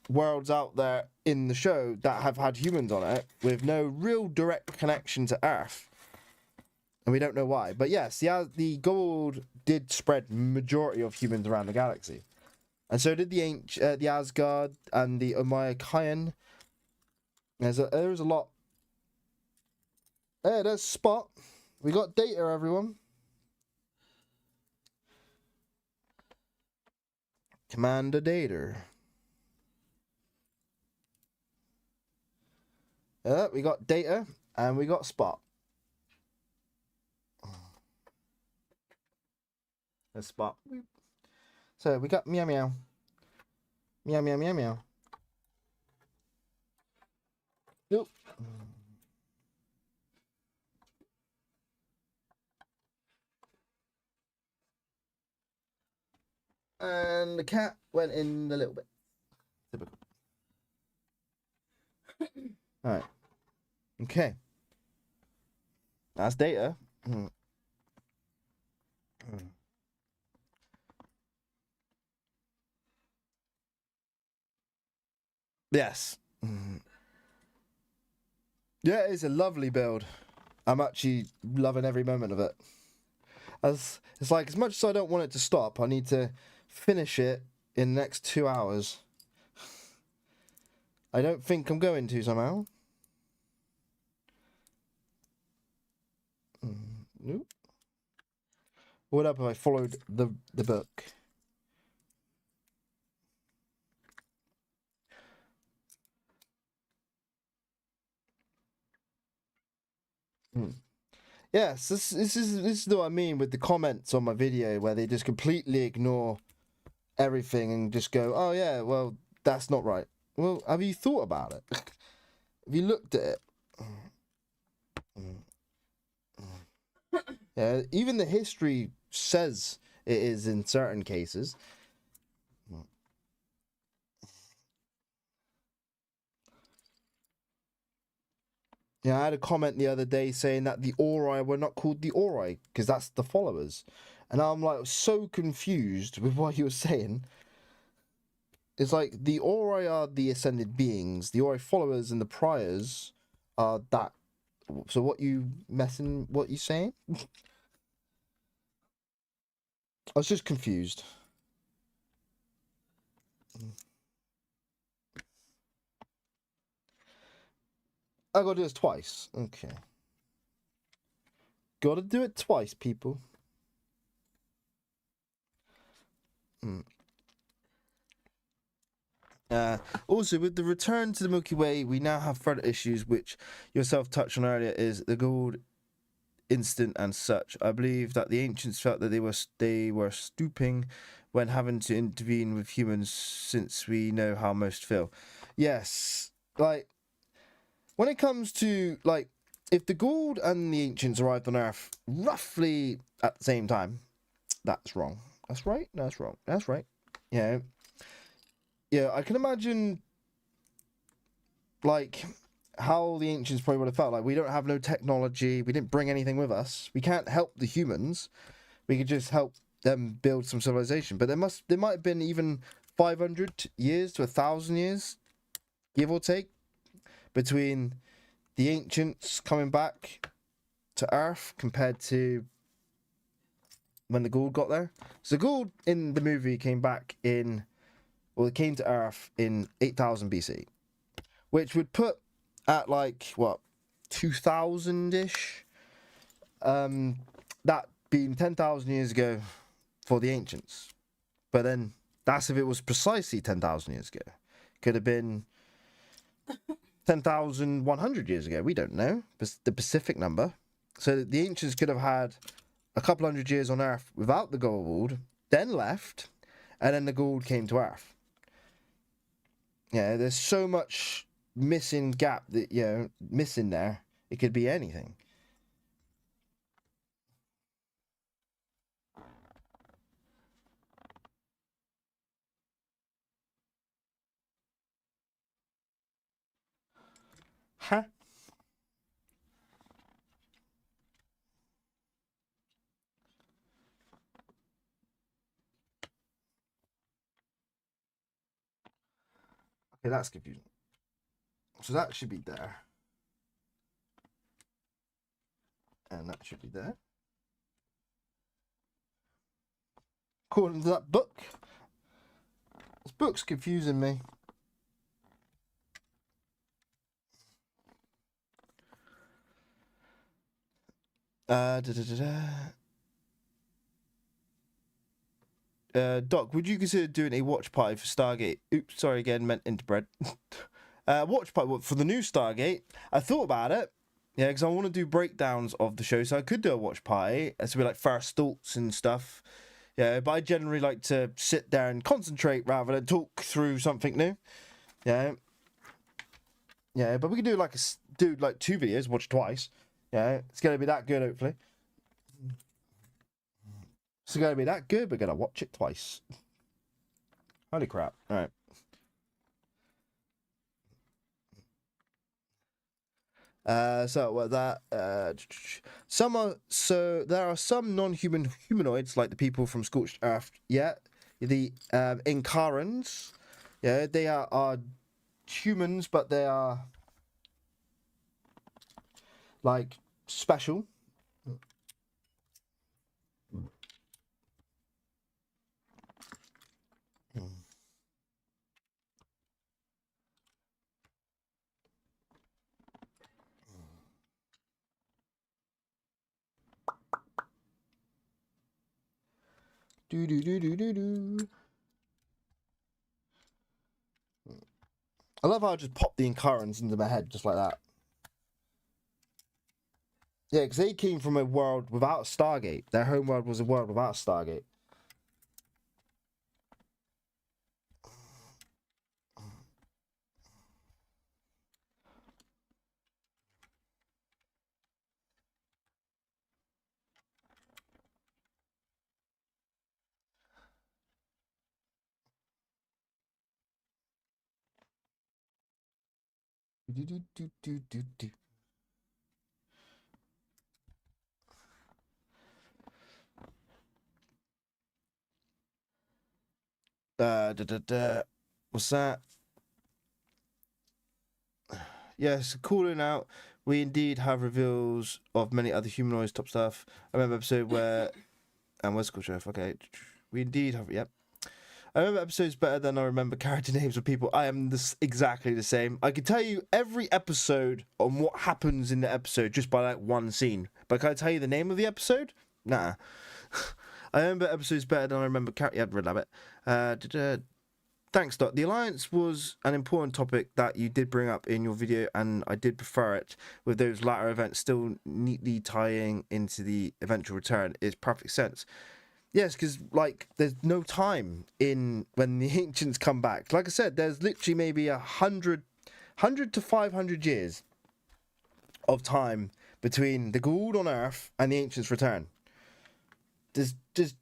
worlds out there in the show that have had humans on it with no real direct connection to Earth, and we don't know why. But yes, the gold did spread majority of humans around the galaxy, and so did the Asgard and the Omayakian. There's a lot. Hey, there's Spot. We got data, everyone. Commander Data. We got data and we got Spot. There's Spot. So we got meow meow. Meow meow meow meow. Nope. And the cat went in a little bit. Typical. Alright. Okay. That's data. Yes. Yeah, it's a lovely build. I'm actually loving every moment of it. As it's like, as much as I don't want it to stop, I need to finish it in the next 2 hours. I don't think I'm going to somehow. Nope. What up if I followed the book? Yes, this is what I mean with the comments on my video where they just completely ignore everything and just go, "Oh yeah, well that's not right." Well, have you thought about it? Have you looked at it? Yeah, even the history says it is in certain cases. Yeah, I had a comment the other day saying that the Ori were not called the Ori because that's the followers, and I'm like so confused with what you were saying. It's like the Ori are the ascended beings, the Ori followers and the priors are that. So what you saying? I was just confused. I gotta do this twice. Okay. Gotta do it twice, people. Also, with the return to the Milky Way, we now have further issues, which yourself touched on earlier, is the gold instant and such. I believe that the ancients felt that they were stooping when having to intervene with humans, since we know how most feel. Yes, like when it comes to like if the Gould and the ancients arrived on Earth roughly at the same time, that's wrong. That's right. That's wrong. That's right. Yeah. Yeah, I can imagine like how the ancients probably would have felt. Like, we don't have no technology, we didn't bring anything with us, we can't help the humans, we could just help them build some civilization. But there might have been even 500 years to 1,000 years, give or take, between the ancients coming back to Earth compared to when the Gould got there. So Gould in the movie came to Earth in 8,000 BC, which would put at like what 2000-ish, that being 10,000 years ago for the ancients. But then that's if it was precisely 10,000 years ago. Could have been 10,100 years ago. We don't know the specific number. So the ancients could have had a couple hundred years on Earth without the Goa'uld, then left, and then the Goa'uld came to Earth. Yeah, there's so much missing gap that missing there. It could be anything. Huh? Okay, that's confusing. So that should be there. And that should be there. According to that book. This book's confusing me. Da, da, da, da. Doc, would you consider doing a watch party for Stargate? Oops, sorry again, meant interbred. Watch party for the new Stargate. I thought about it. Yeah, because I want to do breakdowns of the show, so I could do a watch party. It's be like first thoughts and stuff. Yeah, but I generally like to sit there and concentrate rather than talk through something new. Yeah. Yeah, but we can do like do like 2 videos, watch twice. Yeah, it's gonna be that good, hopefully. It's gonna be that good, we're gonna watch it twice. Holy crap! All right. So what that there are some non-human humanoids like the people from Scorched Earth. Yeah, the Incarans. Yeah, they are humans, but they are like special. Do do do do do do. I love how I just popped the Incarans into my head just like that. Yeah, because they came from a world without a Stargate. Their home world was a world without a Stargate. Do do do do do do. Da, da, da. What's that? Yes, calling out. We indeed have reveals of many other humanoids, top stuff. I remember episode where and where's Scorched Earth? Okay, we indeed have. Yep. I remember episodes better than I remember character names of people. I am exactly the same. I can tell you every episode on what happens in the episode just by like one scene. But can I tell you the name of the episode? Nah. I remember episodes better than I remember character. Yeah, Red Rabbit. Thanks, Doc. The Alliance was an important topic that you did bring up in your video, and I did prefer it, with those latter events still neatly tying into the eventual return. It's perfect sense. Yes, because like there's no time in when the ancients come back. Like I said, there's literally maybe 100 to 500 years of time between the Gould on Earth and the ancients' return. There's just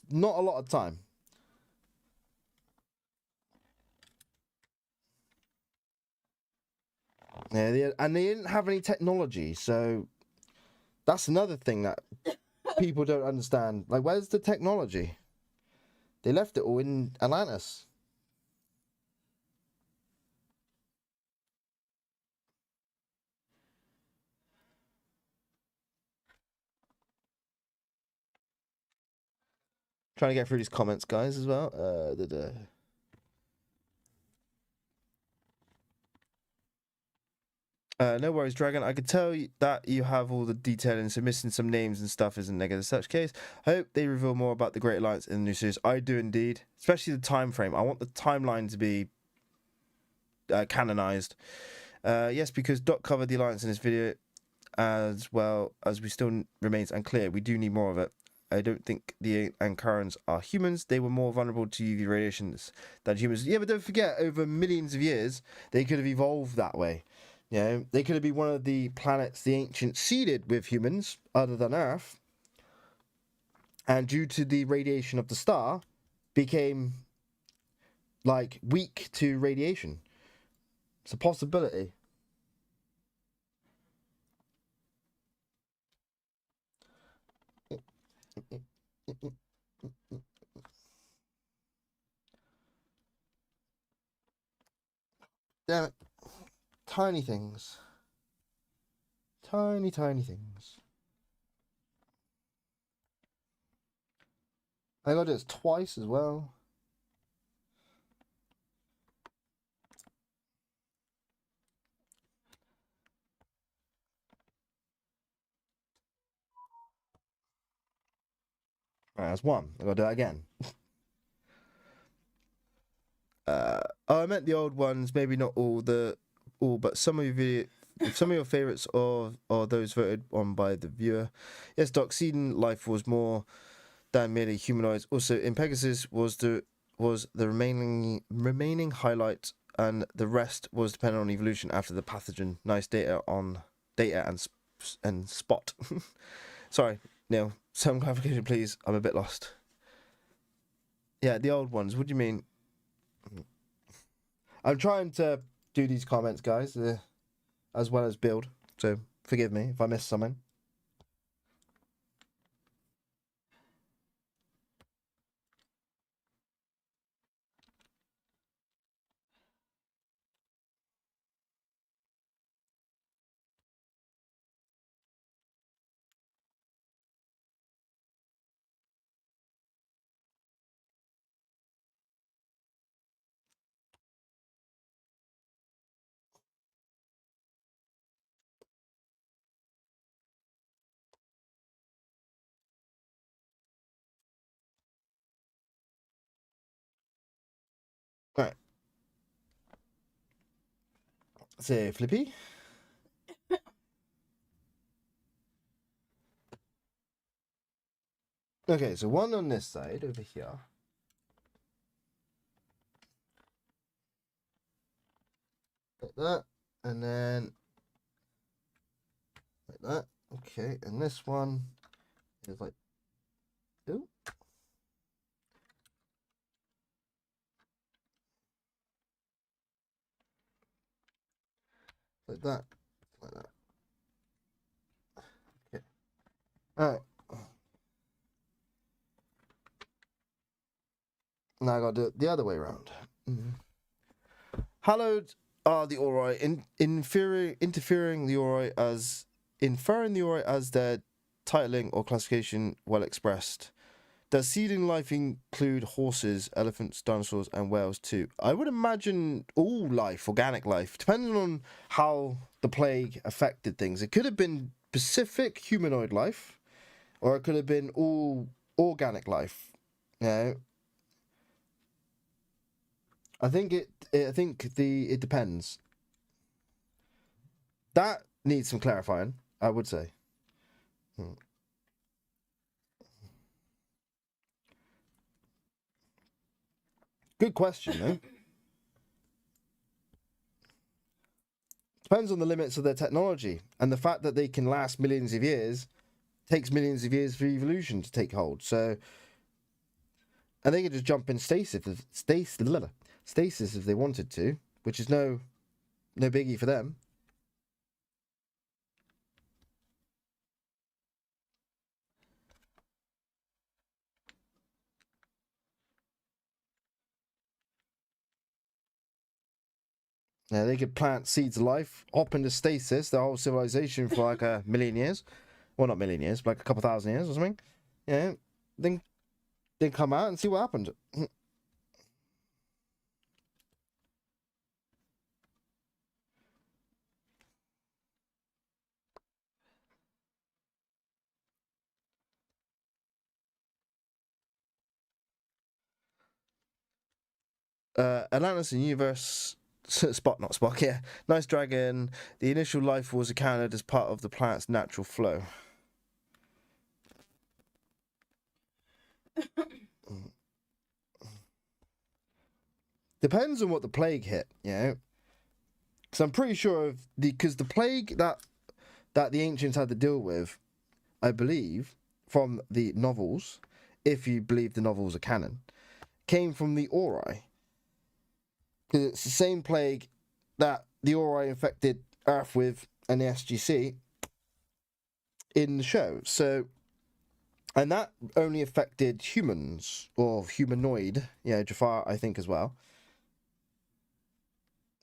not a lot of time. Yeah, and they didn't have any technology, so that's another thing that people don't understand. Like, where's the technology? They left it all in Atlantis. Trying to get through these comments, guys, as well. No worries, Dragon. I could tell that you have all the detailing, so missing some names and stuff isn't negative. Such case, I hope they reveal more about the Great Alliance in the new series. I do indeed, especially the time frame. I want the timeline to be canonized. Yes, because Doc covered the Alliance in this video, as well as we still remains unclear. We do need more of it. I don't think the Ankarans are humans. They were more vulnerable to UV radiations than humans. Yeah, but don't forget, over millions of years, they could have evolved that way. You know, they could have been one of the planets the ancients seeded with humans, other than Earth, and due to the radiation of the star, became like weak to radiation. It's a possibility. tiny things. Tiny things. I got this twice as well. Alright, that's one. I gotta do that again. I meant the old ones, maybe not all, but some of your favorites are those voted on by the viewer. Yes, Doc, Seeding life was more than merely humanoids. Also, in Pegasus was the remaining highlight, and the rest was dependent on evolution after the pathogen. Nice data and spot. Sorry, Neil. Some clarification, please. I'm a bit lost. Yeah, the old ones. What do you mean? I'm trying to do these comments, guys, as well as build. So forgive me if I missed something. All right. So Flippy. Okay, so one on this side over here. Like that. And then like that. Okay, and this one is like, ooh. Like that. Like that. Okay. Alright. Now I gotta do it the other way around. Hallowed are the Ori, inferring the Ori as their titling or classification well expressed. Does seeding life include horses, elephants, dinosaurs, and whales too? I would imagine all life, organic life, depending on how the plague affected things. It could have been specific humanoid life, or it could have been all organic life. You know? I think it depends. That needs some clarifying, I would say. Good question, though. Depends on the limits of their technology, and the fact that they can last millions of years takes millions of years for evolution to take hold. So, and they could just jump in stasis if they wanted to, which is no biggie for them. Yeah, they could plant seeds of life, hop into stasis, their whole civilization for like a million years. Well, not million years, but like a couple thousand years or something. Yeah, then come out and see what happened. Atlantis and Universe Spot, not Spock, yeah. Nice dragon. The initial life was accounted as part of the planet's natural flow. Depends on what the plague hit, you know. Because I'm pretty sure because the plague that the ancients had to deal with, I believe, from the novels, if you believe the novels are canon, came from the Ori. Because it's the same plague that the Ori infected Earth with and the SGC in the show. So, and that only affected humans or humanoid, Jafar, I think, as well.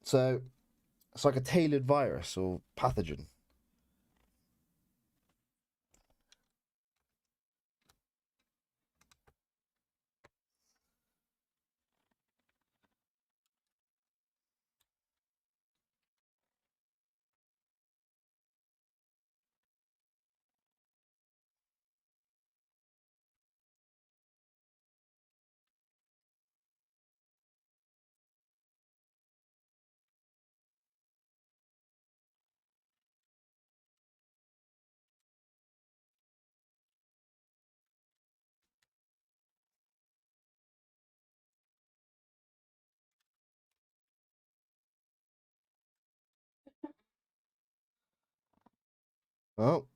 So It's like a tailored virus or pathogen. Oh,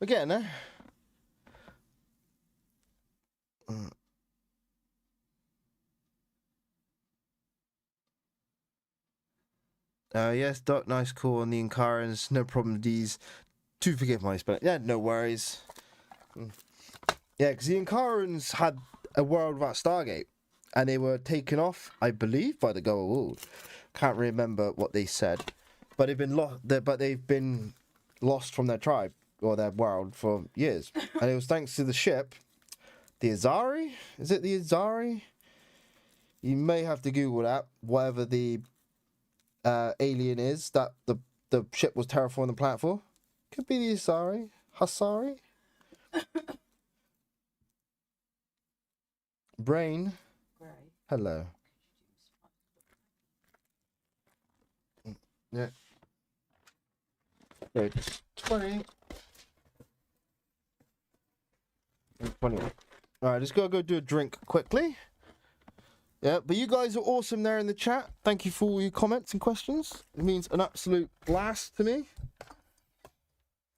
we're getting there. Yes, Doc, nice call on the Incarans. No problem, D's. Do forgive my spelling. Yeah, no worries. Yeah, because the Incarans had a world without Stargate, and they were taken off, I believe, by the Goa'uld. Can't remember what they said, but they've been lost. But they've been lost from their tribe or their world for years, and it was thanks to the ship, the Azari. Is it the Azari? You may have to Google that. Whatever the alien is that the ship was terraforming the planet for. Could be the Asari. Hasari? Brain. Grey. Hello. Yeah. It's 20. 21. Alright, just gotta go do a drink quickly. Yeah, but you guys are awesome there in the chat. Thank you for all your comments and questions. It means an absolute blast to me.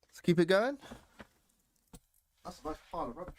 Let's keep it going. That's a nice pile of rubbish.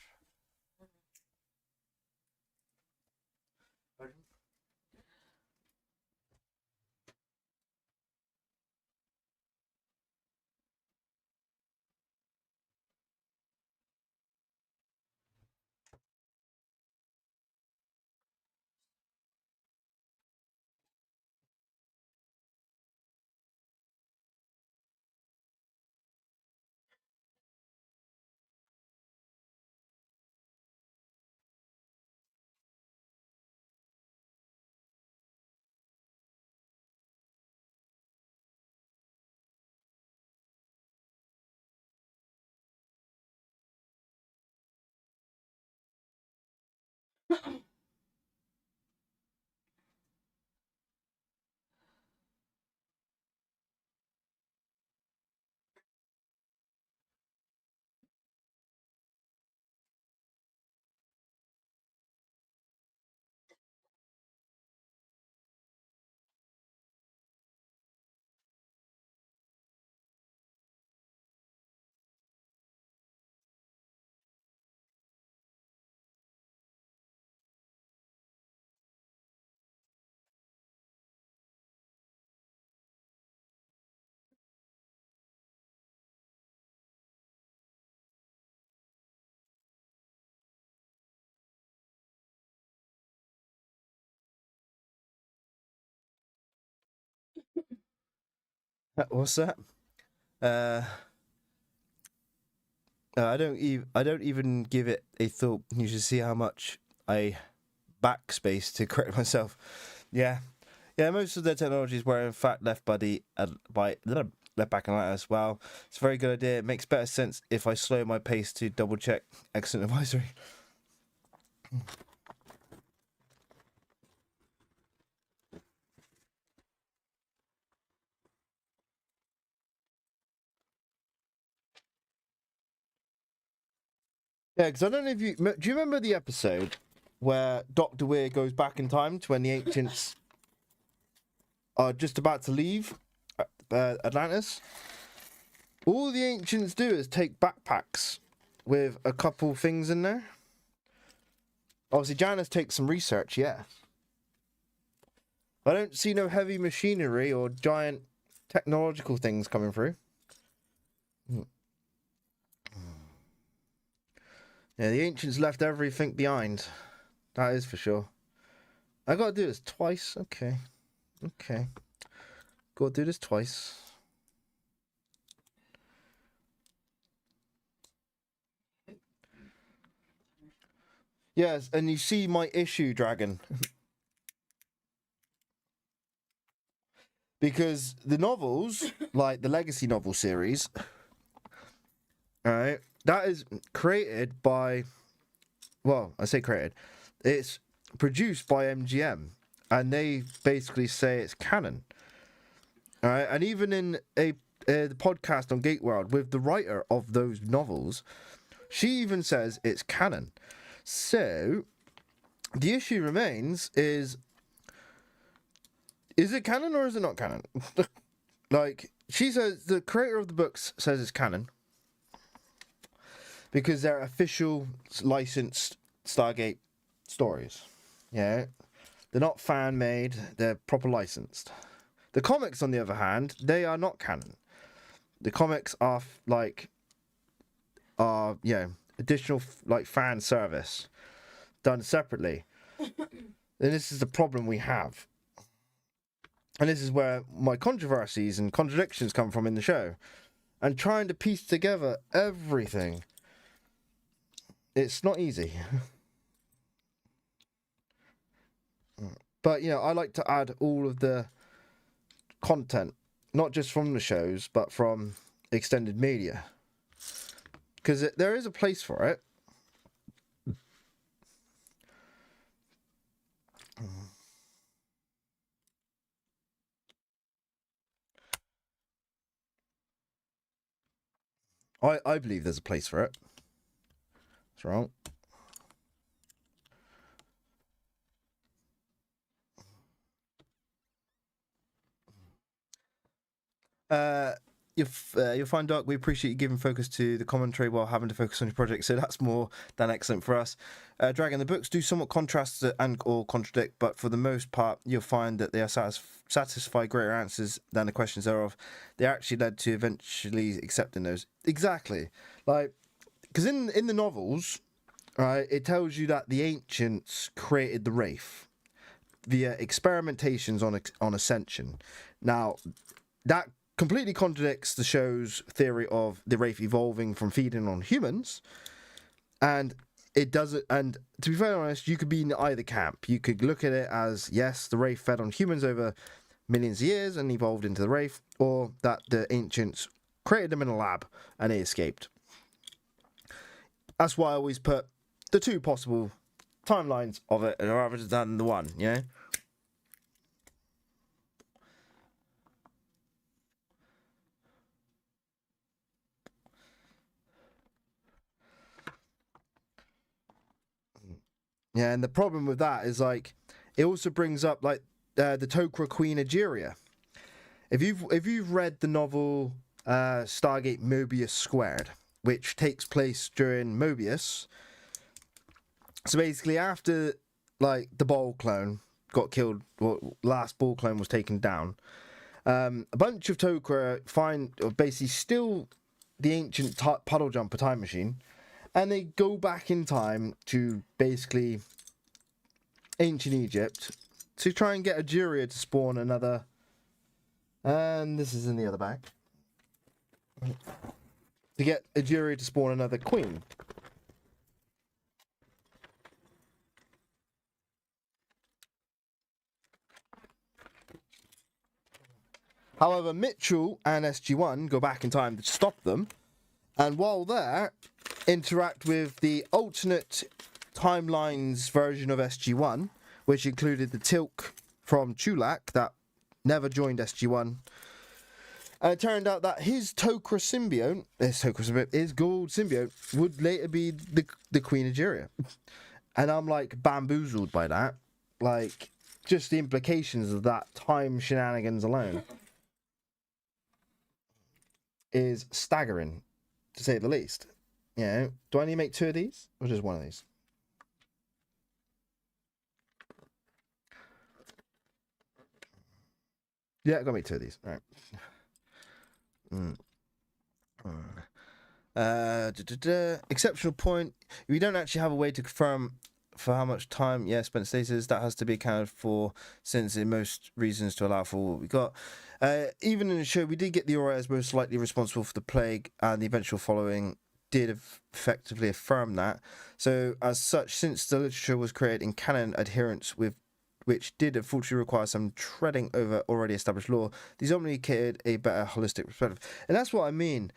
What's that? Uh, I don't even give it a thought. You should see how much I backspace to correct myself. Yeah, yeah. Most of their technologies were in fact left by left back in Atlas. Well, it's a very good idea. It makes better sense if I slow my pace to double check. Excellent advisory. Yeah, because I don't know if you do you remember the episode where Doctor Weir goes back in time to when the ancients are just about to leave Atlantis. All the ancients do is take backpacks with a couple things in there. Obviously, Janus takes some research, yeah. I don't see no heavy machinery or giant technological things coming through. Yeah, the ancients left everything behind. That is for sure. I gotta do this twice. Okay. Okay. Gotta do this twice. Yes, and you see my issue, Dragon. Because the novels, like the Legacy novel series, alright, that is created by, well, I say created, it's produced by MGM, and they basically say it's canon. Alright, and even in the podcast on Gateworld with the writer of those novels, she even says it's canon. So, the issue remains is it canon or is it not canon? Like, she says, the creator of the books says it's canon. Because they're official licensed Stargate stories. Yeah. They're not fan made, they're proper licensed. The comics, on the other hand, they are not canon. The comics are additional like fan service done separately. And this is the problem we have. And this is where my controversies and contradictions come from in the show. And trying to piece together everything. It's not easy. But, I like to add all of the content, not just from the shows, but from extended media. Because there is a place for it. I believe there's a place for it. That's wrong. You'll find, Doc, we appreciate you giving focus to the commentary while having to focus on your project, so that's more than excellent for us. Dragon, the books do somewhat contrast and or contradict, but for the most part, you'll find that they are satisfy greater answers than the questions thereof. They actually led to eventually accepting those. Exactly. Like, because in the novels, right, it tells you that the ancients created the Wraith via experimentations on Ascension. Now, that completely contradicts the show's theory of the Wraith evolving from feeding on humans, and it doesn't. And to be very honest, you could be in either camp. You could look at it as, yes, the Wraith fed on humans over millions of years and evolved into the Wraith, or that the ancients created them in a lab and they escaped. That's why I always put the two possible timelines of it rather than the one, yeah? Yeah, and the problem with that is, like, it also brings up, like, the Tok'ra Queen Egeria. If you've read the novel Stargate Mobius Squared, which takes place during Mobius, so basically after, like, the Ball clone got killed, last Ball clone was taken down, a bunch of Tok'ra basically steal the ancient puddle jumper time machine, and they go back in time to basically ancient Egypt to try and get Egeria to spawn another. And this is in the other bag. To get Egeria to spawn another queen. However, Mitchell and SG-1 go back in time to stop them, and while there, interact with the alternate timelines version of SG-1, which included the Tilk from Chulak that never joined SG-1. And it turned out that his Tok'ra symbiote, his gold symbiote, would later be the Queen Egeria. And I'm like bamboozled by that. Like, just the implications of that time shenanigans alone is staggering, to say the least. Do I need to make 2 of these? Or just 1 of these? Yeah, I gotta make 2 of these. All right. Exceptional point. We don't actually have a way to confirm for how much time, yeah, spent stasis, that has to be accounted for since in most reasons to allow for what we got. Even in the show, we did get the Aura as most likely responsible for the plague, and the eventual following did effectively affirm that. So, as such, since the literature was created in canon adherence with which did unfortunately require some treading over already established law, these ultimately created a better holistic perspective. And that's what I mean.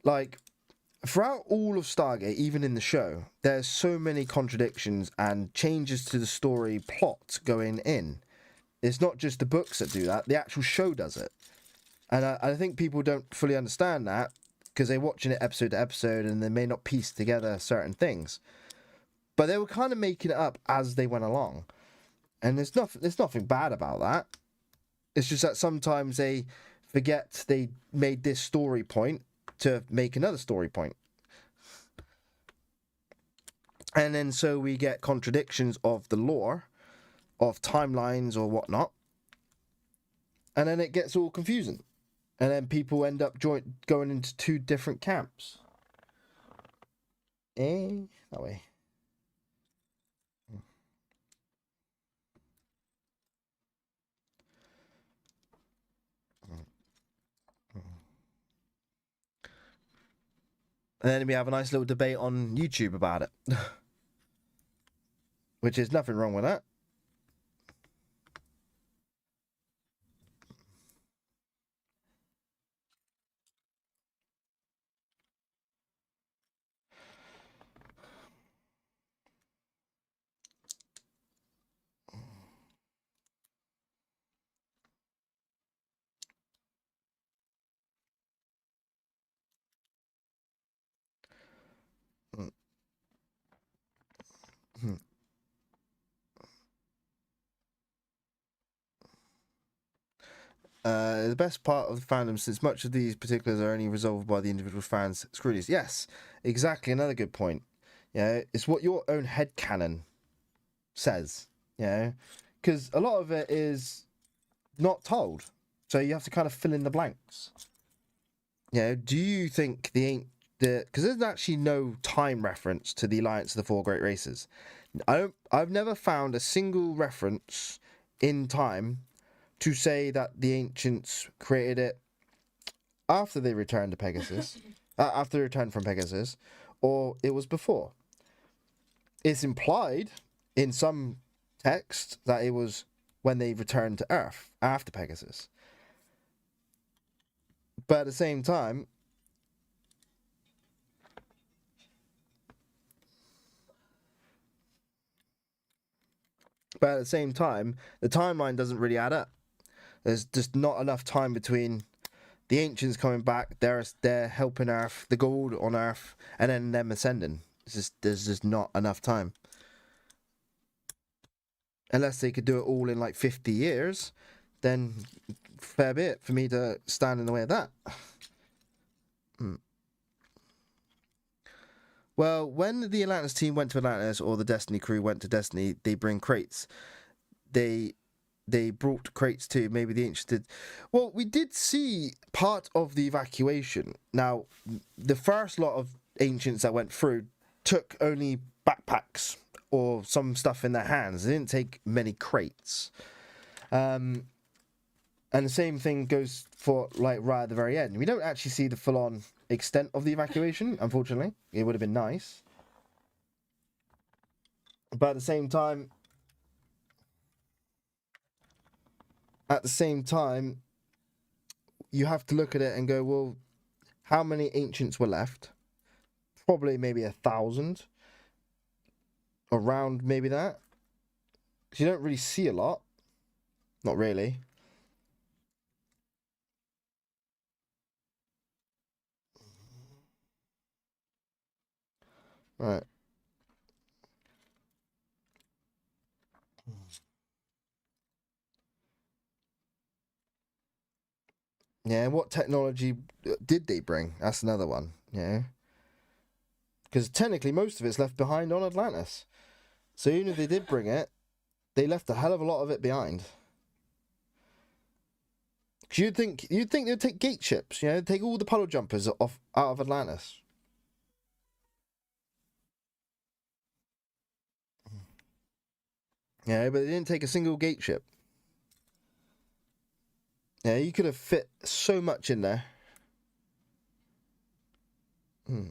Like, throughout all of Stargate, even in the show, there's so many contradictions and changes to the story plot going in. It's not just the books that do that, the actual show does it. And I think people don't fully understand that because they're watching it episode to episode and they may not piece together certain things. But they were kind of making it up as they went along. And there's nothing bad about that. It's just that sometimes they forget they made this story point to make another story point. And then so we get contradictions of the lore, of timelines or whatnot. And then it gets all confusing. And then people end up going into two different camps. That way. And then we have a nice little debate on YouTube about it. Which is nothing wrong with that. The best part of the fandom, since much of these particulars are only resolved by the individual fans, screw these. Yes, exactly. Another good point. Yeah, it's what your own headcanon says. Yeah, because a lot of it is not told, so you have to kind of fill in the blanks. Yeah, do you think because there's actually no time reference to the Alliance of the Four Great Races. I've never found a single reference in time to say that the ancients created it after they returned to Pegasus, after they returned from Pegasus, or it was before. It's implied in some texts that it was when they returned to Earth after Pegasus. But at the same time, the timeline doesn't really add up. There's just not enough time between the ancients coming back, they're helping Earth, the gold on Earth, and then them ascending. There's just not enough time. Unless they could do it all in like 50 years, then fair bit for me to stand in the way of that. Well, when the Atlantis team went to Atlantis, or the Destiny crew went to Destiny, they bring crates. They brought crates too. Maybe the ancients did. Well, we did see part of the evacuation. Now, the first lot of ancients that went through took only backpacks or some stuff in their hands. They didn't take many crates. And the same thing goes for like right at the very end. We don't actually see the full-on extent of the evacuation, unfortunately. It would have been nice. But at the same time, you have to look at it and go, well, how many ancients were left? Probably maybe 1,000. Around maybe that. Because you don't really see a lot. Not really. Right. Yeah, what technology did they bring? That's another one. Yeah. Because technically most of it's left behind on Atlantis. So even if they did bring it, they left a hell of a lot of it behind. Because you'd think they'd take gate ships, you know, take all the puddle jumpers out of Atlantis. Yeah, but they didn't take a single gate ship. Yeah, you could have fit so much in there. Hmm.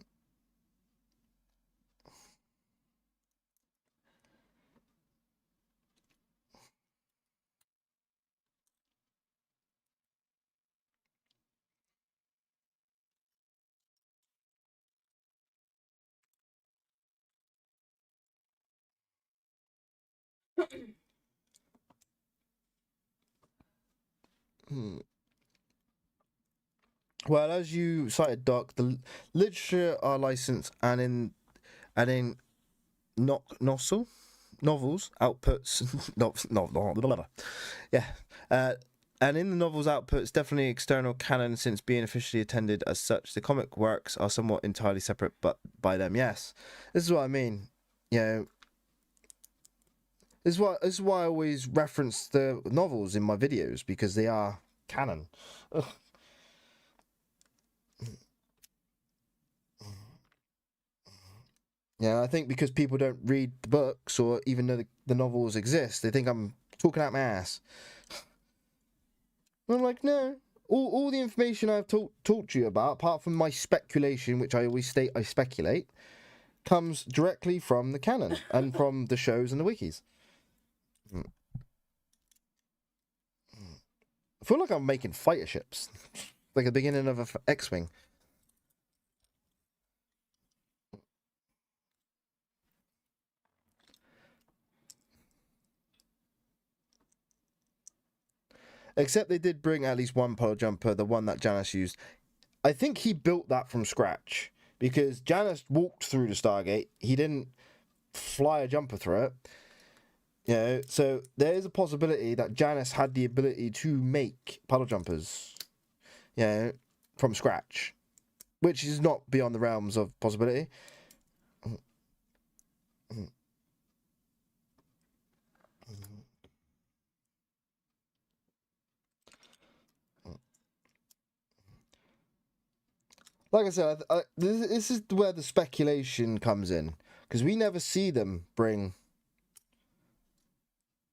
Hmm. Well, as you cited, Doc, the literature are licensed and in novels outputs yeah and in the novels outputs definitely external canon since being officially attended as such. The comic works are somewhat entirely separate, but by them, yes. This is what I mean. You know, this is why I always reference the novels in my videos, because they are canon. Ugh. Yeah, I think because people don't read the books or even know the novels exist, they think I'm talking out my ass. And I'm like, no. All the information I've talked to you about, apart from my speculation, which I always state I speculate, comes directly from the canon and from the shows and the wikis. I feel like I'm making fighter ships, like the beginning of an X-wing. Except they did bring at least one pole jumper, the one that Janice used. I think he built that from scratch because Janice walked through the Stargate. He didn't fly a jumper through it. You know, so there is a possibility that Janice had the ability to make puddle jumpers, you know, from scratch, which is not beyond the realms of possibility. Like I said, this is where the speculation comes in, because we never see them bring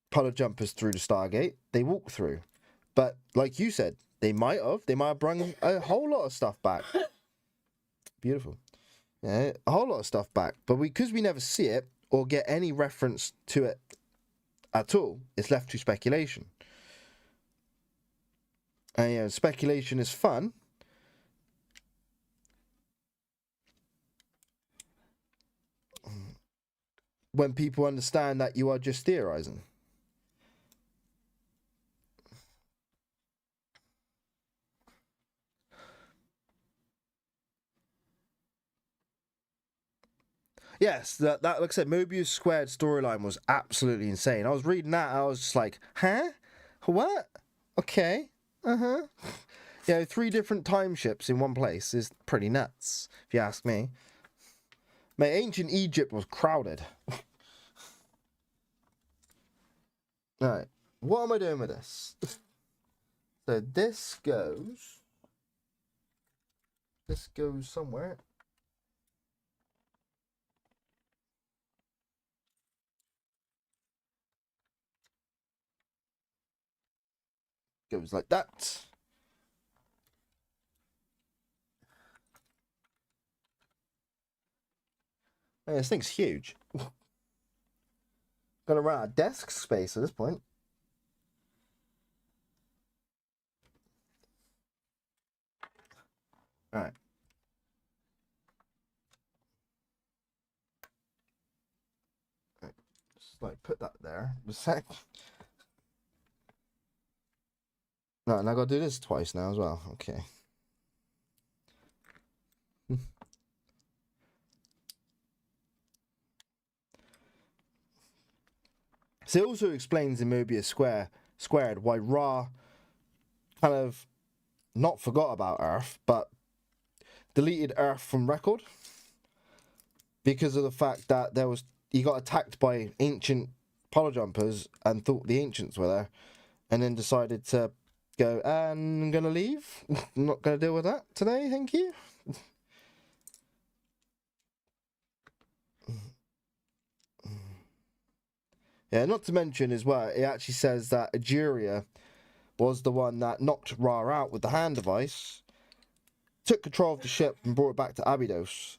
puddle jumpers through the Stargate. They walk through, but like you said, they might have brought a whole lot of stuff back. Beautiful, yeah, a whole lot of stuff back. But because we never see it or get any reference to it at all, it's left to speculation. And you know, speculation is fun. When people understand that you are just theorizing. Yes, that like I said, Mobius Squared storyline was absolutely insane. I was reading that, and I was just like, huh? What? Okay. Uh-huh. You know, 3 different time ships in one place is pretty nuts, if you ask me. Mate, ancient Egypt was crowded. Alright, what am I doing with this? So this goes somewhere. Goes like that. Man, this thing's huge. Gonna run out of desk space at this point. Alright. Just like put that there. A sec. No, and I gotta do this twice now as well. Okay. So it also explains in Mobius Squared why Ra kind of not forgot about Earth, but deleted Earth from record because of the fact that he got attacked by ancient polar jumpers and thought the ancients were there, and then decided to go, I'm gonna leave. I'm not gonna deal with that today, thank you. Yeah, not to mention as well, it actually says that Aguirre was the one that knocked Ra out with the hand device, took control of the ship, and brought it back to Abydos.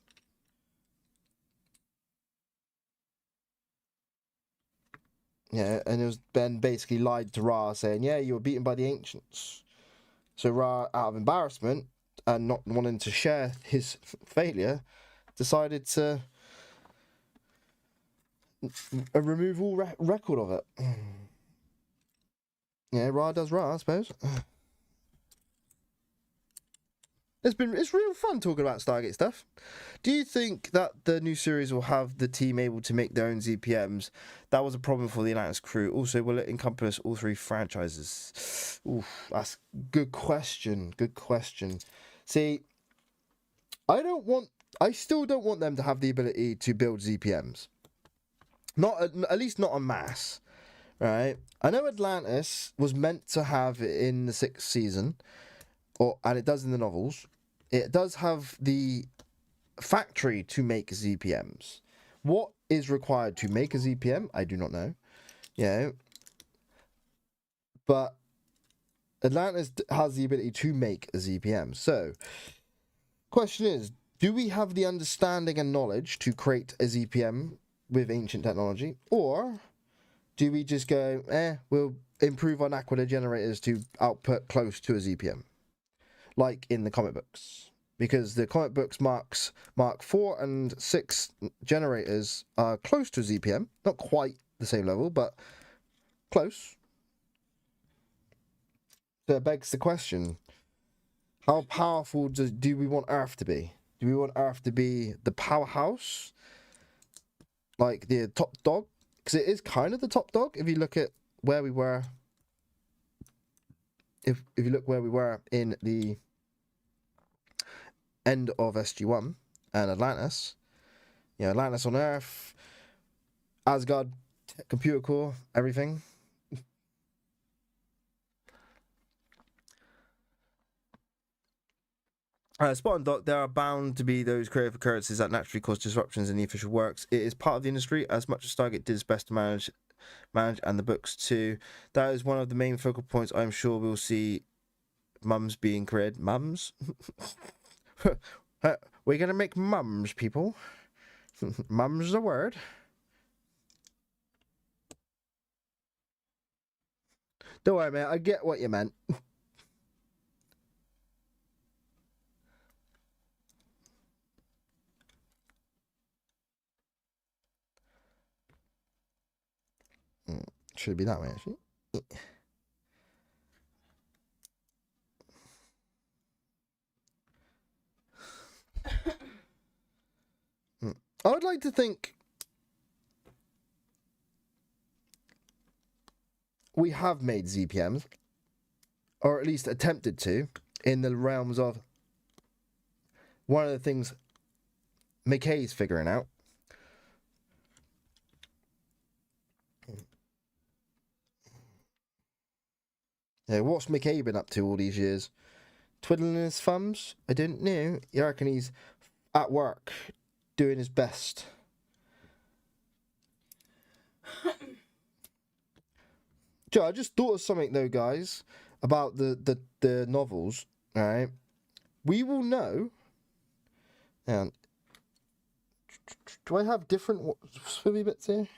Yeah, and it was Ben basically lied to Ra, saying, yeah, you were beaten by the ancients. So Ra, out of embarrassment and not wanting to share his failure, decided to remove all record of it. Yeah, Ra does Ra, I suppose. It's real fun talking about Stargate stuff. Do you think that the new series will have the team able to make their own ZPMs? That was a problem for the Atlantis crew. Also, will it encompass all three franchises? Oof, that's good question. Good question. See, I still don't want them to have the ability to build ZPMs. Not at least not en masse, right? I know Atlantis was meant to have it in the 6th season, and it does in the novels. It does have the factory to make ZPMs. What is required to make a ZPM? I do not know. Yeah, but Atlantis has the ability to make a ZPM. So, question is, do we have the understanding and knowledge to create a ZPM with ancient technology, or do we just go, we'll improve our Naquadah generators to output close to a ZPM, like in the comic books? Because the comic books Mark 4 and 6 generators are close to a ZPM, not quite the same level, but close. So it begs the question, how powerful do we want Earth to be? Do we want Earth to be the powerhouse, like the top dog? Because it is kind of the top dog if you look at where we were. If you look where we were in the end of SG-1 and Atlantis, Atlantis on Earth, Asgard, computer core, everything. Spot on, Doc. There are bound to be those creative occurrences that naturally cause disruptions in the official works. It is part of the industry, as much as Stargate did its best to manage, and the books too. That is one of the main focal points. I'm sure we'll see mums being created. Mums? We're gonna make mums, people. Mum's the word. Don't worry, man. I get what you meant. Should be that way, actually. I would like to think we have made ZPMs, or at least attempted to, in the realms of one of the things McKay's figuring out. Yeah, what's McKay been up to all these years? Twiddling his thumbs? I didn't know. You reckon he's at work, doing his best. Joe, I just thought of something though, guys, about the novels. All right, we will know. And do I have different swivvy bits here?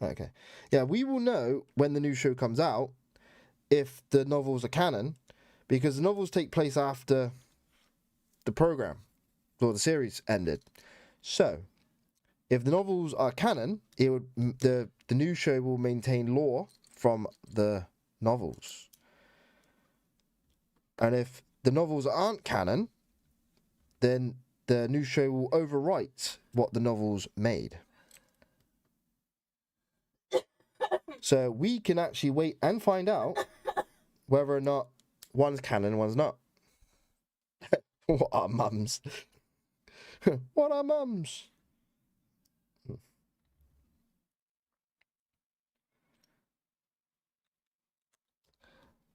Okay, yeah, we will know when the new show comes out if the novels are canon, because the novels take place after the program or the series ended. So, if the novels are canon, the new show will maintain lore from the novels. And if the novels aren't canon, then the new show will overwrite what the novels made. So we can actually wait and find out whether or not one's canon and one's not. What are mums? What are mums?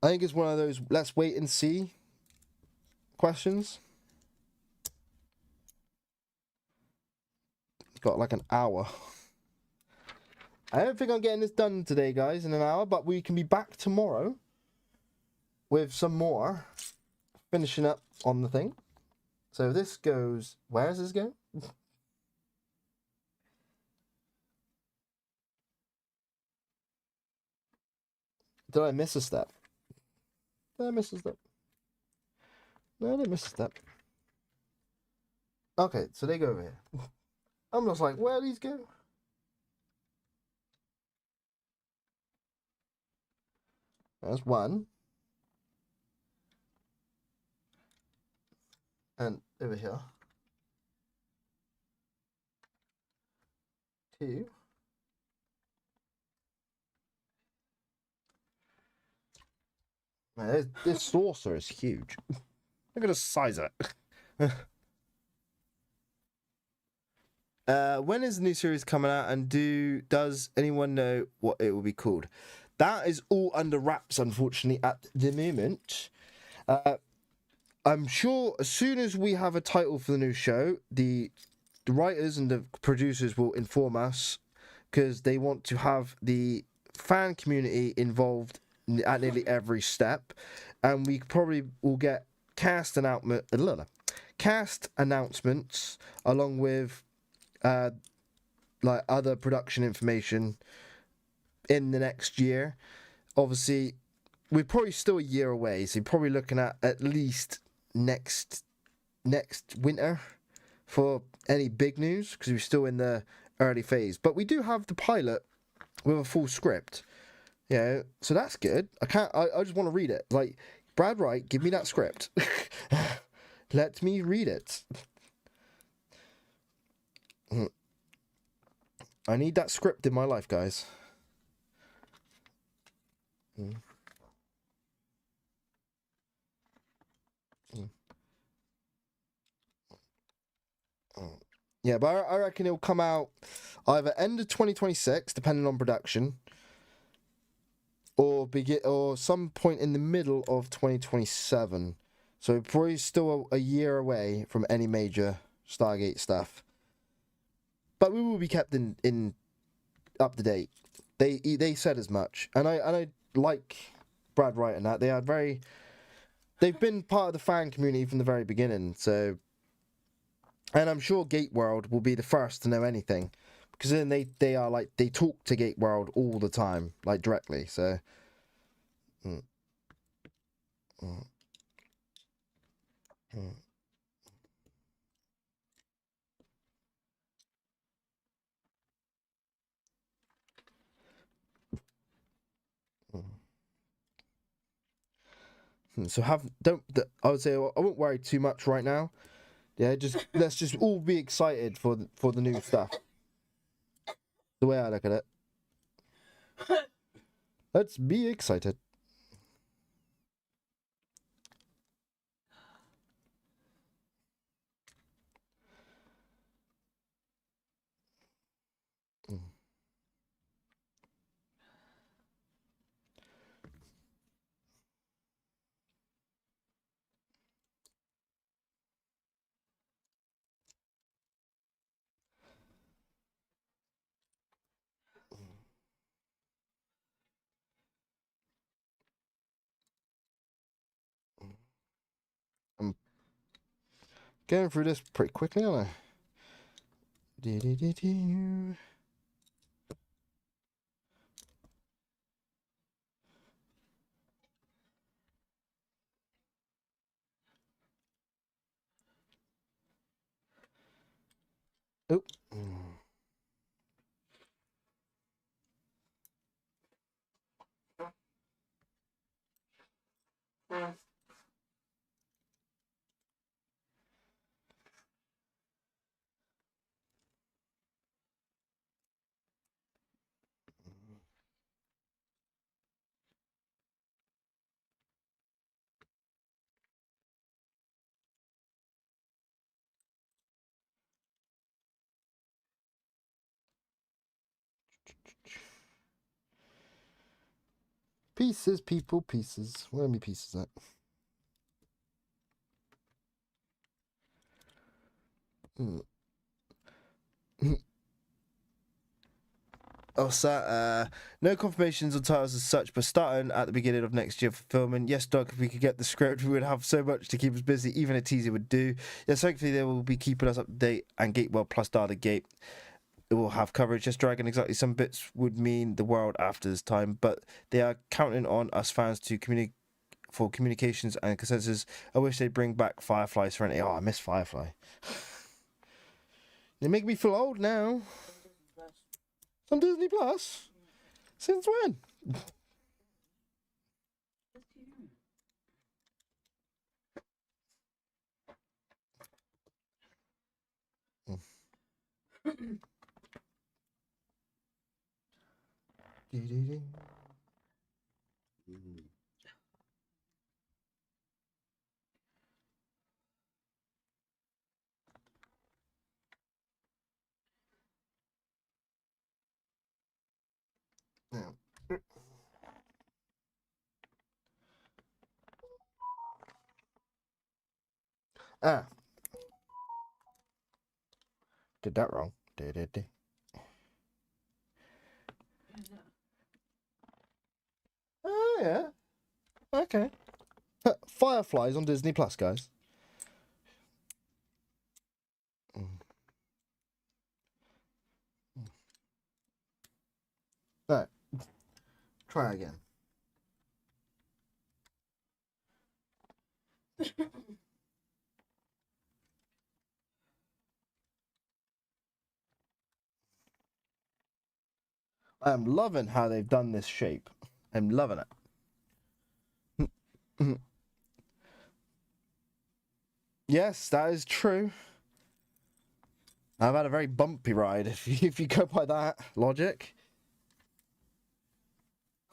I think it's one of those let's wait and see questions. It's got like an hour. I don't think I'm getting this done today, guys, in an hour, but we can be back tomorrow with some more finishing up on the thing. So this goes. Where does this go? Did I miss a step? Did I miss a step? No, I didn't miss a step. Okay, so they go over here. I'm just like, where do these go? That's one. And over here. Two. Man, this saucer is huge. Look at the size of it. When is the new series coming out, and does anyone know what it will be called? That is all under wraps, unfortunately, at the moment. I'm sure as soon as we have a title for the new show, the writers and the producers will inform us, because they want to have the fan community involved at nearly every step, and we probably will get cast announcements along with like other production information in the next year. Obviously, we're probably still a year away, so you're probably looking at least next winter for any big news, because we're still in the early phase. But we do have the pilot with a full script, yeah, so that's good. I just want to read it. Like, Brad Wright, give me that script. Let me read it. I need that script in my life, guys. Yeah, but I reckon it'll come out either end of 2026, depending on production, or some point in the middle of 2027. So probably still a year away from any major Stargate stuff. But we will be kept in up to date. They said as much, and I like Brad Wright and that. They've been part of the fan community from the very beginning. So, and I'm sure Gate World will be the first to know anything, because then they are like, they talk to Gate World all the time, like directly. So. So I would say I won't worry too much right now. Yeah, let's just all be excited for the new stuff. The way I look at it, let's be excited. I'm going through this pretty quickly, aren't I? Oh. Pieces, people, pieces. Where are my pieces at? Oh, no confirmations on titles as such, but starting at the beginning of next year for filming. Yes, Doug, if we could get the script, we would have so much to keep us busy. Even a teaser would do. Yes, hopefully they will be keeping us up to date, and Gatewell plus Data Gate. It will have coverage. Just Dragon exactly. Some bits would mean the world after this time, but they are counting on us fans to for communications and consensus. I wish they'd bring back Firefly Serenity. Oh, I miss Firefly. They make me feel old now. On Disney Plus? Since when? Ah, did that wrong. Oh yeah. Okay. Fireflies on Disney Plus, guys. Right. Try again. I am loving how they've done this shape. I'm loving it. Yes, that is true. I've had a very bumpy ride, if you go by that logic.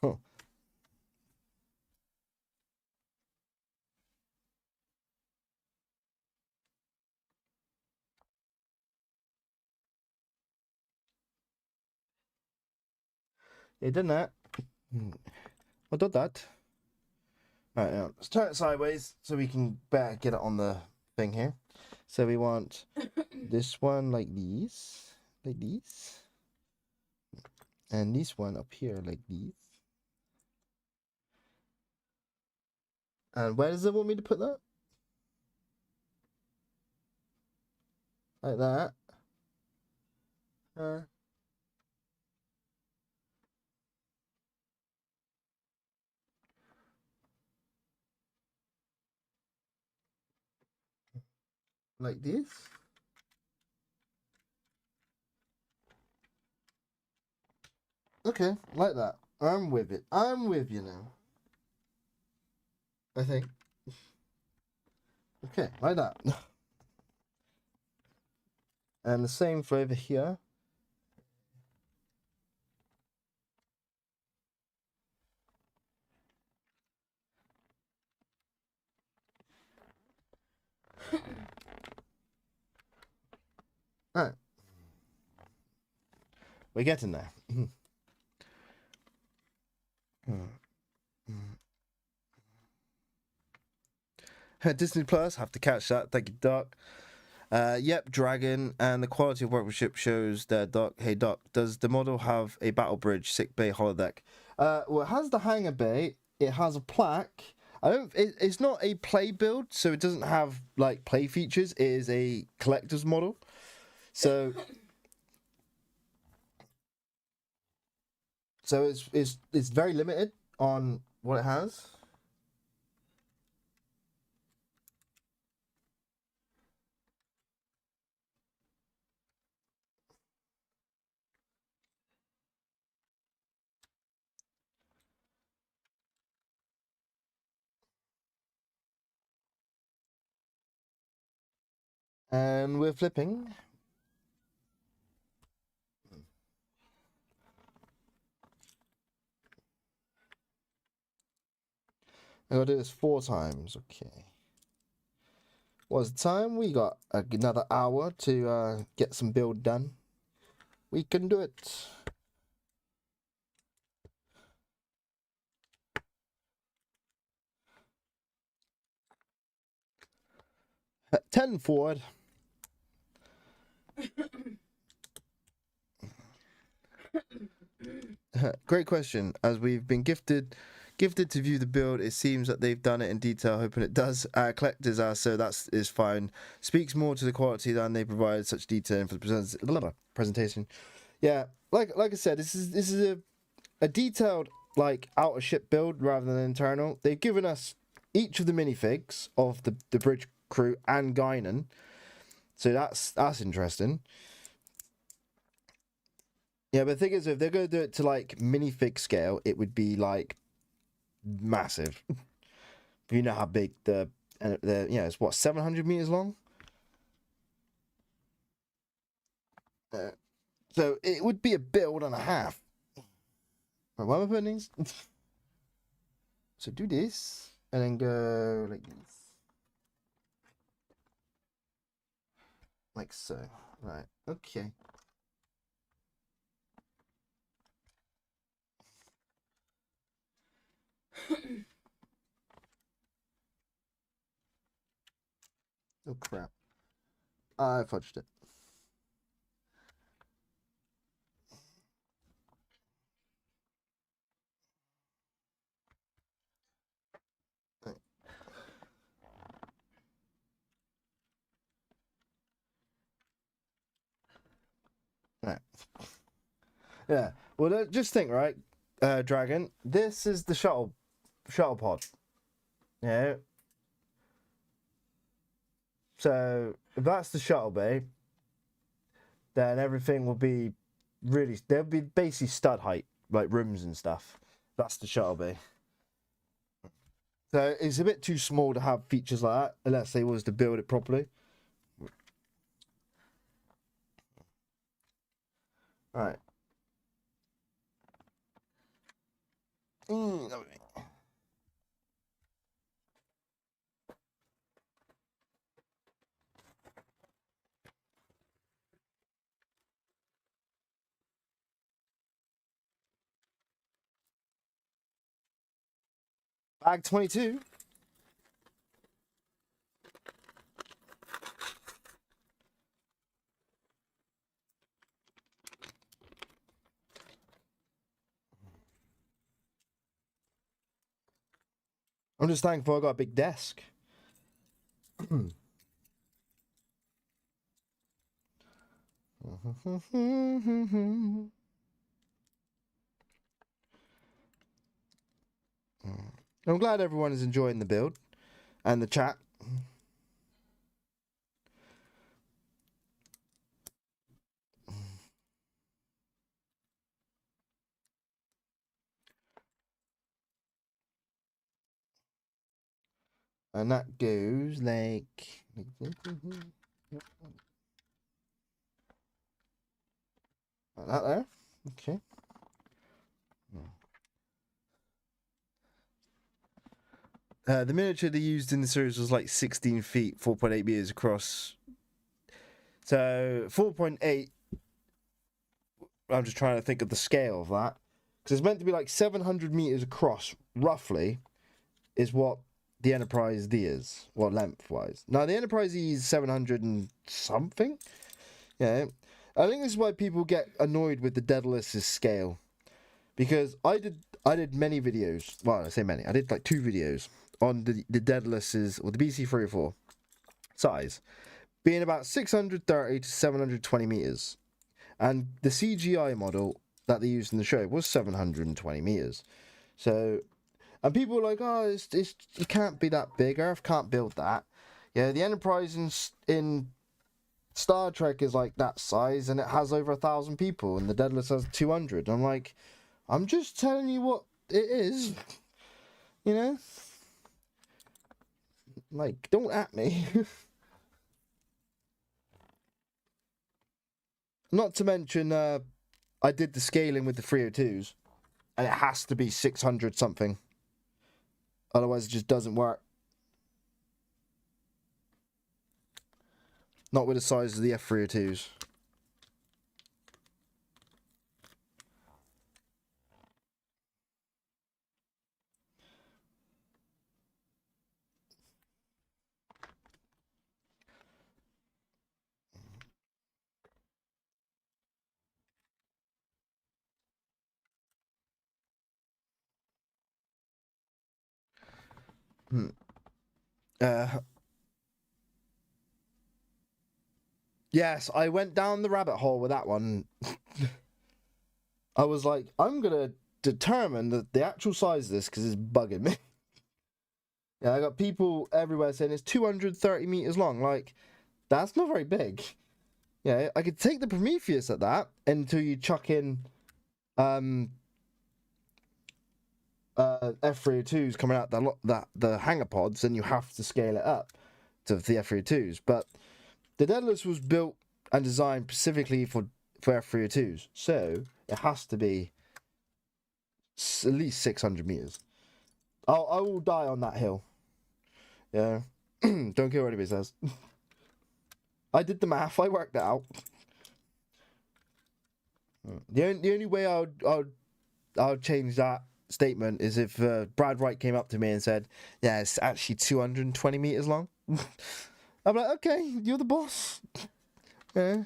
Huh. It did that. I did that. All right, now let's turn it sideways so we can better get it on the thing here. So we want this one like these, and this one up here like these. And where does it want me to put that? Like that. Like this. Okay, like that. I'm with it. I'm with you now. I think. Okay, like that. And the same for over here. Alright. We're getting there. Disney Plus, have to catch that. Thank you, Doc. Yep, Dragon, and the quality of workmanship shows that Doc. Hey, Doc, does the model have a battle bridge, sick bay, holodeck? Well, it has the hangar bay. It has a plaque. It's not a play build, so it doesn't have like play features. It is a collector's model, so it's very limited on what it has. And we're flipping. I gotta do this 4 times. Okay. What's the time? We got another hour to get some build done. We can do it. At 10 forward. Great question. As we've been gifted to view the build, it seems that they've done it in detail, hoping it does. Collectors are, so that is fine. Speaks more to the quality than they provide such detail for the presentation. Yeah, like I said, this is a detailed like outer ship build rather than internal. They've given us each of the minifigs of the bridge crew and Guinan, so that's interesting. Yeah, but the thing is, if they're going to do it to like minifig scale, it would be like massive. You know how big the it's what, 700 meters long. So it would be a build and a half. Right, why am I putting these? So do this and then go like this, like so. Right. Okay. Oh crap! I fudged it. Right. Right. Yeah. Well, just think, right, Dragon. This is the shuttle pod. Yeah. So if that's the shuttle bay, then everything will be really. There'll be basically stud height, like rooms and stuff. That's the shuttle bay. So it's a bit too small to have features like that, unless they was to build it properly. All right. Bag 22. I'm just thankful I got a big desk. I'm glad everyone is enjoying the build and the chat. And that goes like that there. Okay. The miniature they used in the series was like 16 feet, 4.8 meters across. So 4.8. I'm just trying to think of the scale of that, because it's meant to be like 700 meters across, roughly, is what the Enterprise D is, well, lengthwise. Now the Enterprise E is 700 and something. Yeah, I think this is why people get annoyed with the Daedalus's scale, because I did many videos. Well, I say many. I did like 2 videos on the Daedalus's, or the BC-304 size, being about 630 to 720 meters, and the CGI model that they used in the show was 720 meters. So, and people were like, "Oh, it can't be that big. Earth can't build that." Yeah, the Enterprise in Star Trek is like that size, and it has over 1,000 people, and the Daedalus has 200. I'm like, I'm just telling you what it is, you know. Like, don't at me. Not to mention, I did the scaling with the 302s, and it has to be 600 something. Otherwise, it just doesn't work. Not with the size of the F302s. Yes, I went down the rabbit hole with that one. I was like, I'm gonna determine the actual size of this because it's bugging me. Yeah, I got people everywhere saying it's 230 meters long. Like, that's not very big. Yeah, I could take the Prometheus at that until you chuck in F302s coming out the hangar pods, and you have to scale it up to the F302s. But the Daedalus was built and designed specifically for F302s, so it has to be at least 600 meters. I will die on that hill. Yeah, don't care what anybody says. I did the math. I worked it out. The only way I would change that statement is if Brad Wright came up to me and said, "Yeah, it's actually 220 meters long." I'm like, "Okay, you're the boss." Yeah.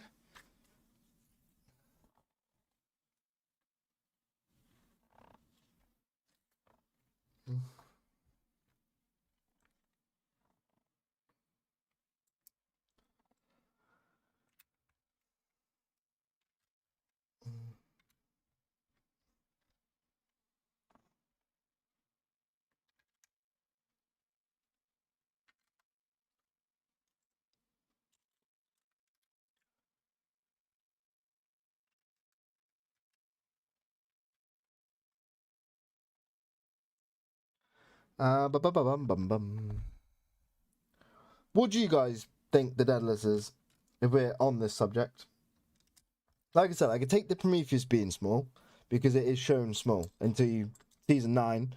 Bum. What do you guys think the Daedalus is, if we're on this subject? Like I said, I could take the Prometheus being small, because it is shown small until season 9,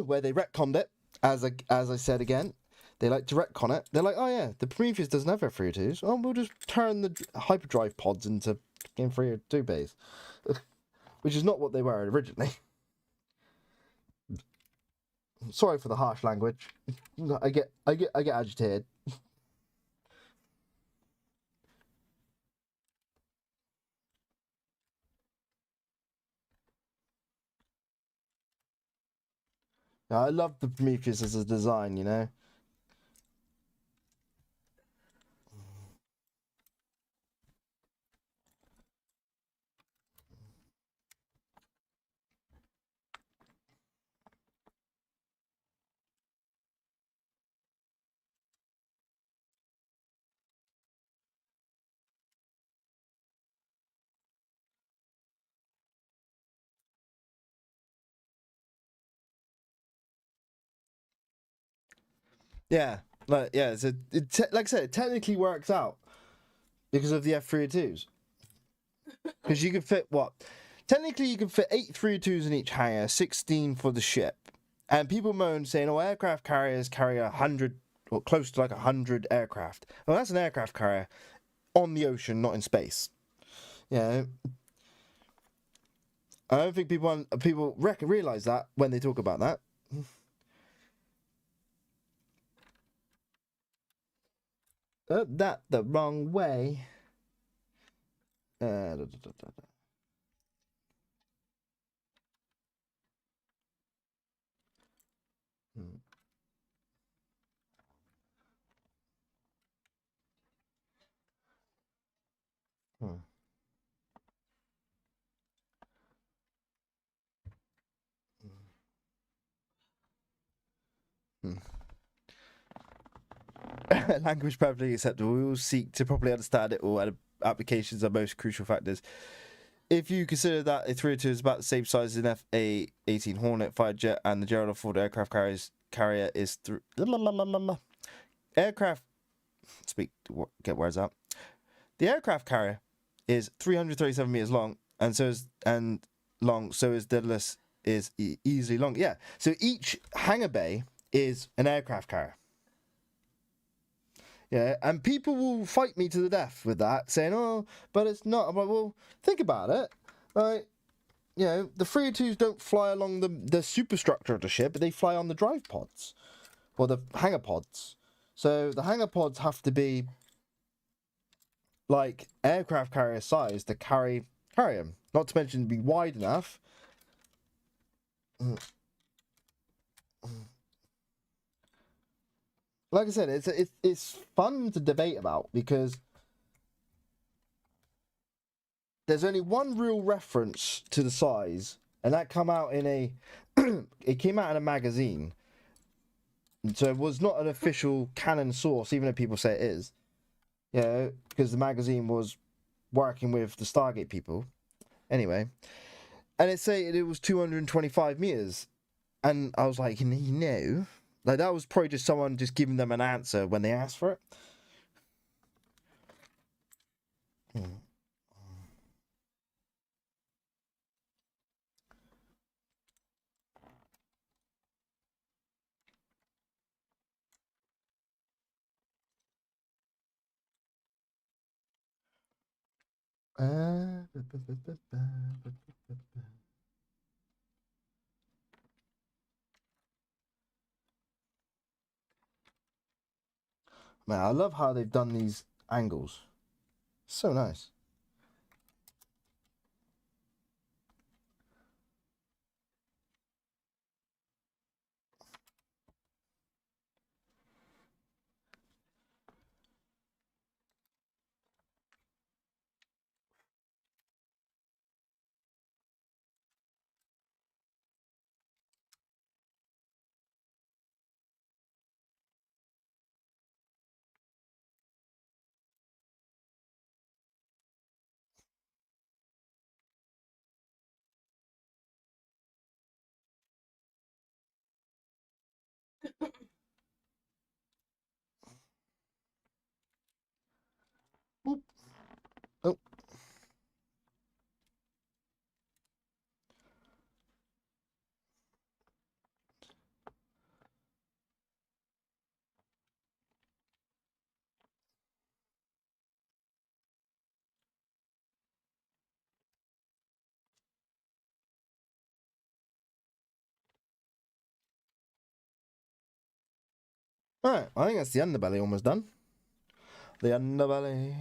where they retconned it, as I said again. They like to retcon it. They're like, oh yeah, the Prometheus doesn't have F302s. Oh, we'll just turn the hyperdrive pods into Game 302 bays. Which is not what they were originally. Sorry for the harsh language. I get agitated. I love the Prometheus as a design, you know. Yeah, like yeah. So like I said, it technically works out because of the F302s. Because you can fit what? Technically, you can fit 8 302s in each hangar, 16 for the ship. And people moan saying, "Oh, aircraft carriers carry 100 or close to like 100 aircraft." Well, that's an aircraft carrier on the ocean, not in space. Yeah. I don't think people realize that when they talk about that. That the wrong way. Da, da, da, da. Hmm. Hmm. Hmm. Language perfectly acceptable. We will seek to properly understand it all, and applications are most crucial factors. If you consider that a 302 is about the same size as an F-18 Hornet fighter jet, and the Gerald Ford aircraft carrier is aircraft. Get words out. The aircraft carrier is 337 meters long, and so is Daedalus is easily long. Yeah, so each hangar bay is an aircraft carrier. Yeah, and people will fight me to the death with that, saying, "Oh, but it's not." I'm like, well, think about it. Like, you know, the 302s don't fly along the superstructure of the ship, but they fly on the drive pods or the hangar pods. So the hangar pods have to be like aircraft carrier size to carry them. Not to mention be wide enough. like I said, it's fun to debate about because there's only one real reference to the size, and that come out in a it came out in a magazine. So it was not an official canon source, even though people say it is. Yeah, because the magazine was working with the Stargate people. Anyway, and it said it was 225 meters, and I was like, no, like that was probably just someone just giving them an answer when they asked for it. Man, I love how they've done these angles. So nice. Boop. Oh. All right, I think that's the underbelly almost done. The underbelly.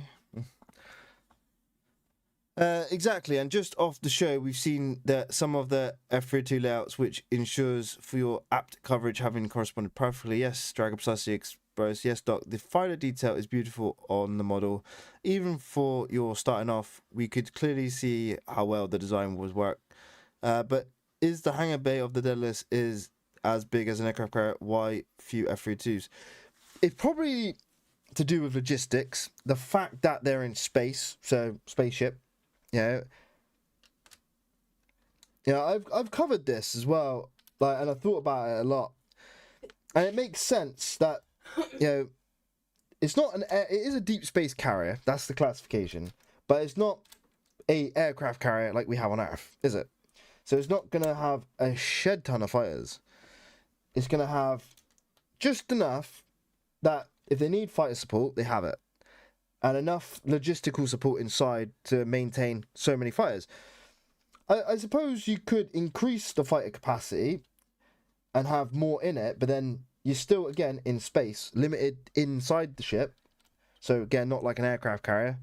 Exactly, and just off the show, we've seen that some of the F32 layouts, which ensures for your apt coverage having corresponded perfectly. Yes, Dragon precisely exposed. Yes, Doc, the finer detail is beautiful on the model. Even for your starting off, we could clearly see how well the design was worked. But is the hangar bay of the Daedalus is as big as an aircraft carrier? Why few F32s? It's probably to do with logistics. The fact that they're in space, so spaceship. Yeah, I've covered this as well, like, and I thought about it a lot, and it makes sense that it's not it is a deep space carrier. That's the classification, but it's not a aircraft carrier like we have on Earth, is it? So it's not gonna have a shed ton of fighters. It's gonna have just enough that if they need fighter support, they have it, and enough logistical support inside to maintain so many fighters. I suppose you could increase the fighter capacity and have more in it, but then you're still, again, in space, limited inside the ship. So, again, not like an aircraft carrier.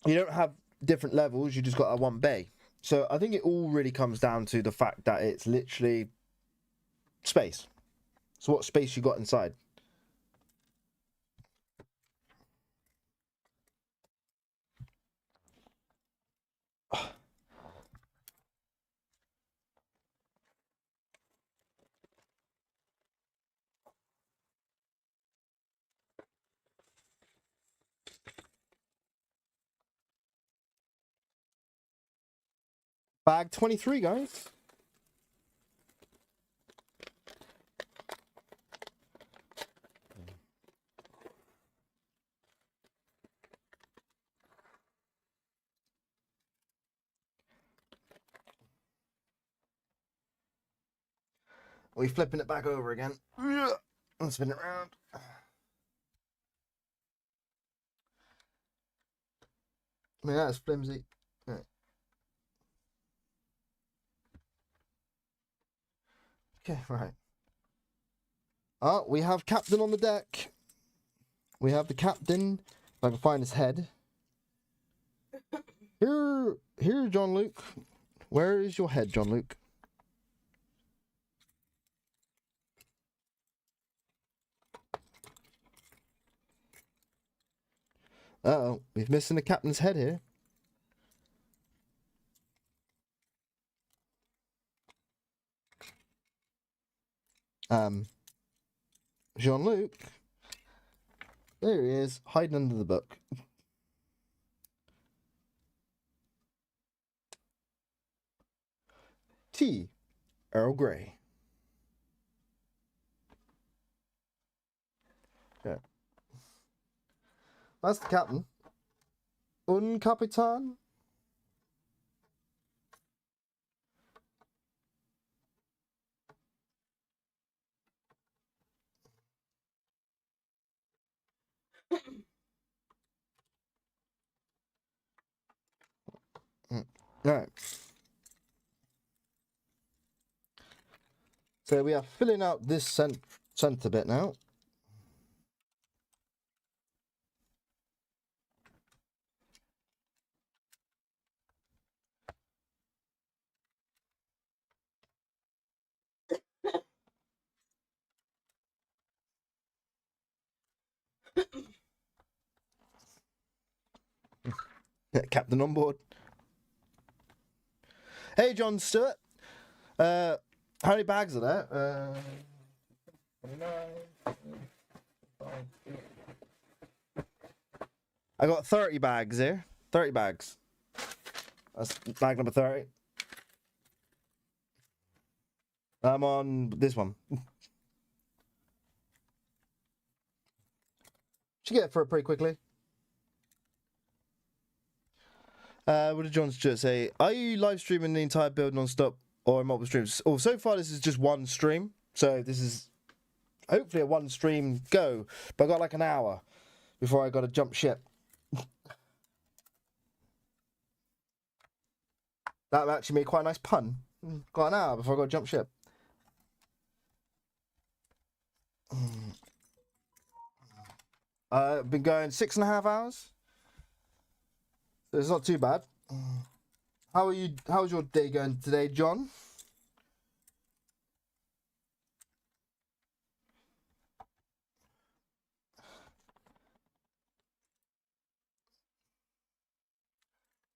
You don't have different levels, you just got that one bay. So, I think it all really comes down to the fact that it's literally space. So, what space you got inside? Bag 23, guys. Are we flipping it back over again? And spin it around. I mean, that's flimsy. Right. Okay, right. Oh, we have Captain on the deck. We have the Captain. If I can find his head. Here, John Luke. Where is your head, John Luke? Uh-oh, we're missing the captain's head here. Jean-Luc. There he is, hiding under the book. Tea. Earl Grey. Okay. That's the captain. Un Capitan. Alright. So we are filling out this center bit now. Captain on board. Hey, John Stewart. How many bags are there? 29. I got 30 bags here. 30 bags. That's bag number 30. I'm on this one. Should get it for it pretty quickly. What did John Stewart say? Are you live streaming the entire build non-stop or multiple streams? Oh, so far this is just one stream. So this is hopefully a one stream go. But I got like an hour before I got to jump ship. That actually made quite a nice pun. Got an hour before I got to jump ship. I've been going 6.5 hours. So it's not too bad. How are you? How's your day going today, John?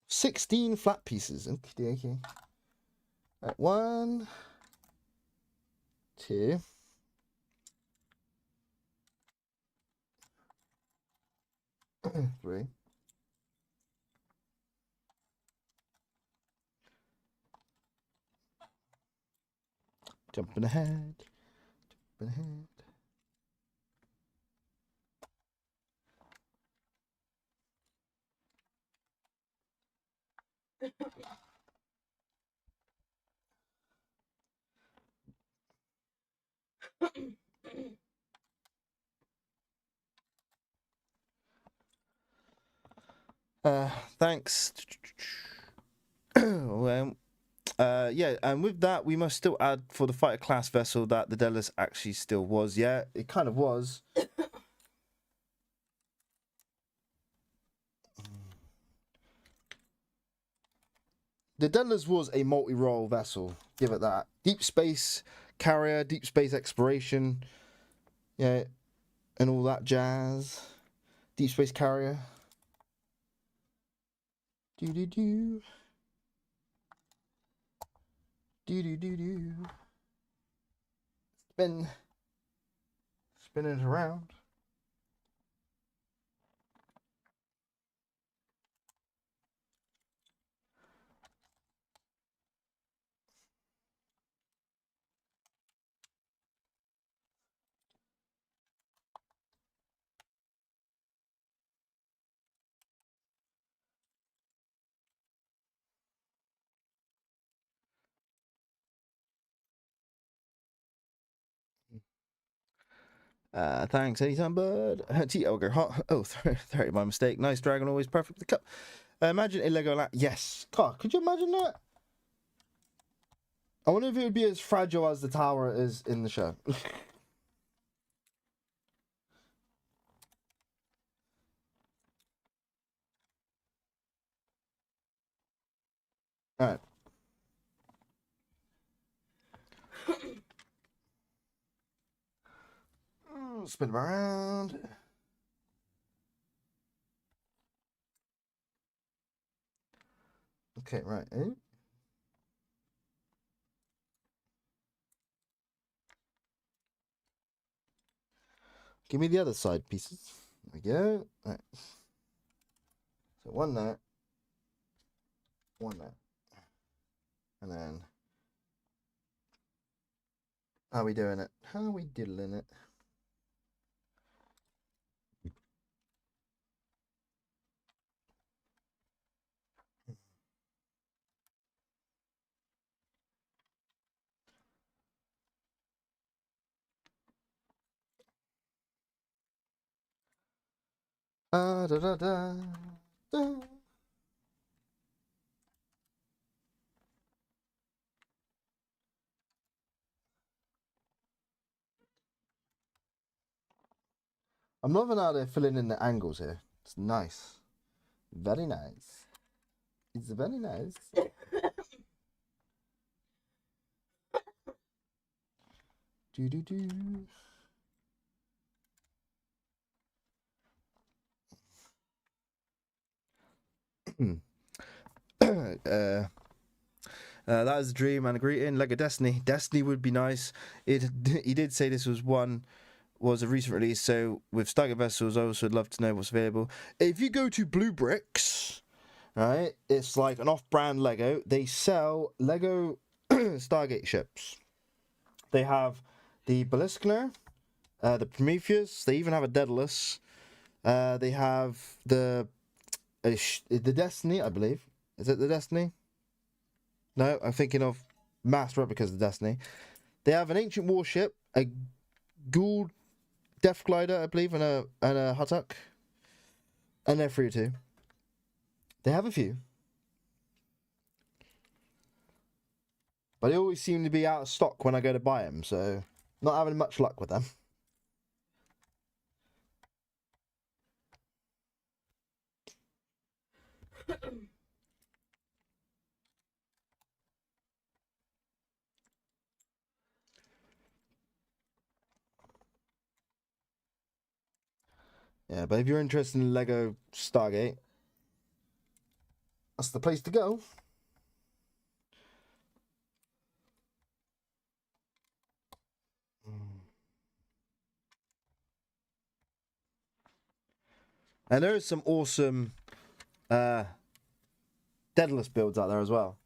$16 flat pieces. Okay. Right, 1, 2. 3. Jumping ahead. Jumping ahead. Thanks. Well, yeah, and with that, we must still add for the fighter class vessel that the Delos actually still was. Yeah, it kind of was. The Delos was a multi-role vessel. Give it that. Deep space carrier, deep space exploration, yeah, and all that jazz. Deep space carrier. Do. Spinning it around. Thanks, anytime, bud. T Elgar. Oh, 30, my mistake. Nice dragon, always perfect with the cup. Imagine a Lego Yes. God, could you imagine that? I wonder if it would be as fragile as the tower is in the show. Alright. Spin them around. Okay, right. Give me the other side pieces. There we go. Right. So one there. One there. And then, how are we doing it? How are we diddling it? Da da da da. I'm loving how they're filling in the angles here. It's nice. Very nice. It's very nice. Do do do. That was a dream and a greeting. Lego Destiny. Destiny would be nice. He did say this was a recent release, so with Stargate Vessels, I also would love to know what's available. If you go to Blue Bricks, right, it's like an off-brand Lego. They sell Lego Stargate ships. They have the Ballisticaner, the Prometheus. They even have a Daedalus. They have the Destiny, I believe. Is it the Destiny? No, I'm thinking of mass replicas of the Destiny. They have an ancient warship, a Gould Death Glider, I believe, and a Huttock. And they're free too. They have a few. But they always seem to be out of stock when I go to buy them, so not having much luck with them. Yeah, but if you're interested in Lego Stargate, that's the place to go. And there is some awesome Daedalus builds out there as well.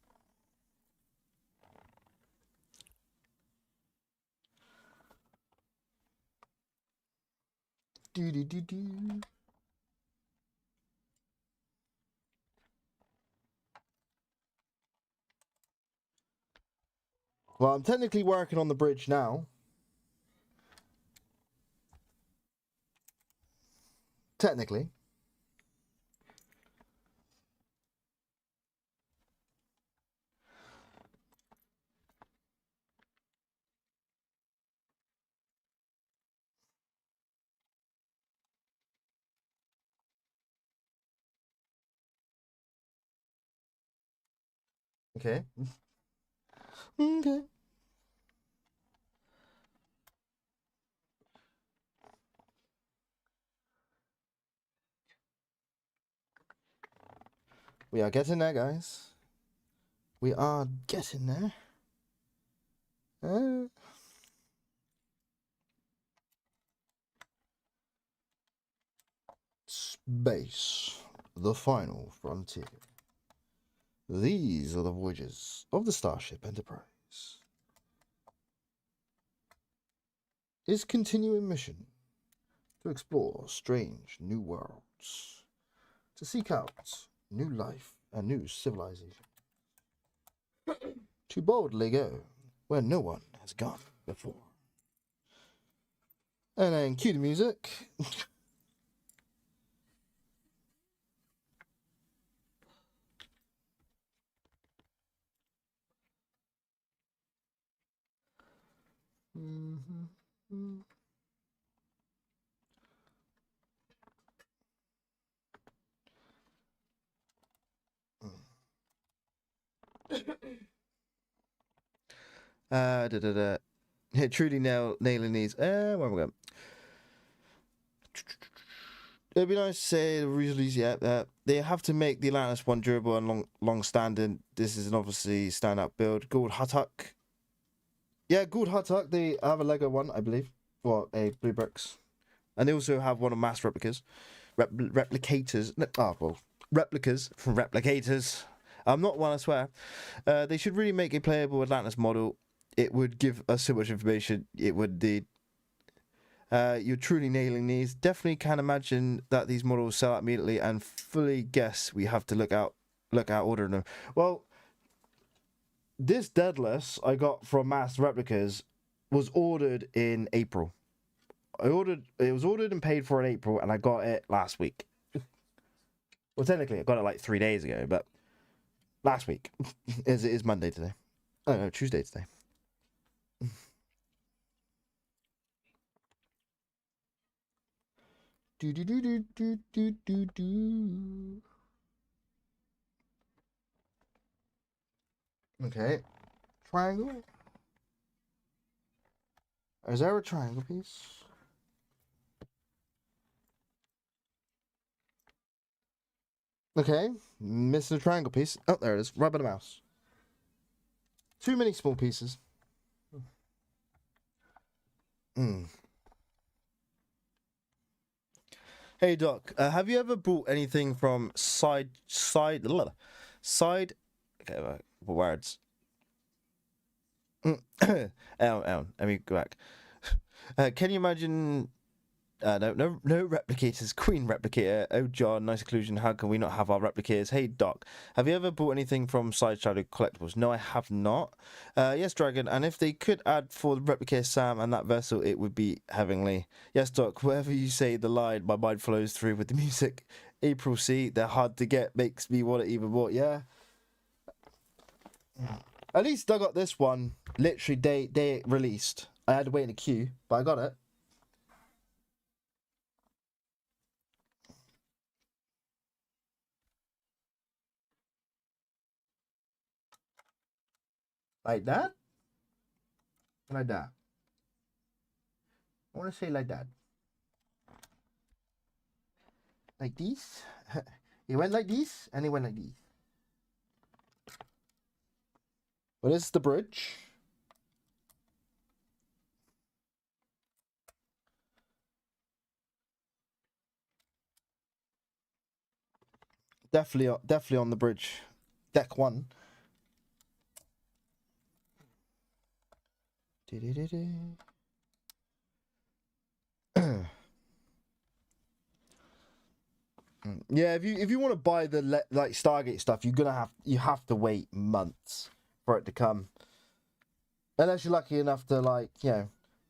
Do do do do. Well, I'm technically working on the bridge now. Technically. Okay. Okay. We are getting there, guys. We are getting there. Space, the final frontier. These are the voyages of the Starship Enterprise. Its continuing mission to explore strange new worlds, to seek out new life and new civilization, to boldly go where no one has gone before. And then cue the music. Truly nailing these. Where am I going? It'd be nice to say the release, yeah. They have to make the Atlantis one durable and long standing. This is an obviously standout build. Gould Huttock. Yeah, Gould Huttock. They have a Lego one, I believe. Well, a Blue Bricks. And they also have one of mass replicas. Replicators. Replicas from replicators. I'm not one, I swear. They should really make a playable Atlantis model. It would give us so much information. It would indeed. You're truly nailing these. Definitely can imagine that these models sell out immediately, and fully guess we have to look out ordering them. Well, this Deadless I got from Mass Replicas was ordered in April. It was ordered and paid for in April, and I got it last week. Well, technically, I got it like 3 days ago, but last week, as it is Monday today. Oh no, Tuesday today. Do do do do do do do do. Okay, triangle. Is there a triangle piece? Okay, missing a triangle piece. Oh, there it is. Rubber the mouse. Too many small pieces. Hey Doc, have you ever bought anything from side? Okay, words. Let me go back. Can you imagine? No replicators. Queen replicator. Oh, John, nice inclusion. How can we not have our replicators? Hey, Doc, have you ever bought anything from Side Shadow Collectibles? No, I have not. Yes, Dragon, and if they could add for the replicator Sam and that vessel, it would be heavenly. Yes, Doc, wherever you say the line, my mind flows through with the music. April C, they're hard to get, makes me want it even more. Yeah. At least I got this one literally day it released. I had to wait in a queue, but I got it. Like that? Like that. I want to say like that. Like this. He went like this, and he went like this. But this is the bridge. Definitely on the bridge. Deck 1. Yeah, if you want to buy the like Stargate stuff, you have to wait months for it to come. Unless you're lucky enough to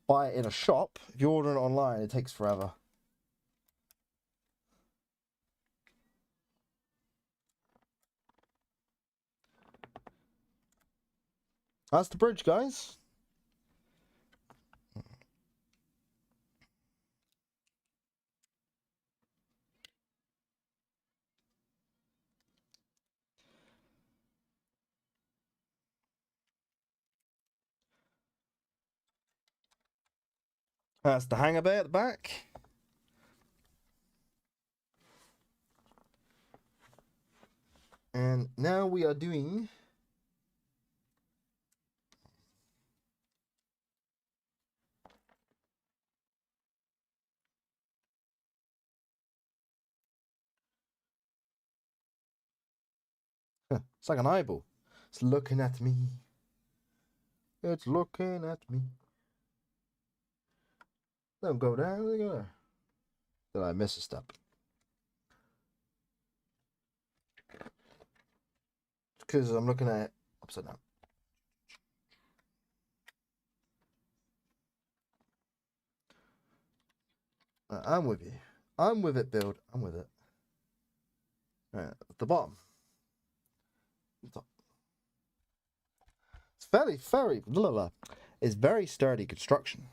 buy it in a shop. If you order it online, it takes forever. That's the bridge, guys. That's the hangar bay at the back. And now we are doing... It's like an eyeball. It's looking at me. It's looking at me. Don't go down. Go there. Did I miss a step? Because I'm looking at it upside down. I'm with you. I'm with it, build. I'm with it. Right, at the bottom. Top. It's very, blah, blah. It's very sturdy construction.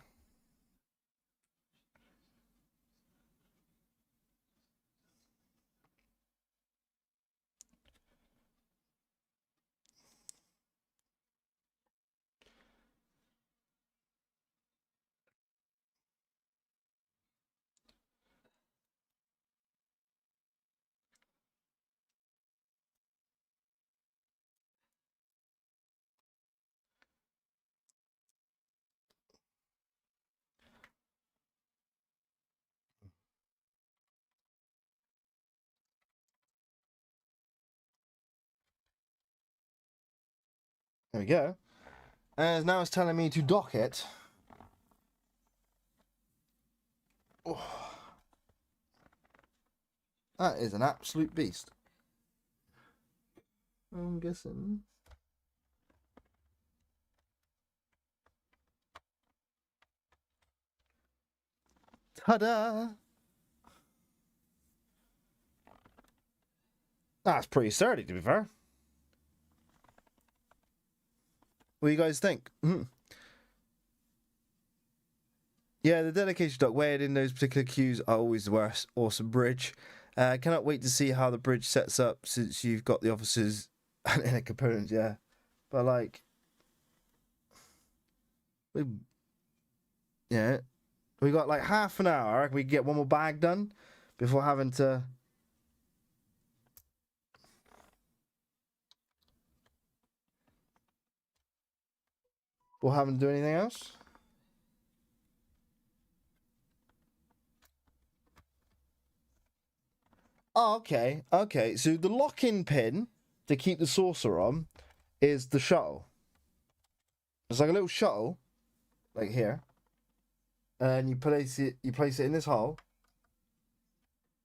There we go. And now it's telling me to dock it. Oh. That is an absolute beast. I'm guessing. Ta-da! That's pretty sturdy, to be fair. What do you guys think? Yeah, the dedication dock weighted in those particular queues are always the worst. Awesome bridge. Cannot wait to see how the bridge sets up since you've got the officers and inner components, yeah. But like, we got like half an hour. I reckon we can get one more bag done before having to. Or having to do anything else. Oh, okay. Okay. So the lock-in pin to keep the saucer on is the shuttle. It's like a little shuttle, like here. And you place it in this hole.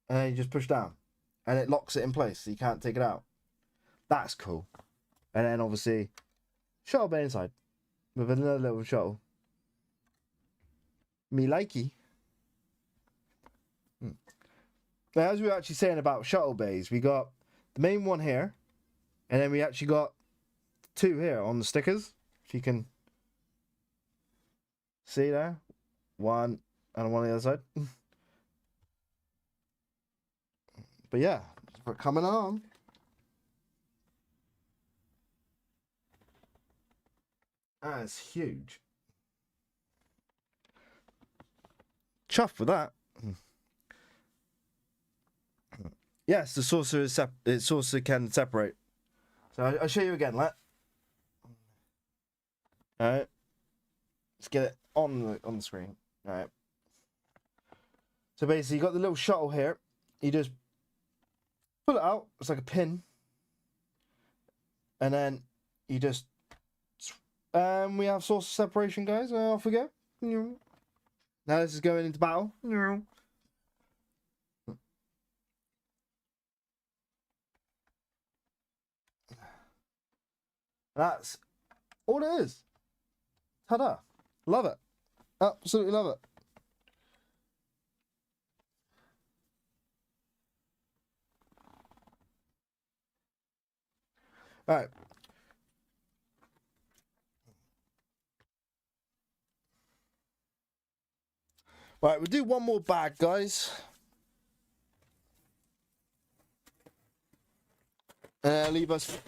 And you just push down. And it locks it in place, so you can't take it out. That's cool. And then obviously shuttle bay inside. With another little shuttle. Me likey. Now, as we were actually saying about shuttle bays, we got the main one here, and then we actually got two here on the stickers. If you can see there, one and one on the other side. But yeah, we're coming on. That's huge. Chuffed with that. Yes, the saucer is saucer can separate. So I'll show you again, let. All right. Let's get it on the screen. All right. So basically, you got the little shuttle here. You just pull it out. It's like a pin, and then you just. We have saucer separation, guys. Off we go. Now this is going into battle. That's all it is. Ta-da. Love it. Absolutely love it. All right. Right, we'll do one more bag, guys. And they'll leave us.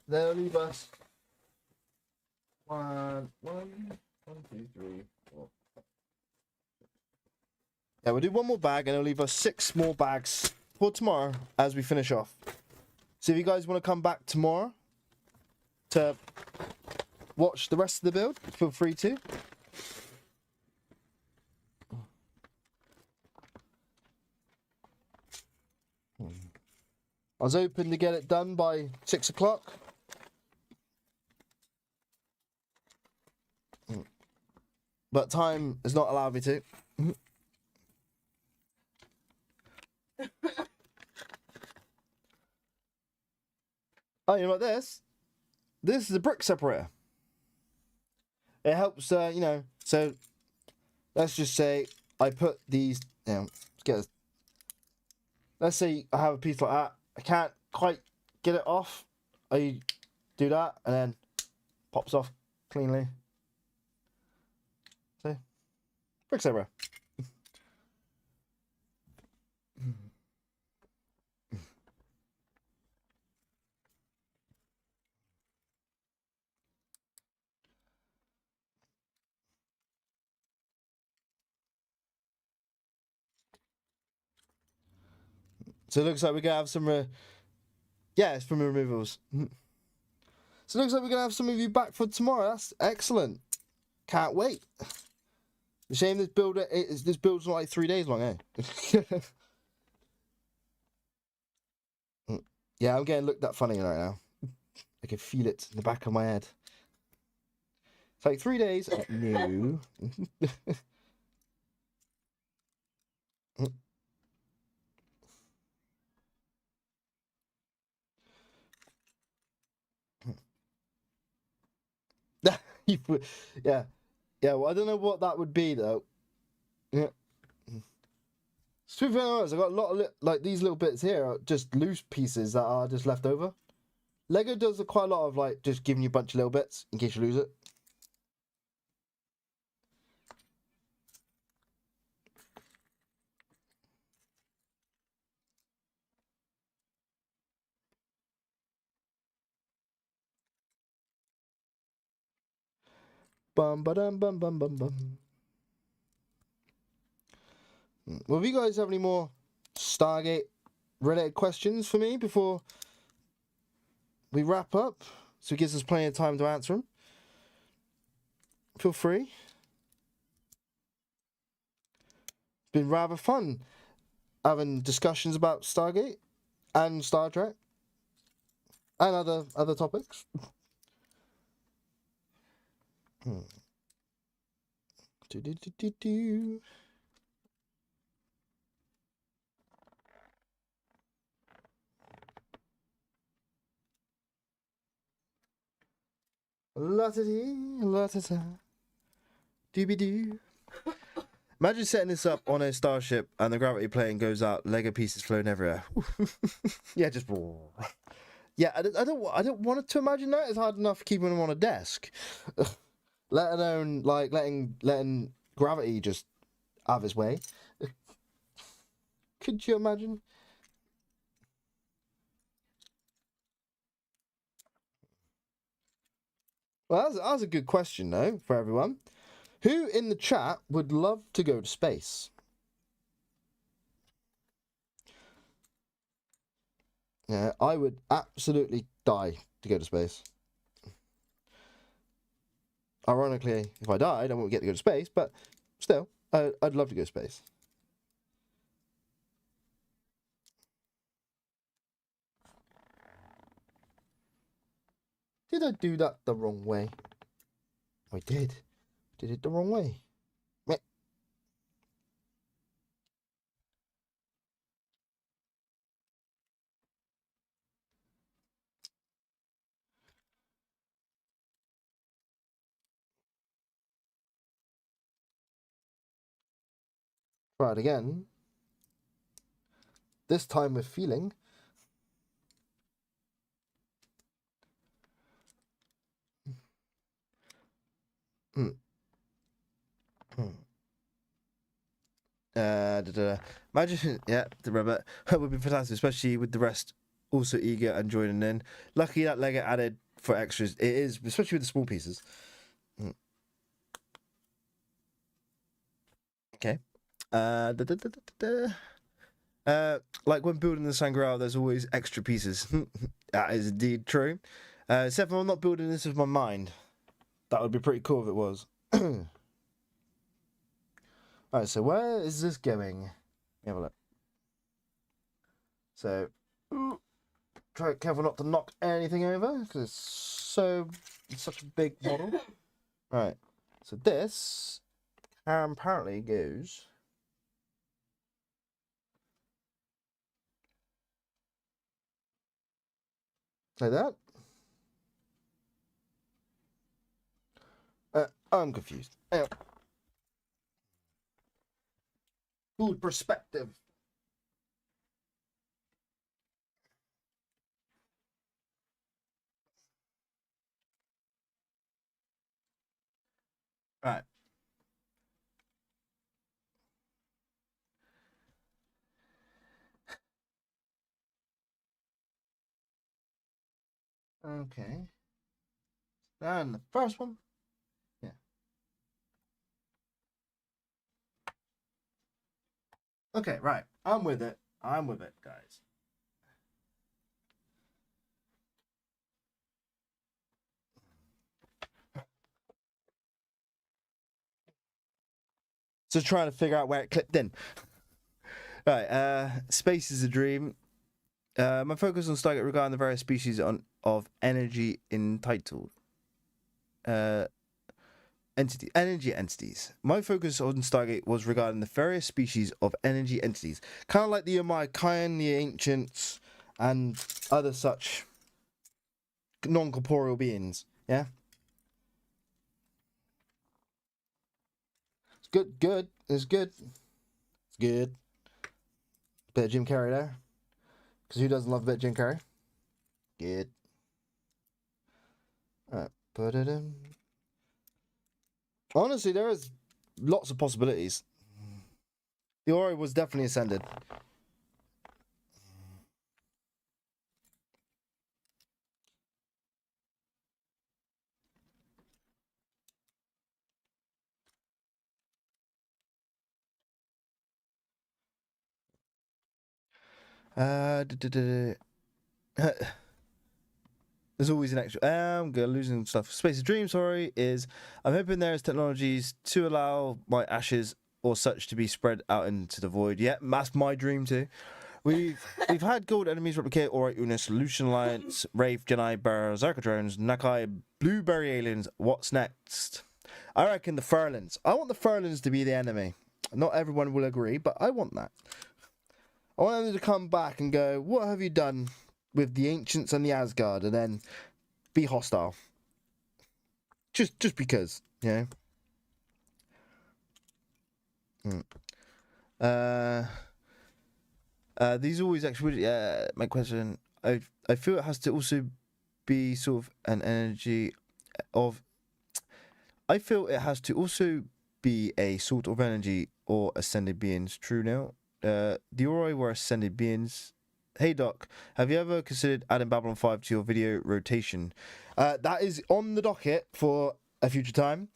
They'll leave us. One, two, three, four. Yeah, we'll do one more bag, and it'll leave us 6 more bags for tomorrow as we finish off. So if you guys want to come back tomorrow to watch the rest of the build, feel free to. I was hoping to get it done by 6 o'clock. But time has not allowed me to. Oh, you know what this? This is a brick separator. It helps, you know, so let's just say I put these, you know, let's get this. Let's say I have a piece like that. I can't quite get it off. I do that and then pops off cleanly. See? Brick separator. So it looks like we're going to have some... yeah, it's from removals. So it looks like we're going to have some of you back for tomorrow. That's excellent. Can't wait. The shame this build's not like 3 days long, eh? Yeah, I'm getting looked at funny right now. I can feel it in the back of my head. It's like 3 days. No. Yeah. Yeah, well, I don't know what that would be, though. Yeah. To be honest, I got a lot of like these little bits here are just loose pieces that are just left over. Lego does quite a lot of like just giving you a bunch of little bits in case you lose it. Bum ba dum bum bum bum bum. Well, if you guys have any more Stargate related questions for me before we wrap up, so it gives us plenty of time to answer them, feel free. It's been rather fun having discussions about Stargate and Star Trek and other topics. Do, do, do, do, do. La-da-dee, la-da-da. Dooby-doo. Imagine setting this up on a starship and the gravity plane goes out, Lego pieces floating everywhere. Yeah, just yeah. I don't want to imagine that. It's hard enough keeping them on a desk, let alone like letting gravity just have its way. Could you imagine? Well, that's a good question though for everyone. Who in the chat would love to go to space? Yeah, I would absolutely die to go to space. Ironically, if I died, I won't get to go to space, but still, I'd love to go to space. Did I do that the wrong way? I did. Did it the wrong way. Meh. Try it again. This time with feeling. Hmm. Imagine, yeah, the rabbit would be fantastic, especially with the rest also eager and joining in. Lucky that Lego added for extras. It is, especially with the small pieces. Okay. Like when building the Sangreal, there's always extra pieces. That is indeed true. Except for I'm not building this with my mind. That would be pretty cool if it was. Alright, so where is this going? Let me have a look. So, try careful not to knock anything over because it's such a big model. Right, so this apparently goes like that. I'm confused. Anyway. Good perspective. Right. Okay. And the first one. Yeah. Okay, right. I'm with it. I'm with it, guys. Just trying to figure out where it clipped in. Right, space is a dream. My focus on Stargate regarding the various species of energy entitled. energy entities. My focus on Stargate was regarding the various species of energy entities, kind of like the Amai, the Ancients, and other such non-corporeal beings. Yeah, it's good. Good. It's good. It's good. Bit of Jim Carrey there, because who doesn't love a bit of Jim Carrey? Good. Alright, put it in. Honestly, there is lots of possibilities. The Ori was definitely ascended. There's always an extra. I'm losing stuff. Space of Dream, sorry, is I'm hoping there is technologies to allow my ashes or such to be spread out into the void. Yeah, that's my dream too. We've had gold enemies replicate Alright Una Solution Alliance, Wraith, Jedi, Berserker drones, Nakai, Blueberry aliens. What's next? I reckon the Furlins. I want the Furlins to be the enemy. Not everyone will agree, but I want that. I want them to come back and go, what have you done with the Ancients and the Asgard, and then be hostile. Just because, you know. These always actually. My question. I feel it has to also be sort of an energy of. I feel it has to also be a sort of energy or ascended beings. True now. The Ori were ascended beings. Hey Doc, have you ever considered adding Babylon 5 to your video rotation? That is on the docket for a future time.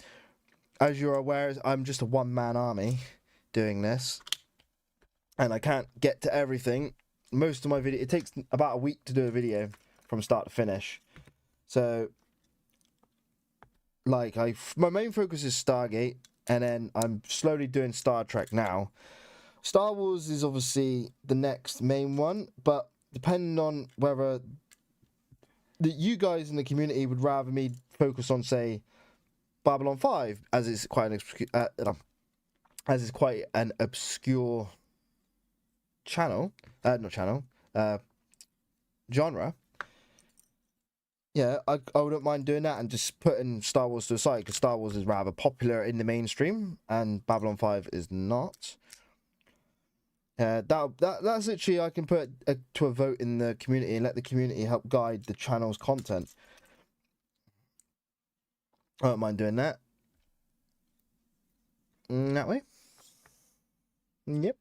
As you're aware, I'm just a one-man army doing this. And I can't get to everything. Most of my video, it takes about a week to do a video from start to finish. So, like, my main focus is Stargate, and then I'm slowly doing Star Trek now. Star Wars is obviously the next main one, but depending on whether you guys in the community would rather me focus on, say, Babylon 5, as it's quite an obscure genre. Yeah, I wouldn't mind doing that and just putting Star Wars to the side, because Star Wars is rather popular in the mainstream and Babylon 5 is not. That's literally, I can put to a vote in the community and let the community help guide the channel's content. I don't mind doing that. That way. Yep.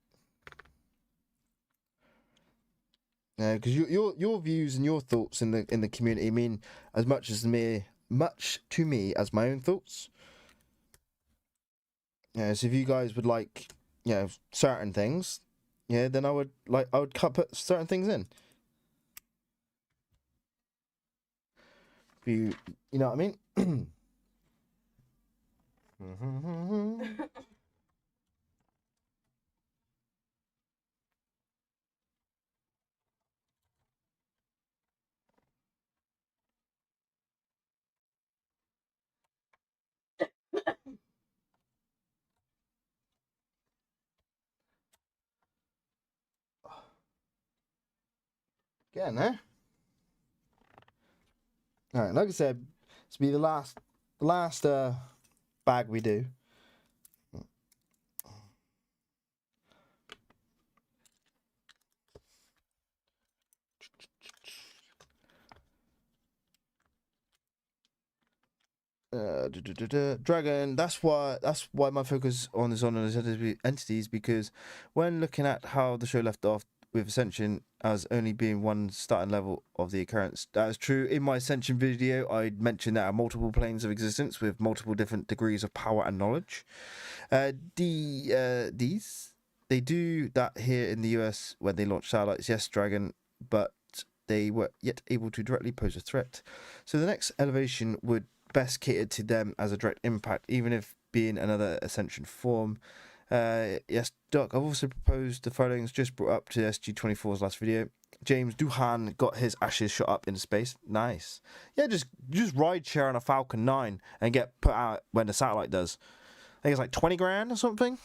Because your views and your thoughts in the community mean as much to me as my own thoughts. Yeah, so if you guys would like, certain things, then I would put certain things in. You know what I mean? Getting there. All right, like I said, this will be the last bag we do. Dragon. That's why my focus on is on entities, because when looking at how the show left off with Ascension as only being one starting level of the occurrence, that is true. In my Ascension video, I mentioned there are multiple planes of existence with multiple different degrees of power and knowledge. These they do that here in the US when they launch satellites. Yes, Dragon, but they were yet able to directly pose a threat. So the next elevation would best cater to them as a direct impact, even if being another Ascension form. Yes, Doc, I've also proposed the followings just brought up to SG24's last video. James Doohan got his ashes shot up into space. Nice. Yeah, just ride share on a Falcon 9 and get put out when the satellite does. I think it's like 20 grand or something.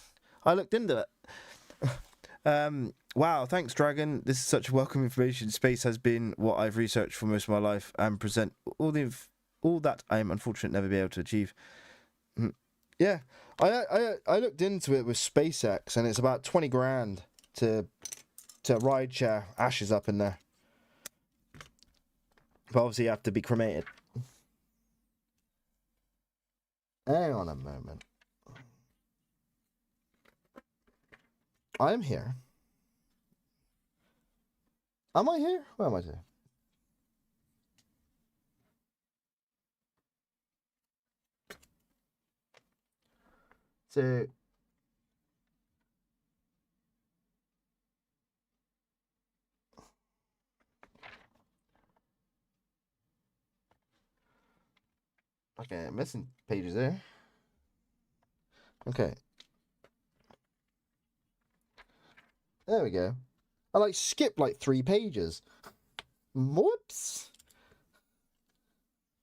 I looked into it. Wow, thanks, Dragon. This is such welcome information. Space has been what I've researched for most of my life and present all that I am unfortunate never be able to achieve. Yeah, I looked into it with SpaceX, and it's about 20 grand to ride share ashes up in there. But obviously you have to be cremated. Hang on a moment. I'm here. Am I here? Where am I here? So okay, missing pages there. Okay. There we go. I like skipped like 3 pages. Whoops.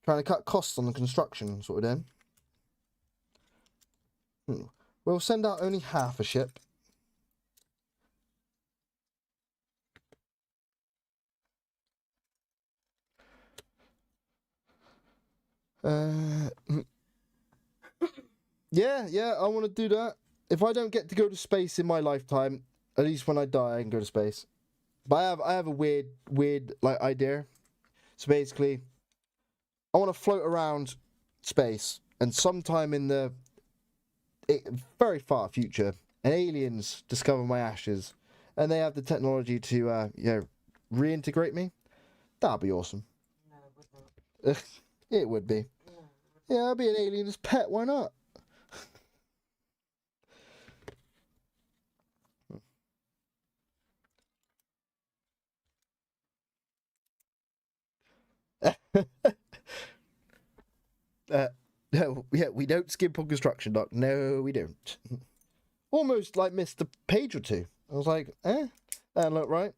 Trying to cut costs on the construction, sort of then. We'll send out only half a ship. Yeah, I want to do that. If I don't get to go to space in my lifetime, at least when I die, I can go to space. But I have a weird like idea. So basically, I want to float around space, and sometime in the very far future, aliens discover my ashes, and they have the technology to reintegrate me. That'd be awesome. No, it would not. It would be. No. Yeah, I'll be an alien's pet. Why not? No, yeah, we don't skimp on construction, Doc. No, we don't. Almost like missed a page or two. I was like, that look right.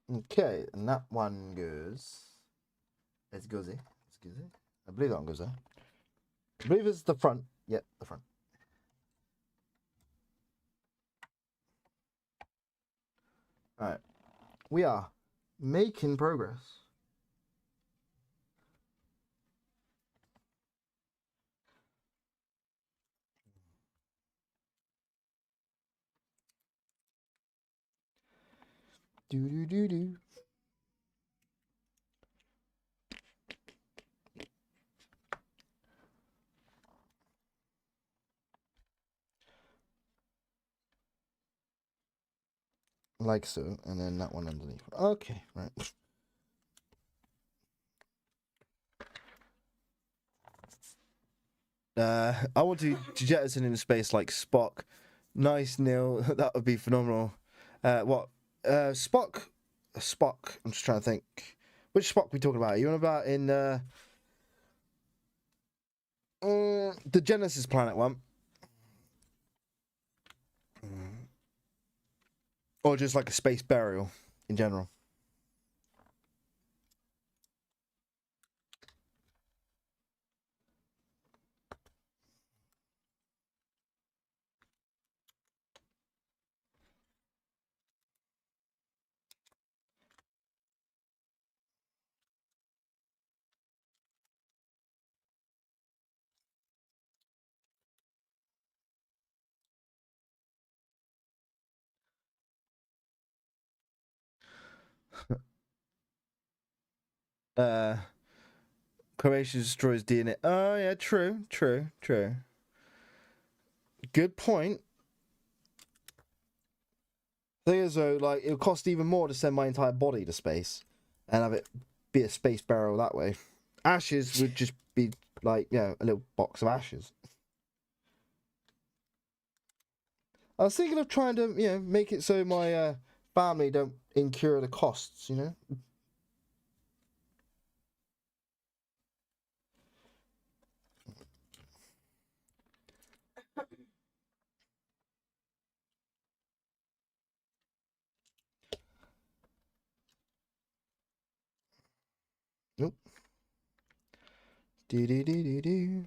Okay, and that one goes. Let's go there. I believe that one goes there. I believe it's the front. Yep, the front. Alright. We are making progress. Do. Like so, and then that one underneath. Okay, right. I want to jettison in space like Spock. Nice, Neil. That would be phenomenal. What? Spock? Spock. I'm just trying to think. Which Spock we talking about? Are you on about in the Genesis planet one? Or just like a space burial in general? Cremation destroys DNA. Oh yeah, true. Good point. Thing is though, like it would cost even more to send my entire body to space and have it be a space burial that way. Ashes would just be like, a little box of ashes. I was thinking of trying to, make it so my family don't incur the costs, Nope. Do do do do do.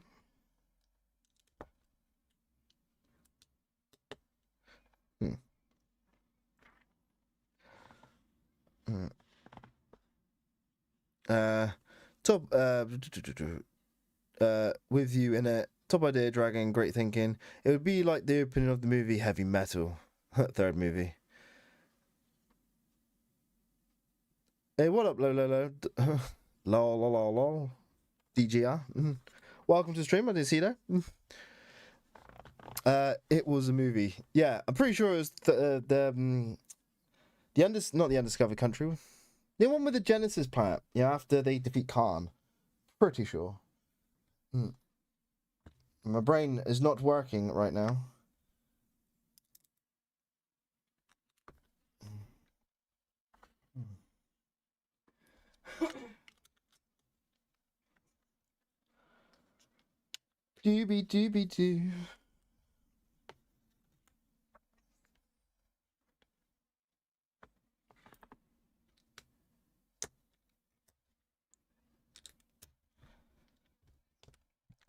Hmm. Hmm. Top with you in it. Top idea, dragon, great thinking. It would be like the opening of the movie Heavy Metal, third movie. Hey, what up, lol, lol, lol, lol, DGR. Welcome to the stream. I didn't see that. It was a movie. Yeah, I'm pretty sure it was not the undiscovered country, the one with the Genesis planet. Yeah, after they defeat Khan. Pretty sure. My brain is not working right now. Doobie doobie doo.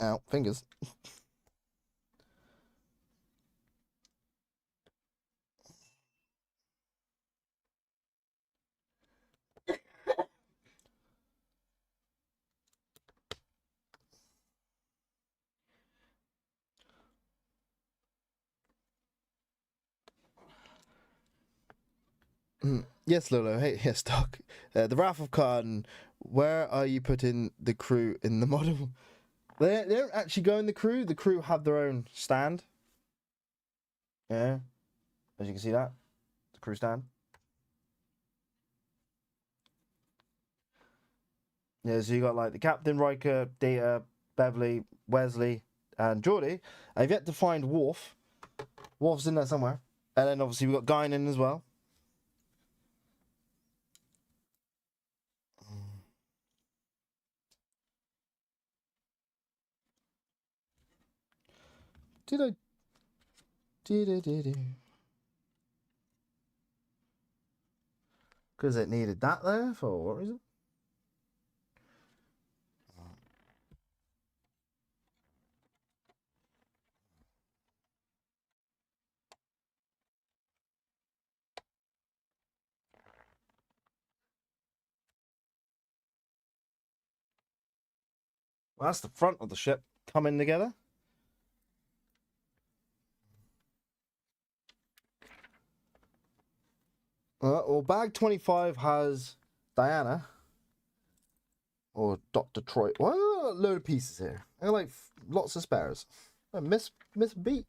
Ow, fingers. Yes, Lolo. Hey, yes, Doc. The Wrath of Khan. Where are you putting the crew in the model? They don't actually go in the crew. The crew have their own stand. Yeah, as you can see that, the crew stand. Yeah, so you got like the Captain, Riker, Data, Beverly, Wesley, and Geordie. I've yet to find Worf. Worf's in there somewhere. And then obviously we got Guinan as well. Did I? Did. Because it needed that there for what reason? Well, that's the front of the ship coming together. Well, bag 25 has Diana. Or Dr. Troy. Why are a load of pieces here? I got like lots of spares. I miss beat.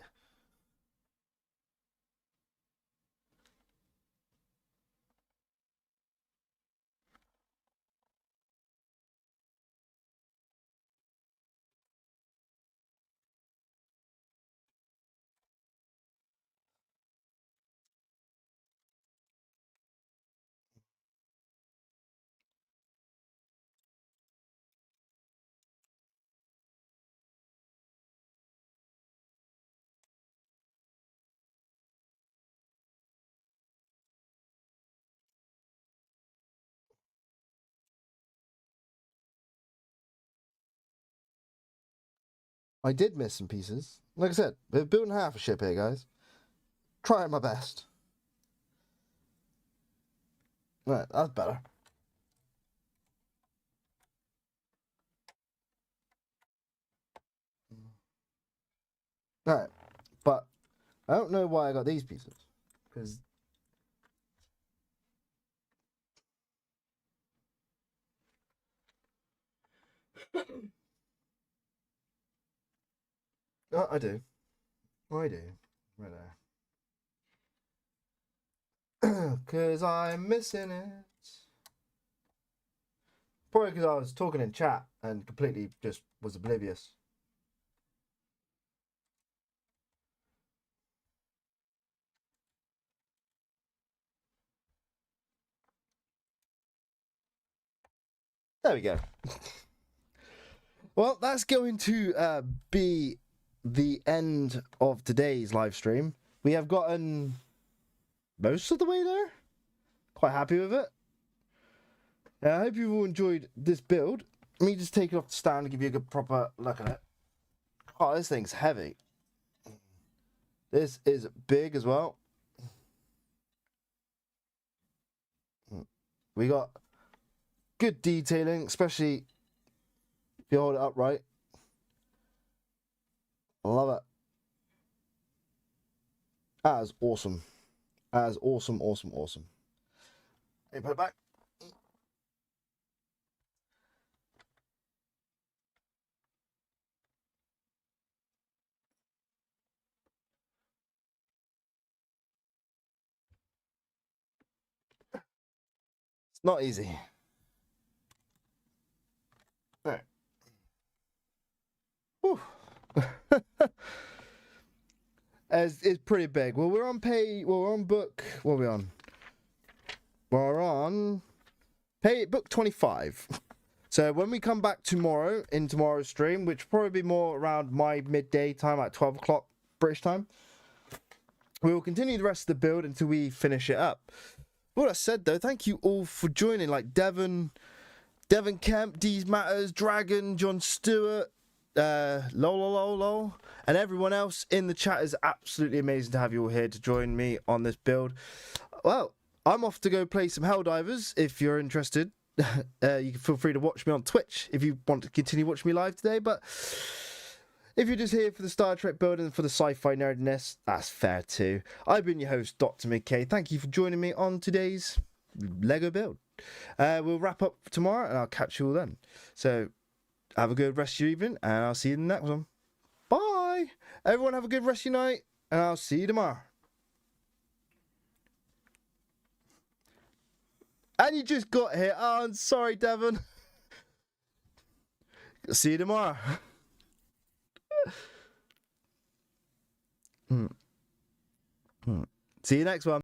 I did miss some pieces. Like I said, we're building half a ship here, guys. Trying my best. Right, that's better. Alright, but I don't know why I got these pieces. Because... oh, I do. I do. Right there. Because I'm missing it. Probably because I was talking in chat and completely just was oblivious. There we go. Well, that's going to be the end of today's live stream. We have gotten most of the way there. Quite happy with it. I hope you've all enjoyed this build. Let me just take it off the stand and give you a good proper look at it. Oh, this thing's heavy. This is big as well. We got good detailing, especially if you hold it upright. I love it. That is awesome. That is awesome, awesome, awesome. Let me put it back. It's not easy. All right. Whew. It's pretty big. Well, we're on book. What are we on? We're on book 25. So when we come back tomorrow in tomorrow's stream, which will probably be more around my midday time, like 12 o'clock British time, we will continue the rest of the build until we finish it up. What I said though, thank you all for joining. Like Devon Kemp, D's Matters, Dragon, John Stewart, lol, and everyone else in the chat. Is absolutely amazing to have you all here to join me on this build. Well, I'm off to go play some Helldivers. If you're interested, you can feel free to watch me on Twitch if you want to continue watching me live today. But if you're just here for the Star Trek build and for the sci-fi nerdiness, that's fair too. I've been your host, Dr. McKay. Thank you for joining me on today's Lego build. We'll wrap up tomorrow and I'll catch you all then. So have a good rest of your evening and I'll see you in the next one. Bye. Everyone have a good rest of your night and I'll see you tomorrow. And you just got here. Oh, I'm sorry, Devon. See you tomorrow. See you next one.